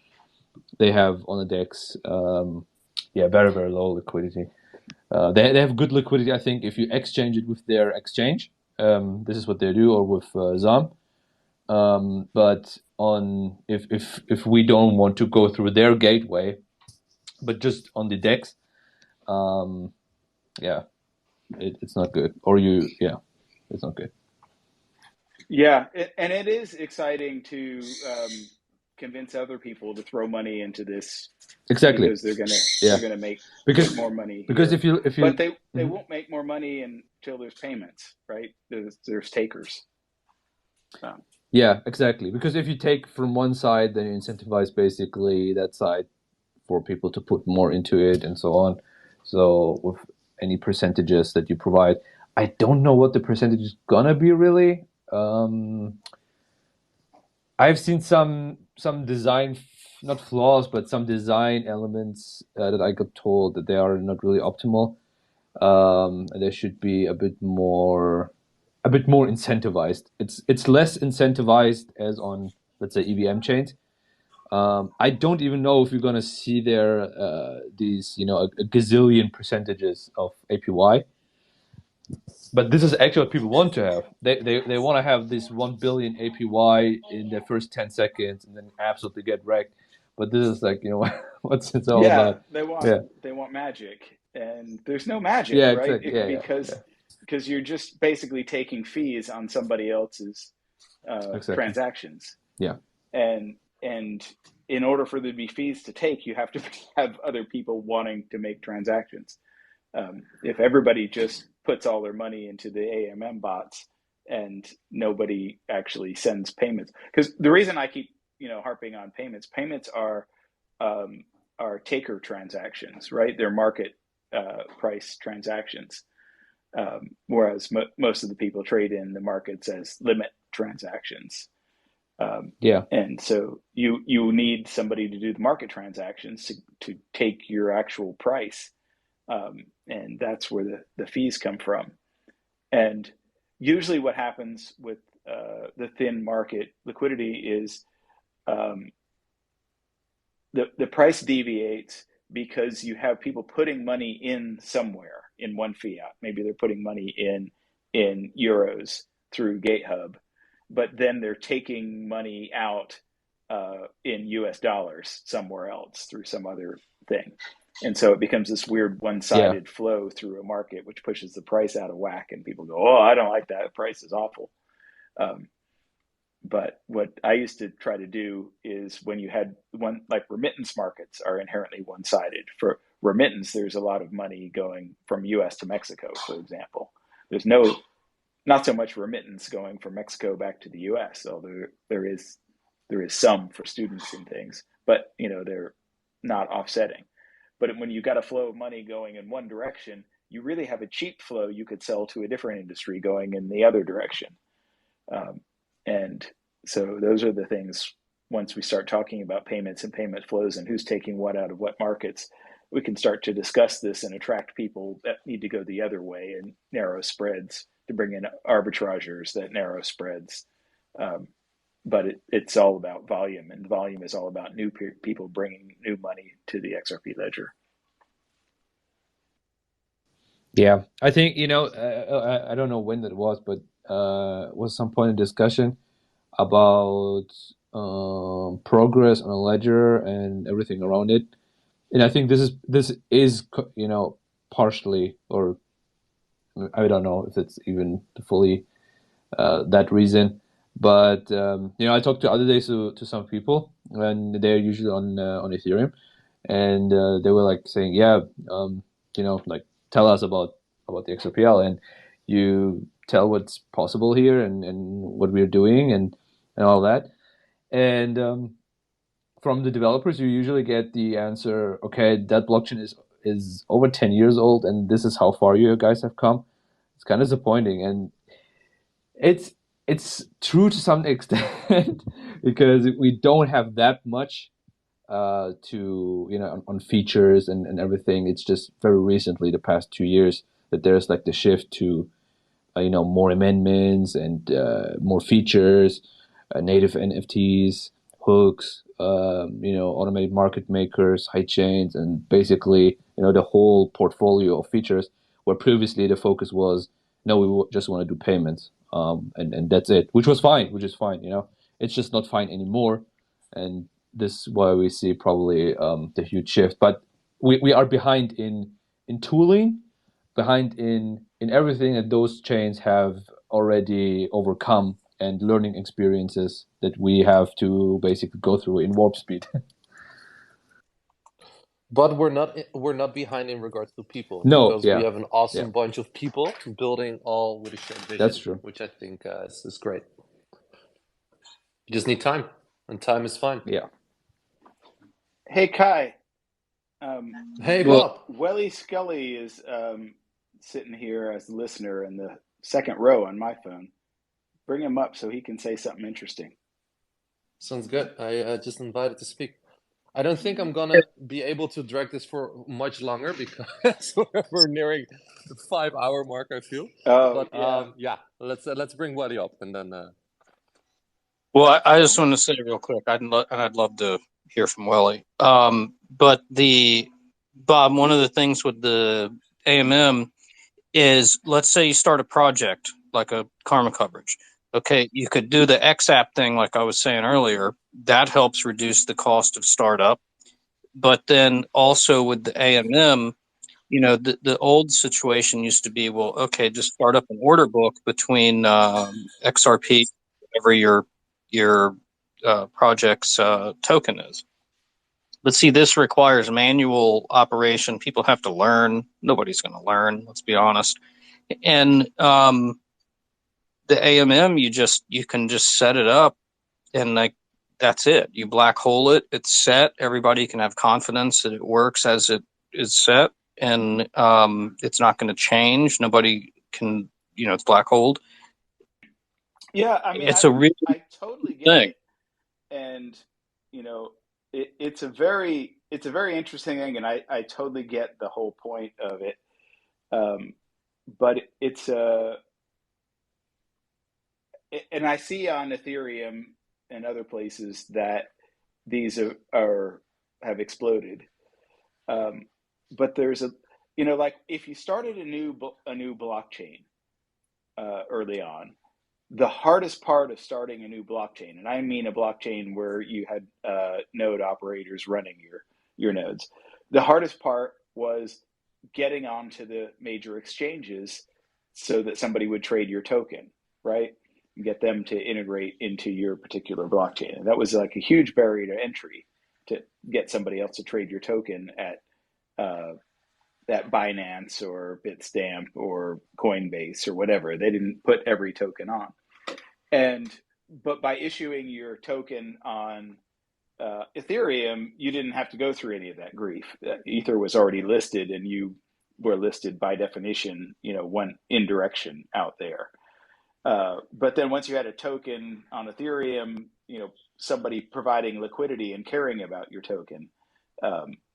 Speaker 10: they have on the DEX. Very, very low liquidity. They have good liquidity, I think, if you exchange it with their exchange. This is what they do, or with ZAM. But on if we don't want to go through their gateway, but just on the DEX, it's not good. It's not good.
Speaker 2: Yeah, and it is exciting to convince other people to throw money into this.
Speaker 10: Exactly.
Speaker 2: Because they're gonna make more money.
Speaker 10: Because
Speaker 2: here.
Speaker 10: if you
Speaker 2: but they won't make more money until there's payments, right? There's takers.
Speaker 10: Yeah, exactly. Because if you take from one side, then you incentivize basically that side for people to put more into it and so on. So with any percentages that you provide, I don't know what the percentage is gonna be really. I've seen some design, not flaws, but some design elements that I got told that they are not really optimal. And they should be a bit more incentivized. It's less incentivized as on, let's say, EVM chains. I don't even know if you're gonna see there these a gazillion percentages of APY. But this is actually what people want to have. They want to have this 1 billion APY in their first 10 seconds and then absolutely get wrecked. But this is like, what's it's all about.
Speaker 2: They want magic, and there's no magic, right?
Speaker 10: Exactly.
Speaker 2: Because you're just basically taking fees on somebody else's transactions.
Speaker 10: Yeah.
Speaker 2: And in order for there to be fees to take, you have to have other people wanting to make transactions. If everybody just puts all their money into the AMM bots and nobody actually sends payments, because the reason I keep harping on payments are taker transactions, right? They're market price transactions, whereas most of the people trade in the markets as limit transactions. And so you need somebody to do the market transactions to take your actual price. And that's where the fees come from. And usually what happens with the thin market liquidity is the price deviates because you have people putting money in somewhere in one fiat. Maybe they're putting money in euros through GateHub, but then they're taking money out in US dollars somewhere else through some other thing. And so it becomes this weird one-sided flow through a market, which pushes the price out of whack, and people go, "Oh, I don't like that. The price is awful." But what I used to try to do is, when you had one, like remittance markets are inherently one-sided. For remittance, there's a lot of money going from US to Mexico, for example. There's not so much remittance going from Mexico back to the US, although there is some for students and things, but they're not offsetting. But when you got a flow of money going in one direction, you really have a cheap flow you could sell to a different industry going in the other direction. And so those are the things, once we start talking about payments and payment flows and who's taking what out of what markets, we can start to discuss this and attract people that need to go the other way and narrow spreads, to bring in arbitrageurs that narrow spreads. But it's all about volume, and volume is all about new people bringing new money to the XRP ledger.
Speaker 10: Yeah, I think I don't know when that was, but was some point in discussion about progress on a ledger and everything around it, and I think this is partially, or I don't know if it's even fully that reason. But I talked the other day to some people, and they're usually on Ethereum, and they were like saying, like, tell us about the XRPL, and you tell what's possible here and what we're doing and all that. And from the developers, you usually get the answer, okay, that blockchain is over 10 years old, and this is how far you guys have come. It's kind of disappointing, and it's true to some extent, because we don't have that much to on features and everything. It's just very recently, the past 2 years, that there's like the shift to more amendments and more features, native NFTs, hooks, automated market makers, high chains, and basically the whole portfolio of features. Where previously the focus was, no, we just want to do payments, and that's it, which was fine, which is fine. It's just not fine anymore, and this is why we see probably the huge shift. But we are behind in tooling, behind in everything that those chains have already overcome, and learning experiences that we have to basically go through in warp speed.
Speaker 3: But we're not behind in regards to people,
Speaker 10: No,
Speaker 3: because
Speaker 10: yeah,
Speaker 3: we have an awesome
Speaker 10: yeah,
Speaker 3: bunch of people building all with a shared vision,
Speaker 10: that's true.
Speaker 3: which I think is great. You just need time, and time is fine.
Speaker 10: Yeah.
Speaker 2: Hey, Kai.
Speaker 3: Hey,
Speaker 8: Well,
Speaker 3: Bob.
Speaker 2: Welly Scully is sitting here as a listener in the second row on my phone. Bring him up so he can say something interesting.
Speaker 3: Sounds good. I just invited to speak. I don't think I'm gonna be able to drag this for much longer, because we're nearing the 5 hour mark, I feel.
Speaker 2: Oh,
Speaker 3: But
Speaker 2: yeah.
Speaker 3: let's bring Wally up, and then
Speaker 8: well, I just want to say real quick, I'd love to hear from Welly. But Bob, one of the things with the AMM is, let's say you start a project like a karma coverage. Okay, you could do the XApp thing, like I was saying earlier. That helps reduce the cost of startup. But then also with the AMM, the old situation used to be, well, okay, just start up an order book between XRP, whatever your project's token is. But see, this requires manual operation. People have to learn. Nobody's going to learn. Let's be honest. And the AMM, you can just set it up, and like that's it. You black hole it. It's set. Everybody can have confidence that it works as it is set, and it's not going to change. Nobody can, it's black holed.
Speaker 2: Yeah, I mean,
Speaker 8: It's a real
Speaker 2: I totally get
Speaker 8: thing.
Speaker 2: it. And, it's a very interesting thing, and I totally get the whole point of it. But it's and I see on Ethereum and other places that these have exploded. But there's like if you started a new blockchain early on, the hardest part of starting a new blockchain, and I mean a blockchain where you had node operators running your nodes, the hardest part was getting onto the major exchanges so that somebody would trade your token, right? And get them to integrate into your particular blockchain. And that was like a huge barrier to entry to get somebody else to trade your token at Binance or Bitstamp or Coinbase or whatever. They didn't put every token on. But by issuing your token on Ethereum, you didn't have to go through any of that grief. Ether was already listed, and you were listed by definition, one indirection out there. But then once you had a token on Ethereum, somebody providing liquidity and caring about your token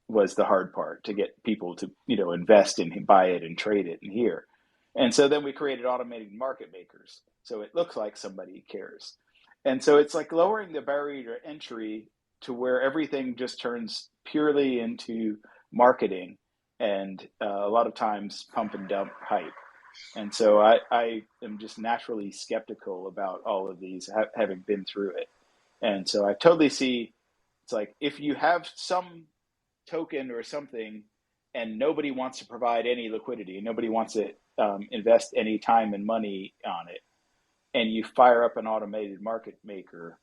Speaker 2: was the hard part, to get people to, invest and buy it and trade it in here. And so then we created automated market makers. So it looks like somebody cares. And so it's like lowering the barrier to entry to where everything just turns purely into marketing and a lot of times pump and dump hype. And so I am just naturally skeptical about all of these, having been through it. And so I totally see, it's like if you have some token or something and nobody wants to provide any liquidity, nobody wants to invest any time and money on it, and you fire up an automated market maker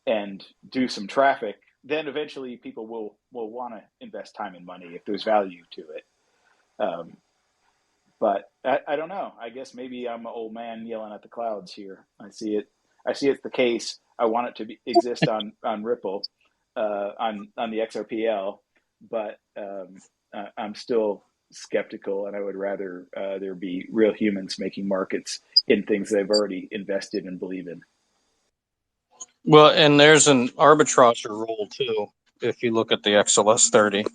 Speaker 2: and do some traffic, then eventually people will want to invest time and money if there's value to it. But I don't know. I guess maybe I'm an old man yelling at the clouds here. I see it's the case. I want it to exist on Ripple, on the XRPL, but I'm still skeptical, and I would rather there be real humans making markets in things they've already invested and believe in.
Speaker 8: Well, and there's an arbitrage rule too. If you look at the XLS 30,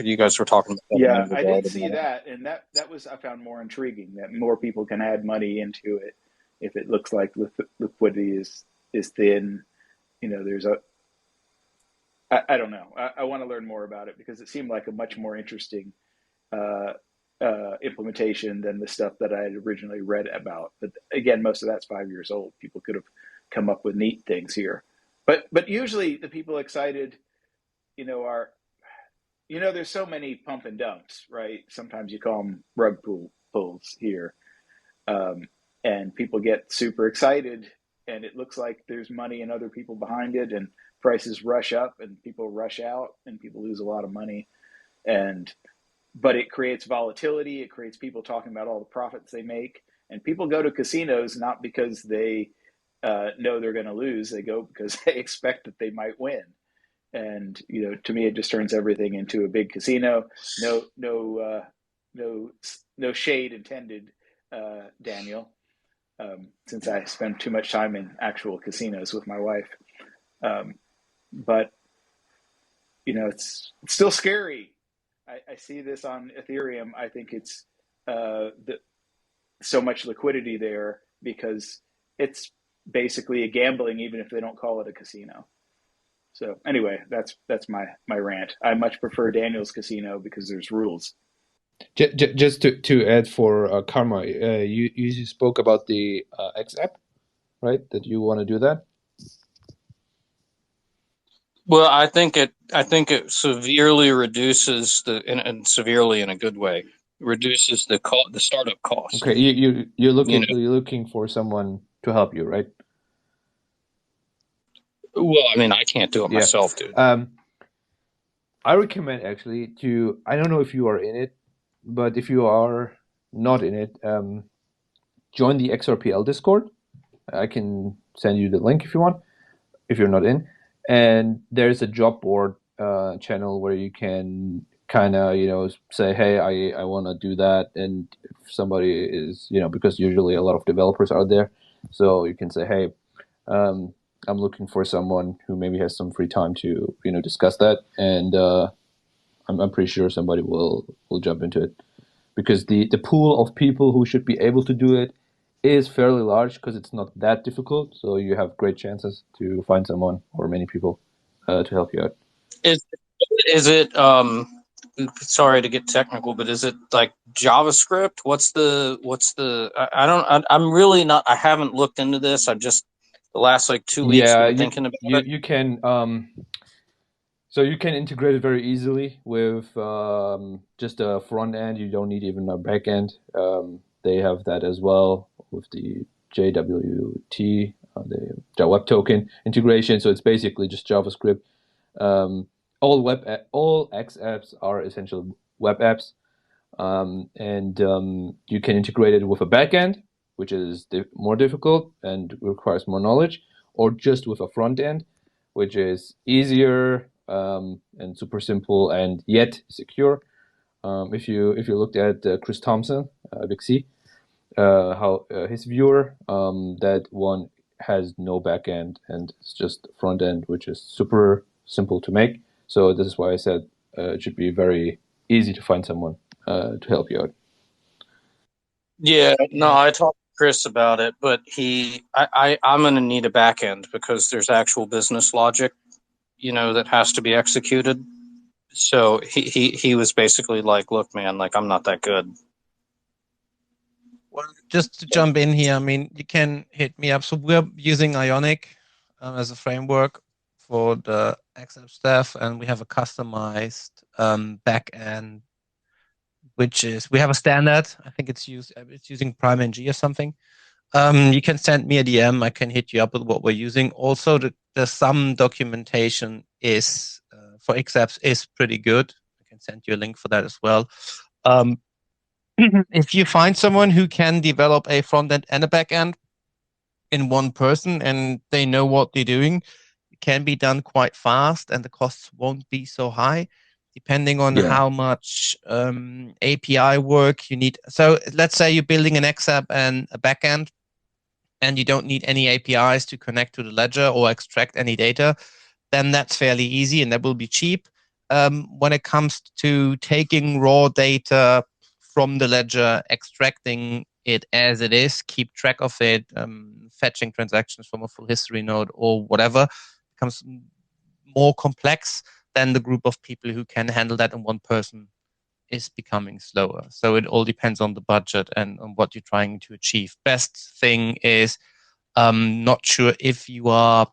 Speaker 8: you guys were talking about that a
Speaker 2: Yeah,
Speaker 8: minute
Speaker 2: I
Speaker 8: ago.
Speaker 2: did see that, and that was I found more intriguing that more people can add money into it if it looks like liquidity is thin. You know, there's a I don't know. I want to learn more about it because it seemed like a much more interesting uh, implementation than the stuff that I had originally read about. But again, most of that's 5 years old. People could have come up with neat things here, but usually the people excited, are there's so many pump and dumps, right? Sometimes you call them pulls here, um, and people get super excited, and it looks like there's money and other people behind it, and prices rush up, and people rush out, and people lose a lot of money, and but it creates volatility. It creates people talking about all the profits they make, and people go to casinos not because they know they're going to lose. They go because they expect that they might win. And to me, it just turns everything into a big casino. No shade intended, Daniel. Since I spend too much time in actual casinos with my wife, but it's still scary. I see this on Ethereum. I think it's so much liquidity there because it's basically a gambling, even if they don't call it a casino. So anyway, that's my rant. I much prefer Daniel's casino because there's rules.
Speaker 10: Just to add for Karma, you spoke about the X app, right? That you want to do that.
Speaker 8: Well, I think it severely reduces and severely in a good way reduces the startup cost.
Speaker 10: Okay, you're looking for someone to help you, right?
Speaker 8: Well, I mean, I can't do it myself, dude.
Speaker 10: I recommend actually I don't know if you are in it, but if you are not in it, join the XRPL Discord. I can send you the link if you want, if you're not in. And there's a job board channel where you can kind of, say, hey, I want to do that. And if somebody is, because usually a lot of developers are there. So you can say, hey, I'm looking for someone who maybe has some free time to, discuss that. And I'm pretty sure somebody will jump into it, because the pool of people who should be able to do it is fairly large because it's not that difficult. So you have great chances to find someone or many people to help you out.
Speaker 8: Is it sorry to get technical, but is it like JavaScript? I'm really not, I haven't looked into this. I've just the last 2 weeks been thinking about it.
Speaker 10: You can so you can integrate it very easily with just a front end. You don't need even a back end. They have that as well with the JWT, the web token integration. So it's basically just JavaScript. All X apps are essentially web apps, and you can integrate it with a backend, which is more difficult and requires more knowledge, or just with a front end, which is easier and super simple and yet secure. If you looked at Chris Thompson, Big C, how his viewer, that one has no backend and it's just front end, which is super simple to make. So this is why I said it should be very easy to find someone to help you out.
Speaker 8: Yeah, no, I talked to Chris about it, but I'm going to need a back end because there's actual business logic, that has to be executed. So he was basically like, look, man, I'm not that good.
Speaker 6: Well, just to jump in here, I mean, you can hit me up. So we're using Ionic as a framework for the XApp stuff, and we have a customized backend, which is, we have a standard. I think it's using PrimeNG or something. You can send me a DM. I can hit you up with what we're using. Also, the some documentation is for XApps is pretty good. I can send you a link for that as well. If you find someone who can develop a front end and a back end in one person and they know what they're doing, it can be done quite fast and the costs won't be so high, depending on how much API work you need. So let's say you're building an XApp and a backend. and you don't need any APIs to connect to the ledger or extract any data, then that's fairly easy and that will be cheap. When it comes to taking raw data from the ledger, extracting it as it is, keep track of it, fetching transactions from a full history node or whatever, becomes more complex. Then the group of people who can handle that in one person is becoming slower. So it all depends on the budget and on what you're trying to achieve. Best thing is, not sure if you are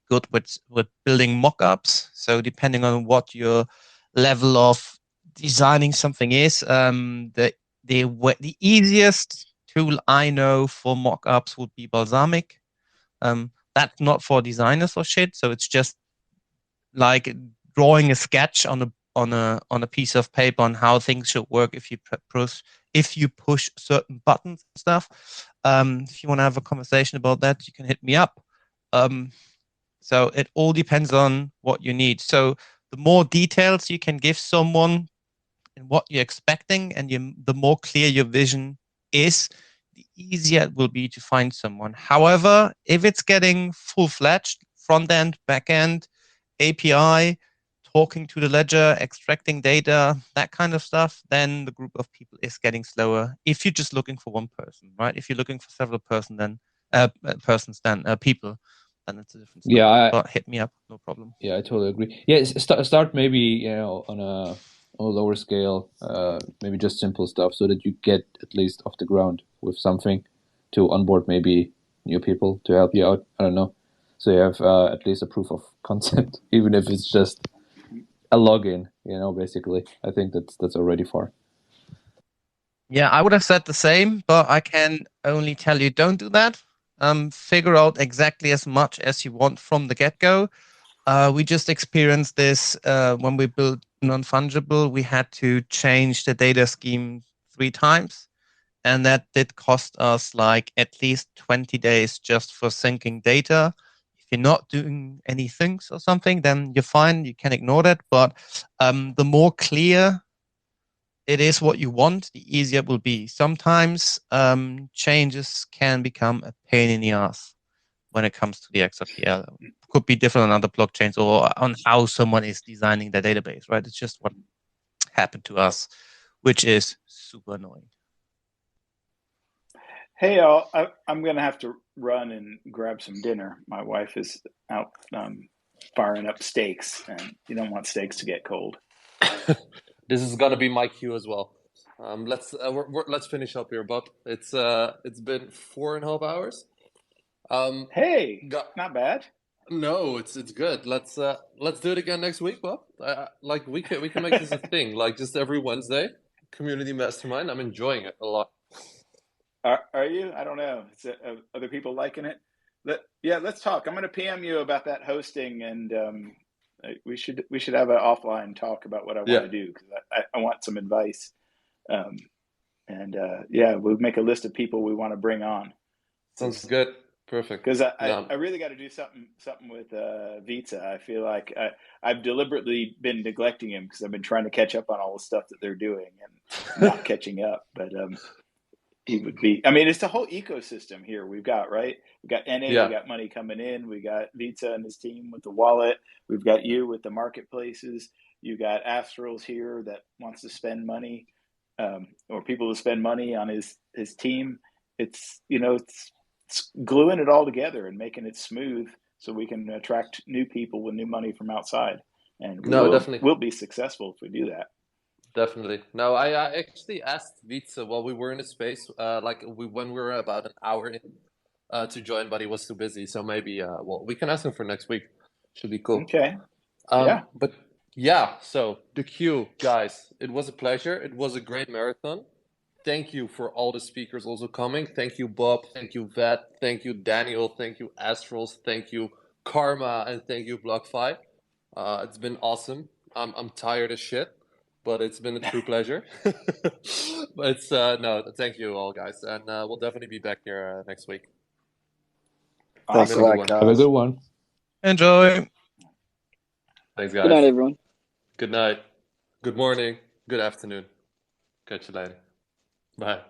Speaker 6: good with building mock-ups. So depending on what your level of designing something is, the easiest tool I know for mock-ups would be Balsamic. That's not for designers or shit. So it's just like drawing a sketch on a piece of paper on how things should work if you push certain buttons and stuff. If you want to have a conversation about that, you can hit me up. So it all depends on what you need. So the more details you can give someone and what you're expecting, and the more clear your vision is, the easier it will be to find someone. However, if it's getting full-fledged, front end, back end, API, talking to the ledger, extracting data, that kind of stuff, then the group of people is getting slower. If you're just looking for one person, right? If you're looking for several persons, then people, then it's a different story.
Speaker 10: Yeah,
Speaker 6: But hit me up, no problem.
Speaker 10: Yeah, I totally agree. Yeah, start maybe on a lower scale, maybe just simple stuff, so that you get at least off the ground with something to onboard maybe new people to help you out. I don't know, so you have at least a proof of concept, even if it's just a login. Basically, I think that's already far.
Speaker 6: Yeah, I would have said the same, but I can only tell you don't do that. Figure out exactly as much as you want from the get-go. We just experienced this when we built non-fungible. We had to change the data scheme 3 times, and that did cost us like at least 20 days just for syncing data. If you're not doing any things or something, then you're fine. You can ignore that. But the more clear it is what you want, the easier it will be. Sometimes changes can become a pain in the ass when it comes to the XRPL. Could be different on other blockchains or on how someone is designing their database, right? It's just what happened to us, which is super annoying.
Speaker 2: Hey, all, I'm going to have to run and grab some dinner. My wife is out firing up steaks, and you don't want steaks to get cold.
Speaker 3: This is gonna be my cue as well. Let's finish up here, Bob. It's been 4.5 hours.
Speaker 2: Hey, not bad.
Speaker 3: No, it's good. Let's do it again next week, Bob. Like we can make this a thing. Like just every Wednesday, community mastermind. I'm enjoying it a lot.
Speaker 2: Are you? I don't know. Other people liking it? Let's talk. I'm going to PM you about that hosting, and we should have an offline talk about what I want to do, because I want some advice. We'll make a list of people we want to bring on.
Speaker 3: Sounds good. Perfect.
Speaker 2: Because I really got to do something with Vita. I feel like I've deliberately been neglecting him because I've been trying to catch up on all the stuff that they're doing and not catching up. But he would be. I mean, it's the whole ecosystem here we've got, right? We've got NA, we got money coming in. We got Vita and his team with the wallet. We've got you with the marketplaces. You got Astrals here that wants to spend money, or people to spend money on his team. It's gluing it all together and making it smooth so we can attract new people with new money from outside. And we'll be successful if we do that.
Speaker 3: Definitely. No, I actually asked Vita while we were in the space, when we were about an hour in to join, but he was too busy. So maybe, we can ask him for next week. Should be cool.
Speaker 2: Okay.
Speaker 3: But yeah, so the queue, guys, it was a pleasure. It was a great marathon. Thank you for all the speakers also coming. Thank you, Bob. Thank you, Vet. Thank you, Daniel. Thank you, Astrals. Thank you, Karma. And thank you, BlockFi. It's been awesome. I'm tired as shit, but it's been a true pleasure. But thank you all, guys. And we'll definitely be back here next week.
Speaker 9: Thanks a lot, guys.
Speaker 10: Have a good one.
Speaker 6: Enjoy.
Speaker 3: Thanks, guys.
Speaker 12: Good night, everyone.
Speaker 3: Good night. Good morning. Good afternoon. Catch you later. Bye.